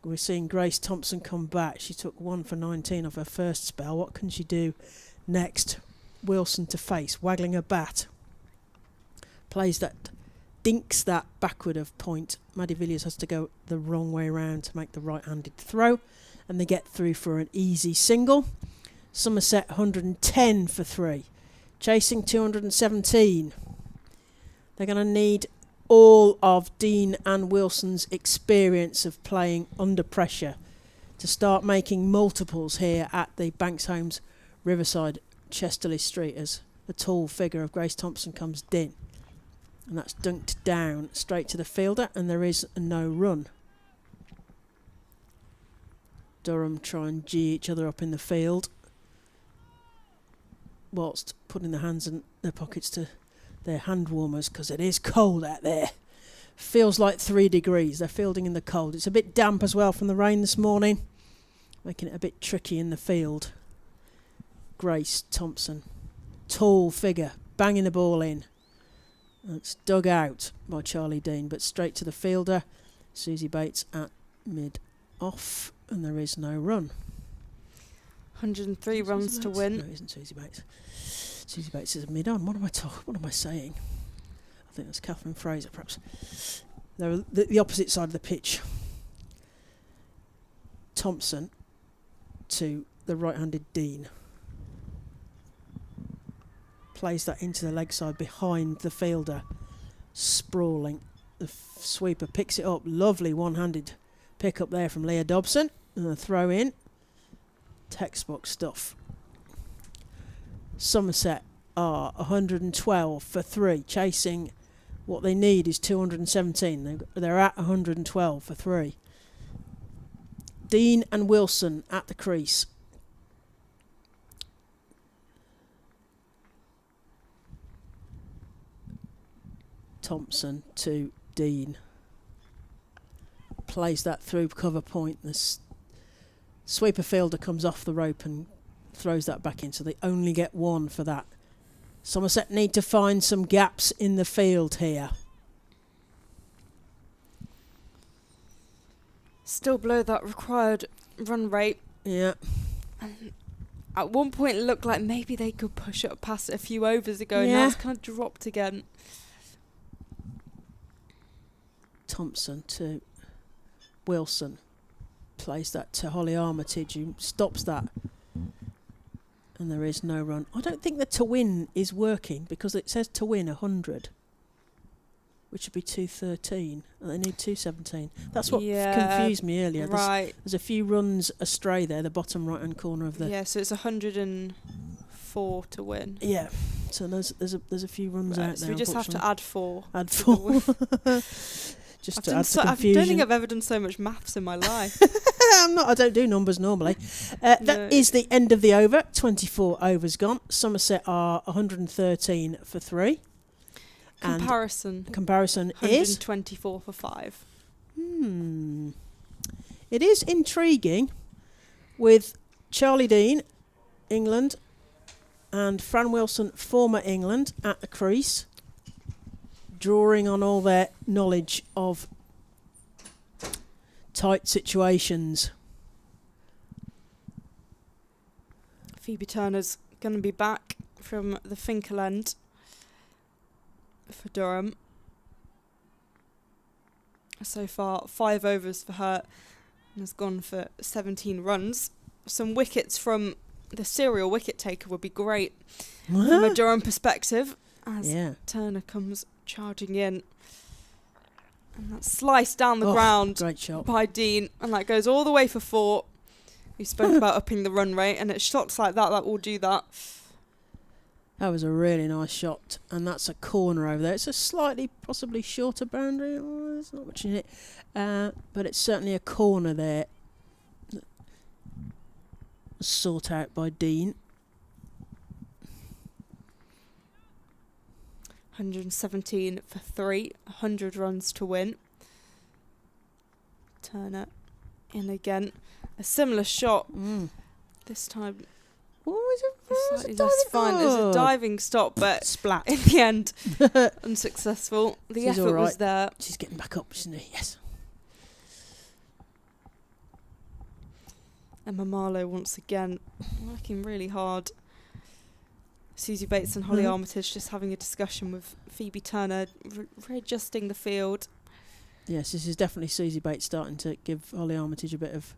We're seeing Grace Thompson come back. She took 1 for 19 off her first spell. What can she do next? Wilson to face, waggling her bat. Plays that, dinks that backward of point. Maddie Villiers has to go the wrong way around to make the right-handed throw, and they get through for an easy single. Somerset 110 for 3, chasing 217. They're going to need all of Dean and Wilson's experience of playing under pressure to start making multiples here at the Banks Homes Riverside, Chesterley Street, as the tall figure of Grace Thompson comes in. And that's dunked down straight to the fielder, and there is no run. Durham try and gee each other up in the field, whilst putting their hands in their pockets to their hand warmers, because it is cold out there. Feels like 3 degrees. They're fielding in the cold. It's a bit damp as well from the rain this morning, making it a bit tricky in the field. Grace Thompson, tall figure, banging the ball in. It's dug out by Charlie Dean, but straight to the fielder. Susie Bates at mid-off, and there is no run. 103 runs to win. No, it isn't Susie Bates. Susie Bates is mid-on. What am I saying? I think that's Catherine Fraser, perhaps. They're the opposite side of the pitch. Thompson to the right-handed Dean. Plays that into the leg side behind the fielder. Sprawling. The sweeper picks it up. Lovely one-handed pick up there from Leah Dobson. And a throw in. Textbook stuff. Somerset are 112 for 3, chasing what they need is 217. They're at 112 for 3. Dean and Wilson at the crease. Thompson to Dean. Plays that through cover point. The sweeper fielder comes off the rope and throws that back in, so they only get 1 for that. Somerset need to find some gaps in the field here. Still below that required run rate. Yeah. And at one point it looked like maybe they could push up past it a few overs ago, and now it's kind of dropped again. Thompson to Wilson plays that to Holly Armitage, who stops that. And there is no run. I don't think the to win is working because it says to win 100, which would be 213. And they need 217. That's what confused me earlier. Right. There's a few runs astray there, the bottom right-hand corner of the... Yeah, so it's 104 to win. Yeah. So there's a few runs out there. So we just have to add 4. Add 4. Just to add to confusion. I don't think I've ever done so much maths in my life. I don't do numbers normally. That is the end of the over. 24 overs gone. Somerset are 113 for 3. Comparison is 124 for 5. It is intriguing with Charlie Dean, England, and Fran Wilson, former England, at the crease, drawing on all their knowledge of tight situations. Phoebe Turner's going to be back from the Finkel end for Durham. So far, 5 overs for her and has gone for 17 runs. Some wickets from the serial wicket taker would be great from a Durham perspective as Turner comes charging in. And that's sliced down the ground great shot by Dean, and that goes all the way for 4. We spoke about upping the run rate, and it's shots like that will do that. That was a really nice shot, and that's a corner over there. It's a slightly, possibly shorter boundary. Oh, there's not much in it, but it's certainly a corner there. Sought out by Dean. 117 for 3, 100 runs to win. Turner in again. A similar shot. This time. That's fine. It was a diving stop, but splat. In the end, unsuccessful. The effort was there. She's getting back up, isn't she? Yes. Emma Marlowe once again working really hard. Susie Bates and Holly Armitage just having a discussion with Phoebe Turner, readjusting the field. Yes, this is definitely Susie Bates starting to give Holly Armitage a bit of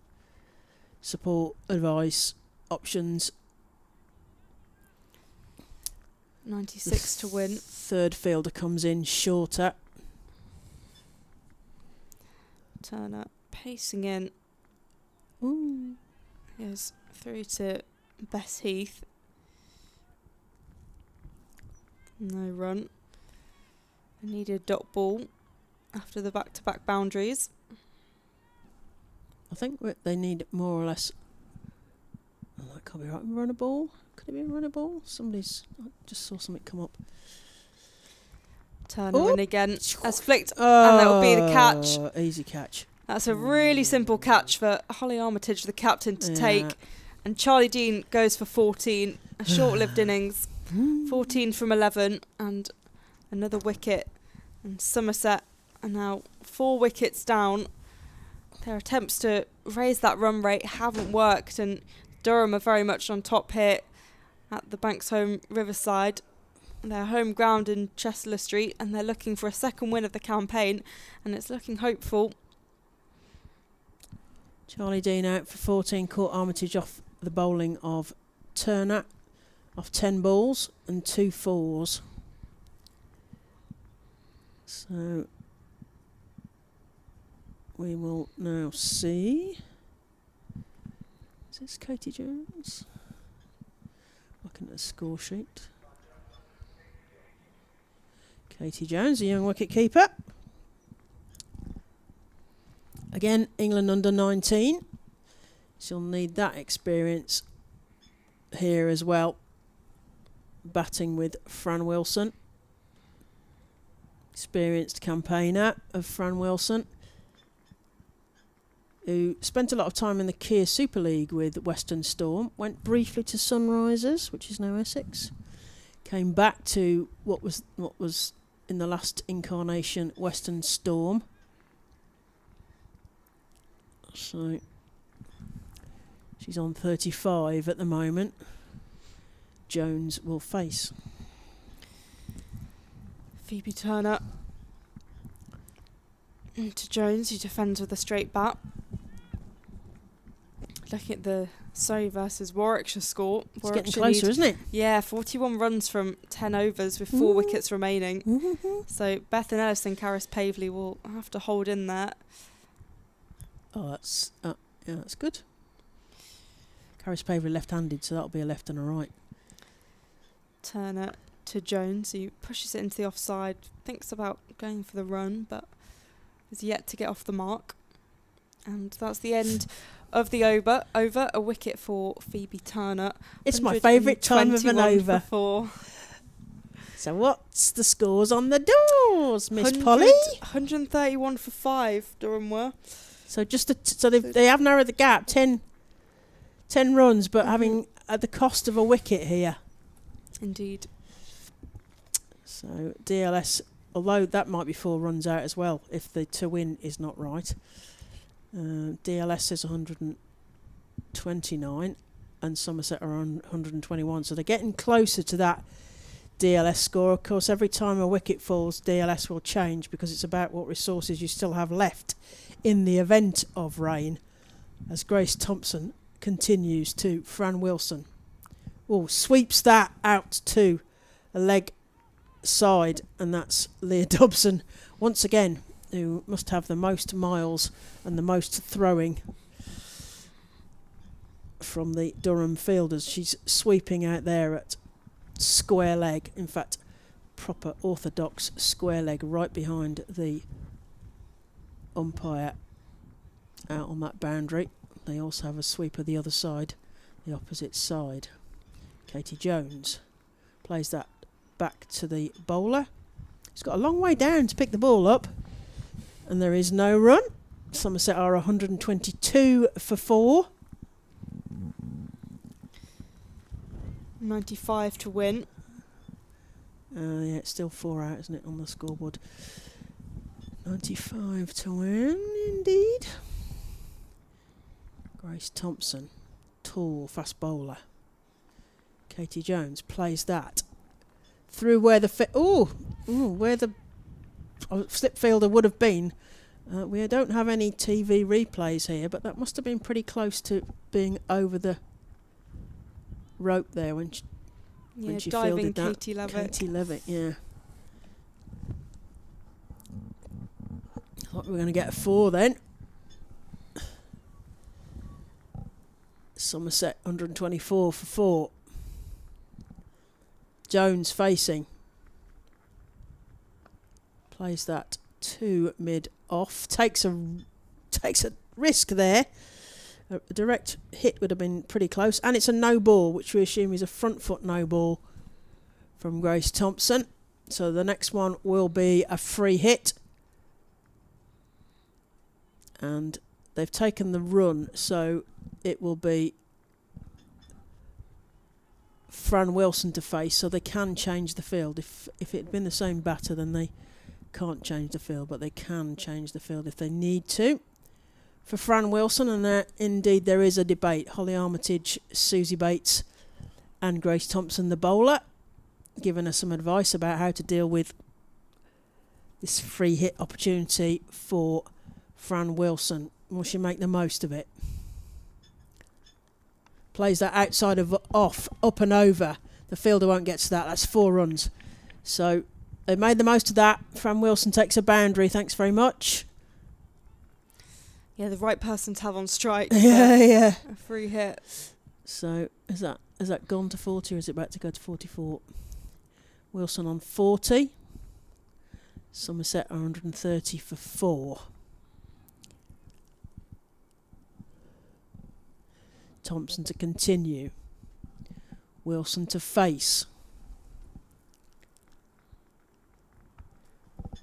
support, advice, options. 96 to win. Third fielder comes in shorter. Turner pacing in. Goes through to Bess Heath. No run. I needed a dot ball after the back-to-back boundaries. I think they need more or less... that can't be right. Run a ball? Could it be a run a ball? I just saw something come up. Turner in again. As flicked, and that will be the catch. Easy catch. That's a really simple catch for Holly Armitage, the captain, to take. And Charlie Dean goes for 14. A short-lived innings. 14 from 11 and another wicket. And Somerset are now 4 wickets down. Their attempts to raise that run rate haven't worked, and Durham are very much on top here at the Banks Homes Riverside. Their home ground in Chester Street, and they're looking for a second win of the campaign, and it's looking hopeful. Charlie Dean out for 14, caught Armitage off the bowling of Turner, off 10 balls and 2 fours. So we will now see. Is this Katie Jones? Looking at the score sheet. Katie Jones, a young wicket keeper. Again, England under 19. She'll need that experience here as well. Batting with Fran Wilson. Experienced campaigner of Fran Wilson, who spent a lot of time in the Kia Super League with Western Storm, went briefly to Sunrisers, which is now Essex, came back to what was in the last incarnation Western Storm. So she's on 35 at the moment. Jones will face Phoebe Turner To Jones, who defends with a straight bat. Looking at the Surrey versus Warwickshire score. It's getting closer, isn't it? Yeah, 41 runs from 10 overs with 4 wickets remaining. Mm-hmm. So Bethan Ellis and Karis Pavley will have to hold in there. Oh, that's good. Karis Pavley left-handed, so that'll be a left and a right. Turner to Jones, who pushes it into the offside, thinks about going for the run, but is yet to get off the mark. And that's the end of the over. A wicket for Phoebe Turner. It's my favourite time of an over. For so what's the scores on the doors, Miss Polly? 131 for 5, Durham were. So they have narrowed the gap, 10 runs, but having at the cost of a wicket here. Indeed. So DLS, although that might be 4 runs out as well if the to win is not right. DLS is 129 and Somerset are on 121, so they're getting closer to that DLS score. Of course, every time a wicket falls, DLS will change because it's about what resources you still have left in the event of rain, as Grace Thompson continues to Fran Wilson. Sweeps that out to a leg side, and that's Leah Dobson once again, who must have the most miles and the most throwing from the Durham fielders. She's sweeping out there at square leg, in fact proper orthodox square leg, right behind the umpire out on that boundary. They also have a sweeper the other side, the opposite side. Katie Jones plays that back to the bowler. He's got a long way down to pick the ball up, and there is no run. Somerset are 122 for 4. 95 to win. Yeah, it's still 4 out, isn't it, on the scoreboard? 95 to win, indeed. Grace Thompson, tall, fast bowler. Katie Jones plays that through where the slip fielder would have been. We don't have any TV replays here, but that must have been pretty close to being over the rope there when she diving fielded that. Katie Levitt. Katie Levitt, yeah. Thought we were going to get a 4 then. Somerset 124 for 4. Jones facing. Plays that to mid off. Takes a risk there. A direct hit would have been pretty close, and it's a no ball, which we assume is a front foot no ball from Grace Thompson. So the next one will be a free hit, and they've taken the run, so it will be Fran Wilson to face, so they can change the field. If it had been the same batter, then they can't change the field, but they can change the field if they need to. For Fran Wilson, and indeed there is a debate. Holly Armitage, Susie Bates and Grace Thompson, the bowler, giving us some advice about how to deal with this free hit opportunity for Fran Wilson. Will she make the most of it? Plays that outside of off, up and over. The fielder won't get to that. That's 4 runs. So they made the most of that. Fran Wilson takes a boundary. Thanks very much. Yeah, the right person to have on strike. Yeah. A free hit. So is that gone to 40 or is it about to go to 44? Wilson on 40. Somerset 130 for 4. Thompson to continue. Wilson to face.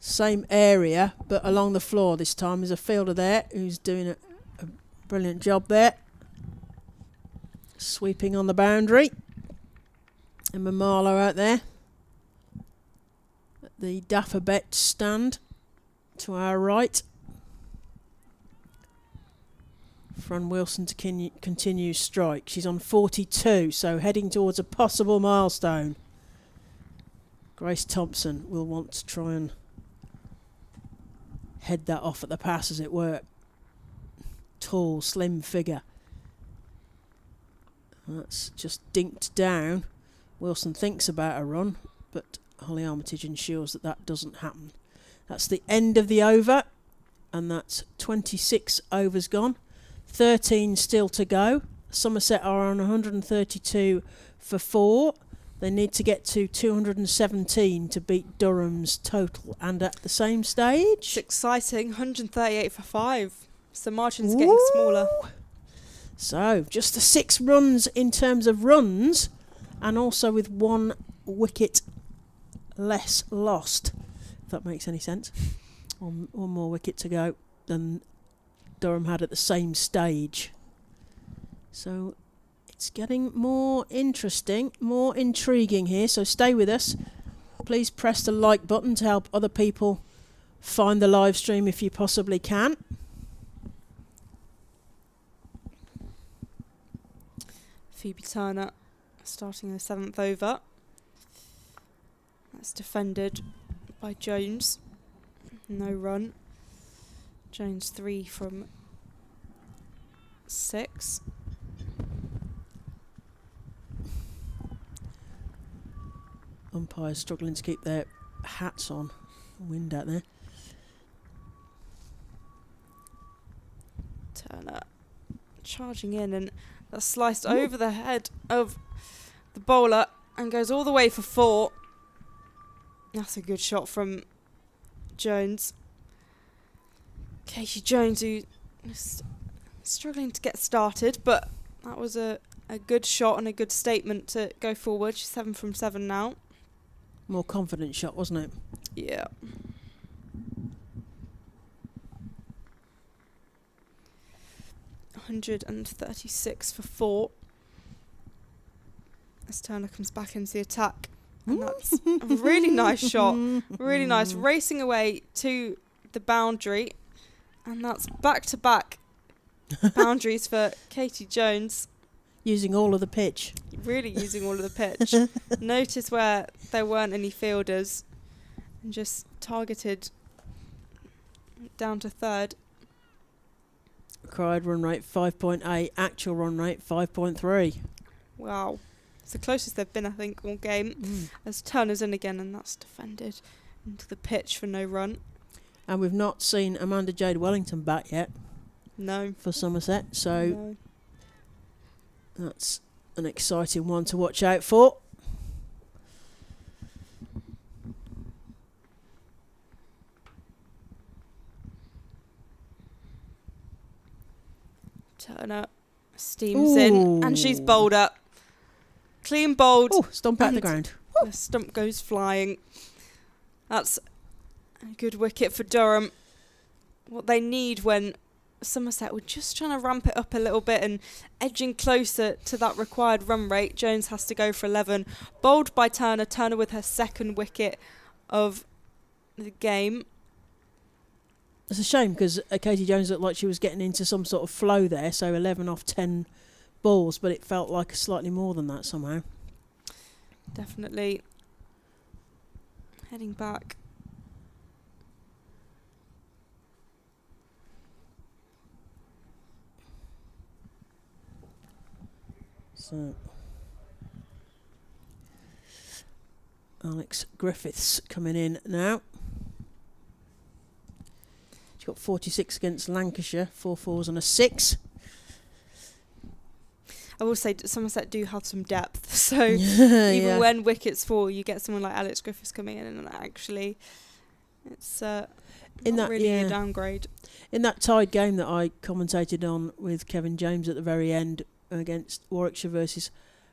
Same area, but along the floor this time. There's a fielder there who's doing a brilliant job there. Sweeping on the boundary. Emma Marlowe out there. At the Dapper Bet stand to our right. Fran Wilson to continue strike. She's on 42, so heading towards a possible milestone. Grace Thompson will want to try and head that off at the pass, as it were. Tall, slim figure. That's just dinked down. Wilson thinks about a run, but Holly Armitage ensures that that doesn't happen. That's the end of the over, and that's 26 overs gone. 13 still to go. Somerset are on 132 for 4. They need to get to 217 to beat Durham's total. And at the same stage... It's exciting, 138 for 5. So the margin's getting smaller. So, just the 6 runs in terms of runs, and also with 1 wicket less lost, if that makes any sense. One more wicket to go than Durham had at the same stage. So it's getting more interesting, more intriguing here, so stay with us. Please press the like button to help other people find the live stream if you possibly can. Phoebe Turner starting the 7th over. That's defended by Jones. No run. Jones 3 from 6. Umpires struggling to keep their hats on. Wind out there. Turner charging in, and that's sliced over the head of the bowler and goes all the way for 4. That's a good shot from Jones. Katie Jones, who is struggling to get started, but that was a good shot and a good statement to go forward. She's 7 from 7 now. More confident shot, wasn't it? Yeah. $136 for 4. As Turner comes back into the attack. And that's a really nice shot. Really nice. Racing away to the boundary. And that's back-to-back boundaries for Katie Jones. Using all of the pitch. Really using all of the pitch. Notice where there weren't any fielders. And just targeted down to 3rd. Required run rate 5.8, actual run rate 5.3. Wow. It's the closest they've been, I think, all game. As Turner's in again, and that's defended into the pitch for no run. And we've not seen Amanda Jade Wellington back yet. No. For Somerset, so that's an exciting one to watch out for. Turner steams in, and she's bowled up. Clean bowled. Oh, stomp out the ground. The stump goes flying. That's a good wicket for Durham. What they need when Somerset were just trying to ramp it up a little bit and edging closer to that required run rate. Jones has to go for 11. Bowled by Turner. Turner with her 2nd wicket of the game. It's a shame because Katie Jones looked like she was getting into some sort of flow there, so 11 off 10 balls, but it felt like slightly more than that somehow. Definitely. Heading back. So Alex Griffiths coming in now. She's got 46 against Lancashire, 4 fours and a 6. I will say Somerset do have some depth, so even when wickets fall, you get someone like Alex Griffiths coming in, and actually it's not really a downgrade. In that tied game that I commentated on with Kevin James at the very end against Warwickshire versus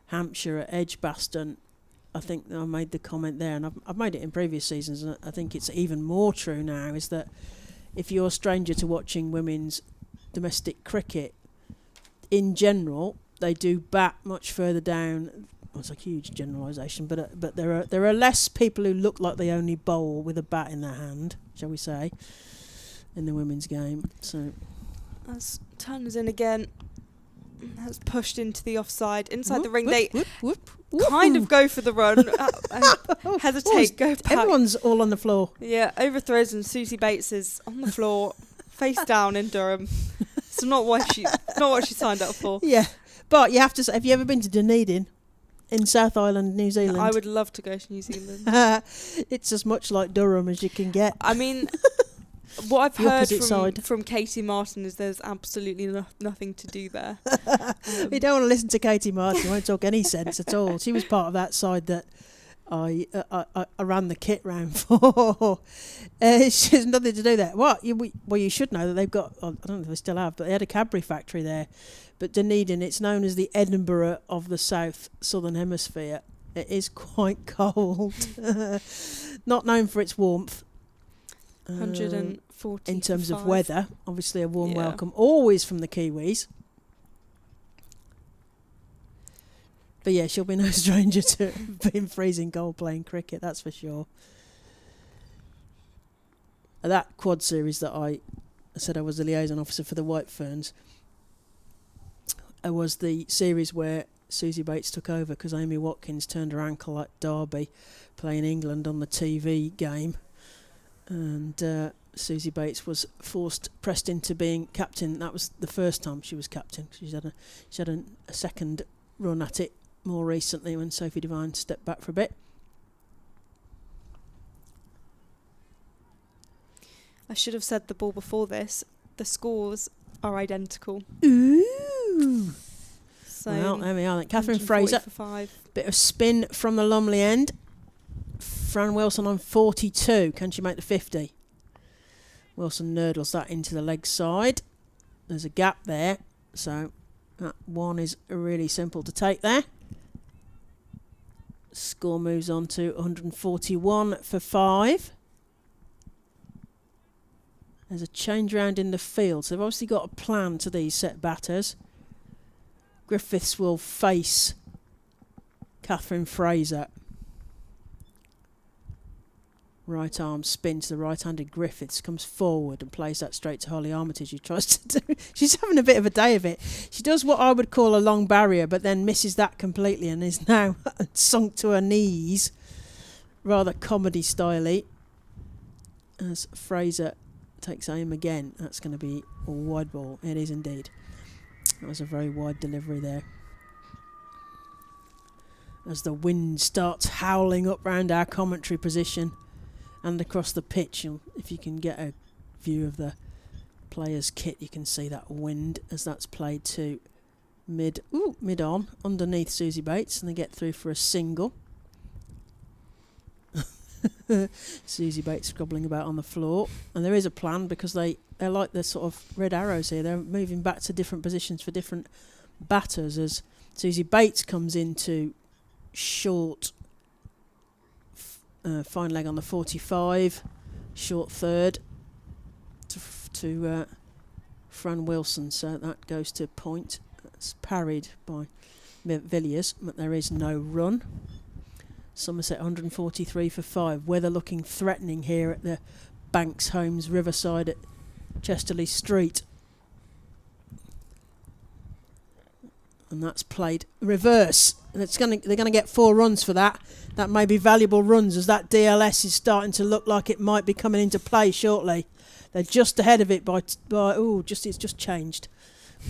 Hampshire at Edgbaston, I think I made the comment there, and I've made it in previous seasons, and I think it's even more true now, is that if you're a stranger to watching women's domestic cricket, in general, they do bat much further down. Well, it's a huge generalisation, but there are less people who look like they only bowl with a bat in their hand, shall we say, in the women's game. So, as Turner's in again, has pushed into the offside inside the ring. Whoop, whoop. kind of go for the run, hesitate, go back. Everyone's all on the floor. Yeah, overthrows and Susie Bates is on the floor, face down in Durham. It's not what she signed up for. Yeah, but you have to say, have you ever been to Dunedin in South Island, New Zealand? I would love to go to New Zealand. It's as much like Durham as you can get. I mean, what I've heard from Katie Martin is there's absolutely nothing to do there. We don't want to listen to Katie Martin. We won't talk any sense at all. She was part of that side that I ran the kit round for. She has nothing to do there. Well, you should know that they've got, I don't know if they still have, but they had a Cadbury factory there. But Dunedin, it's known as the Edinburgh of the southern hemisphere. It is quite cold. Not known for its warmth. 140 in terms of weather. Obviously a warm welcome. Always from the Kiwis. But yeah, she'll be no stranger to being freezing cold playing cricket, that's for sure. That quad series that I said I was the liaison officer for the White Ferns was the series where Susie Bates took over because Amy Watkins turned her ankle at Derby playing England on the TV game, and Susie Bates was pressed into being captain. That was the first time she was captain. She had a second run at it more recently when Sophie Devine stepped back for a bit. I should have said the ball before this. The scores are identical. Ooh. So well, there we are. Catherine Fraser. For 5. Bit of spin from the Lumley end. Fran Wilson on 42. Can she make the 50? Wilson nurdles that into the leg side. There's a gap there. So that one is really simple to take there. Score moves on to 141 for 5. There's a change round in the field. So they've obviously got a plan to these set batters. Griffiths will face Catherine Fraser. Right arm spin to the right-handed Griffiths, comes forward and plays that straight to Holly Armitage, who tries to do... She's having a bit of a day of it. She does what I would call a long barrier, but then misses that completely and is now sunk to her knees. Rather comedy-style-y. As Fraser takes aim again. That's going to be a wide ball. It is indeed. That was a very wide delivery there. As the wind starts howling up round our commentary position and across the pitch, if you can get a view of the players' kit, you can see that wind as that's played to mid on underneath Susie Bates, and they get through for a single. Susie Bates scribbling about on the floor, and there is a plan because they're like the sort of red arrows here. They're moving back to different positions for different batters as Susie Bates comes into short fine leg on the 45, short third to Fran Wilson, so that goes to point. That's parried by Villiers, but there is no run. Somerset 143 for 5. Weather looking threatening here at the Banks Homes Riverside at Chesterley Street. And that's played reverse. And they're going to get 4 runs for that. That may be valuable runs as that DLS is starting to look like it might be coming into play shortly. They're just ahead of it it's just changed.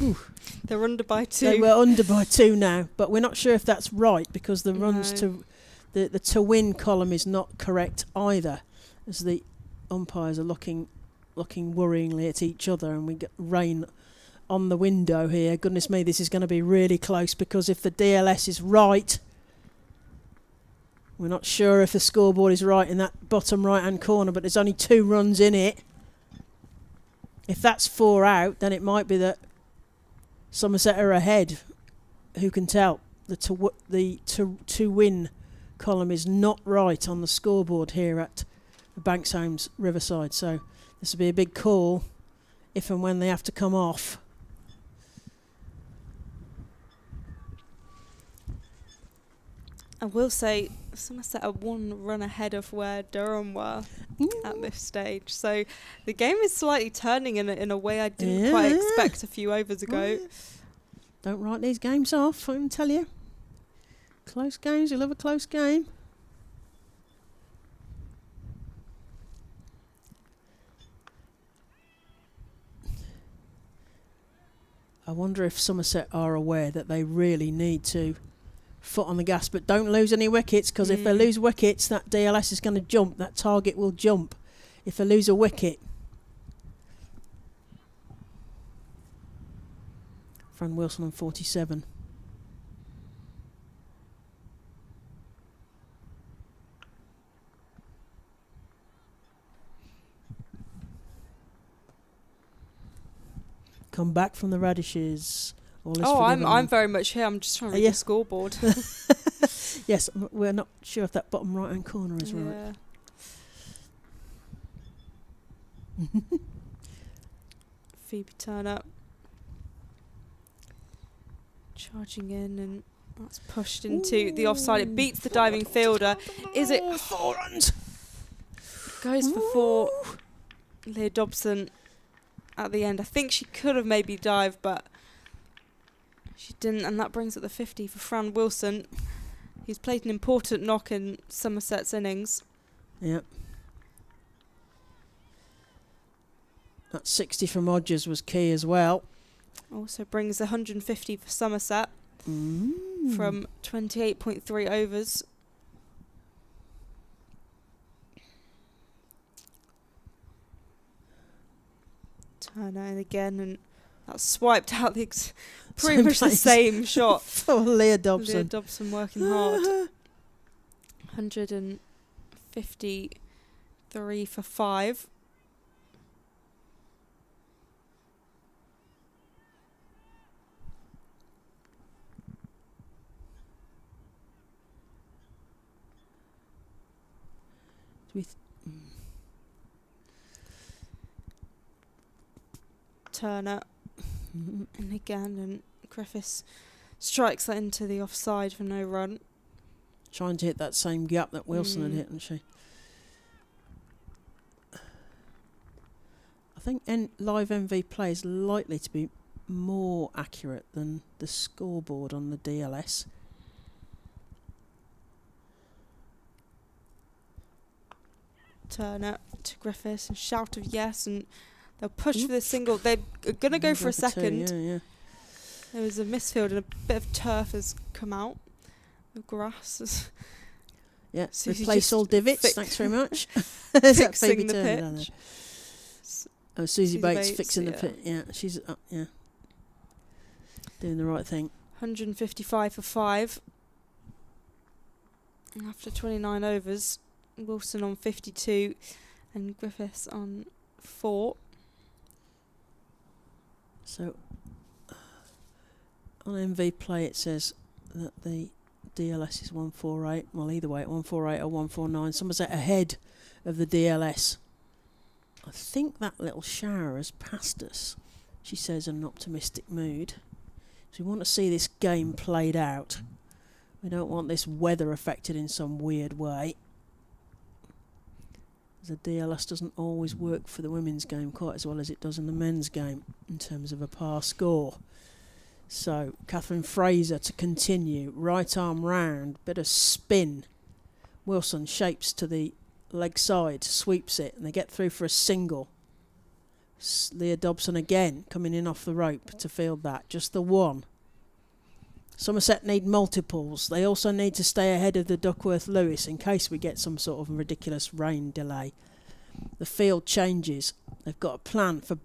Ooh. They're under by 2. They were under by 2 now, but we're not sure if that's right because the runs to the to win column is not correct either, as the umpires are looking worryingly at each other, and we get rain on the window here. Goodness me, this is going to be really close because if the DLS is right, we're not sure if the scoreboard is right in that bottom right hand corner, but there's only 2 runs in it. If that's 4 out, then it might be that Somerset are ahead. Who can tell? The to win column is not right on the scoreboard here at the Banks Homes Riverside, so this will be a big call if and when they have to come off. I will say Somerset are 1 run ahead of where Durham were at this stage. So the game is slightly turning in a way I didn't quite expect a few overs ago. Don't write these games off, I can tell you. Close games, you love a close game. I wonder if Somerset are aware that they really need to foot on the gas, but don't lose any wickets, because if they lose wickets, that DLS is going to jump. That target will jump if they lose a wicket. Fran Wilson on 47. Come back from the radishes. I'm very much here. I'm just trying to read the scoreboard. Yes, we're not sure if that bottom right hand corner is right. Phoebe Turner charging in, and that's pushed into the offside. It beats the diving fielder. Is it 4 runs? Goes for 4. Leah Dobson at the end. I think she could have maybe dived, but she didn't, and that brings up the 50 for Fran Wilson. He's played an important knock in Somerset's innings. Yep. That 60 from Hodges was key as well. Also brings 150 for Somerset from 28.3 overs. Turner in again, and that's swiped out pretty much the same shot. For Leah Dobson. Leah Dobson working hard. 153 for 5. Turner and again, and Griffiths strikes that into the offside for no run. Trying to hit that same gap that Wilson had hit, hasn't she? I think live MV play is likely to be more accurate than the scoreboard on the DLS. Turner to Griffiths, and shout of yes, and they'll push for the single. They're going to go for a second. Yeah. There was a misfield, and a bit of turf has come out of grass. Yeah, Susie replace all divots. Thanks very much. Fixing the pitch. Oh, Susie Bates fixing the pitch. Yeah, she's doing the right thing. 155 for 5. And after 29 overs, Wilson on 52 and Griffiths on 4. So on MV play it says that the DLS is 148. Well, either way, 148 or 149. Somerset ahead of the DLS. I think that little shower has passed us, she says in an optimistic mood. So we want to see this game played out. We don't want this weather affected in some weird way. The DLS doesn't always work for the women's game quite as well as it does in the men's game in terms of a par score. So Catherine Fraser to continue, right arm round, bit of spin. Wilson shapes to the leg side, sweeps it, and they get through for a single. Leah Dobson again coming in off the rope to field that, just the one. Somerset need multiples. They also need to stay ahead of the Duckworth-Lewis in case we get some sort of ridiculous rain delay. The field changes. They've got a plan for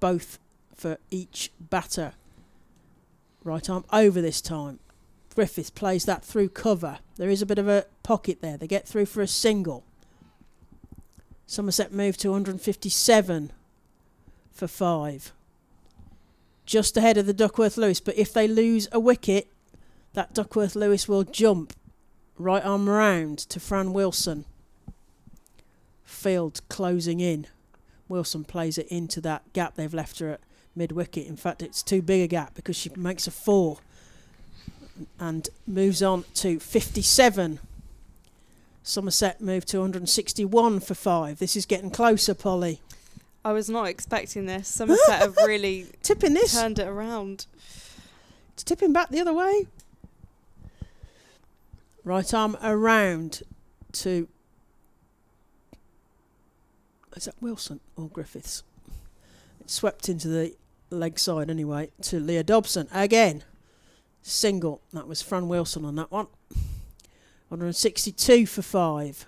each batter. Right arm over this time. Griffith plays that through cover. There is a bit of a pocket there. They get through for a single. Somerset move to 157 for 5. Just ahead of the Duckworth-Lewis, but if they lose a wicket, that Duckworth-Lewis will jump. Right arm round to Fran Wilson. Field closing in. Wilson plays it into that gap they've left her at mid-wicket. In fact, it's too big a gap because she makes a 4 and moves on to 57. Somerset move to 161 for 5. This is getting closer, Polly. I was not expecting this. Somerset have really tipping this. Turned it around. It's tipping back the other way. Right arm around to... Is that Wilson or Griffiths? It swept into the leg side anyway to Leah Dobson. Again, single. That was Fran Wilson on that one. 162 for 5.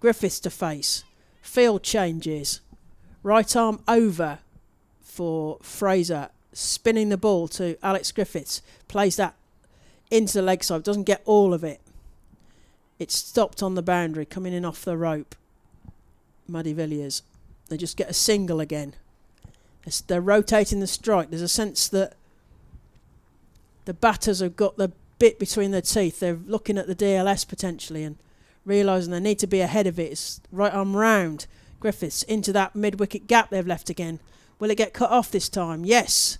Griffiths to face. Field changes. Right arm over for Fraser. Spinning the ball to Alex Griffiths. Plays that into the leg side. Doesn't get all of it. It's stopped on the boundary. Coming in off the rope. Maddie Villiers. They just get a single again. They're rotating the strike. There's a sense that the batters have got the bit between their teeth. They're looking at the DLS potentially and realising they need to be ahead of it. It's right arm round. Griffiths into that mid-wicket gap they've left again. Will it get cut off this time? Yes.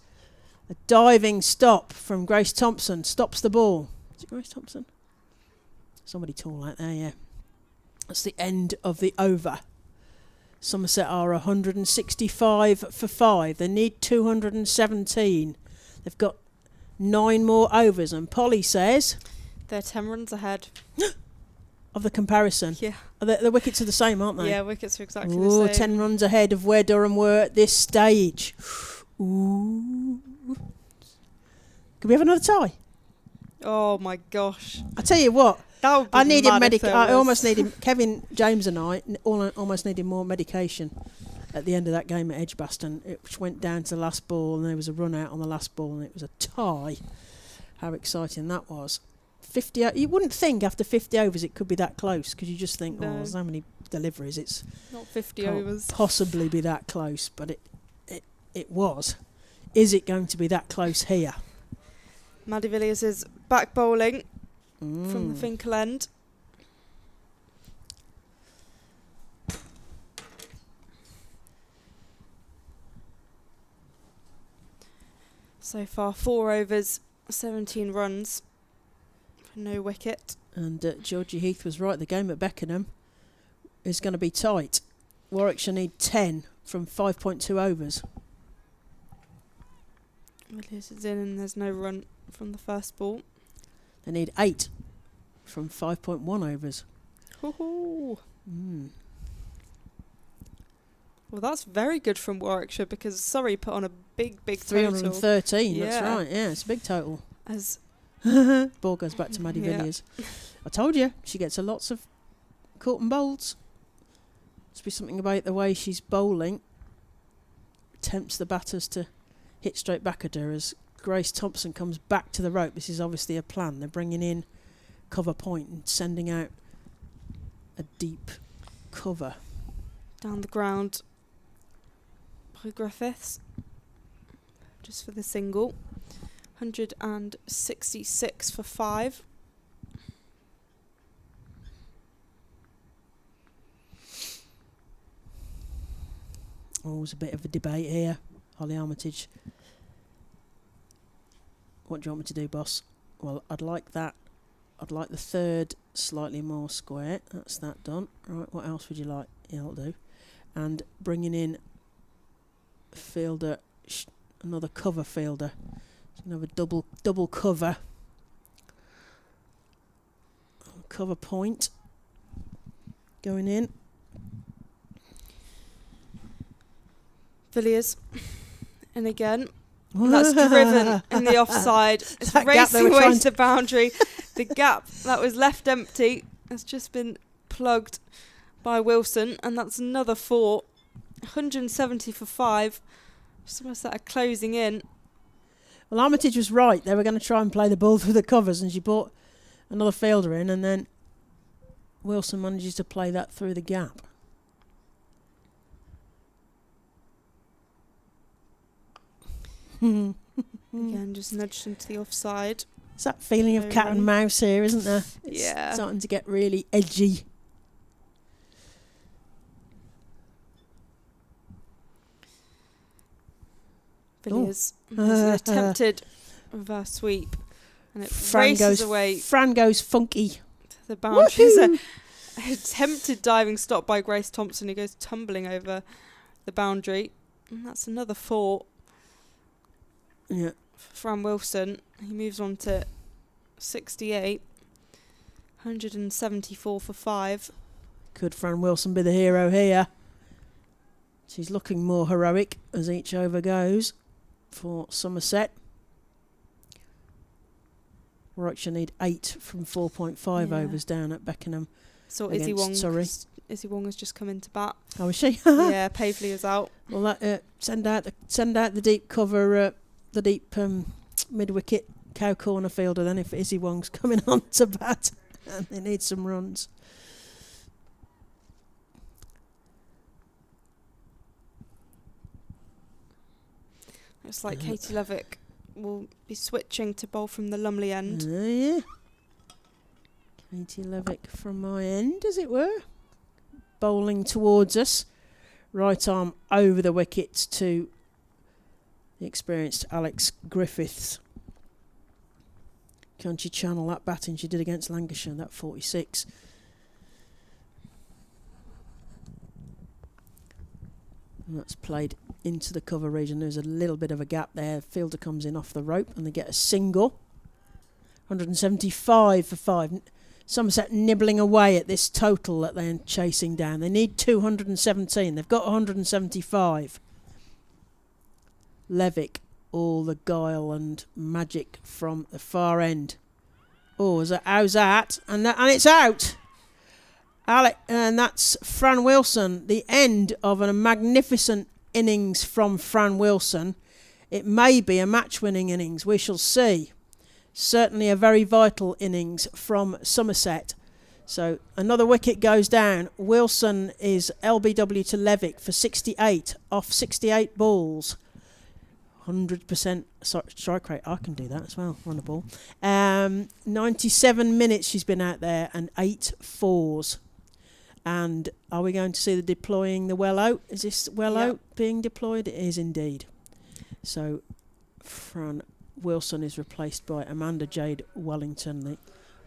A diving stop from Grace Thompson stops the ball. Is it Grace Thompson? Somebody tall out there, yeah. That's the end of the over. Somerset are 165 for 5. They need 217. They've got 9 more overs, and Polly says They're 10 runs ahead. of the comparison. Yeah. The wickets are the same, aren't they? Yeah, wickets are exactly the same. 10 runs ahead of where Durham were at this stage. Ooh. Can we have another tie? Oh my gosh. I tell you what, That would be I needed mad if there I was. almost needed Kevin James and I almost needed more medication at the end of that game at Edgbaston, which went down to the last ball, and there was a run out on the last ball, and it was a tie. How exciting that was! 50. You wouldn't think after 50 overs it could be that close, because you just think, No. oh, there's so many deliveries. It's Not 50 can't overs. possibly be that close, but it was. Is it going to be that close here? Maddie Villiers is back bowling from the Finkel end. So far, 4 overs, 17 runs, no wicket. And Georgie Heath was right. The game at Beckenham is going to be tight. Warwickshire need 10 from 5.2 overs. Villiers is in and there's no run from the first ball. They need 8 from 5.1 overs. Hoo-hoo. Mm. Well, that's very good from Warwickshire because Surrey put on a big total. 313, that's Yeah. right. Yeah, it's a big total. As Ball goes back to Maddie Yeah. Villiers. I told you, she gets a lots of caught and bowls. Must be something about the way she's bowling. Tempts the batters to hit straight back at her as Grace Thompson comes back to the rope. This is obviously a plan. They're bringing in cover point and sending out a deep cover. down the ground by Griffiths. Just for the single. 166 for 5. Always a bit of a debate here. Holly Armitage. What do you want me to do, boss? Well, I'd like that. I'd like the third slightly more square. That's that done. Right, what else would you like? Yeah, I'll do. And bringing in fielder, another cover fielder. So another double cover. Cover point. Going in. Villiers. And again. That's driven in the offside. It's That gap they racing were away trying to the boundary. The gap that was left empty has just been plugged by Wilson, and that's another 4. 170 for 5. Somerset are closing in. Well, Armitage was right. They were going to try and play the ball through the covers, and she brought another fielder in, and then Wilson manages to play that through the gap. Again, just nudged into the offside. It's that feeling of cat and mouse here, isn't there? It's Yeah. starting to get really edgy. Villiers has an attempted reverse sweep, and it Fran races goes away Fran goes funky. to the boundaries. Woohoo! A attempted diving stop by Grace Thompson, who goes tumbling over the boundary, and that's another 4 Yeah. for Fran Wilson. He moves on to 68. 174 for 5. Could Fran Wilson be the hero here? She's looking more heroic as each over goes for Somerset. Right, she'll need 8 from 4.5 overs down at Beckenham. So Izzy Wong has just come into bat. Oh, is she? Yeah, Pavley is out. Well, that, send out the deep cover, the deep mid wicket cow corner fielder. Then, if Izzy Wong's coming on to bat, and they need some runs. Looks like Katie Levick will be switching to bowl from the Lumley end. Yeah. Katie Levick from my end, as it were. Bowling towards us. Right arm over the wickets to the experienced Alex Griffiths. Can't you channel that batting she did against Lancashire, that 46? And that's played into the cover region. There's a little bit of a gap there. Fielder comes in off the rope and they get a single. 175 for 5. Somerset nibbling away at this total that they're chasing down. They need 217. They've got 175. Levick, all the guile and magic from the far end. Oh, how's that? And it's out. And that's Fran Wilson. The end of a magnificent innings from Fran Wilson. It may be a match-winning innings. We shall see. Certainly a very vital innings from Somerset. So another wicket goes down. Wilson is LBW to Levick for 68 off 68 balls. 100% strike rate. I can do that as well, run the ball. 97 minutes she's been out there and 8 fours. And are we going to see the deploying the well out? Is this well out being deployed? It is indeed. So Fran Wilson is replaced by Amanda Jade Wellington, the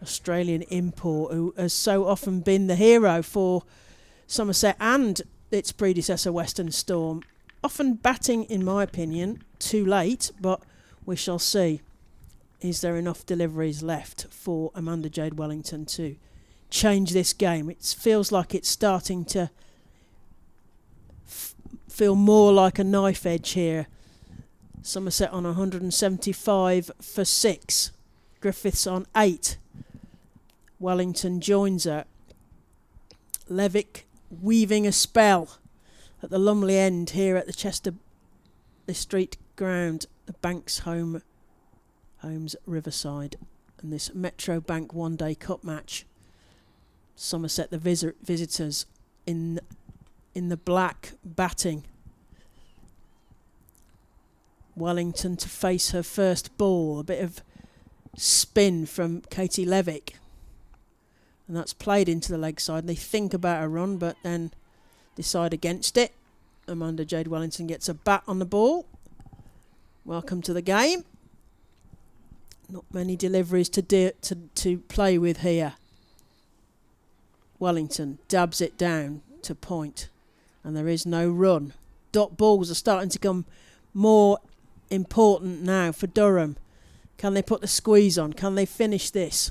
Australian import who has so often been the hero for Somerset and its predecessor Western Storm. Often batting, in my opinion, too late, but we shall see. Is there enough deliveries left for Amanda Jade Wellington to change this game? It feels like it's starting to feel more like a knife edge here. Somerset on 175 for 6. Griffiths on 8. Wellington joins her. Levick weaving a spell at the Lumley end here at the Street ground, the Banks Homes Riverside, and this Metro Bank One Day Cup match. Somerset the visitors in the black batting. Wellington to face her first ball. A bit of spin from Katie Levick. And that's played into the leg side. They think about a run, but then decide against it. Amanda Jade Wellington gets a bat on the ball. Welcome to the game. Not many deliveries to play with here. Wellington dabs it down to point. And there is no run. Dot balls are starting to come more important now for Durham. Can they put the squeeze on? Can they finish this?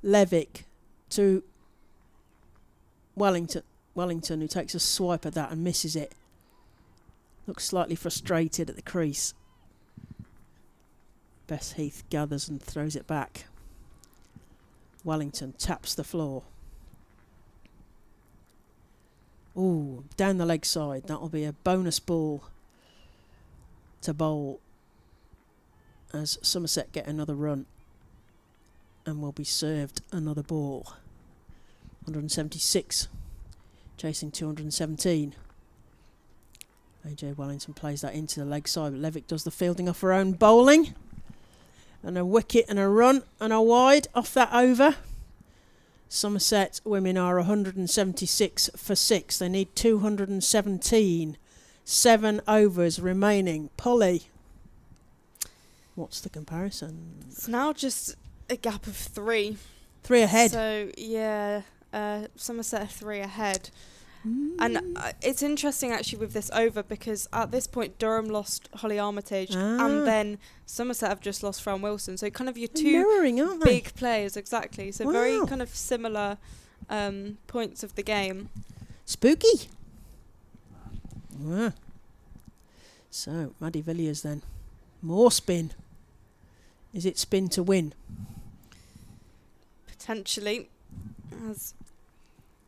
Levick to Wellington, who takes a swipe at that and misses it. Looks slightly frustrated at the crease. Bess Heath gathers and throws it back. Wellington taps the floor. Ooh, down the leg side. That'll be a bonus ball to bowl as Somerset get another run and will be served another ball. 176 chasing 217. AJ Wellington plays that into the leg side, but Levick does the fielding off her own bowling, and a wicket and a run and a wide off that over. Somerset women are 176 for 6. They need 217. 7 overs remaining. Polly, what's the comparison? It's now just a gap of 3. 3 ahead. So, yeah, Somerset are 3 ahead. And it's interesting actually with this over, because at this point Durham lost Holly Armitage and then Somerset have just lost Fran Wilson. So kind of your two mirroring, aren't they? big players, exactly. So very kind of similar points of the game. Spooky. So, Maddie Villiers then. More spin. Is it spin to win? Potentially, as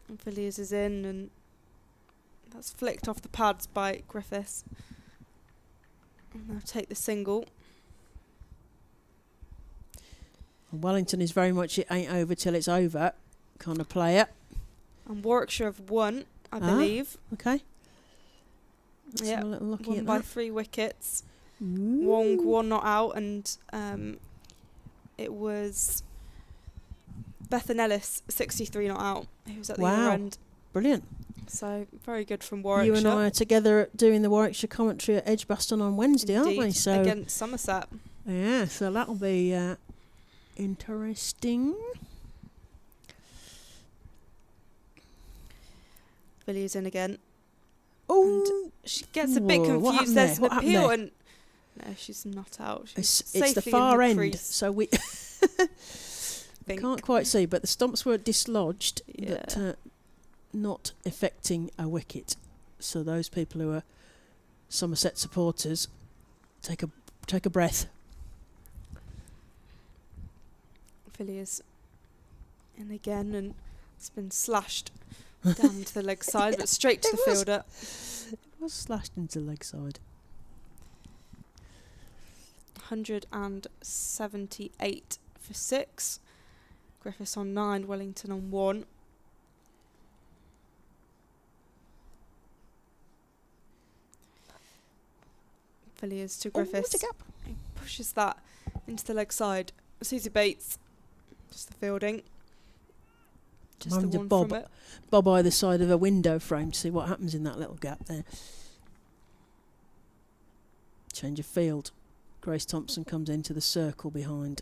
Villiers is in, and that's flicked off the pads by Griffiths. And they'll take the single. Wellington is very much it ain't over till it's over kind of player. And Warwickshire have won, I believe. Okay. Yeah, won by 3 wickets. Ooh. Wong 1 not out, and it was Bethan Ellis 63 not out, who was at the other end. Brilliant. So very good from Warwickshire. You and I are together doing the Warwickshire commentary at Edgbaston on Wednesday, Indeed, aren't we? So against Somerset. Yeah, so that'll be interesting. Villiers in again. Oh, she gets a bit confused. There's an appeal, and no, she's not out. She's it's the far end, crease. so we can't quite see. But the stumps were dislodged, but not affecting a wicket. So those people who are Somerset supporters, take a breath. Villiers in again, and it's been slashed down to the leg side, but straight to the fielder. It was slashed into the leg side. 178 for 6. Griffiths on 9, Wellington on 1. Villiers to Griffiths. He pushes that into the leg side. Susie Bates, just the fielding. Just the one from it. Bob either side of a window frame to see what happens in that little gap there. Change of field. Grace Thompson comes into the circle behind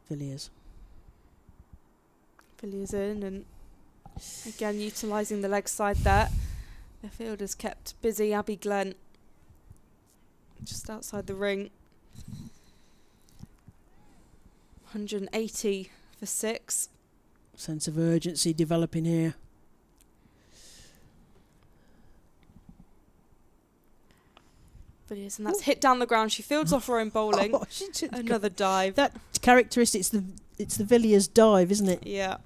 Villiers. Villiers in, and again utilising the leg side there. The fielder's kept busy. Abby Glenn just outside the ring. 180 for 6. Sense of urgency developing here. Villiers, and that's hit down the ground. She fields off her own bowling. Another dive. That characteristic, it's the Villiers dive, isn't it? Yeah.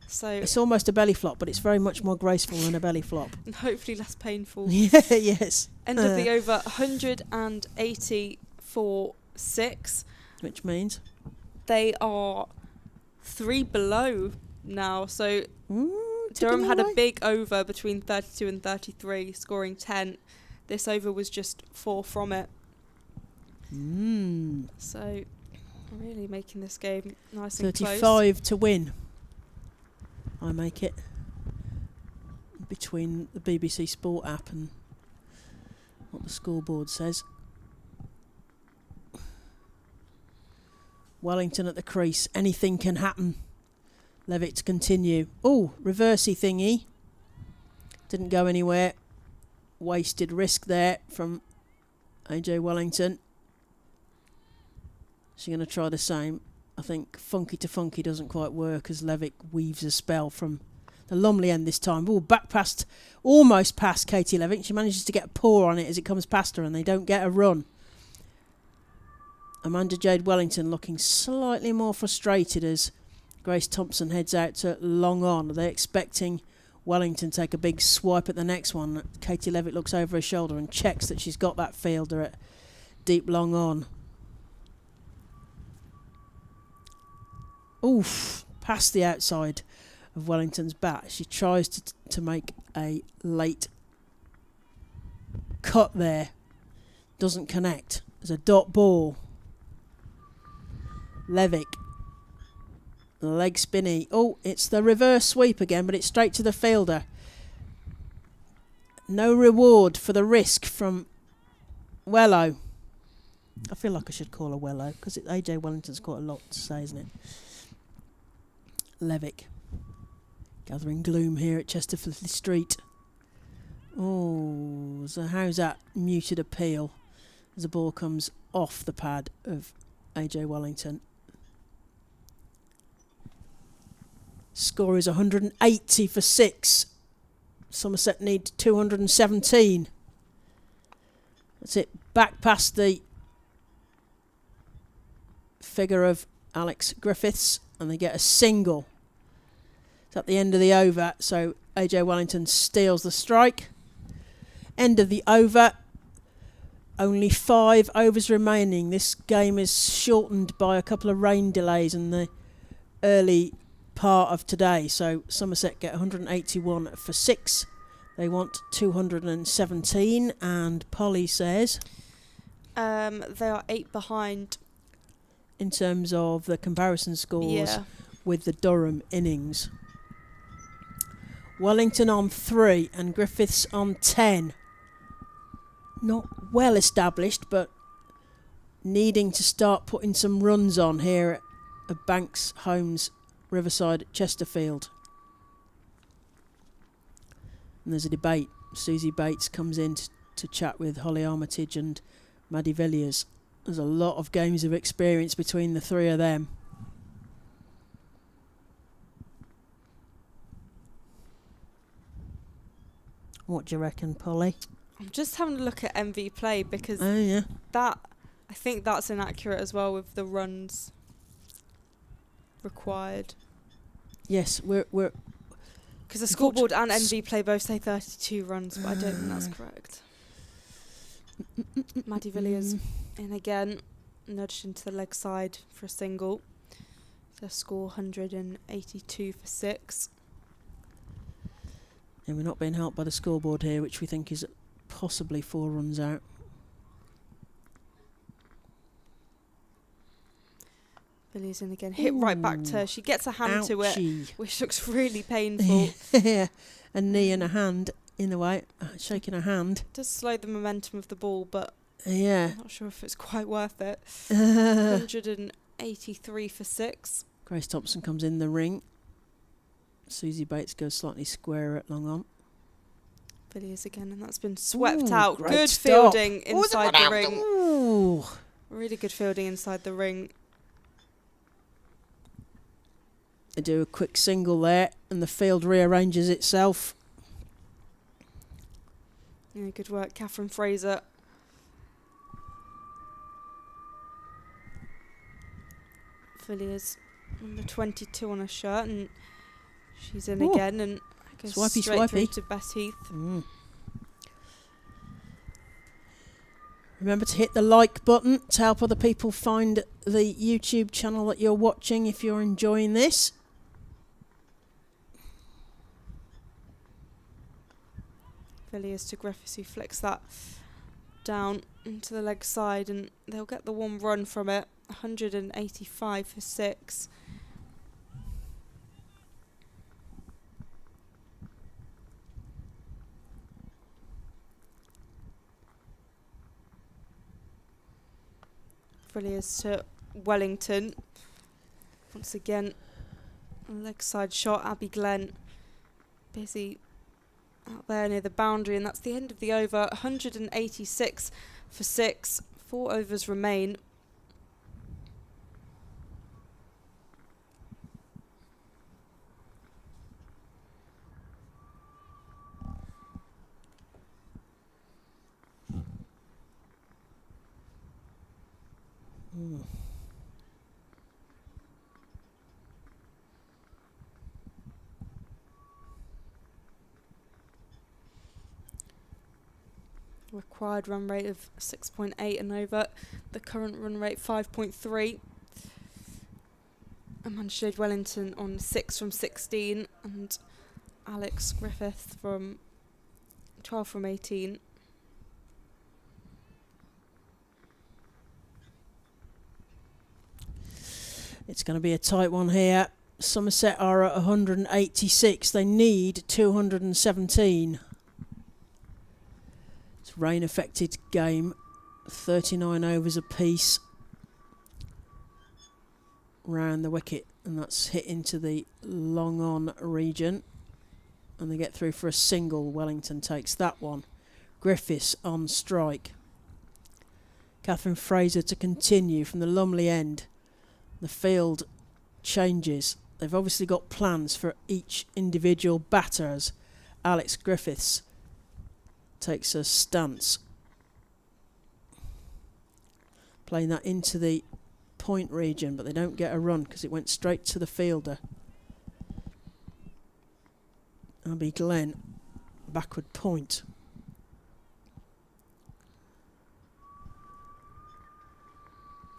So it's almost a belly flop, but it's very much more graceful than a belly flop. And hopefully less painful. Yeah, yes. End of the over, 180 for 6. Which means? They are 3 below now. So Durham had a big over between 32 and 33, scoring 10. This over was just 4 from it. So really making this game nice and close. 35 to win. I make it between the BBC Sport app and what the scoreboard says. Wellington at the crease. Anything can happen. Levitt to continue. Oh, reversey thingy. Didn't go anywhere. Wasted risk there from AJ Wellington. She's going to try the same. I think funky to funky doesn't quite work as Levitt weaves a spell from the Lumley end this time. Oh, back past, almost past Katie Levitt. She manages to get a paw on it as it comes past her and they don't get a run. Amanda Jade Wellington looking slightly more frustrated as Grace Thompson heads out to long on. Are they expecting Wellington to take a big swipe at the next one? Katie Levitt looks over her shoulder and checks that she's got that fielder at deep long on. Oof, past the outside of Wellington's bat. She tries to make a late cut there. Doesn't connect. There's a dot ball. Levick. Leg spinny. Oh, it's the reverse sweep again, but it's straight to the fielder. No reward for the risk from Wello. I feel like I should call her Wello because AJ Wellington's got a lot to say, isn't it? Levick. Gathering gloom here at Chesterfield Street. Oh, so how's that muted appeal as the ball comes off the pad of AJ Wellington? Score is 180 for 6. Somerset need 217. That's it. Back past the figure of Alex Griffiths, and they get a single. It's at the end of the over, so AJ Wellington steals the strike. End of the over. Only 5 overs remaining. This game is shortened by a couple of rain delays in the early part of today. So Somerset get 181 for 6. They want 217, and Polly says they are 8 behind in terms of the comparison scores with the Durham innings. Wellington on 3 and Griffiths on 10. Not well established, but needing to start putting some runs on here at Banks Homes Riverside at Chesterfield. And there's a debate. Susie Bates comes in to chat with Holly Armitage and Maddie Villiers. There's a lot of games of experience between the three of them. What do you reckon, Polly? I'm just having a look at MV play because I think that's inaccurate as well with the runs required. Yes, we're because the scoreboard and MV play both say 32 runs, but I don't think that's correct. Maddie Villiers in again, nudged into the leg side for a single. So score 182 for 6. And we're not being helped by the scoreboard here, which we think is possibly 4 runs out. Villiers in again, hit right back to her. She gets a hand to it, which looks really painful. Yeah, a knee and a hand in the way, shaking her hand. It does slow the momentum of the ball, but yeah, I'm not sure if it's quite worth it. 183 for 6. Grace Thompson comes in the ring. Susie Bates goes slightly square at long on. Villiers again, and that's been swept out. stop. Good fielding inside the ring. Ooh. Really good fielding inside the ring. They do a quick single there, and the field rearranges itself. Yeah, good work, Catherine Fraser. Villiers, number 22 on her shirt, and she's in again, and goes straight through to Bess Heath. Remember to hit the like button to help other people find the YouTube channel that you're watching if you're enjoying this. Villiers to Griffiths, who flicks that down into the leg side, and they'll get the 1 run from it. 185 for 6. Villiers to Wellington. Once again, leg side shot. Abby Glenn busy out there near the boundary, and that's the end of the over. 186 for 6. 4 overs remain. Required run rate of 6.8 and over. The current run rate 5.3. And Jade Wellington on 6 from 16, and Alex Griffith from 12 from 18. It's going to be a tight one here. Somerset are at 186. They need 217. It's a rain-affected game. 39 overs apiece round the wicket, and that's hit into the long-on region. and they get through for a single. Wellington takes that one. Griffiths on strike. Catherine Fraser to continue from the Lumley end. The field changes. They've obviously got plans for each individual batter as Alex Griffiths takes a stance. Playing that into the point region, but they don't get a run because it went straight to the fielder. Abby Glenn, backward point.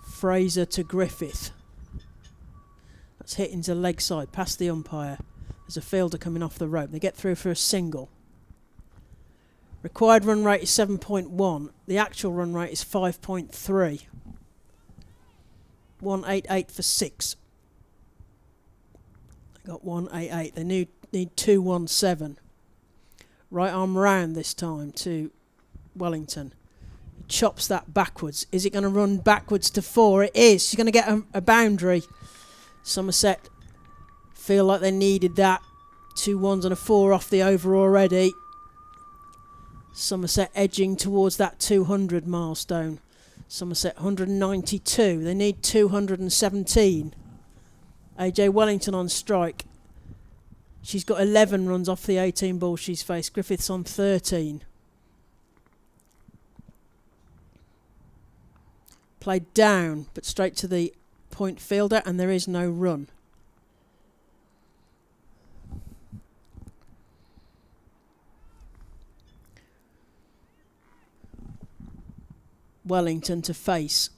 Fraser to Griffith. That's hit into leg side, past the umpire. There's a fielder coming off the rope. They get through for a single. Required run rate is 7.1. The actual run rate is 5.3. 188 for 6. They got 188. They need 217. Right arm round this time to Wellington. He chops that backwards. Is it going to run backwards to 4? It is. She's going to get a boundary. Somerset feel like they needed that. 2 1s and a 4 off the over already. Somerset edging towards that 200 milestone. Somerset 192. They need 217. AJ Wellington on strike. She's got 11 runs off the 18 balls she's faced. Griffiths on 13. Played down, but straight to the point fielder, and there is no run. Wellington to face.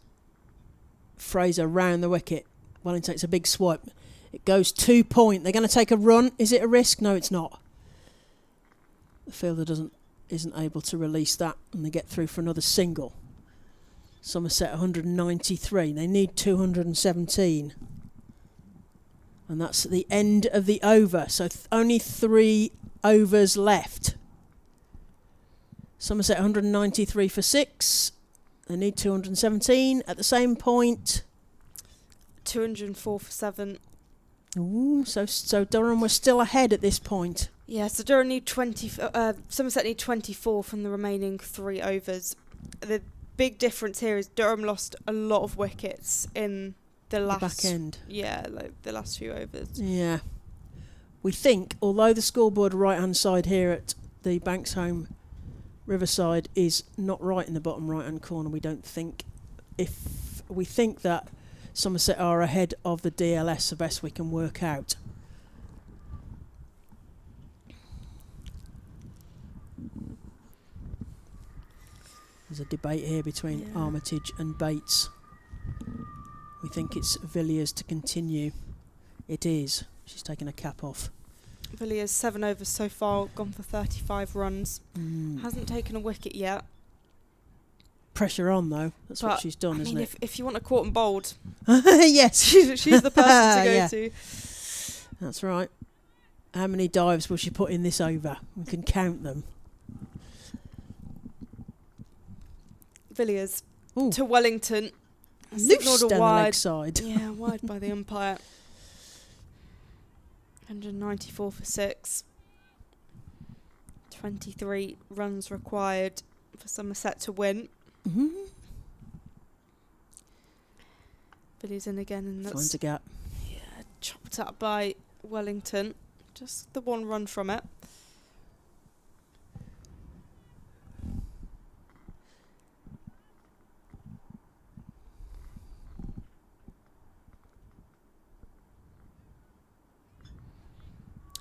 Fraser round the wicket. Wellington takes a big swipe. It goes 2 point. They're going to take a run. Is it a risk? No, it's not. The fielder isn't able to release that, and they get through for another single. Somerset 193. They need 217. And that's at the end of the over. So only 3 overs left. Somerset 193 for 6. They need 217. At the same point, 204 for 7. Ooh, so Durham was still ahead at this point. Yeah, so Durham need Somerset need 24 from the remaining 3 overs. The big difference here is Durham lost a lot of wickets in the back end. Yeah, like the last few overs. Yeah. We think, although the scoreboard right-hand side here at the Banks Home Riverside is not right in the bottom right-hand corner, we think that Somerset are ahead of the DLS, the best we can work out. There's a debate here between Armitage and Bates. We think it's Villiers to continue. It is. She's taken a cap off. Villiers 7 overs so far, gone for 35 runs. Hasn't taken a wicket yet. Pressure on though. That's what she's done, isn't it? If you want a caught and bowled, yes, she's the person to go to. That's right. How many dives will she put in this over? We can count them. Villiers to Wellington. Signalled a down wide. The leg side. Yeah, wide by the umpire. 194 for 6. 23 runs required for Somerset to win. Mm-hmm. Villiers in again, and that's finds a gap. Yeah, chopped up by Wellington. Just the 1 run from it.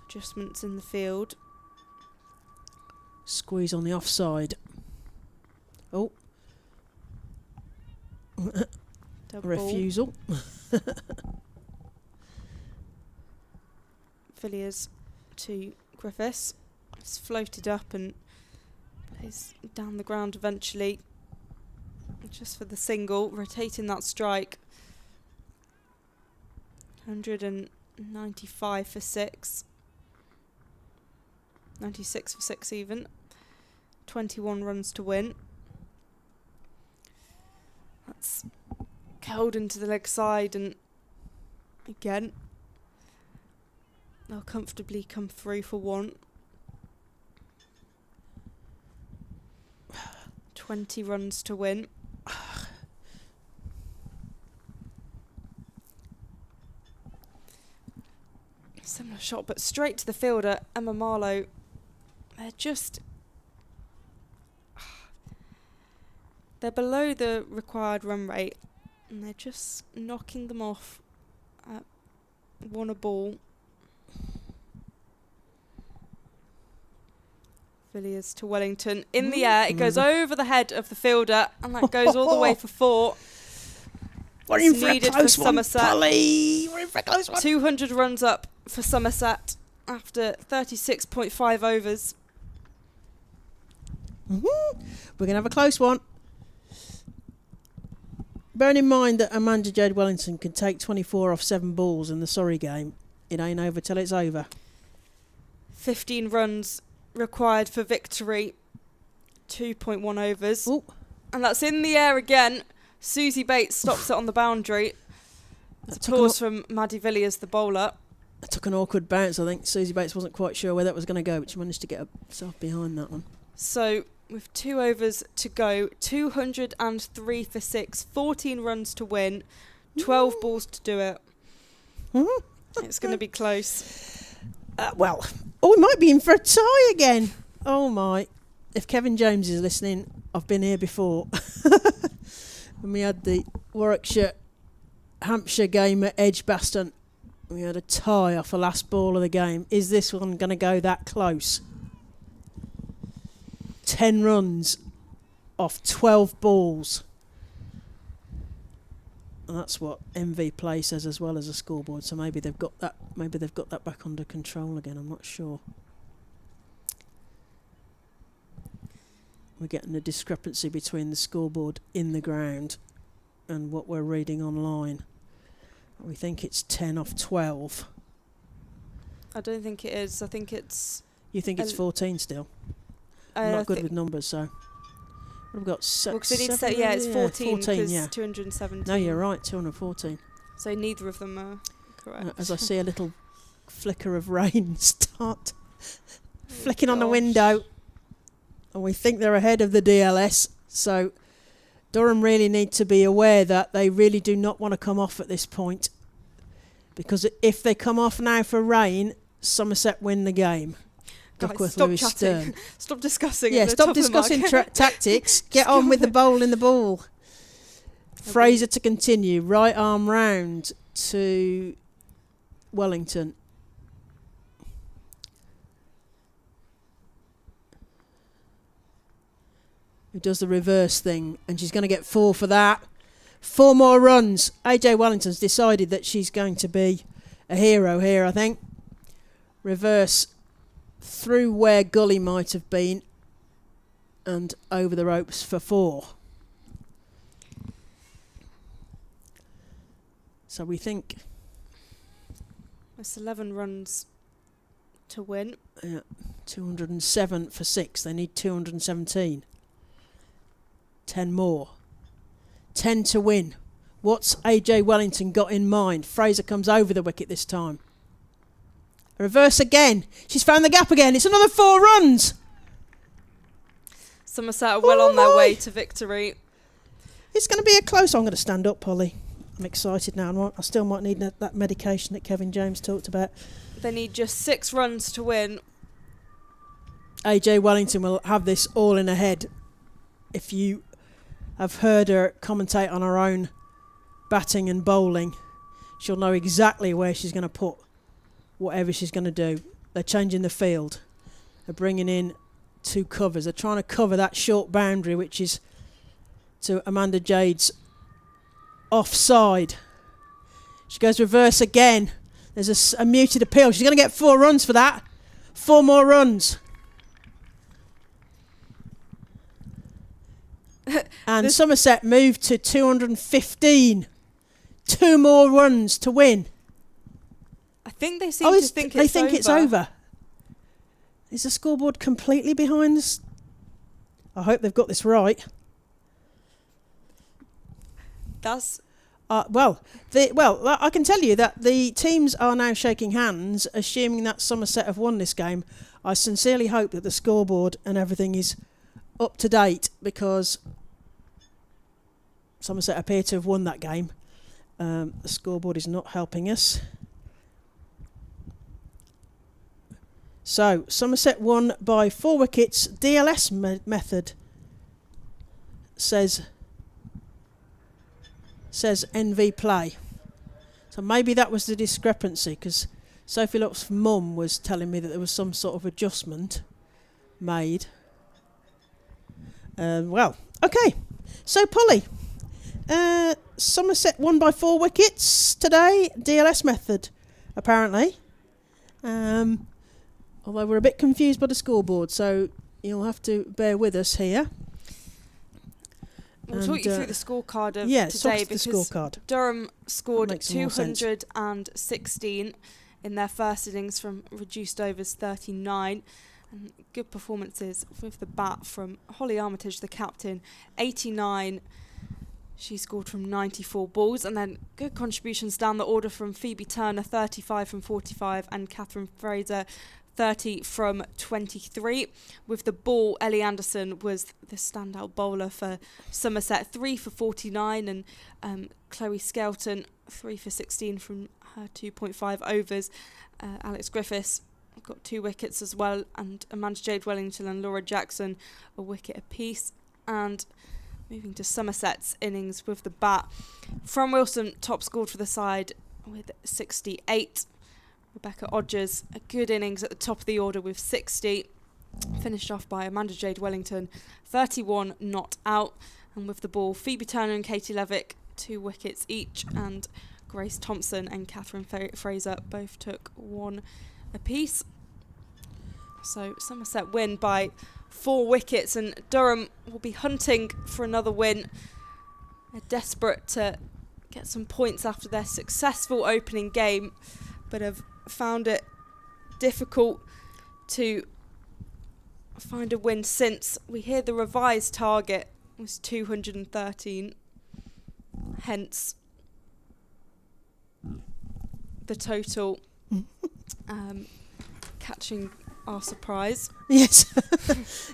Adjustments in the field. Squeeze on the offside. Oh. Refusal. Villiers to Griffiths. It's floated up and plays down the ground eventually. Just for the single, rotating that strike. 195 for 6. 96 for 6 even. 21 runs to win. That's curled into the leg side, and again they'll comfortably come through for 1. 20 runs to win. Similar shot, but straight to the fielder, Emma Marlowe. They're below the required run rate, and they're just knocking them off at one a ball. Villiers to Wellington. In the air, it goes over the head of the fielder, and that goes all the way for 4. We're in for a close one, Polly. We're in for a close one. 200 runs up for Somerset after 36.5 overs. We're going to have a close one. Bearing in mind that Amanda Jade Wellington can take 24 off 7 balls in the Surrey game, it ain't over till it's over. 15 runs required for victory. 2.1 overs. Ooh. And that's in the air again. Susie Bates stops it on the boundary. There's applause from Maddie Villiers, the bowler. It took an awkward bounce. I think Susie Bates wasn't quite sure where that was going to go, but she managed to get herself behind that one. So, with 2 overs to go, 203 for 6, 14 runs to win, 12 balls to do it. It's going to be close. We might be in for a tie again. Oh my. If Kevin James is listening, I've been here before. When we had the Warwickshire-Hampshire game at Edgbaston, we had a tie off the last ball of the game. Is this one going to go that close? 10 runs off 12 balls. And that's what MV Play says as well as a scoreboard. So maybe they've got that. Maybe they've got that back under control again. I'm not sure. We're getting a discrepancy between the scoreboard in the ground and what we're reading online. We think it's 10 off 12. I don't think it is. I think it's... You think it's 14 still? I'm not good with numbers, so... We've got because it's 14 because 217. No, you're right, 214. So neither of them are correct. As I see a little flicker of rain start flicking on the window. And we think they're ahead of the DLS. So Durham really need to be aware that they really do not want to come off at this point. Because if they come off now for rain, Somerset win the game. Guys, stop chatting. Stop discussing. Yeah, stop discussing tactics. Get on with the bowl in the ball. Fraser to continue. Right arm round to Wellington. Who does the reverse thing, and she's going to get 4 for that. 4 more runs. AJ Wellington's decided that she's going to be a hero here, I think. Reverse through where Gully might have been and over the ropes for 4. So we think... That's 11 runs to win. Yeah, 207 for 6. They need 217. 10 more. 10 to win. What's AJ Wellington got in mind? Fraser comes over the wicket this time. Reverse again. She's found the gap again. It's another 4 runs. Somerset are well on their way to victory. It's going to be a close... I'm going to stand up, Polly. I'm excited now. I still might need that medication that Kevin James talked about. They need just 6 runs to win. AJ Wellington will have this all in her head. If you have heard her commentate on her own batting and bowling, she'll know exactly where she's going to put whatever she's going to do. They're changing the field. They're bringing in 2 covers. They're trying to cover that short boundary, which is to Amanda Jade's offside. She goes reverse again. There's a muted appeal. She's going to get 4 runs for that. 4 more runs. And Somerset moved to 215. 2 more runs to win. I think they seem to think it's over. Is the scoreboard completely behind us? I hope they've got this right. That's... I can tell you that the teams are now shaking hands, assuming that Somerset have won this game. I sincerely hope that the scoreboard and everything is up to date because Somerset appear to have won that game. The scoreboard is not helping us. So, Somerset won by 4 wickets. DLS method says NV play. So maybe that was the discrepancy, because Sophie Luck's mum was telling me that there was some sort of adjustment made. Well, okay. So, Polly, Somerset won by 4 wickets today. DLS method, apparently. Although we're a bit confused by the scoreboard, so you'll have to bear with us here. We'll talk you through the scorecard of today, because the scorecard. Durham scored 216 in their first innings from reduced overs 39. And good performances with the bat from Holly Armitage, the captain, 89. She scored from 94 balls, and then good contributions down the order from Phoebe Turner, 35 from 45, and Catherine Fraser, 30 from 23. With the ball, Ellie Anderson was the standout bowler for Somerset, 3 for 49, and Chloe Skelton, 3 for 16 from her 2.5 overs. Alex Griffiths got 2 wickets as well, and Amanda Jade Wellington and Laura Jackson a wicket apiece. And moving to Somerset's innings with the bat, Fran Wilson top scored for the side with 68. Rebecca Odgers, a good innings at the top of the order with 60. Finished off by Amanda Jade Wellington, 31 not out. And with the ball, Phoebe Turner and Katie Levick, 2 wickets each. And Grace Thompson and Catherine Fraser both took 1 apiece. So Somerset win by 4 wickets, and Durham will be hunting for another win. They're desperate to get some points after their successful opening game, but have found it difficult to find a win since. We hear the revised target was 213, hence the total catching our surprise. Yes.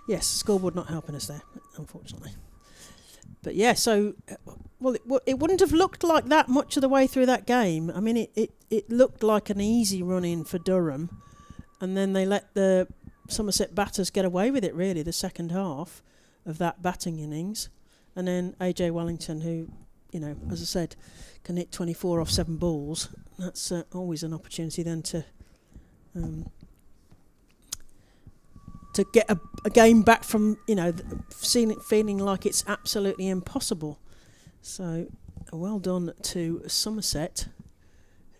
Yes, scoreboard not helping us there, unfortunately. But yeah, so, it wouldn't have looked like that much of the way through that game. I mean, it looked like an easy run-in for Durham, and then they let the Somerset batters get away with it, really, the second half of that batting innings. And then AJ Wellington, who, as I said, can hit 24 off 7 balls. That's always an opportunity then to get a game back from, feeling like it's absolutely impossible. So, well done to Somerset,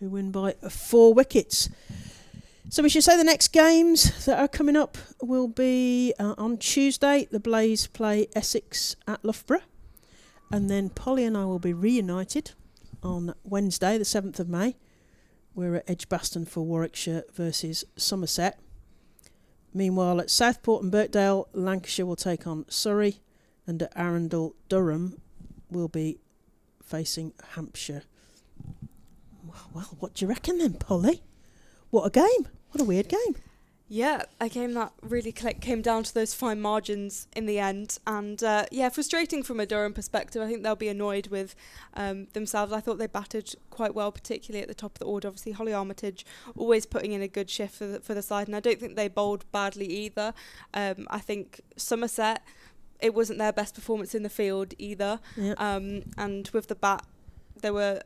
who win by 4 wickets. So we should say the next games that are coming up will be on Tuesday. The Blaze play Essex at Loughborough. And then Polly and I will be reunited on Wednesday, the 7th of May. We're at Edgbaston for Warwickshire versus Somerset. Meanwhile, at Southport and Birkdale, Lancashire will take on Surrey, and at Arundel, Durham will be facing Hampshire. Well, what do you reckon then, Polly? What a game. What a weird game. Yeah, a game that really came down to those fine margins in the end. And frustrating from a Durham perspective. I think they'll be annoyed with themselves. I thought they batted quite well, particularly at the top of the order. Obviously, Holly Armitage always putting in a good shift for the side. And I don't think they bowled badly either. I think Somerset, it wasn't their best performance in the field either. Yep. And with the bat, there were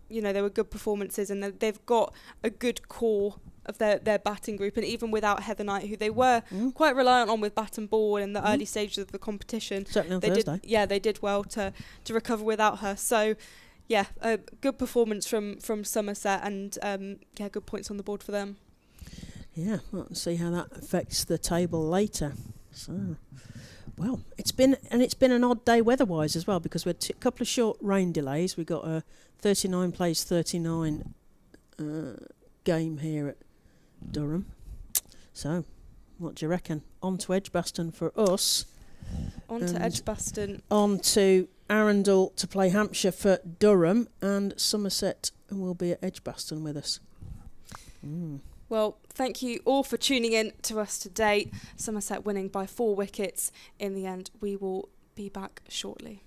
good performances, and they've got a good core of their batting group, and even without Heather Knight, who they were quite reliant on with bat and ball in the early stages of the competition. Certainly on Thursday. They did well to recover without her. So, yeah, a good performance from Somerset, and good points on the board for them. Yeah, we'll see how that affects the table later. So, well, it's been an odd day weather-wise as well, because we had a couple of short rain delays. We got a 39 plays 39 game here at Durham. So, what do you reckon? On to Edgbaston for us. On to Edgbaston. On to Arundel to play Hampshire for Durham, and Somerset will be at Edgbaston with us. Well, thank you all for tuning in to us today. Somerset winning by 4 wickets in the end. We will be back shortly.